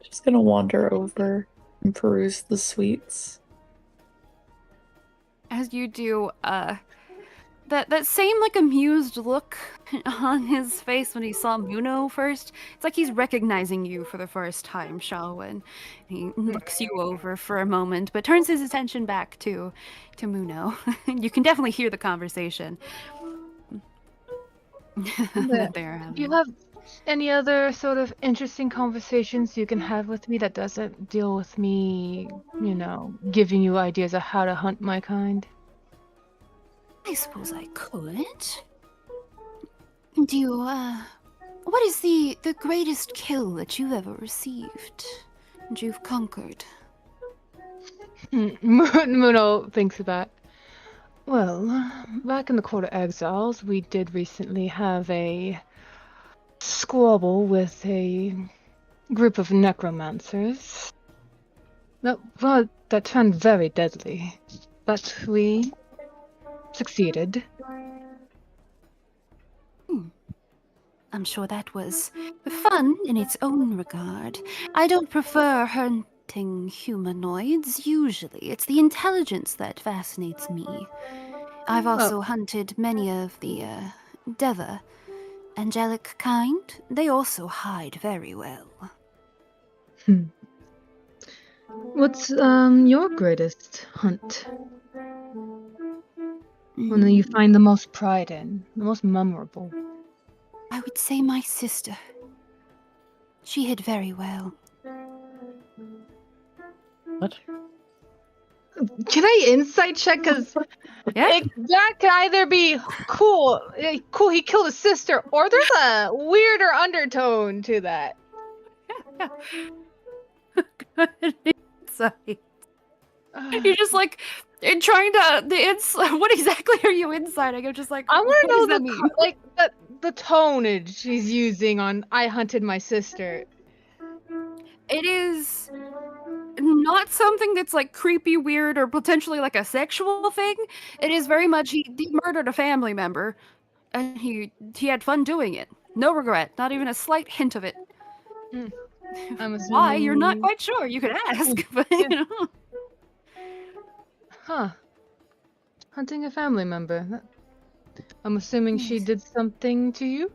Just gonna wander over and peruse the sweets. As you do, that same like amused look on his face when he saw Muno first. It's like he's recognizing you for the first time, Shaowen. He looks you over for a moment, but turns his attention back to Muno. You can definitely hear the conversation that they're having. Do you have any other sort of interesting conversations you can have with me that doesn't deal with me, giving you ideas of how to hunt my kind? I suppose I could. Do you, what is the greatest kill that you've ever received and you've conquered? Muno thinks of that. Well, back in the Court of Exiles, we did recently have a squabble with a group of necromancers. That turned very deadly, but we succeeded. I'm sure that was fun in its own regard. I don't prefer hunting humanoids, usually. It's the intelligence that fascinates me. I've also hunted many of the, Deva, angelic kind. They also hide very well. What's, your greatest hunt? One that you find the most pride in, the most memorable? I would say my sister. She hid very well. What? Can I insight check? Because Yeah. that could either be cool, he killed his sister, or there's a weirder undertone to that. Yeah. Good insight. You're just like trying to what exactly are you inciting? I'm just like, I want to know what does that mean? the tonage she's using on "I hunted my sister." It is not something that's like creepy, weird, or potentially like a sexual thing. It is very much he murdered a family member, and he had fun doing it. No regret, not even a slight hint of it. I'm assuming... Why? You're not quite sure. You could ask, but you know. Huh. Hunting a family member. I'm assuming she did something to you?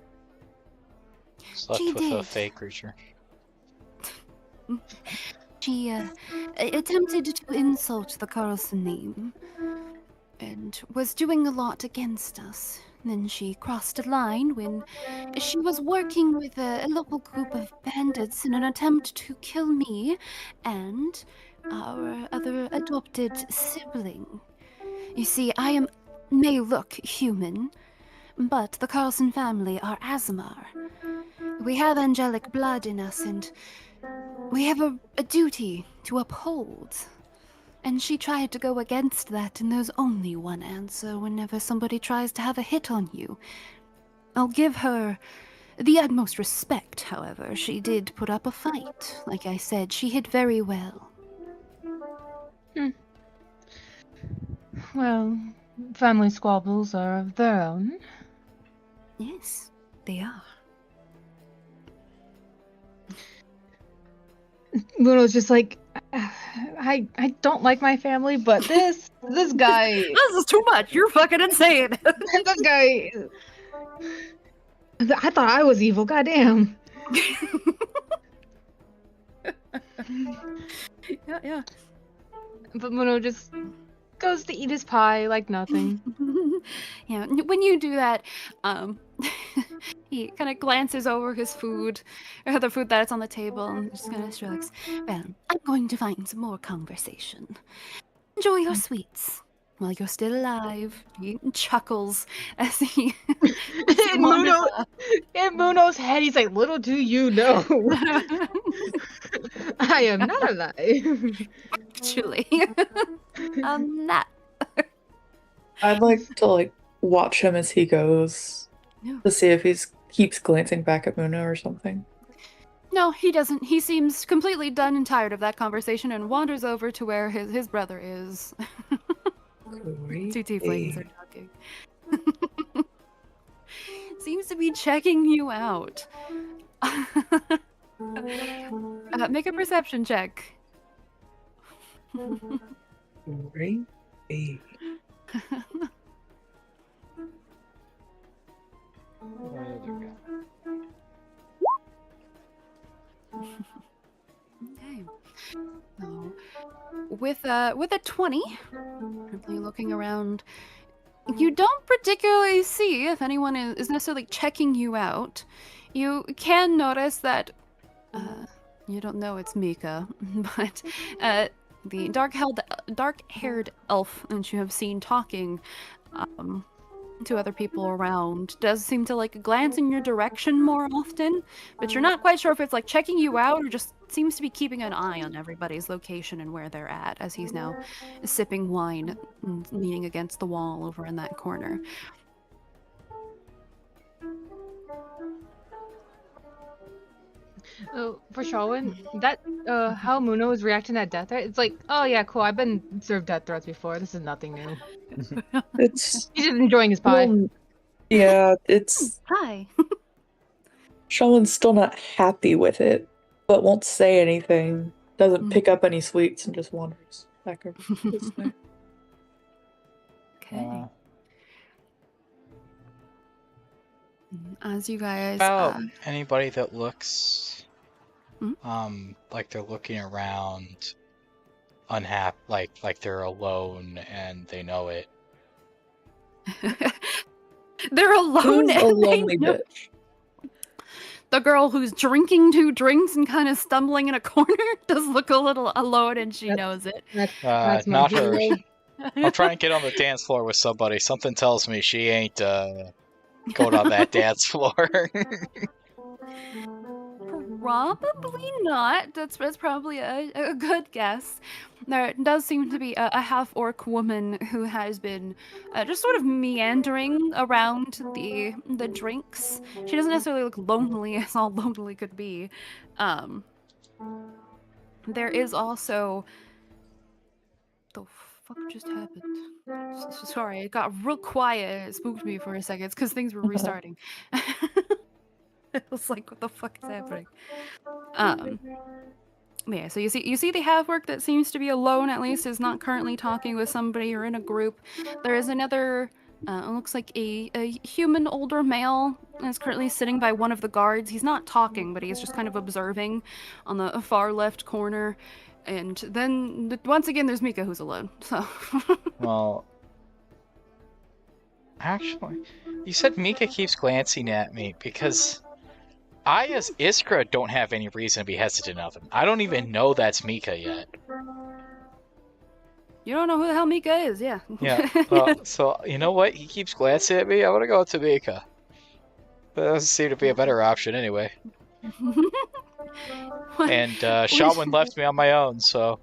Slept She with a did. fey creature. She attempted to insult the Carlson name and was doing a lot against us. Then she crossed a line when she was working with a local group of bandits in an attempt to kill me and our other adopted sibling. You see, I may look human, but the Carlson family are Azamar. We have angelic blood in us, and we have a duty to uphold. And she tried to go against that, and there's only one answer whenever somebody tries to have a hit on you. I'll give her the utmost respect, however. She did put up a fight. Like I said, she hid very well. Well, family squabbles are of their own. Yes, they are. Luno's just like, I don't like my family, but this guy, This is too much. You're fucking insane. this guy, I thought I was evil. Goddamn. Yeah. But Muno just goes to eat his pie like nothing. Yeah, when you do that, he kind of glances over his food, or the food that's on the table, and just kind of shrugs. Well, I'm going to find some more conversation. Enjoy your sweets while you're still alive. He chuckles as he. In Muno's head, he's like, little do you know, I am not alive. Actually, I'm not. I'd like to watch him as he goes Yeah. to see if he keeps glancing back at Muno or something. No, he doesn't. He seems completely done and tired of that conversation and wanders over to where his brother is. Two tieflings are talking. Seems to be checking you out. Make a perception check. Creepy. Okay. So, with a 20, currently looking around, you don't particularly see if anyone is necessarily checking you out. You can notice that you don't know it's Mika, but the dark-haired elf that you have seen talking to other people around does seem to glance in your direction more often, but you're not quite sure if it's checking you out or just seems to be keeping an eye on everybody's location and where they're at, as he's now sipping wine and leaning against the wall over in that corner. For Sharwin, that how Muno is reacting to death threat, it's like, oh yeah, cool, I've been served death threats before. This is nothing new. It's He's just enjoying his pie. well, yeah, it's Hi. Sean's still not happy with it, but won't say anything. Doesn't pick up any sweets and just wanders back over this way. Okay. As you guys About anybody that looks Hmm? like they're looking around unhappy, like they're alone and they know it. They're alone Who's a and they lonely know. bitch? The girl who's drinking 2 drinks and kind of stumbling in a corner does look a little alone, and she knows it. That's my Not her. hero. I'm trying to get on the dance floor with somebody. Something tells me she ain't going on that dance floor. Probably not. That's probably a good guess. There does seem to be a half-orc woman who has been just sort of meandering around the drinks. She doesn't necessarily look lonely, as all lonely could be. There is also... The fuck just happened? Sorry, it got real quiet. It spooked me for a second. It's because things were restarting. It was like, what the fuck is happening? Yeah, so you see the half-orc that seems to be alone, at least, is not currently talking with somebody or in a group. There is another, it looks like a human older male is currently sitting by one of the guards. He's not talking, but he's just kind of observing on the far left corner. And then, once again, there's Mika who's alone, so... Well, actually, you said Mika keeps glancing at me because I, as Iskra, don't have any reason to be hesitant of him. I don't even know that's Mika yet. You don't know who the hell Mika is, yeah. Yeah, so you know what? He keeps glancing at me. I want to go to Mika. That doesn't seem to be a better option anyway. And Shawan left me on my own, so...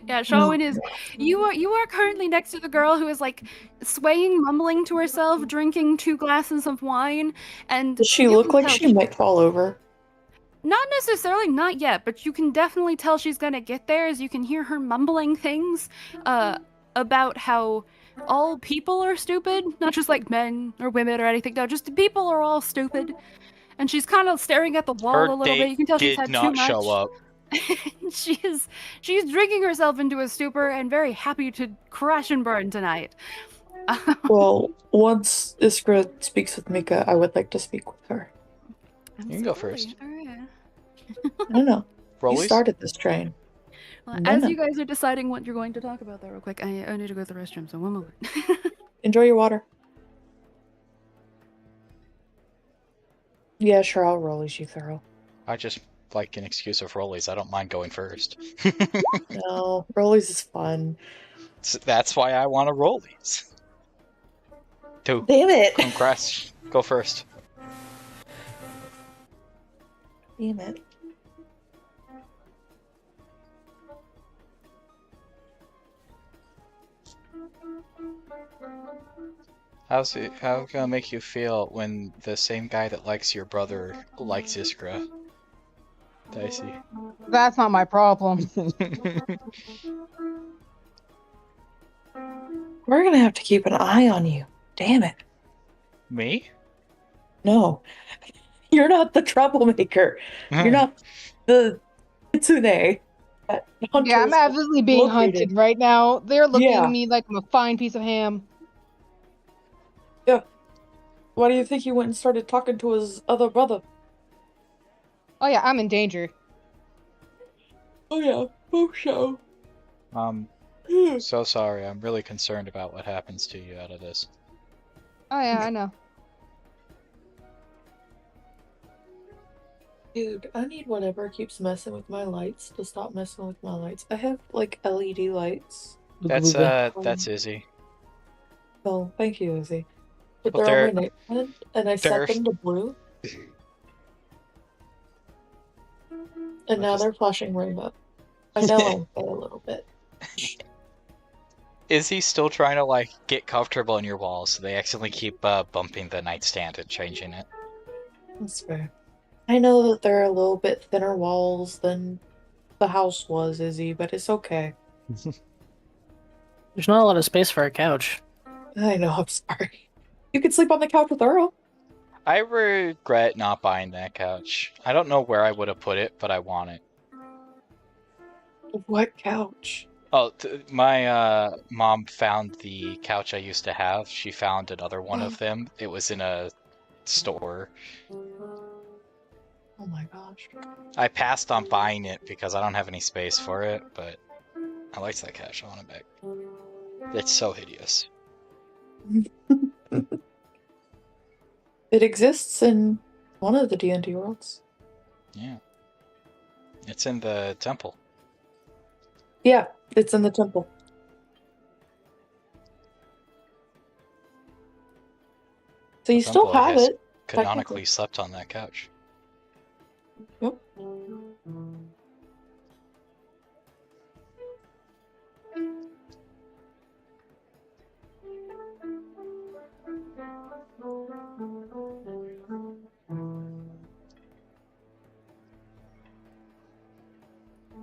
Yeah, Shawan is... You are currently next to the girl who is, swaying, mumbling to herself, drinking 2 glasses of wine, and... Does she look like she might fall over? Not necessarily, not yet, but you can definitely tell she's gonna get there as you can hear her mumbling things about how all people are stupid, not just like men or women or anything. No, just people are all stupid. And she's kind of staring at the wall Her a little bit. date You can tell she's did had too not much. show up. She's drinking herself into a stupor and very happy to crash and burn tonight. Well, once Iskra speaks with Mika, I would like to speak with her. You can go first. All right. No. You Rollies? started this train. Well, No, as no. you guys are deciding what you're going to talk about there real quick, I need to go to the restroom, so one moment. Enjoy your water. Yeah, sure, I'll roll as you thorough. I just like an excuse of Rollies. I don't mind going first. No, rollies is fun. That's why I want a Rollies. Two. Damn it! Congrats. Go first. Damn it. How gonna make you feel when the same guy that likes your brother likes Iskra? Dicey. That's not my problem. We're gonna have to keep an eye on you. Damn it. Me? No. You're not the troublemaker. You're not the Kitsune. that Yeah, I'm hunters absolutely being located. hunted right now. They're looking Yeah. at me like I'm a fine piece of ham. Yeah. Why do you think he went and started talking to his other brother? Oh yeah, I'm in danger. Oh yeah, for sure. So sorry. I'm really concerned about what happens to you out of this. Oh yeah, I know. Dude, I need whatever keeps messing with my lights to stop messing with my lights. I have like LED lights. That's Izzy. Oh, thank you, Izzy. But Well, they're on my nightstand, and I set they're- them to blue. And now just- they're flashing rainbow. I know I'm bad a little bit. Is he still trying to like get comfortable in your walls? So they accidentally keep bumping the nightstand and changing it. That's fair. I know that there are a little bit thinner walls than the house was, Izzy, but it's okay. There's not a lot of space for a couch. I know, I'm sorry. You could sleep on the couch with Earl. I regret not buying that couch. I don't know where I would have put it, but I want it. What couch? Oh, my mom found the couch I used to have. She found another one of them. It was in a store. Oh my gosh. I passed on buying it because I don't have any space for it, but I liked that couch. I want it back. It's so hideous. It exists in one of the D&D worlds. Yeah. It's in the temple. Yeah, it's in the temple. So you The still temple have has it. Canonically technically. slept on that couch. Yep.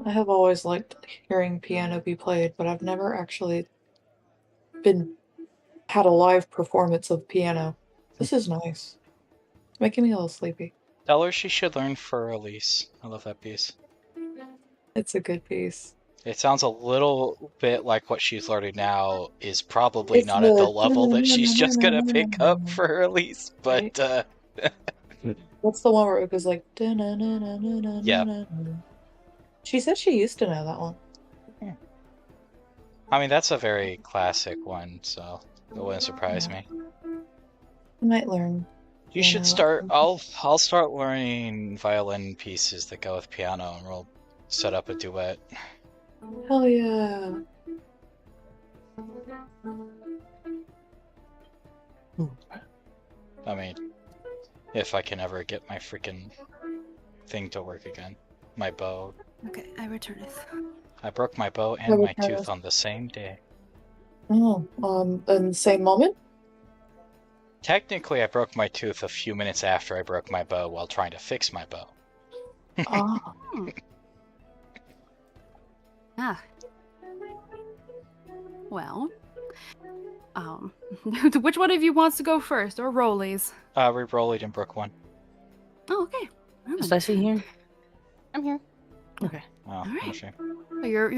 I have always liked hearing piano be played, but I've never actually had a live performance of piano. This is nice. It's making me a little sleepy. Tell her she should learn for Elise. I love that piece. It's a good piece. It sounds a little bit like what she's learning now is probably It's not at the the- level that she's just gonna pick up for Elise, but What's the one where it goes like da-na-na-na-na-na-na-na? Yeah. She said she used to know that one. I mean that's a very classic one, so it wouldn't surprise me. I might learn. You should start. I'll start learning violin pieces that go with piano, and we'll set up a duet. Hell yeah. I mean, if I can ever get my freaking thing to work again, my bow. Okay, I returneth. I broke my bow and my returneth. tooth on the same day. Oh, in the same moment? Technically, I broke my tooth a few minutes after I broke my bow while trying to fix my bow. Oh. Hmm. Ah. Well, which one of you wants to go first, or Rollies? We rolled in Brook one. Oh, okay. Well Is then. Dicey here? I'm here. Okay. Oh, All I'm right. ashamed. You're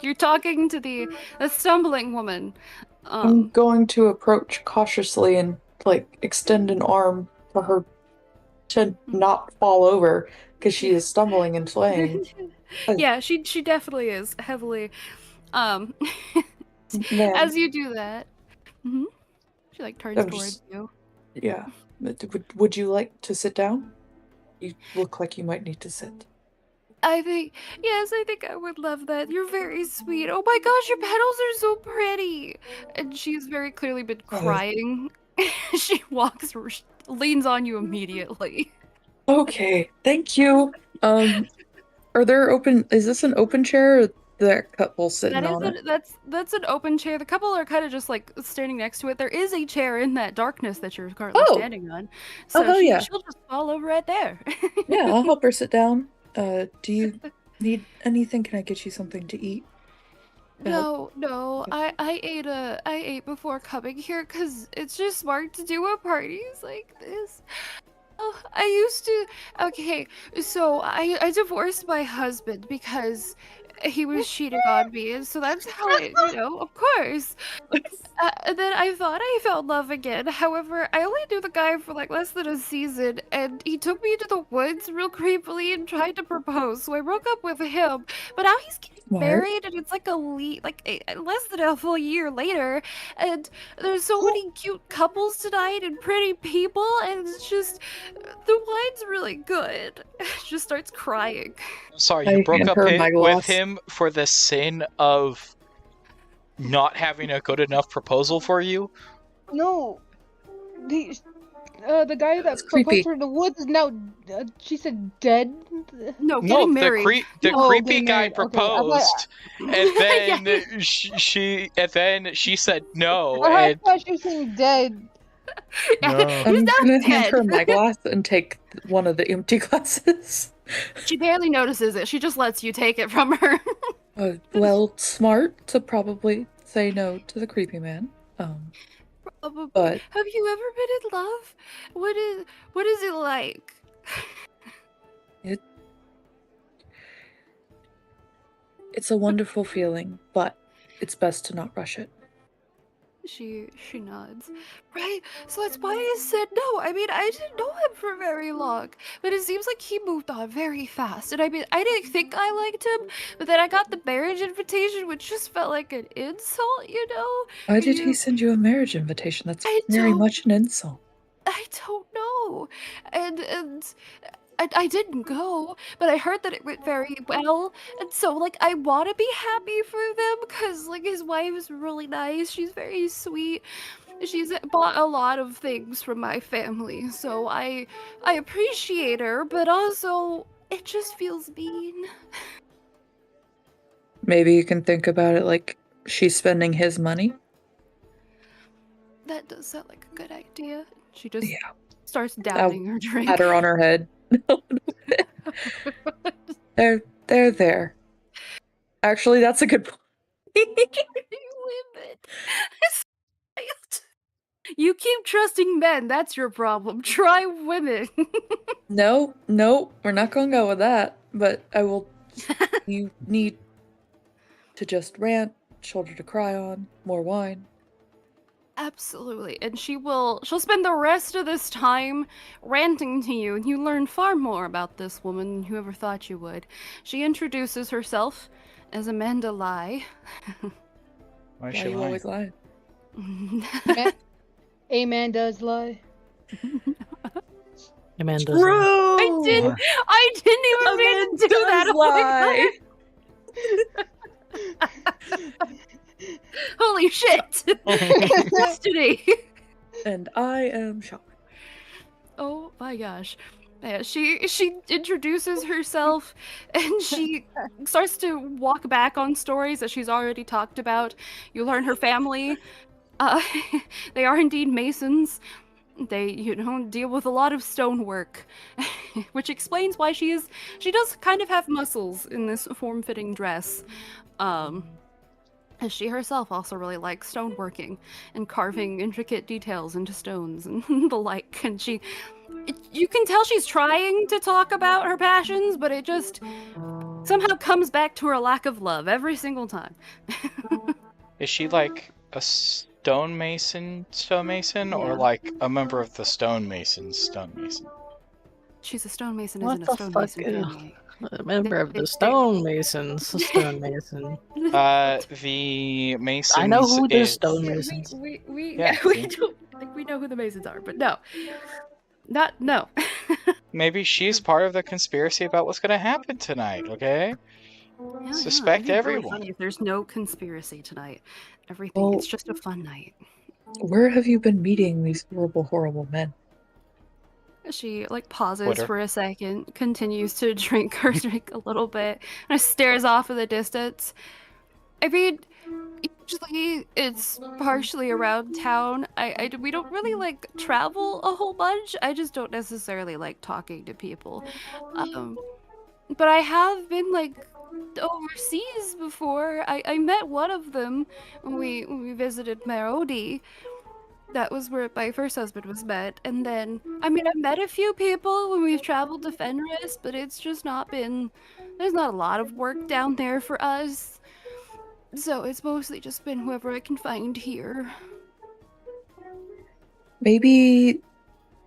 you're talking to the stumbling woman. I'm going to approach cautiously and like extend an arm for her to not fall over because she is stumbling and swaying. Yeah, she definitely is heavily. Um, Man, as you do that, she like turns I'm towards just- you. yeah. Would you like to sit down? You look like you might need to sit. I think I would love that. You're very sweet. Oh my gosh, your petals are so pretty. And she's very clearly been crying. She leans on you immediately. Okay, thank you. Are there open? Is this an open chair? Or that couple sitting on it? That's an open chair. The couple are kind of just like standing next to it. There is a chair in that darkness that you're currently Oh. standing on. So hell yeah. she'll just fall over right there. Yeah, I'll help her sit down. Do you need anything? Can I get you something to eat? No, I ate before coming here because it's just smart to do at parties like this. Oh, I used to. Okay, so I divorced my husband because he was cheating on me, and so that's how of course. And then I thought I found love again. However, I only knew the guy for like less than a season, and he took me into the woods real creepily and tried to propose. So I broke up with him. But now he's getting Smart. married, and it's like less than a full year later, and there's so many cute couples tonight and pretty people, and it's just the wine's really good. She just starts crying. Sorry, I you broke hand up her my with glass. him for the sin of not having a good enough proposal for you? No. The guy that That's creepy. proposed her in the woods is now, she said dead? No, No, getting married. the Oh, creepy getting guy married. Okay, I thought- proposed, and then she said no, I and thought she was saying dead. No. I'm He's not gonna hand dead. her my glass and take one of the empty glasses. She barely notices it. She just lets you take it from her. Well, smart to probably say no to the creepy man. Probably. But Have you ever been in love? What is it like? it's a wonderful feeling, but it's best to not rush it. She nods. Right? So that's why I said no. I mean, I didn't know him for very long, but it seems like he moved on very fast. And I mean, I didn't think I liked him, but then I got the marriage invitation, which just felt like an insult, Why did he send you a marriage invitation? That's I very don't- much an insult. I don't know. And I didn't go, but I heard that it went very well, and so like I want to be happy for them because like his wife is really nice. She's very sweet. She's bought a lot of things from my family, so I appreciate her, but also it just feels mean. Maybe you can think about it like she's spending his money. That does sound like a good idea. She just Yeah. starts downing her drink. Pat her on her head. They're there. Actually, that's a good point. Women. You keep trusting men. That's your problem. Try women. No, we're not gonna go with that. But I will. You need to just rant, shoulder to cry on, more wine. Absolutely. And she'll spend the rest of this time ranting to you, and you learn far more about this woman than you ever thought you would. She introduces herself as Amanda Lai. Why Why should you I? always lie? A man does lie. Amanda's True. I didn't even mean to do that. Lie. Holy shit. Destiny. And I am shocked. Oh my gosh. Yeah, she introduces herself and she starts to walk back on stories that she's already talked about. You learn her family. They are indeed Masons. They, deal with a lot of stonework, which explains why she does kind of have muscles in this form-fitting dress. As she herself also really likes stoneworking and carving intricate details into stones and the like. And you can tell she's trying to talk about her passions, but it just somehow comes back to her lack of love every single time. Is she like a stonemason, or Yeah. like a member of the stonemasons? She's a stonemason, What isn't a the fuck stonemason is family. a member of the stonemasons? Stonemason. The masons. I know who the is... stonemasons. Yeah, we see? don't think we know who the masons are, but no. No. Maybe she's part of the conspiracy about what's gonna happen tonight, okay? Yeah, Suspect it'd be really everyone. funny if there's no conspiracy tonight. Everything, it's just a fun night. Where have you been meeting these horrible, horrible men? She pauses Twitter. for a second, continues to drink her drink a little bit, and stares off in the distance. I mean, usually it's partially around town. We don't really travel a whole bunch. I just don't necessarily like talking to people. But I have been overseas before. I met one of them when we visited Marodi. That was where my first husband was met. And then, I met a few people when we've traveled to Fenris, but it's just there's not a lot of work down there for us. So it's mostly just been whoever I can find here. Maybe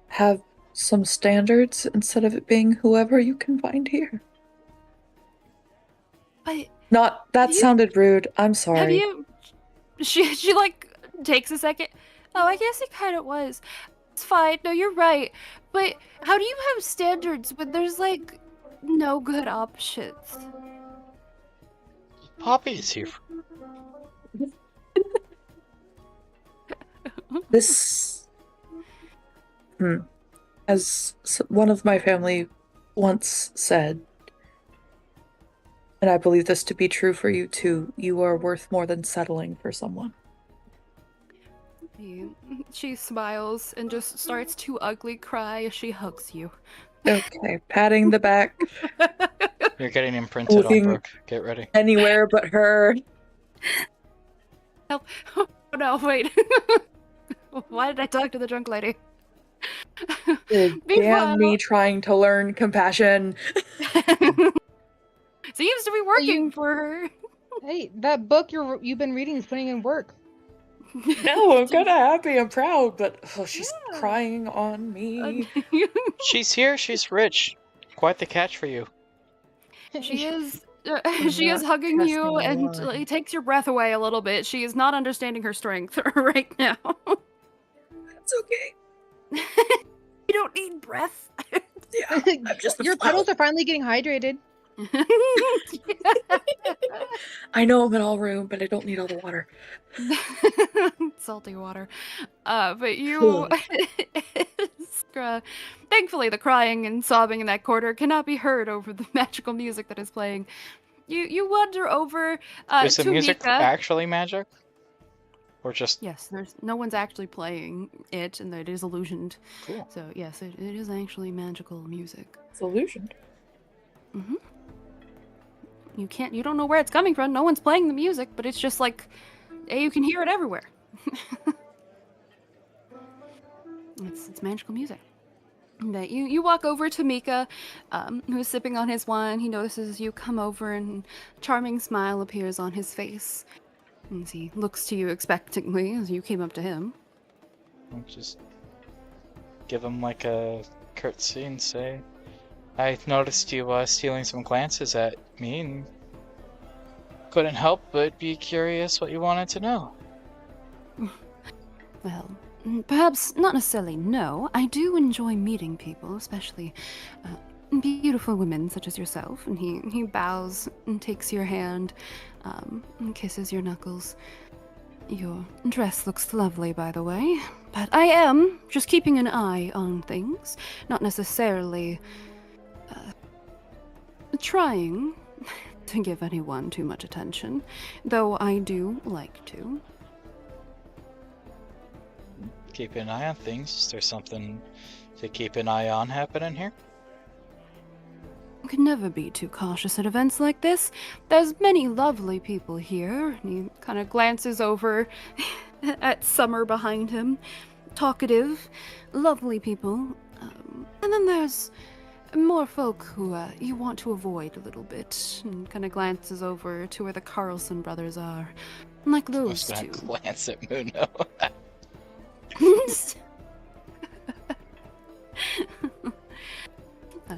have some standards instead of it being whoever you can find here. That sounded rude. I'm sorry. Have you... She takes a second. Oh, I guess it kind of was. It's fine. No, you're right. But how do you have standards when there's no good options? Poppy is here. This, as one of my family once said, and I believe this to be true for you too, you are worth more than settling for someone. She smiles and just starts to ugly cry as she hugs you. Okay, patting the back. You're getting imprinted Looking on Brooke. Get ready. Anywhere but her. Help. Oh no, wait. Why did I talk to the drunk lady? Damn me trying to learn compassion. Seems to be working for her. Hey, that book you've been reading is putting in work. No, I'm kind of happy. I'm proud, but she's crying on me. She's here. She's rich. Quite the catch for you. She is. She is hugging you, and it takes your breath away a little bit. She is not understanding her strength right now. That's okay. You don't need breath. Yeah, I'm just Your puddles are finally getting hydrated. I know I'm in all room, but I don't need all the water. Salty water. But you... Thankfully, the crying and sobbing in that corner cannot be heard over the magical music that is playing. You wander over Is the to music Mika. actually magic? Or just... Yes, no one's actually playing it, and it is illusioned. Cool. So, yes, it is actually magical music. It's illusioned. Mm-hmm. You don't know where it's coming from. No one's playing the music, but it's just you can hear it everywhere. It's magical music. But you walk over to Mika, who's sipping on his wine. He notices you come over, and a charming smile appears on his face. And he looks to you expectantly as you came up to him. I'll just give him a curtsy and say, I noticed you stealing some glances at me and couldn't help but be curious what you wanted to know. Well, perhaps not necessarily no. I do enjoy meeting people, especially beautiful women such as yourself. And he bows and takes your hand and kisses your knuckles. Your dress looks lovely, by the way. But I am just keeping an eye on things, not necessarily trying to give anyone too much attention, though I do like to. keep an eye on things. Is there something to keep an eye on happening here? You can never be too cautious at events like this. There's many lovely people here. And he kind of glances over at Summer behind him. Talkative, lovely people. And then there's more folk who you want to avoid a little bit. And kind of glances over to where the Carlson brothers are. Like I those was gonna two. glance at Muno.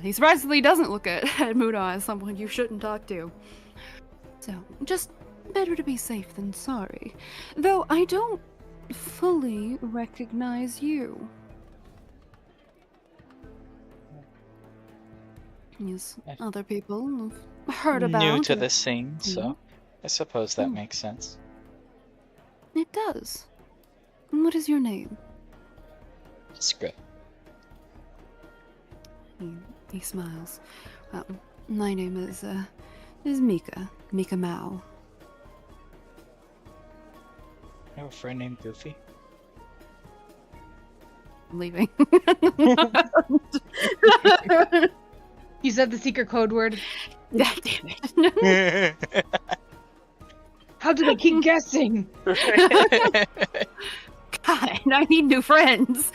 He surprisingly doesn't look at Muno as someone you shouldn't talk to. So, just better to be safe than sorry. Though I don't fully recognize you. Yes, other people have heard about New to it. the scene, so I suppose that makes sense. It does. And what is your name? It's good. He smiles. My name is Mika. Mika Mao. I have a friend named Goofy. I'm leaving. You said the secret code word. God damn it. How do they keep guessing? God, I need new friends.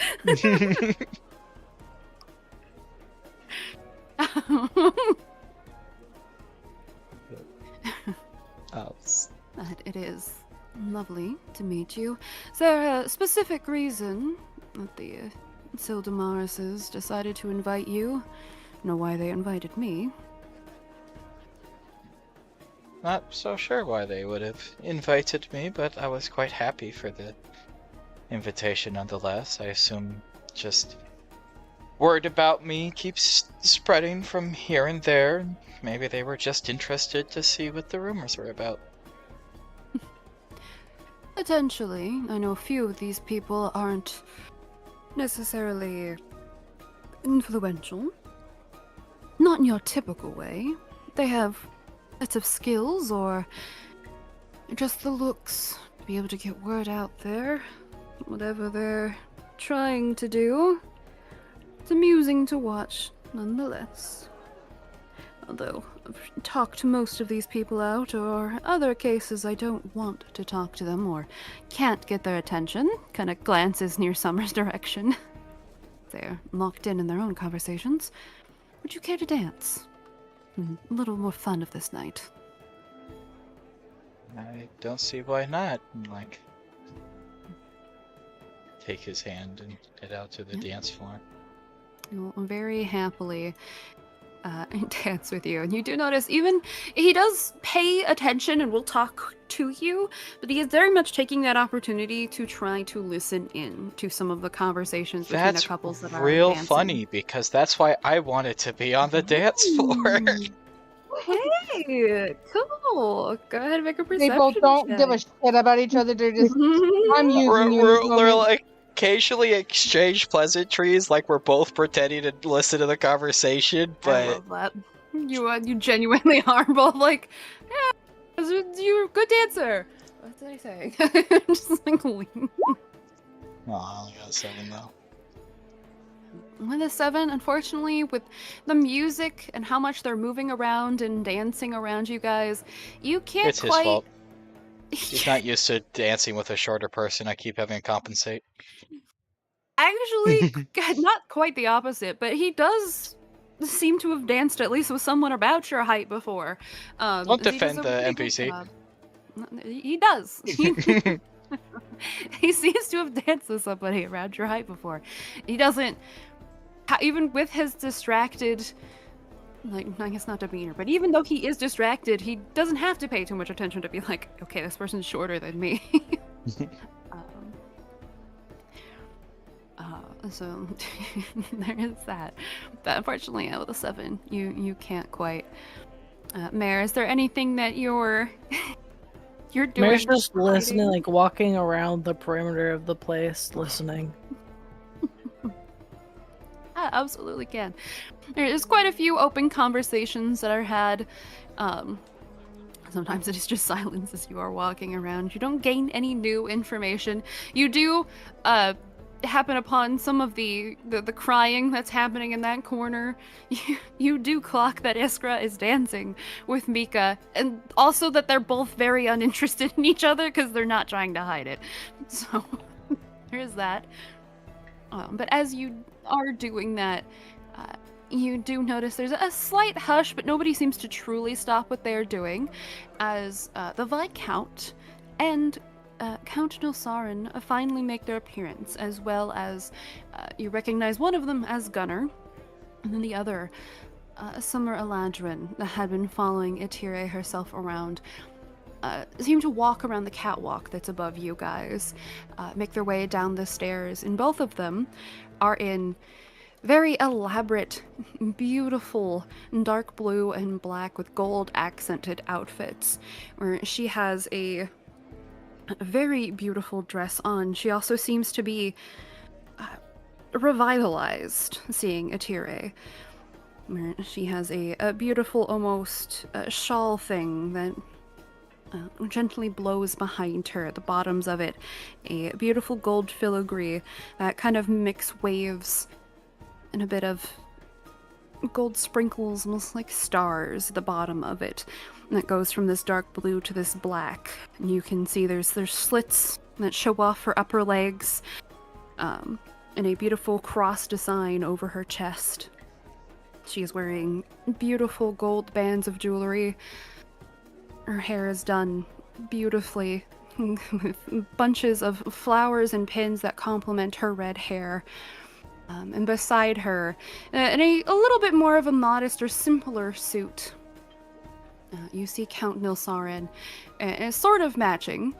It is lovely to meet you. Is there a specific reason that the Sildamarises decided to invite you? Know why they invited me? Not so sure why they would have invited me, but I was quite happy for the invitation nonetheless. I assume just word about me keeps spreading from here and there. Maybe they were just interested to see what the rumors were about. Potentially. I know a few of these people aren't necessarily influential. Not in your typical way. They have lots of skills or just the looks to be able to get word out there. Whatever they're trying to do. It's amusing to watch, nonetheless. Although I've talked to most of these people out, or other cases I don't want to talk to them or can't get their attention. Kind of glances near Summer's direction. They're locked in their own conversations. Would you care to dance? A little more fun of this night. I don't see why not. Like, take his hand and head out to the dance floor. He'll very happily dance with you. And you do notice even he does pay attention and will talk to you, but he is very much taking that opportunity to try to listen in to some of the conversations between the couples that are real dancing. funny because that's why I wanted to be on the dance floor. Hey, cool. Go ahead and make a perception They both don't check. give a shit about each other. They're just, I'm using you. We're like occasionally exchange pleasantries, like we're both pretending to listen to the conversation, I but love that. You genuinely are both like, yeah, you're a good dancer. What did I say? Just like, oh, I only got 7 though. with a 7, unfortunately, with the music and how much they're moving around and dancing around you guys, you can't It's quite. his fault. He's not used to dancing with a shorter person. I keep having to compensate. Actually, not quite the opposite, but he does seem to have danced at least with someone about your height before. Don't he does defend a the pretty good NPC. job. He does. He seems to have danced with somebody around your height before. He doesn't, even with his distracted, like, I guess not demeanor, but even though he is distracted, he doesn't have to pay too much attention to be like, okay, this person's shorter than me. So there is that. But unfortunately, with a 7, you can't quite. Mare, is there anything that you're doing? Mare's just listening, hiding? like walking around the perimeter of the place, listening. Absolutely can. There's quite a few open conversations that are had. Sometimes it is just silence as you are walking around. You don't gain any new information. You do happen upon some of the crying that's happening in that corner, you do clock that Iskra is dancing with Mika, and also that they're both very uninterested in each other because they're not trying to hide it. So there's that. But as you are doing that, you do notice there's a slight hush, but nobody seems to truly stop what they're doing, as the Viscount and Count Nilsarin finally make their appearance, as well as you recognize one of them as Gunnar, and then the other, Summer Eladrin, that had been following Itire herself around, seem to walk around the catwalk that's above you guys, make their way down the stairs, and both of them are in very elaborate, beautiful, dark blue and black with gold accented outfits, where she has a very beautiful dress on. She also seems to be revitalized, seeing Itire. She has a beautiful, almost shawl thing that gently blows behind her. At the bottoms of it, a beautiful gold filigree that kind of mix waves and a bit of gold sprinkles, almost like stars at the bottom of it. And that goes from this dark blue to this black. And you can see there's slits that show off her upper legs, and a beautiful cross design over her chest. She is wearing beautiful gold bands of jewelry. Her hair is done beautifully with bunches of flowers and pins that complement her red hair. And beside her, in a little bit more of a modest or simpler suit, you see Count Nilsarin, sort of matching,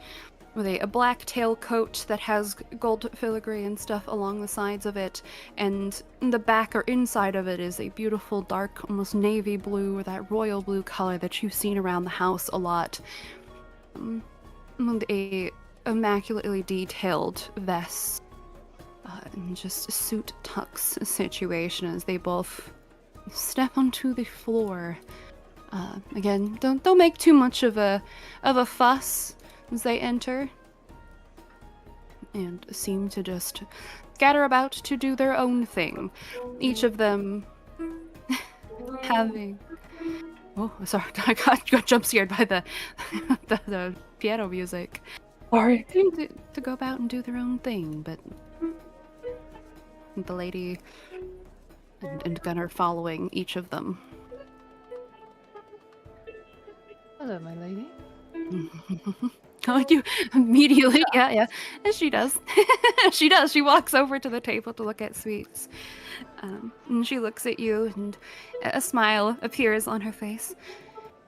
with a black tailcoat that has gold filigree and stuff along the sides of it, and the back or inside of it is a beautiful dark, almost navy blue, or that royal blue color that you've seen around the house a lot. And a immaculately detailed vest, and just a suit tux situation as they both step onto the floor. Again, don't make too much of a fuss as they enter, and seem to just scatter about to do their own thing. Each of them having... Oh, sorry, I got jump scared by the piano music. Sorry. Seem to go about and do their own thing, but the lady and Gunnar following each of them. Hello, my lady. Oh, you immediately, yeah. And she does. She does. She walks over to the table to look at sweets. And she looks at you, and a smile appears on her face.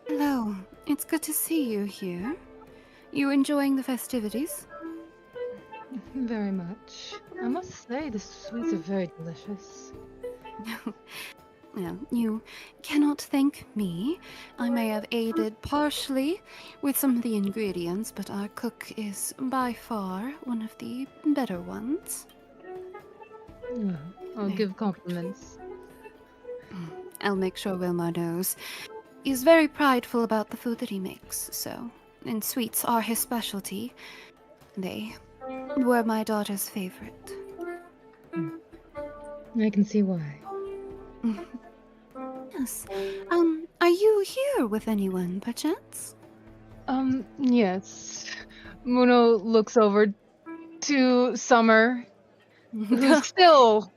Hello, it's good to see you here. You enjoying the festivities? Very much. I must say, the sweets are very delicious. Well, you cannot thank me. I may have aided partially with some of the ingredients, but our cook is by far one of the better ones. Well, I'll give compliments. I'll make sure Wilmar knows. He's very prideful about the food that he makes, so... And sweets are his specialty. They were my daughter's favorite. I can see why. Yes. Are you here with anyone, perchance? Yes. Muno looks over to Summer, who's still...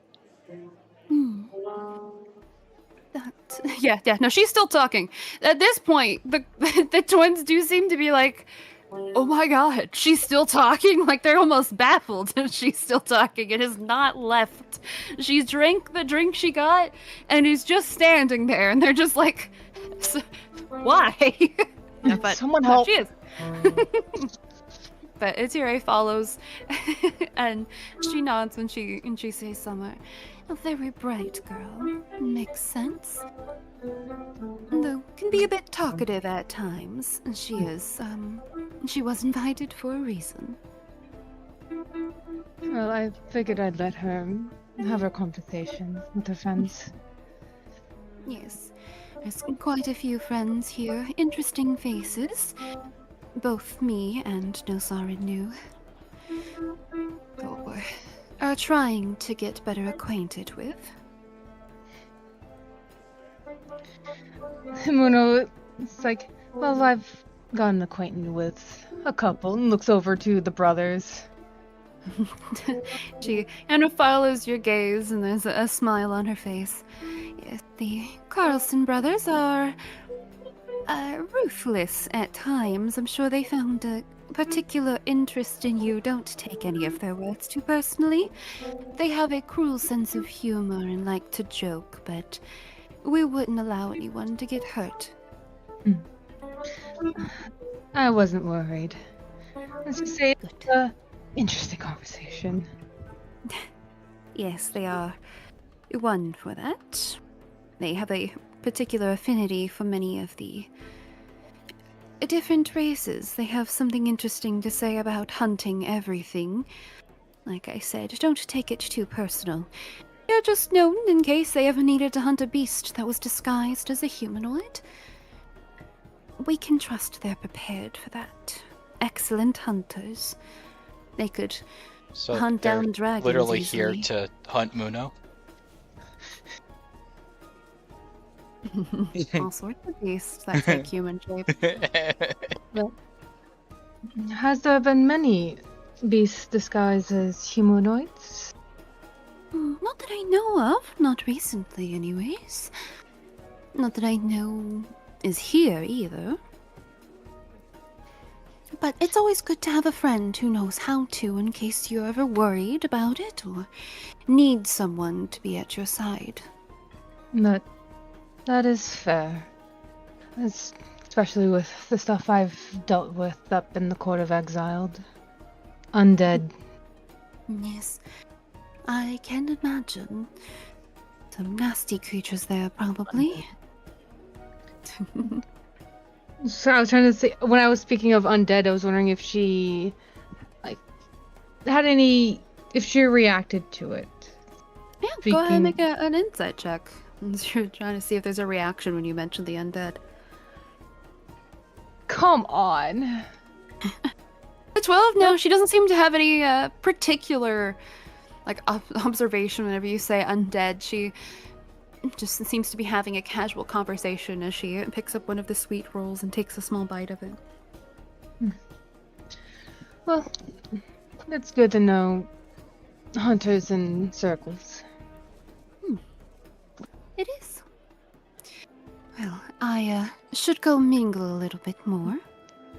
Yeah, no, she's still talking. At this point, the twins do seem to be like, oh my god, she's still talking? Like, they're almost baffled that she's still talking. It has not left. She's drank the drink she got, and is just standing there, and they're just like, why? Yeah, but someone help. She is. But Itire follows, and she nods when she says Summer. A very bright girl. Makes sense. Though can be a bit talkative at times. She was invited for a reason. Well, I figured I'd let her have her conversation with her friends. Yes. There's quite a few friends here. Interesting faces. Both me and Nilsarin knew. Oh, are trying to get better acquainted with. Muno, it's like, well, I've gotten acquainted with a couple, and looks over to the brothers. She kind of follows your gaze, and there's a smile on her face. Yes, the Carlson brothers are ruthless at times. I'm sure they found a particular interest in you. Don't take any of their words too personally. They have a cruel sense of humor and like to joke, but we wouldn't allow anyone to get hurt. I wasn't worried. Let's just say Good. it's an interesting conversation. Yes, they are one for that. They have a particular affinity for many of the different races. They have something interesting to say about hunting everything. Like I said, don't take it too personal. They're just known in case they ever needed to hunt a beast that was disguised as a humanoid. We can trust they're prepared for that. Excellent hunters. They could So hunt they're down dragons literally easily. here to hunt Muno. All sorts of beasts that take human shape. Has there been many beasts disguised as humanoids? Not that I know of. Not recently, anyways. Not that I know is here either. But it's always good to have a friend who knows how to in case you're ever worried about it or need someone to be at your side. That is fair. Especially with the stuff I've dealt with up in the Court of Exiled. Undead. Yes, I can imagine. Some nasty creatures there, probably. So I was trying to say, when I was speaking of undead, I was wondering if she, if she reacted to it. Yeah, go ahead and make an insight check. You're trying to see if there's a reaction when you mention the undead. Come on. The 12? No, she doesn't seem to have any particular observation whenever you say undead. She just seems to be having a casual conversation as she picks up one of the sweet rolls and takes a small bite of it. Well, it's good to know hunters in circles. It is. Well, I should go mingle a little bit more.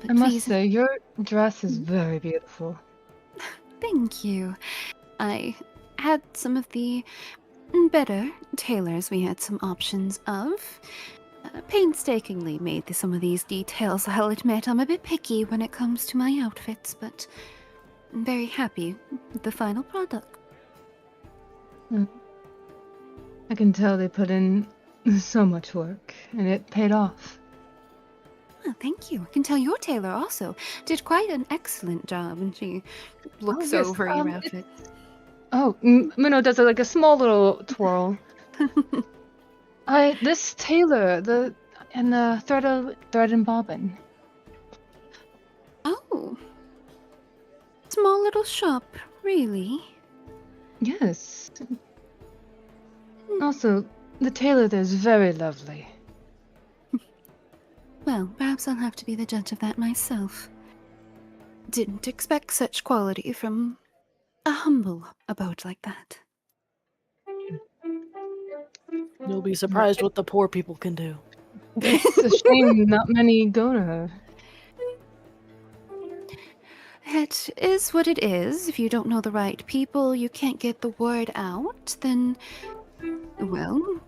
But I must please, say, your dress is very beautiful. thank you. I had some of the better tailors we had some options of. Painstakingly made some of these details, I'll admit. I'm a bit picky when it comes to my outfits, but I'm very happy with the final product. I can tell they put in so much work, and it paid off. Oh, thank you. I can tell your tailor also did quite an excellent job, and she looks yes, over your outfit. Oh, Minnow does a small little twirl. This tailor, the thread and bobbin. Oh. Small little shop, really? Yes. Also, the tailor there is very lovely. Well, perhaps I'll have to be the judge of that myself. Didn't expect such quality from a humble abode like that. You'll be surprised what the poor people can do. It's a shame not many go to her. It is what it is. If you don't know the right people, you can't get the word out, then, well,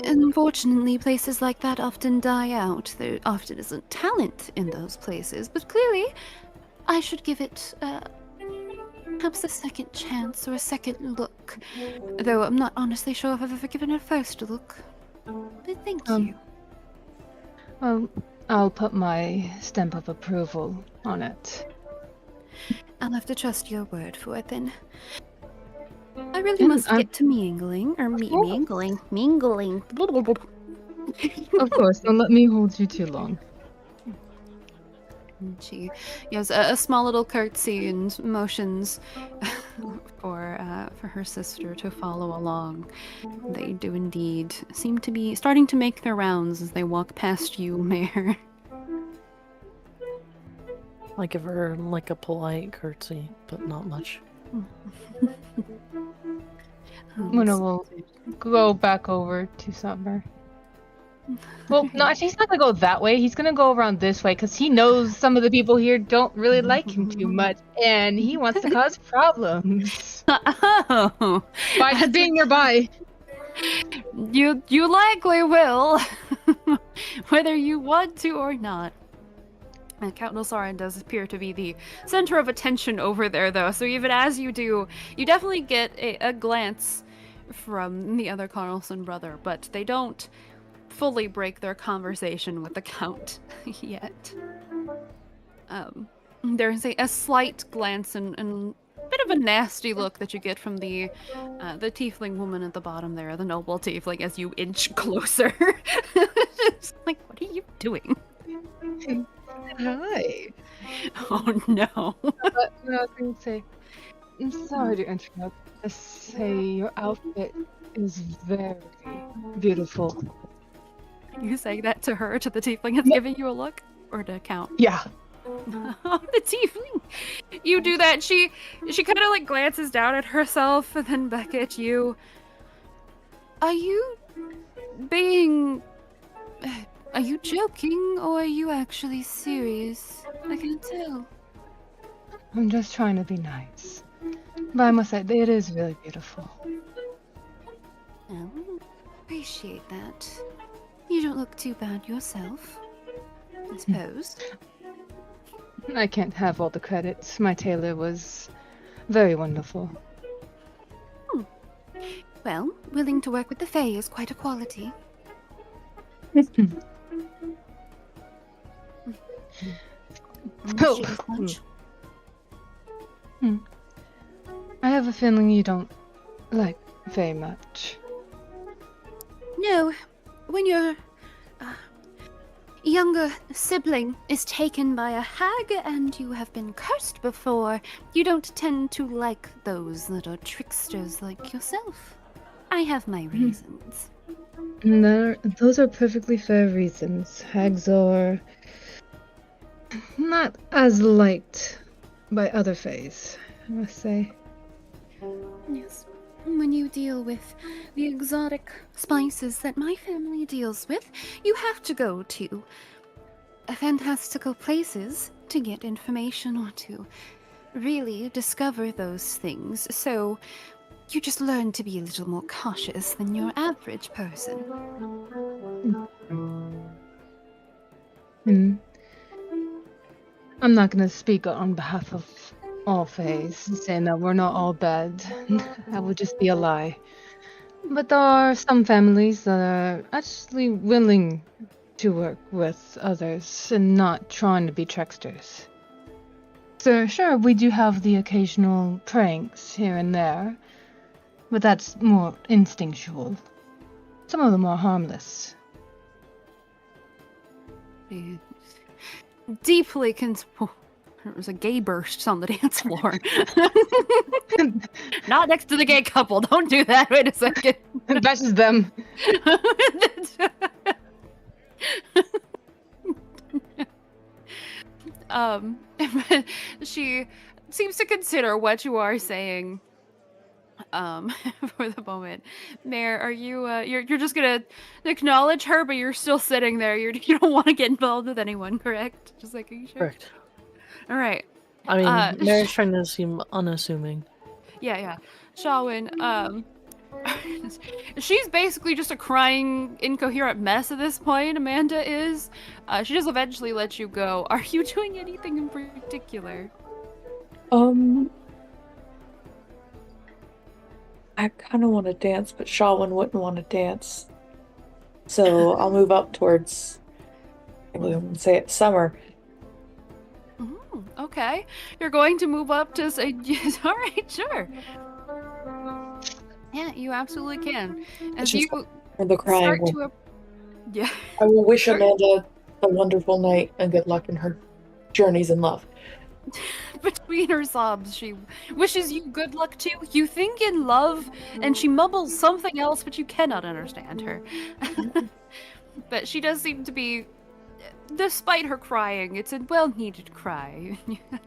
unfortunately, places like that often die out. There often isn't talent in those places, but clearly, I should give it, perhaps a second chance or a second look. Though I'm not honestly sure if I've ever given it a first look. But thank you. Well, I'll put my stamp of approval on it. I'll have to trust your word for it then. I really must get to mingling. Mingling. Of course, don't let me hold you too long. And she gives a small little curtsy and motions for her sister to follow along. They do indeed seem to be starting to make their rounds as they walk past you, Mayor. I give her like a polite curtsy, but not much. Luna will go back over to Summer. Well, no, actually, he's not gonna go that way. He's gonna go around this way because he knows some of the people here don't really like him too much, and he wants to cause problems Oh, By just being nearby. you likely will, whether you want to or not. Count Nilsarin does appear to be the center of attention over there, though, so even as you do, you definitely get a glance from the other Carlson brother, but they don't fully break their conversation with the Count yet. There's a slight glance and a bit of a nasty look that you get from the tiefling woman at the bottom there, the noble tiefling, as you inch closer. It's like, what are you doing? Hi. Oh no. But what I was going to say, I'm sorry to interrupt. I say your outfit is very beautiful. You saying that to her, to the tiefling that's giving you a look? Or to Count? Yeah. Oh, the tiefling. You do that. She kind of like glances down at herself and then back at you. Are you joking or are you actually serious? I can't tell. I'm just trying to be nice. But I must say, it is really beautiful. Oh, appreciate that. You don't look too bad yourself, I suppose. I can't have all the credit. My tailor was very wonderful. Well, willing to work with the Fae is quite a quality. Oh. She is much. I have a feeling you don't like very much. No, when your younger sibling is taken by a hag and you have been cursed before, you don't tend to like those that are tricksters like yourself. I have my reasons. Those are perfectly fair reasons. Hags are not as liked by other fays, I must say. Yes. When you deal with the exotic spices that my family deals with, you have to go to fantastical places to get information or to really discover those things. So you just learn to be a little more cautious than your average person. I'm not going to speak on behalf of all fays, saying that we're not all bad. That would just be a lie. But there are some families that are actually willing to work with others and not trying to be tricksters. So sure, we do have the occasional pranks here and there, but that's more instinctual. Some of them are harmless. Deeply there was a gay burst on the dance floor. Not next to the gay couple. Don't do that. Wait a second. That's just them. She seems to consider what you are saying. For the moment, Mayor, are you? You're just gonna acknowledge her, but you're still sitting there. You don't want to get involved with anyone, correct? Just making sure. Correct. All right. I mean, Mary's trying to seem unassuming. Yeah. Shawin, she's basically just a crying, incoherent mess at this point, Amanda is. She just eventually lets you go. Are you doing anything in particular? I kind of want to dance, but Shawin wouldn't want to dance. So I'll move up towards, we'll say it's Summer. Okay. You're going to move up to say, all right, sure. Yeah, you absolutely can. As you The crying start one. to... Yeah. I will wish Amanda a wonderful night and good luck in her journeys in love. Between her sobs, she wishes you good luck too. You think in love, and she mumbles something else, but you cannot understand her. But she does seem to be, despite her crying, it's a well-needed cry.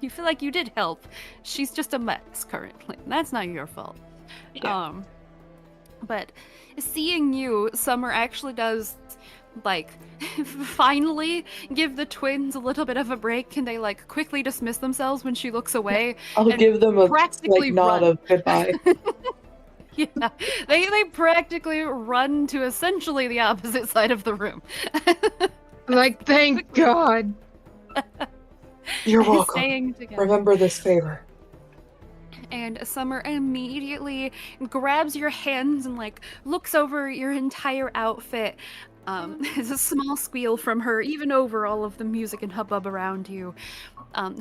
You feel like you did help. She's just a mess currently. That's not your fault. Yeah. But seeing you, Summer actually does, like, finally give the twins a little bit of a break, and they, like, quickly dismiss themselves when she looks away. I'll and give them a practically nod run. of goodbye. Yeah, they practically run to essentially the opposite side of the room. Like, thank God. You're welcome. Staying together. Remember this favor. And Summer immediately grabs your hands and like looks over your entire outfit. There's a small squeal from her, even over all of the music and hubbub around you.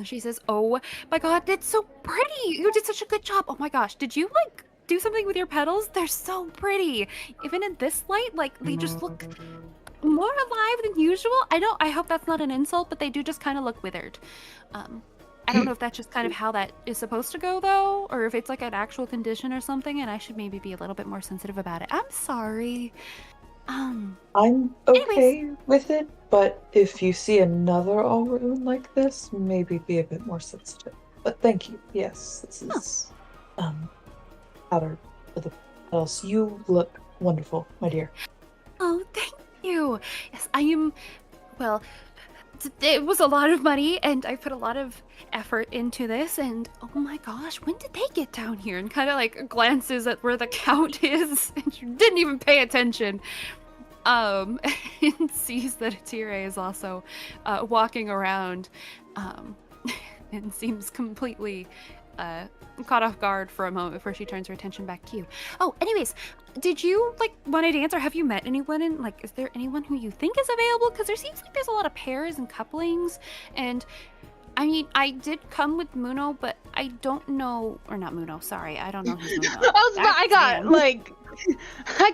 She says, "Oh my God, that's so pretty! You did such a good job! Oh my gosh, did you like do something with your petals? They're so pretty! Even in this light, like they just look more alive than usual. I hope that's not an insult, but they do just kind of look withered. I don't know if that's just kind of how that is supposed to go, though, or if it's like an actual condition or something, and I should maybe be a little bit more sensitive about it. I'm sorry. I'm okay with it, but if you see another Alroon like this, maybe be a bit more sensitive. But thank you. Yes, this is powder for the petals. You look wonderful, my dear. Oh, thank you. Yes, I am. Well, it was a lot of money, and I put a lot of effort into this, and oh my gosh, when did they get down here? And kind of like glances at where the count is, and she didn't even pay attention. And sees that Atire is also walking around, and seems completely caught off guard for a moment before she turns her attention back to you. Oh, anyways, did you like want to dance, or have you met anyone? And like, is there anyone who you think is available? Because there seems like there's a lot of pairs and couplings, and I mean, I did come with Muno, but I don't know, or not Muno. Sorry, I don't know who's Muno. I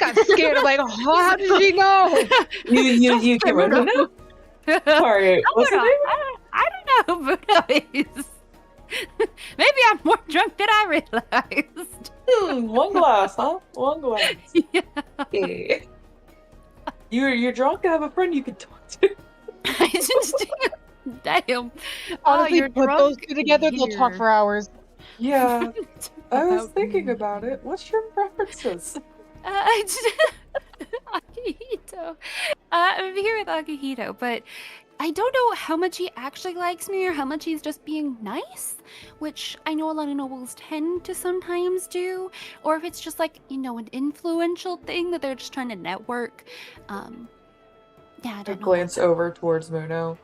got scared. I'm like, how did she know? You came right Muno? Sorry, what's her name? I don't know who Muno is. Maybe I'm more drunk than I realized. One glass, huh? One glass. Yeah. Yeah. You're drunk. I have a friend you can talk to. Damn. Honestly, you're put drunk those two together, they'll talk for hours. Yeah, I was thinking about it. What's your preferences? Akihito. I'm here with Akihito, but I don't know how much he actually likes me or how much he's just being nice, which I know a lot of nobles tend to sometimes do, or if it's just like, you know, an influential thing that they're just trying to network. Yeah, I don't know. Glance over towards Muno.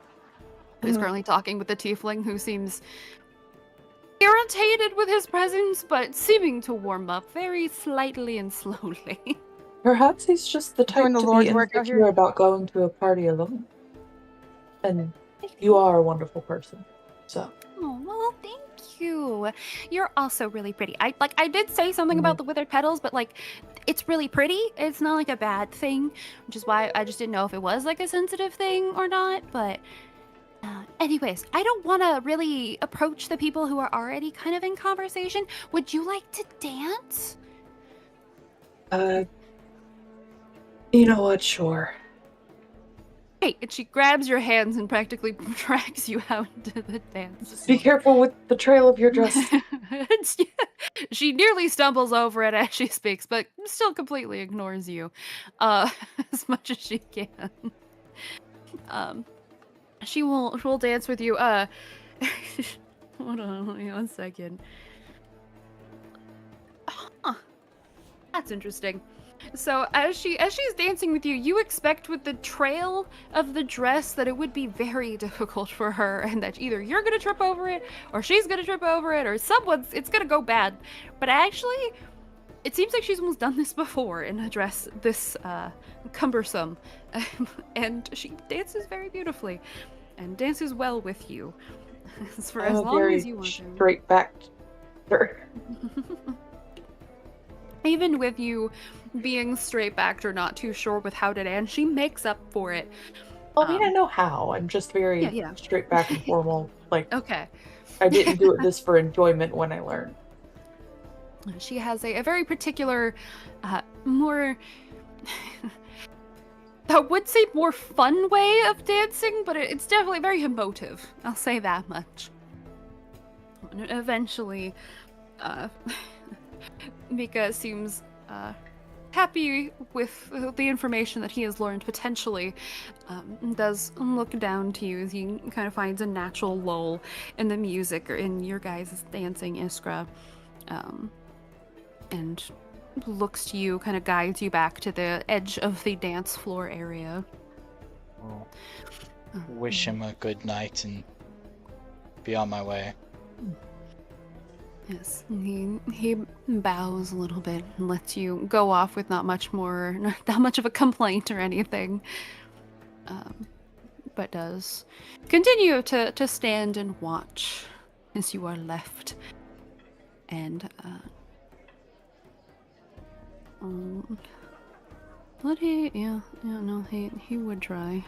Who's currently talking with the tiefling, who seems irritated with his presence, but seeming to warm up very slightly and slowly. Perhaps he's just the type Doing the to Lord's be work out insecure here. about going to a party alone. And you are a wonderful person, so. Oh, well, thank you. You're also really pretty. I did say something about the withered petals, but like, it's really pretty. It's not like a bad thing, which is why I just didn't know if it was like a sensitive thing or not, but anyways, I don't want to really approach the people who are already kind of in conversation. Would you like to dance? You know what? Sure. Hey, and she grabs your hands and practically drags you out into the dance. Be careful with the trail of your dress. She nearly stumbles over it as she speaks, but still completely ignores you, as much as she can. She will dance with you. Hold on, let me 1 second. Huh. That's interesting. So as she's dancing with you, you expect with the trail of the dress that it would be very difficult for her, and that either you're gonna trip over it, or she's gonna trip over it, or it's gonna go bad. But actually, it seems like she's almost done this before in a dress this cumbersome, and she dances very beautifully, and dances well with you, for as long as you want to. Straight back. Even with you being straight-backed or not too sure with how to dance, she makes up for it. Well, I mean, I know how. I'm just very yeah. straight back and formal. Like, Okay. I didn't do it this for enjoyment when I learned. She has a very particular, more, I would say more fun way of dancing, but it's definitely very emotive. I'll say that much. And eventually, Mika seems happy with the information that he has learned potentially, and does look down to you as he kind of finds a natural lull in the music or in your guys' dancing, Iskra, and looks to you, kind of guides you back to the edge of the dance floor area. Well, wish him a good night and be on my way. Yes, he bows a little bit and lets you go off with not much of a complaint or anything, but does continue to stand and watch as you are left. And but he would try.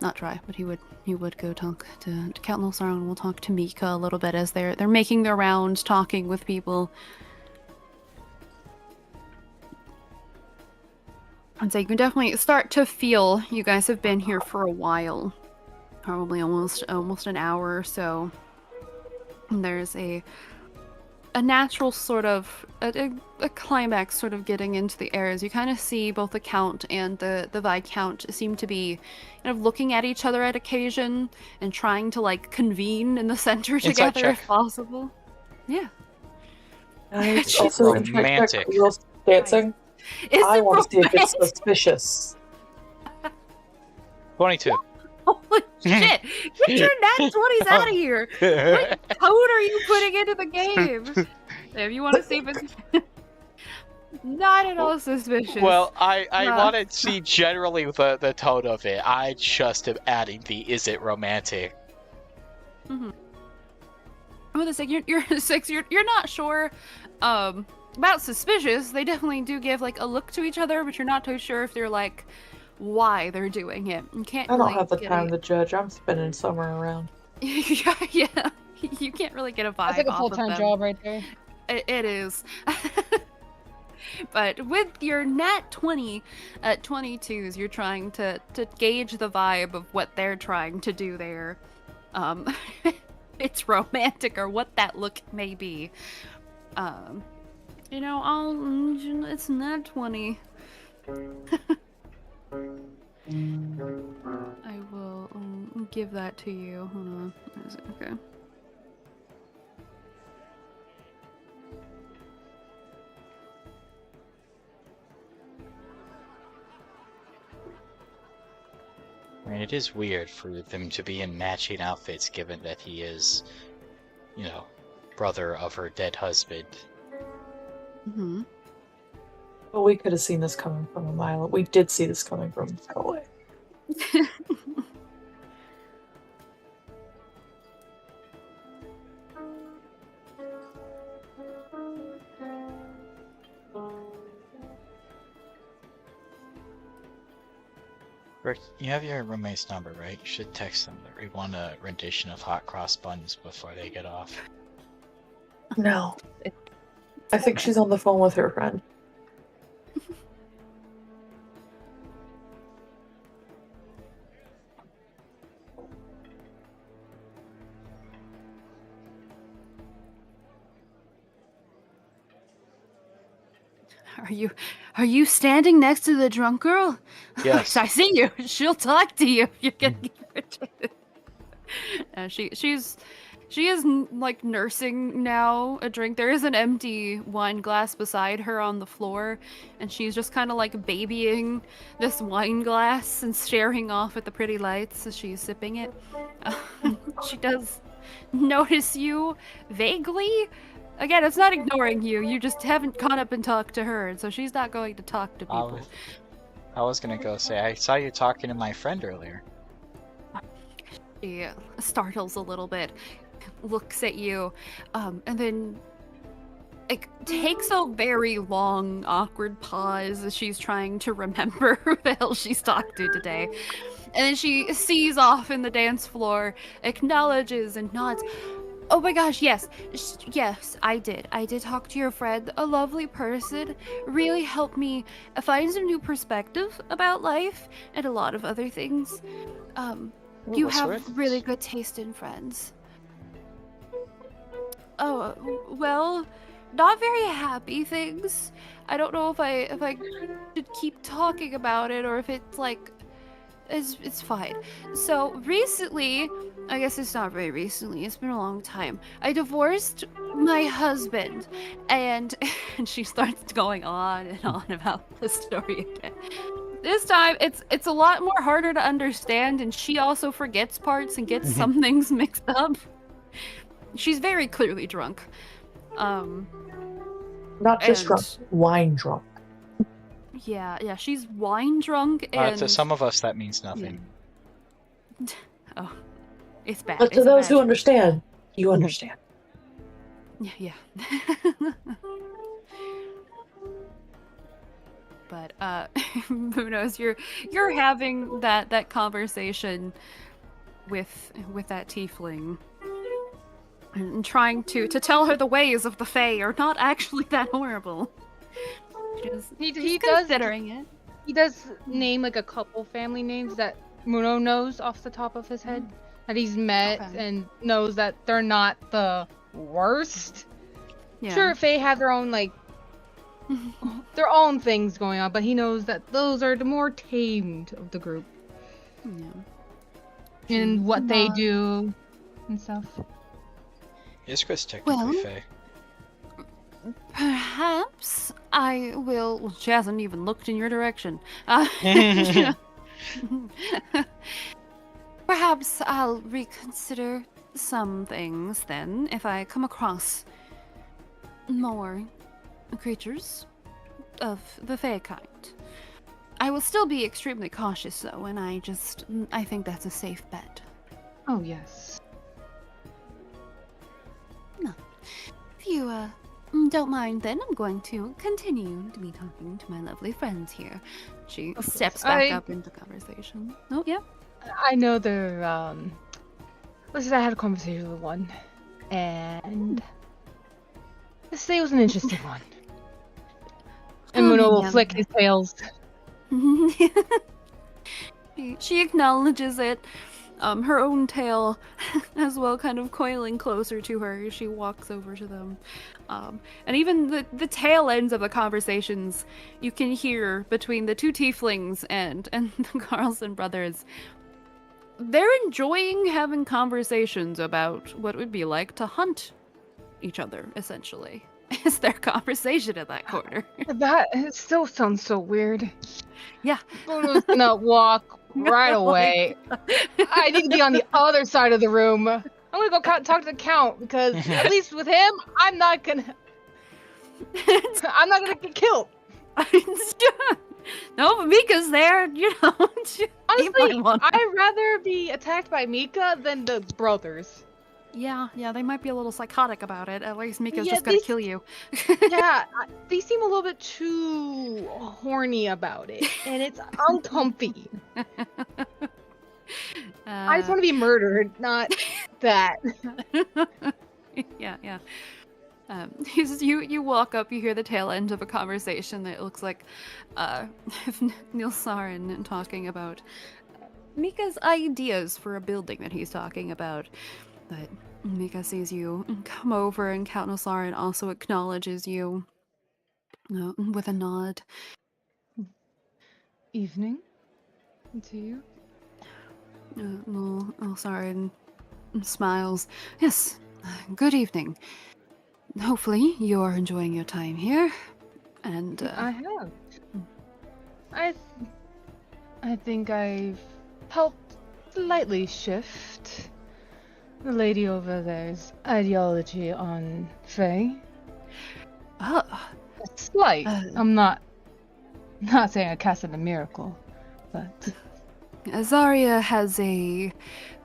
Not try, but he would go talk to Count Losar, and we'll talk to Mika a little bit as they're making their rounds, talking with people. And so you can definitely start to feel you guys have been here for a while, probably almost an hour or so. And there's a natural sort of a climax sort of getting into the air as you kind of see both the Count and the Viscount seem to be kind of looking at each other at occasion and trying to like convene in the center together if possible. Yeah. It's also romantic. Real dancing. I want to see if it's suspicious. 22. Holy shit! Get your nat 20s out of here! What code are you putting into the game? If you want to see if it's not at all suspicious. Well, I want to see generally the tone of it. I just am adding the is it romantic? Mm-hmm. With a 6, you're 6. You're not sure about suspicious. They definitely do give like a look to each other, but you're not too sure if they're like why they're doing it. You can't. I don't really have the time to judge. I'm spending summer around. yeah. You can't really get a vibe. That's like a off full-time of them. job right there. It is. But with your nat 20 at 22s, you're trying to gauge the vibe of what they're trying to do there. It's romantic or what that look may be. It's nat 20. I will give that to you. Hold on. Is it okay? I mean, it is weird for them to be in matching outfits given that he is, brother of her dead husband. Mm-hmm. Well, we could have seen this coming from a mile. We did see this coming from a mile away. Rick, you have your roommate's number, right? You should text them that we want a rendition of Hot Cross Buns before they get off. No. I think she's on the phone with her friend. Are you standing next to the drunk girl? Yes. I see you. She'll talk to you. You're gonna give her she is like nursing now a drink. There is an empty wine glass beside her on the floor, and she's just kind of like babying this wine glass and staring off at the pretty lights as she's sipping it. She does notice you vaguely. Again, it's not ignoring you. You just haven't caught up and talked to her, and so she's not going to talk to people. I was gonna go say, I saw you talking to my friend earlier. She startles a little bit, looks at you, and then takes a very long, awkward pause as she's trying to remember who the hell she's talked to today. then she sees off in the dance floor, acknowledges and nods. Oh my gosh, yes. Yes, I did. I did talk to your friend, a lovely person. Really helped me find some new perspective about life and a lot of other things. You what have sort of really things? good taste in friends. Oh, well, not very happy things. I don't know if I should keep talking about it or if it's like it's fine. So recently, I guess it's not very recently, it's been a long time. I divorced my husband and and she starts going on and on about the story again. This time it's a lot more harder to understand and she also forgets parts and gets some things mixed up. She's very clearly drunk. Not just and- drunk, wine drunk. Yeah, she's wine drunk and To some of us, that means nothing. oh, it's bad. But to It's a those bad who understand, you understand. Yeah. But Munoz, you're having that conversation with that tiefling and trying to tell her the ways of the Fae are not actually that horrible. Just, He just does considering it. He does name like a couple family names that Muno knows off the top of his head that he's met Okay. and knows that they're not the worst. Yeah. Sure, Faye have their own their own things going on, but he knows that those are the more tamed of the group Yeah. and what they do and stuff. Iskra's technically Well- Fae. Perhaps I will. Well, she hasn't even looked in your direction. Perhaps I'll reconsider some things then if I come across more creatures of the Fae kind. I will still be extremely cautious though, and I think that's a safe bet. Oh yes. If you don't mind, then I'm going to continue to be talking to my lovely friends here. She Of course. steps back I- up into conversation. Oh, yeah. I know they're let's say I had a conversation with one and let's say it was an interesting one. And Muno will yeah. flick his tails. She acknowledges it. Her own tail as well, kind of coiling closer to her as she walks over to them. And even the tail ends of the conversations you can hear between the two tieflings and the Carlson brothers. They're enjoying having conversations about what it would be like to hunt each other, essentially. Is their conversation in that corner. That it still sounds so weird. Yeah. Muno's gonna walk right away. I need to be on the other side of the room. I'm gonna go talk to the Count because at least with him, I'm not gonna get killed. No, but Mika's there, you know. Honestly, I'd rather be attacked by Mika than the brothers. Yeah, they might be a little psychotic about it. At least Mika's Yeah, just gonna these- kill you. Yeah, they seem a little bit too horny about it, and it's uncomfy. I just want to be murdered, not that. Yeah. You walk up, you hear the tail end of a conversation that looks like Neil Sarin talking about Mika's ideas for a building that he's talking about. But Mika sees you come over, and Count Nosarin also acknowledges you with a nod. Evening to you. Nosarin smiles. Yes, good evening. Hopefully you are enjoying your time here. And I have. I think I've helped slightly shift the lady over there's ideology on Faye. Slight. I'm not saying I casted a miracle, but Azaria has a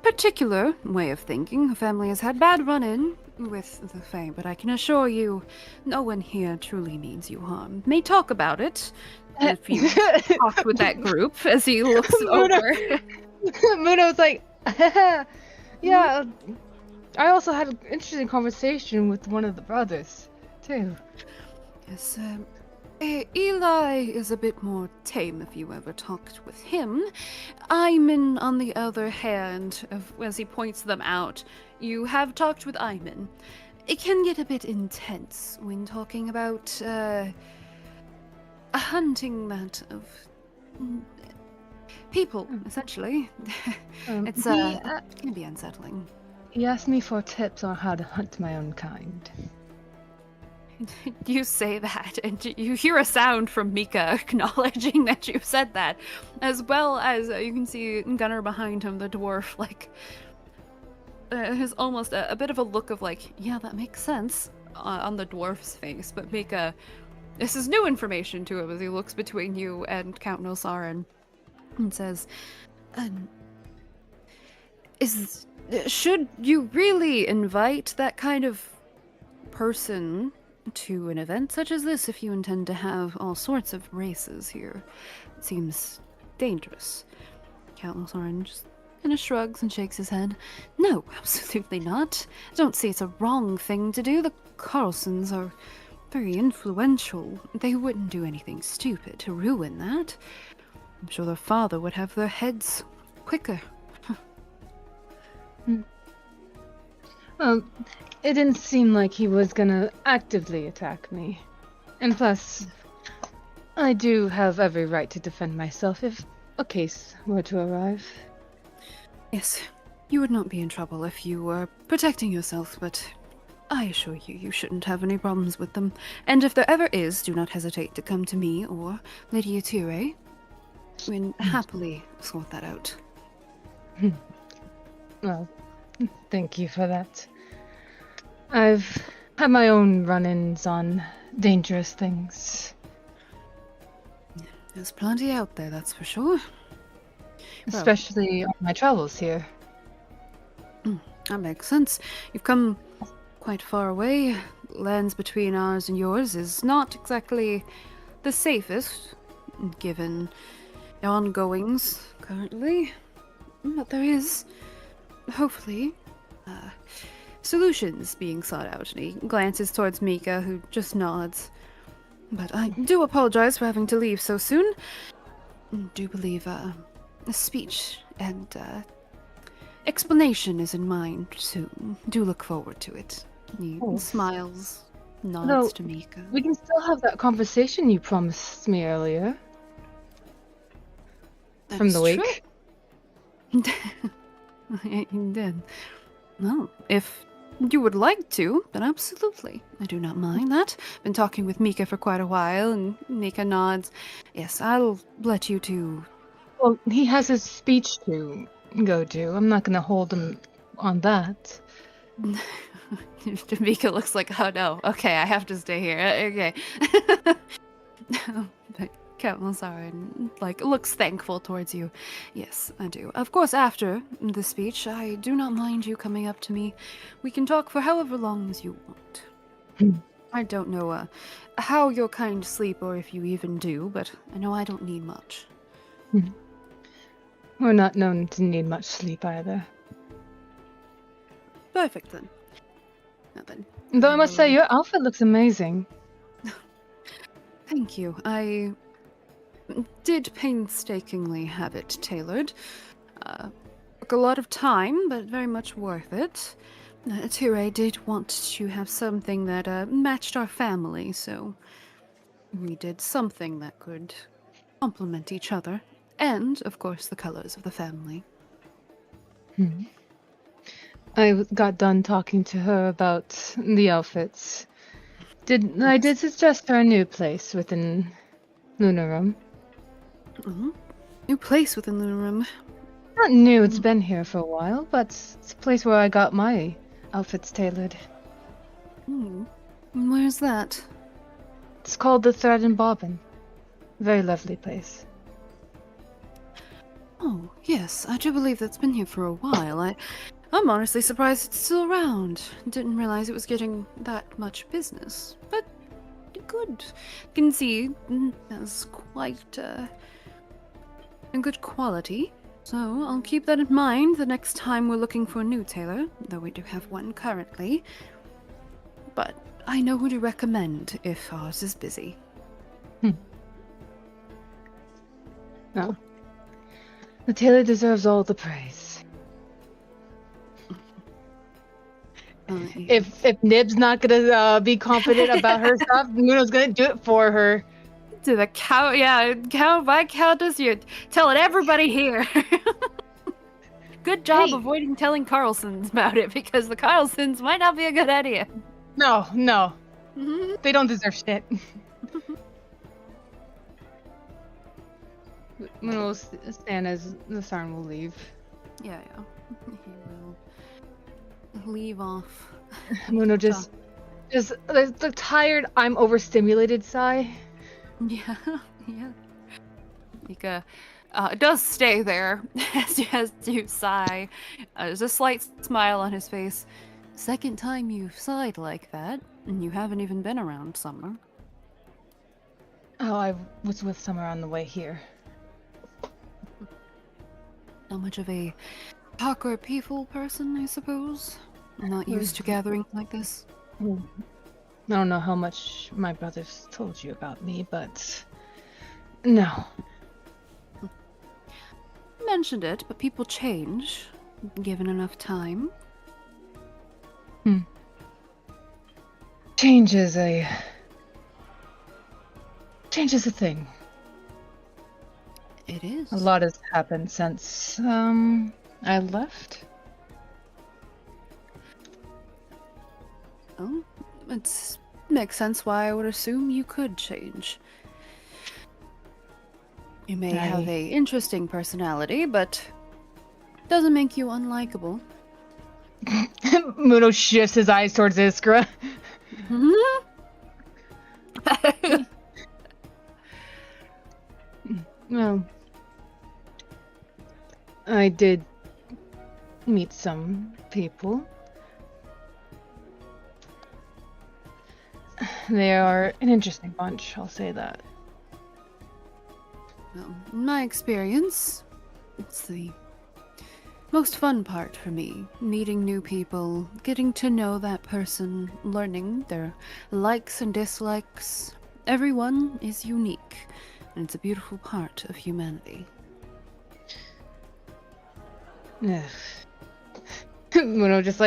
particular way of thinking. Her family has had bad run-in with the Fae, but I can assure you, no one here truly means you harm. May talk about it if you talk with that group as he looks over. Muno's like, yeah. I also had an interesting conversation with one of the brothers, too. Yes, Eli is a bit more tame if you ever talked with him. Ayman, on the other hand, as he points them out, you have talked with Ayman. It can get a bit intense when talking about, a hunting that of people, essentially. It can be unsettling. He asked me for tips on how to hunt my own kind. You say that, and you hear a sound from Mika acknowledging that you said that, as well as you can see Gunnar behind him, the dwarf, has almost a bit of a look of like, yeah, that makes sense on the dwarf's face, but Mika, this is new information to him as he looks between you and Count Nosarin and says, should you really invite that kind of person to an event such as this if you intend to have all sorts of races here? It seems dangerous. Count Nosarin just kind of shrugs and shakes his head. No, absolutely not. I don't see it's a wrong thing to do. The Carlsons are very influential. They wouldn't do anything stupid to ruin that. I'm sure their father would have their heads quicker. Well, it didn't seem like he was gonna actively attack me. And plus, I do have every right to defend myself if a case were to arrive. Yes, you would not be in trouble if you were protecting yourself, but I assure you, you shouldn't have any problems with them. And if there ever is, do not hesitate to come to me or Lady Atire. We can happily sort that out. Well, thank you for that. I've had my own run-ins on dangerous things. There's plenty out there, that's for sure. Especially on my travels here. That makes sense. You've come quite far away. Lands between ours and yours is not exactly the safest, given the ongoings currently. But there is, hopefully, solutions being sought out. And he glances towards Mika, who just nods. But I do apologize for having to leave so soon. I do believe a speech and explanation is in mind soon. Do look forward to it. He smiles, nods to Mika. We can still have that conversation you promised me earlier. From the wake. He did. Well, if you would like to, then absolutely. I do not mind that. Been talking with Mika for quite a while, and Mika nods. Yes, I'll let you two. Well, he has his speech to go to. I'm not going to hold him on that. Mika looks like, oh no, okay, I have to stay here. Okay. But Count Lazarin, looks thankful towards you. Yes, I do. Of course, after the speech, I do not mind you coming up to me. We can talk for however long as you want. I don't know how your kind sleep, or if you even do, but I know I don't need much. We're not known to need much sleep either. Perfect, then. Now then. Though I must say, your outfit looks amazing. Thank you. I did painstakingly have it tailored. Took a lot of time, but very much worth it. Atire did want to have something that matched our family, so we did something that could complement each other, and, of course, the colors of the family. I got done talking to her about the outfits. I did suggest her a new place within Lunarum. New place within Lunarum. Not new, it's been here for a while, but it's a place where I got my outfits tailored. Where's that? It's called the Thread and Bobbin. Very lovely place. Oh, yes, I do believe that's been here for a while. I'm honestly surprised it's still around. Didn't realize it was getting that much business. But good. You can see that's quite a good quality. So I'll keep that in mind the next time we're looking for a new tailor, though we do have one currently. But I know who to recommend if ours is busy. No. The tailor deserves all the praise. If Nib's not gonna be confident about her stuff, Muno's gonna do it for her. To the cow, yeah, cow by countess, you're telling everybody here. Good job Hey. avoiding telling Carlsons about it, because the Carlsons might not be a good idea. No. Mm-hmm. They don't deserve shit. Muno will stand as the Sarn will leave. Yeah. He will leave off. Muno just the tired, I'm overstimulated sigh. Yeah. Mika does stay there as you sigh. There's a slight smile on his face. Second time you've sighed like that, and you haven't even been around Summer. Oh, I was with Summer on the way here. Not much of a talk or peaceful person, I suppose. Not used to gatherings like this. I don't know how much my brother's told you about me, but no. Mentioned it, but people change, given enough time. Change is a thing. It is. A lot has happened since I left. Oh, it makes sense why I would assume you could change. You may have a interesting personality, but doesn't make you unlikable. Muno shifts his eyes towards Iskra. Well, I did meet some people. They are an interesting bunch, I'll say that. Well, in my experience, it's the most fun part for me. Meeting new people, getting to know that person, learning their likes and dislikes. Everyone is unique, and it's a beautiful part of humanity. Muno just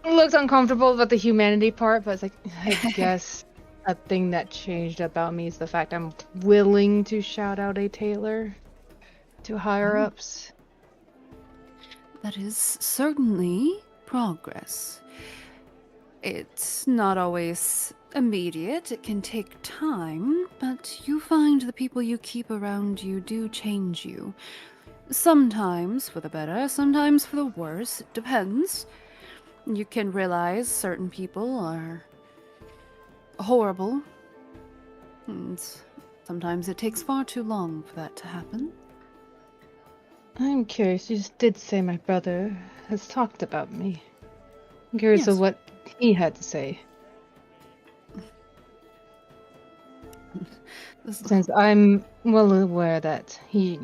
looks uncomfortable about the humanity part, but it's like, I guess a thing that changed about me is the fact I'm willing to shout out a tailor to higher ups. That is certainly progress. It's not always immediate, it can take time, but you find the people you keep around you do change you. Sometimes for the better, sometimes for the worse, it depends. You can realize certain people are horrible, and sometimes it takes far too long for that to happen. I'm curious, you just did say my brother has talked about me. I'm curious Yes. of what he had to say. Since I'm well aware that he...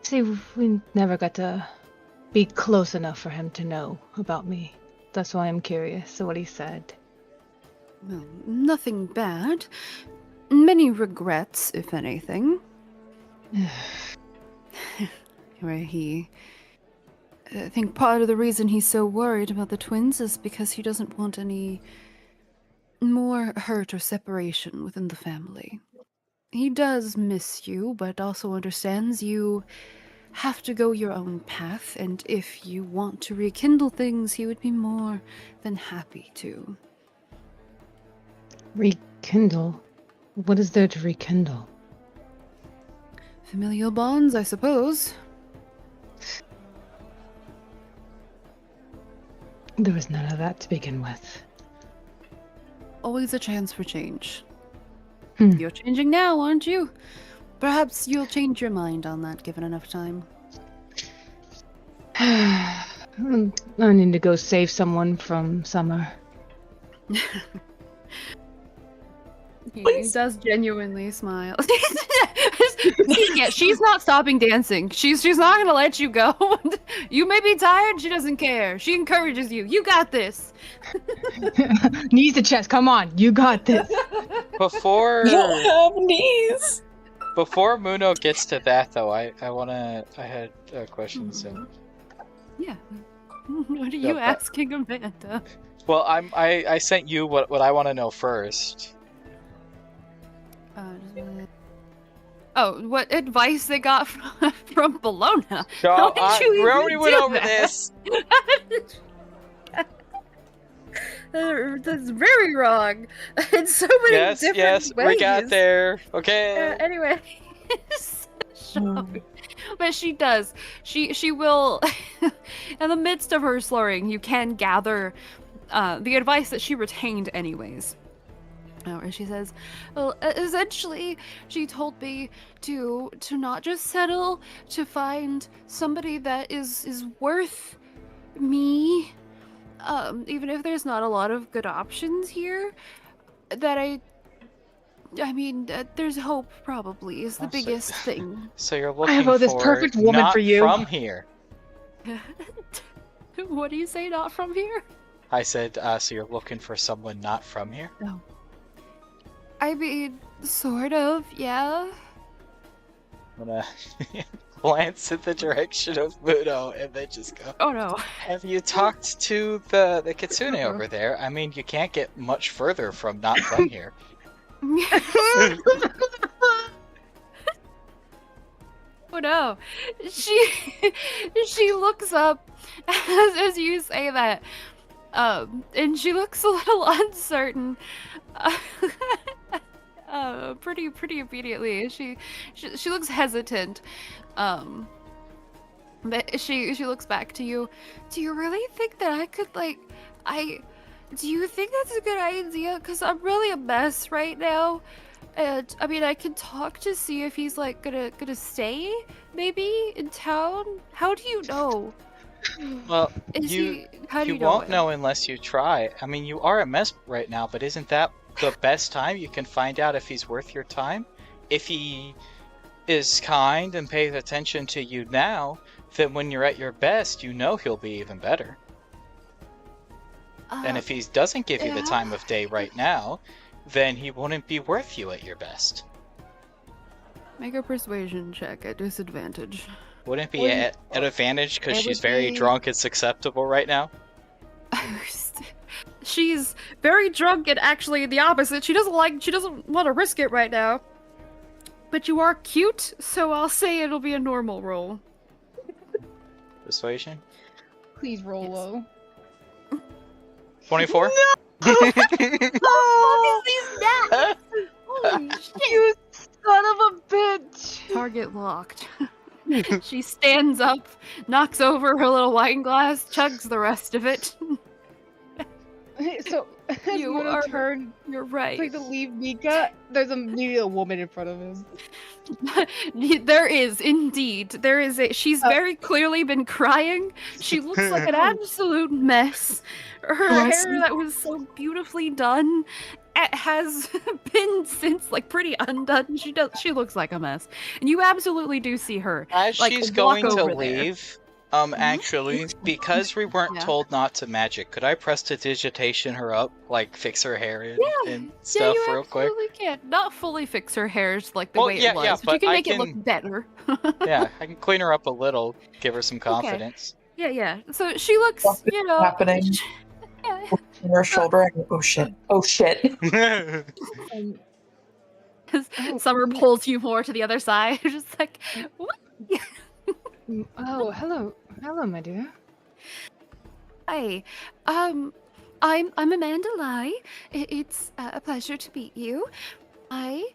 See, we never got to be close enough for him to know about me. That's why I'm curious of what he said. Well, nothing bad. Many regrets, if anything. Where I think part of the reason he's so worried about the twins is because he doesn't want any more hurt or separation within the family. He does miss you, but also understands you have to go your own path, and if you want to rekindle things, he would be more than happy to. Rekindle? What is there to rekindle? Familial bonds, I suppose. There was none of that to begin with. Always a chance for change. You're changing now, aren't you? Perhaps you'll change your mind on that given enough time. I need to go save someone from Summer. He Please. does genuinely smile. Yeah, she's not stopping dancing. She's not gonna let you go. You may be tired, she doesn't care. She encourages you. You got this. Knees to chest. Come on, you got this. Before You don't have knees. Before Muno gets to that, though, I had a question. So, Yeah. What are Yeah, you but- asking, Amanda? well, I sent you what I want to know first. What advice they got from Bologna? No, How did you we even already went do over that? this. That's very wrong. In so many Yes, different yes, ways. we got there. Okay. Anyway, but she does. She will. In the midst of her slurring, you can gather the advice that she retained, anyways. Where she says, well, essentially, she told me to not just settle, to find somebody that is worth me, even if there's not a lot of good options here. That I mean, there's hope. Probably is the biggest thing. So you're I looking have this for perfect woman not for you. from here. What do you say? Not from here? I said, so you're looking for someone not from here? No. I mean, sort of, yeah. I'm gonna glance in the direction of Muno and then just go. Oh no. Have you talked to the Kitsune over there? I mean, you can't get much further from not from here. Oh no. She looks up as you say that. And she looks a little uncertain. Pretty immediately. She looks hesitant. But she looks back to you. Do you really think that I could do you think that's a good idea? Cause I'm really a mess right now. And I mean, I can talk to see if he's like gonna stay maybe in town. How do you know? Well, How do you you know won't it? know unless you try. I mean, you are a mess right now, but isn't that the best time you can find out if he's worth your time? If he is kind and pays attention to you now, then when you're at your best, you know he'll be even better. And if he doesn't give you the time of day right now, then he wouldn't be worth you at your best. Make a persuasion check at disadvantage. Wouldn't it be at advantage because it she's would very be- drunk and susceptible right now? She's very drunk and actually the opposite. She doesn't want to risk it right now. But you are cute, so I'll say it'll be a normal roll. Persuasion? Please roll low. 24? Oh, holy shit. You son of a bitch! Target locked. She stands up, knocks over her little wine glass, chugs the rest of it. So, as You Muno are turns You're right. like to leave Mika, there's immediately a woman in front of him. There is indeed. There is she's very clearly been crying. She looks like an absolute mess. Her hair that was so beautifully done has been since like pretty undone. She looks like a mess. And you absolutely do see her. As like, she's walk going to over there. leave, actually, because we weren't Yeah. told not to magic, could I prestidigitation her up, like fix her hair and Yeah, stuff you real quick? absolutely can. Not fully fix her hair like the Well, way yeah, it was, yeah, but you but can I make it can- look better. Yeah, I can clean her up a little, give her some confidence. Yeah. So she looks, What's you know, happening? yeah. On her shoulder. I go, oh shit. Oh shit. Summer pulls you more to the other side. Just like, what? Oh, hello, my dear. Hi, I'm Amanda Lai. It's a pleasure to meet you. I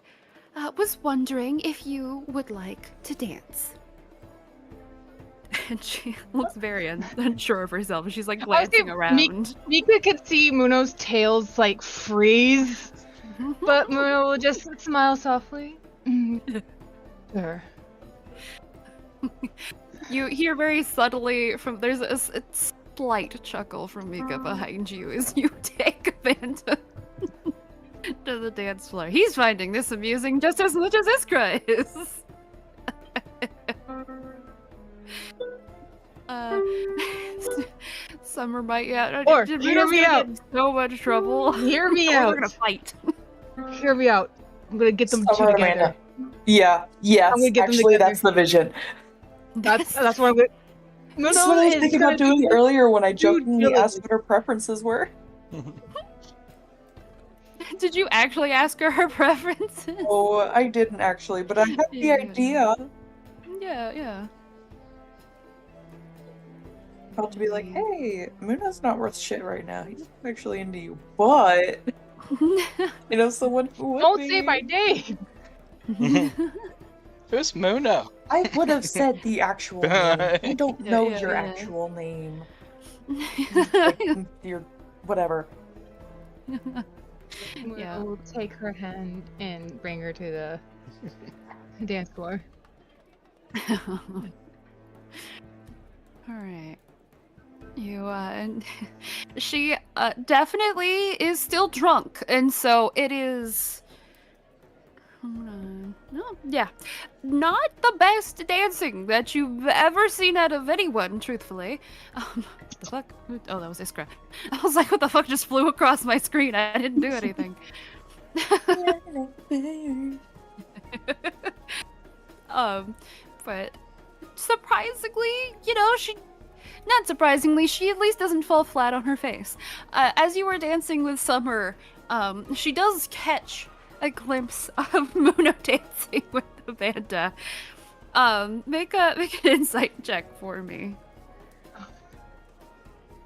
was wondering if you would like to dance. And she looks very unsure of herself. She's like glancing around. Mika could see Muno's tails like freeze, but Muno will just smile softly. Sure. You hear very subtly from there's a slight chuckle from Mika behind you as you take Amanda to the dance floor. He's finding this amusing just as much as Iskra is. Summer might, yeah. Or, Did hear Muno's me gonna out. get in so much trouble. Hear me Or out. We're gonna fight. Hear me out. I'm gonna get them two Summer and together. Amanda. Yeah, yes. I'm gonna get them Actually, together. that's the vision. That's what I'm gonna. That's what I was thinking about doing earlier when I jokingly diligence. asked what her preferences were. Did you actually ask her her preferences? Oh, I didn't actually, but I had the Yeah. idea. Yeah. About to be like, hey, Muna's not worth shit right now. He's not actually into you, but you know someone who would Don't be. say my name. Who's Muno? I would have said the actual name. I don't Yeah, know yeah, your yeah. actual name. Like, your whatever. Yeah. We'll take her hand and bring her to the dance floor. Alright. And she definitely is still drunk, and so it is. Not the best dancing that you've ever seen out of anyone, truthfully. The fuck? Oh, that was Iskra. I was like, what the fuck just flew across my screen? I didn't do anything. But surprisingly, not surprisingly, she at least doesn't fall flat on her face. As you were dancing with Summer, she does catch a glimpse of Muno dancing with Amanda. Make an insight check for me.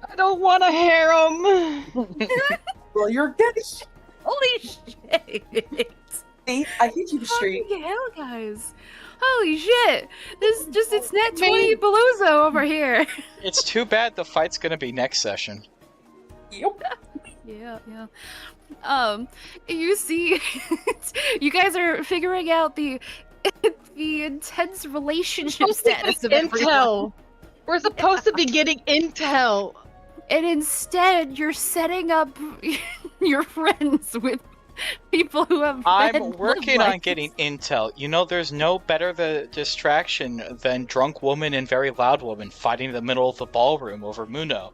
I don't want a harem. Well, you're getting. Holy shit! See, I hit you straight. Holy hell, guys! Holy shit! It's net 20 Beluzo over here. It's too bad the fight's gonna be next session. Yep. Yeah. You see, you guys are figuring out the intense relationship status of everyone. Intel. We're supposed to be getting intel. And instead, you're setting up your friends with people who have. I'm working on getting intel. You know, there's no better the distraction than drunk woman and very loud woman fighting in the middle of the ballroom over Muno.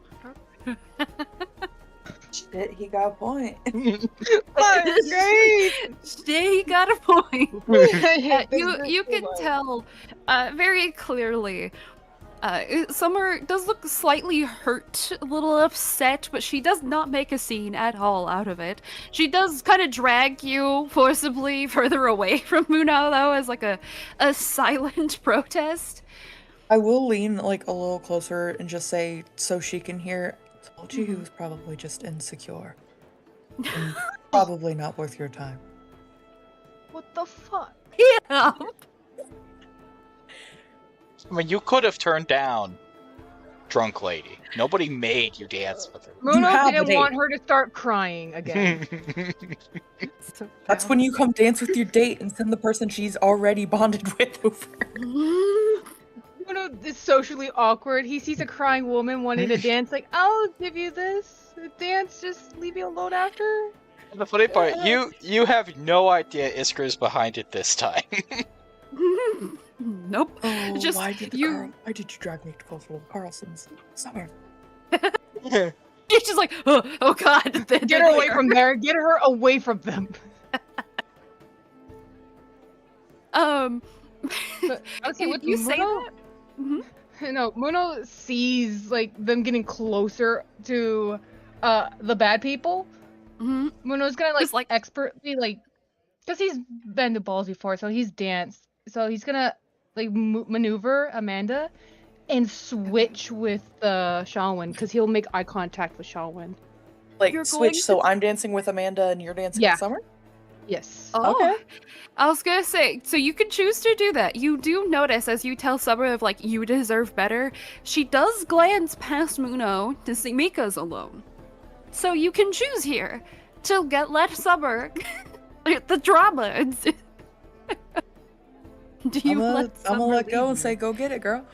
Shit, he got a point. That's great. He got a point. You can tell very clearly. Summer does look slightly hurt, a little upset, but she does not make a scene at all out of it. She does kind of drag you forcibly further away from Muno, though, as like a silent protest. I will lean like a little closer and just say, so she can hear. Told you he was probably just insecure. And probably not worth your time. What the fuck? Yeah. I mean, you could have turned down drunk lady. Nobody made you dance with her. Muno have didn't a want date. her to start crying again. That's when you come dance with your date and send the person she's already bonded with over. Muno is socially awkward. He sees a crying woman wanting to dance, like, I'll give you this. Dance, just leave you alone after. The funny part, you have no idea Iskra's behind it this time. Nope. Oh, Just why did you. why did you drag me to Cultural Carlson's? Summer. She's just like, oh god. Get her away from there. Get her away from them. But, okay, with you say Muno, that? Mhm. no, Muno sees like them getting closer to the bad people. Mhm. Muno's gonna Just, like- expertly because he's been to balls before, so he's danced. So he's gonna maneuver Amanda and switch with Shawin because he'll make eye contact with Shawin. Like You're switch, going so to- I'm dancing with Amanda and you're dancing Yeah. with Summer? Yes. Oh, Okay. I was gonna say, so you can choose to do that. You do notice as you tell Summer of like you deserve better, she does glance past Muno to see Mika's alone. So you can choose here to let Summer the drama. Do you I'm let gonna Summer let go lead? and say, go get it, girl.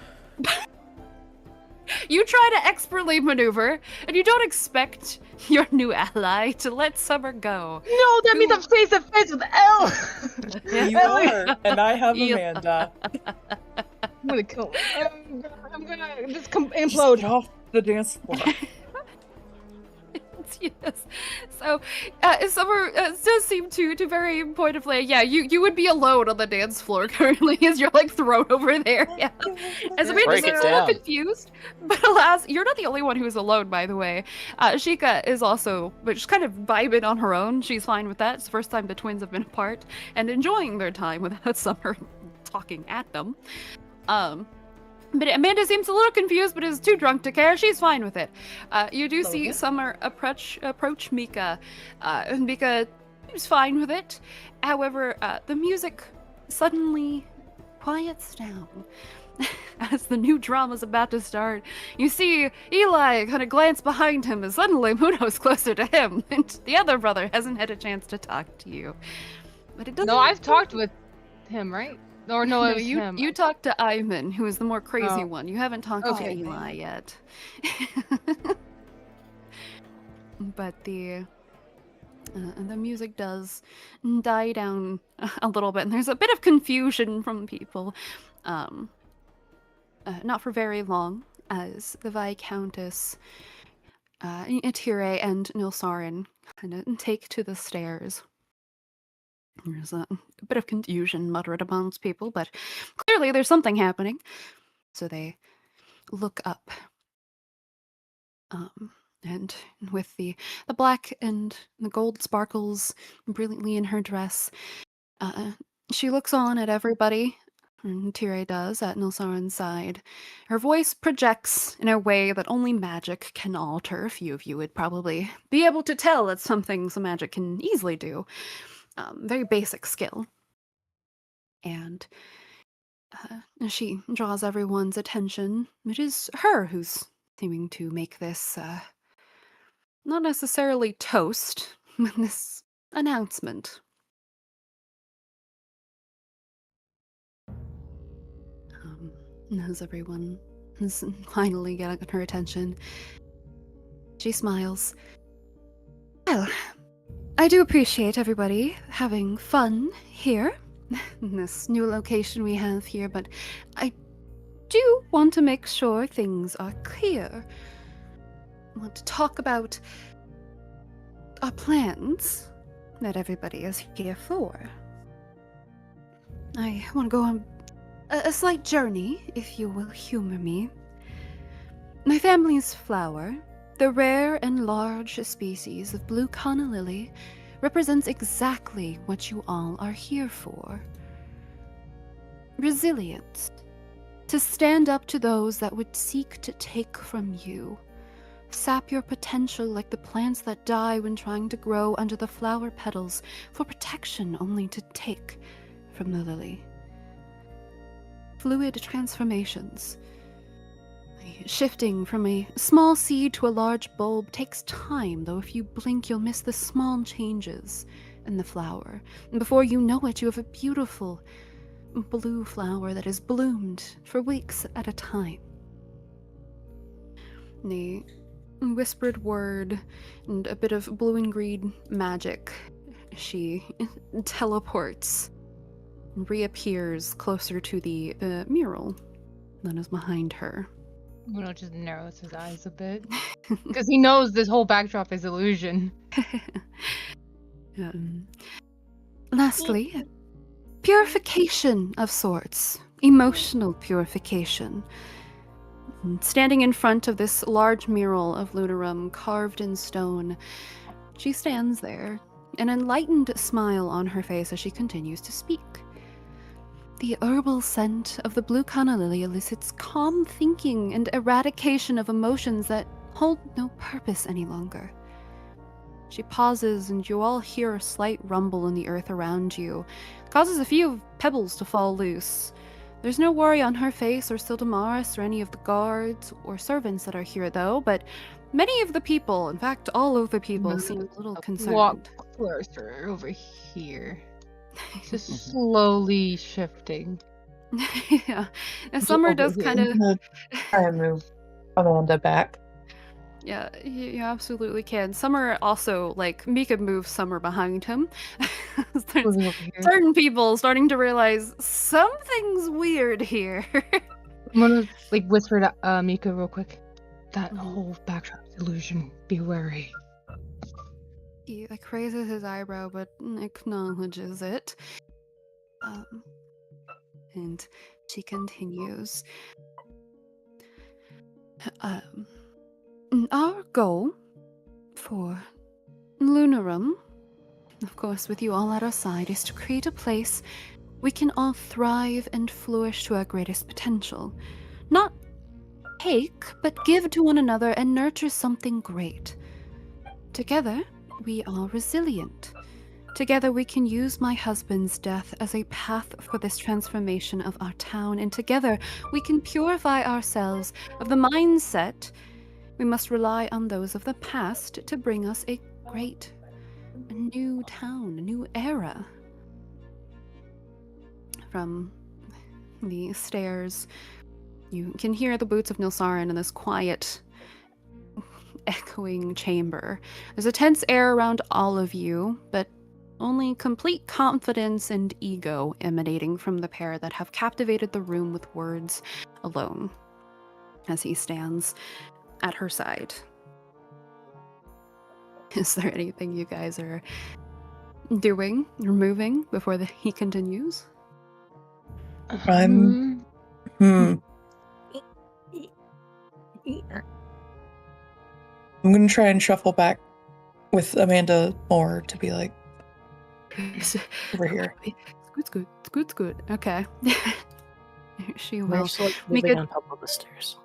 You try to expertly maneuver, and you don't expect your new ally to let Summer go. No, that means I'm face to face with Elle. You are, and I have Yeah. Amanda. I'm gonna kill. I'm gonna just Just implode. get off the dance floor. Yes. So, Summer does seem to very pointedly, yeah, you would be alone on the dance floor currently as you're like thrown over there. Yeah. As Amanda Break seems it a little down. confused, but alas, you're not the only one who's alone, by the way. Shika is also, but just kind of vibing on her own. She's fine with that. It's the first time the twins have been apart and enjoying their time without Summer talking at them. But Amanda seems a little confused, but is too drunk to care. She's fine with it. You do see Summer approach Mika. Mika seems fine with it. However, the music suddenly quiets down. As the new drama's about to start, you see Eli kind of glance behind him, and suddenly Muno's closer to him, and the other brother hasn't had a chance to talk to you. But it doesn't. No, I've talked with him, right? Or no, it was him. You talked to Ivan, who is the more crazy Oh. one. You haven't talked to Eli yet. But the music does die down a little bit, and there's a bit of confusion from people. Not for very long, as the Viscountess, Atire, and Nilsarin kind of take to the stairs. There's a bit of confusion muttered amongst people, but clearly there's something happening. So they look up. And with the black and the gold sparkles brilliantly in her dress, she looks on at everybody, and Tire does, at Nilsarin's side. Her voice projects in a way that only magic can alter. A few of you would probably be able to tell it's something some magic can easily do. Very basic skill. And she draws everyone's attention. It is her who's seeming to make this, not necessarily toast, but this announcement. As everyone is finally getting her attention, she smiles. Well, I do appreciate everybody having fun here in this new location we have here, but I do want to make sure things are clear. I want to talk about our plans that everybody is here for. I want to go on a slight journey, if you will humor me. My family's flower, the rare and large species of blue canna lily, represents exactly what you all are here for. Resilience. To stand up to those that would seek to take from you. Sap your potential like the plants that die when trying to grow under the flower petals for protection only to take from the lily. Fluid transformations. Shifting from a small seed to a large bulb takes time, though if you blink you'll miss the small changes in the flower. And before you know it, you have a beautiful blue flower that has bloomed for weeks at a time. The whispered word and a bit of blue and green magic, she teleports and reappears closer to the mural that is behind her. Muno just narrows his eyes a bit because he knows this whole backdrop is illusion. Lastly, purification of sorts, emotional purification. Standing in front of this large mural of Lunarum carved in stone, she stands there, an enlightened smile on her face as she continues to speak. The herbal scent of the blue canna lily elicits calm thinking and eradication of emotions that hold no purpose any longer. She pauses, and you all hear a slight rumble in the earth around you. It causes a few pebbles to fall loose. There's no worry on her face, or Sildamaris, or any of the guards or servants that are here, though, but many of the people, in fact, all of the people, seem a little concerned. Walk closer over here. Just slowly shifting. Yeah. And Summer does kind of... I move Amanda back. Yeah, you absolutely can. Summer also, like, Mika moves Summer behind him. There's Moving over here. certain people starting to realize something's weird here. I'm gonna like whisper to Mika real quick. That Mhm. whole backdrop's illusion. Be wary. He like raises his eyebrow but acknowledges it. And she continues. Our goal for Lunarum, of course, with you all at our side, is to create a place we can all thrive and flourish to our greatest potential. Not take, but give to one another and nurture something great. Together, we are resilient. Together, we can use my husband's death as a path for this transformation of our town, and together, we can purify ourselves of the mindset we must rely on those of the past to bring us a new town, a new era. From the stairs, you can hear the boots of Nilsarin in this quiet, echoing chamber. There's a tense air around all of you, but only complete confidence and ego emanating from the pair that have captivated the room with words alone, as he stands at her side. Is there anything you guys are doing or moving before he continues? I'm gonna try and shuffle back with Amanda more to be like over here. It's good. Okay. She will. Mare's like living on top of the stairs.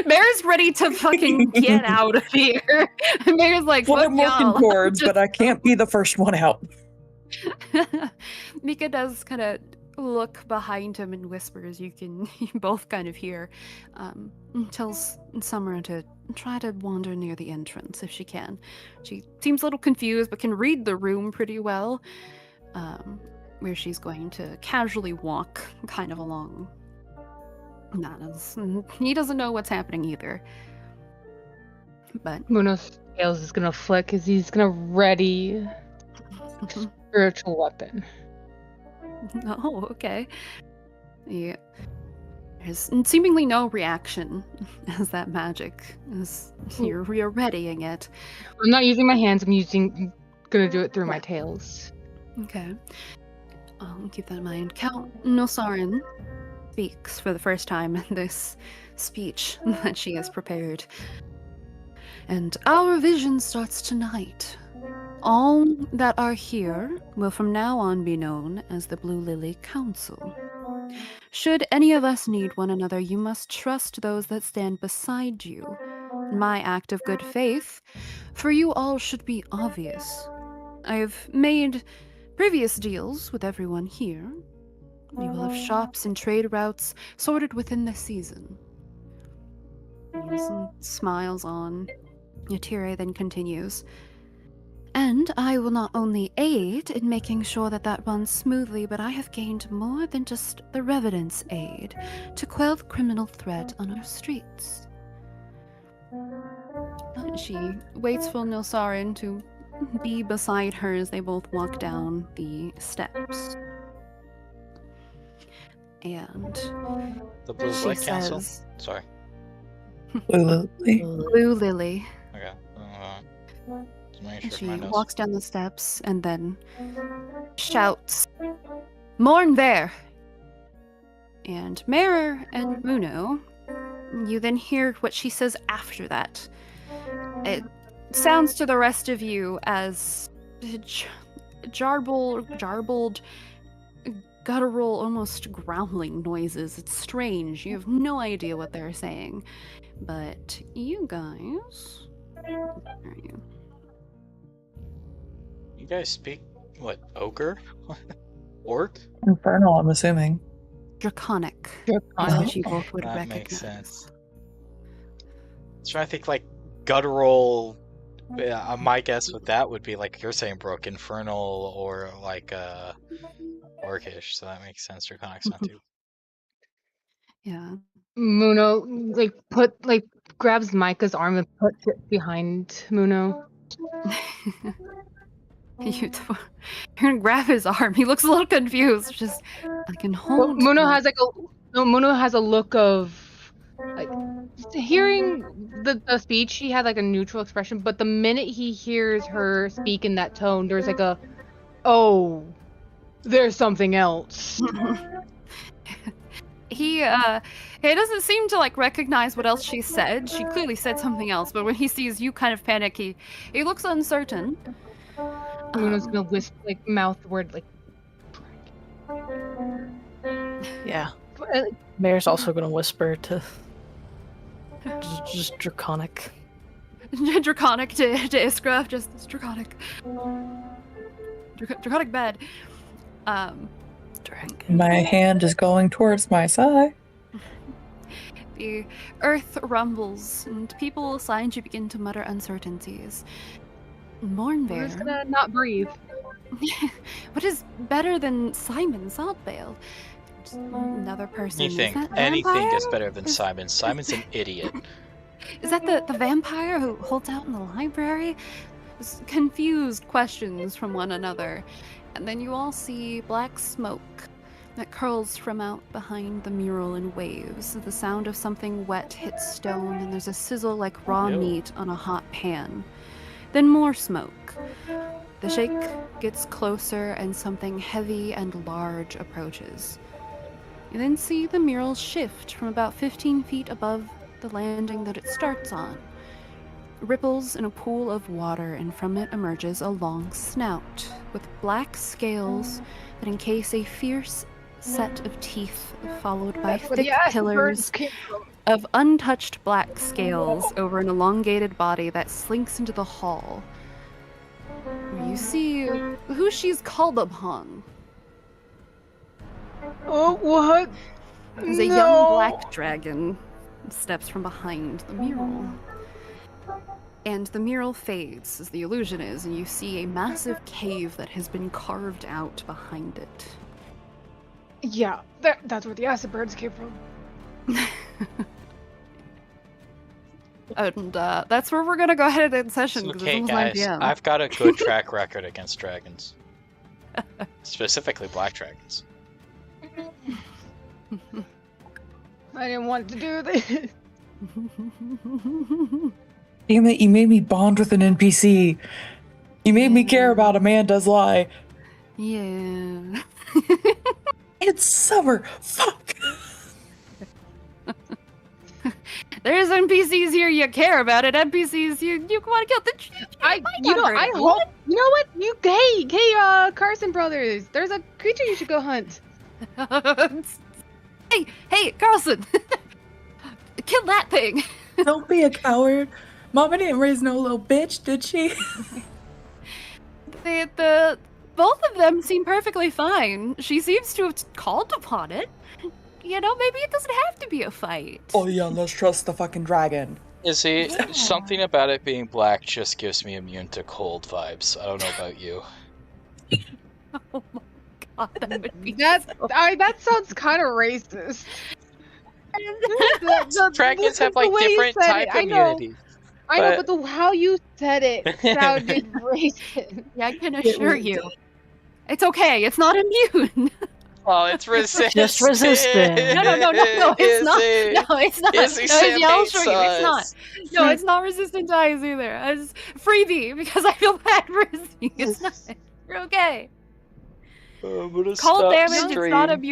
Mare's ready to fucking get out of here. Mare's like, Well, fuck I'm working y'all. towards, but I can't be the first one out. Mika does kind of look behind him and whispers. You both kind of hear. Tells Summer to try to wander near the entrance if she can. She seems a little confused, but can read the room pretty well. Where she's going to casually walk kind of along. He doesn't know what's happening either. But Muno's scales is gonna flick as he's gonna ready spiritual weapon. Oh, okay. Yeah. There's seemingly no reaction as that magic is you're readying it. I'm not using my hands. I'm gonna do it through my tails. Okay. I'll keep that in mind. Count Nosarin speaks for the first time in this speech that she has prepared. And our vision starts tonight. All that are here will from now on be known as the Blue Lily Council. Should any of us need one another, you must trust those that stand beside you. My act of good faith for you all should be obvious. I have made previous deals with everyone here. You will have shops and trade routes sorted within the season. He smiles on. Yatire then continues. And I will not only aid in making sure that runs smoothly, but I have gained more than just the Revenant's aid to quell the criminal threat on our streets. She waits for Nilsarin to be beside her as they both walk down the steps. And The Blue she Light Council? says, Sorry. Blue Lily. Blue Lily. Okay. Just making And sure she my notes. walks down the steps and then shouts, Morn there! And Mare and Muno, you then hear what she says after that. It sounds to the rest of you as jarbled, guttural, almost growling noises. It's strange. You have no idea what they're saying. But you guys... Where are you? You guys speak, what, ogre? Orc? Infernal, I'm assuming. Draconic. Draconic. Which you both would That recognize. makes sense. I was trying to think, like, guttural. My guess with that would be, like, you're saying, Brooke, infernal or, like, orcish, so that makes sense. Draconic's not too. Yeah. Muno grabs Micah's arm and puts it behind Muno. You're gonna grab his arm. He looks a little confused. Just I can hold. Muno my- has a look of like hearing the speech. He had like a neutral expression, but the minute he hears her speak in that tone, there's like a, oh, there's something else. He doesn't seem to like recognize what else she said. She clearly said something else, but when he sees you kind of panic, he looks uncertain. Muno's gonna whisper, like, mouth the word, like. Yeah. Mayor's also gonna whisper to just draconic. Draconic to Iskra, just it's draconic. Draconic bad. My hand is going towards my side. The earth rumbles, and people aside you begin to mutter uncertainties. Mournbear. We're just gonna not breathe. What is better than Simon Saltbale? Another person. Anything is better than Simon. Simon's an idiot. Is that the vampire who holds out in the library? Confused questions from one another. And then you all see black smoke that curls from out behind the mural in waves. The sound of something wet hits stone, and there's a sizzle like raw meat on a hot pan. Then more smoke. The shake gets closer, and something heavy and large approaches. You then see the mural shift from about 15 feet above the landing that it starts on. Ripples in a pool of water, and from it emerges a long snout with black scales that encase a fierce set of teeth, followed by thick pillars of untouched black scales over an elongated body that slinks into the hall. You see who she's called upon. Oh, what? As a young black dragon steps from behind the mural. And the mural fades, as the illusion is, and you see a massive cave that has been carved out behind it. Yeah, that's where the acid birds came from. And that's where we're gonna go ahead and end session. Okay, guys, I've got a good track record against dragons. Specifically black dragons. I didn't want to do this. Damn it, you made me bond with an NPC. You made me care about Amanda's lie. Yeah. It's summer. Fuck. There's NPCs here you care about it. NPCs you want to kill. I hope. You know what? Hey, Carson Brothers. There's a creature you should go hunt. Hey, Carlson. Kill that thing. Don't be a coward. Mama didn't raise no little bitch, did she? Both of them seem perfectly fine. She seems to have called upon it. You know, maybe it doesn't have to be a fight. Oh yeah, let's trust the fucking dragon. Izzy, something about it being black just gives me immune to cold vibes. I don't know about you. Oh my god, that would be that sounds kind of racist. Dragons have like different type immunity. I know, but how you said it sounded racist. Yeah, I can assure you. It's okay, it's not immune. Oh, it's resistant. Just resistant. No, it's not. No, it's not. I'll show you. It's not. No, it's not resistant to ice either. It's freebie because I feel bad for Izzy. It's not. You're okay. Cold damage, it's not immune.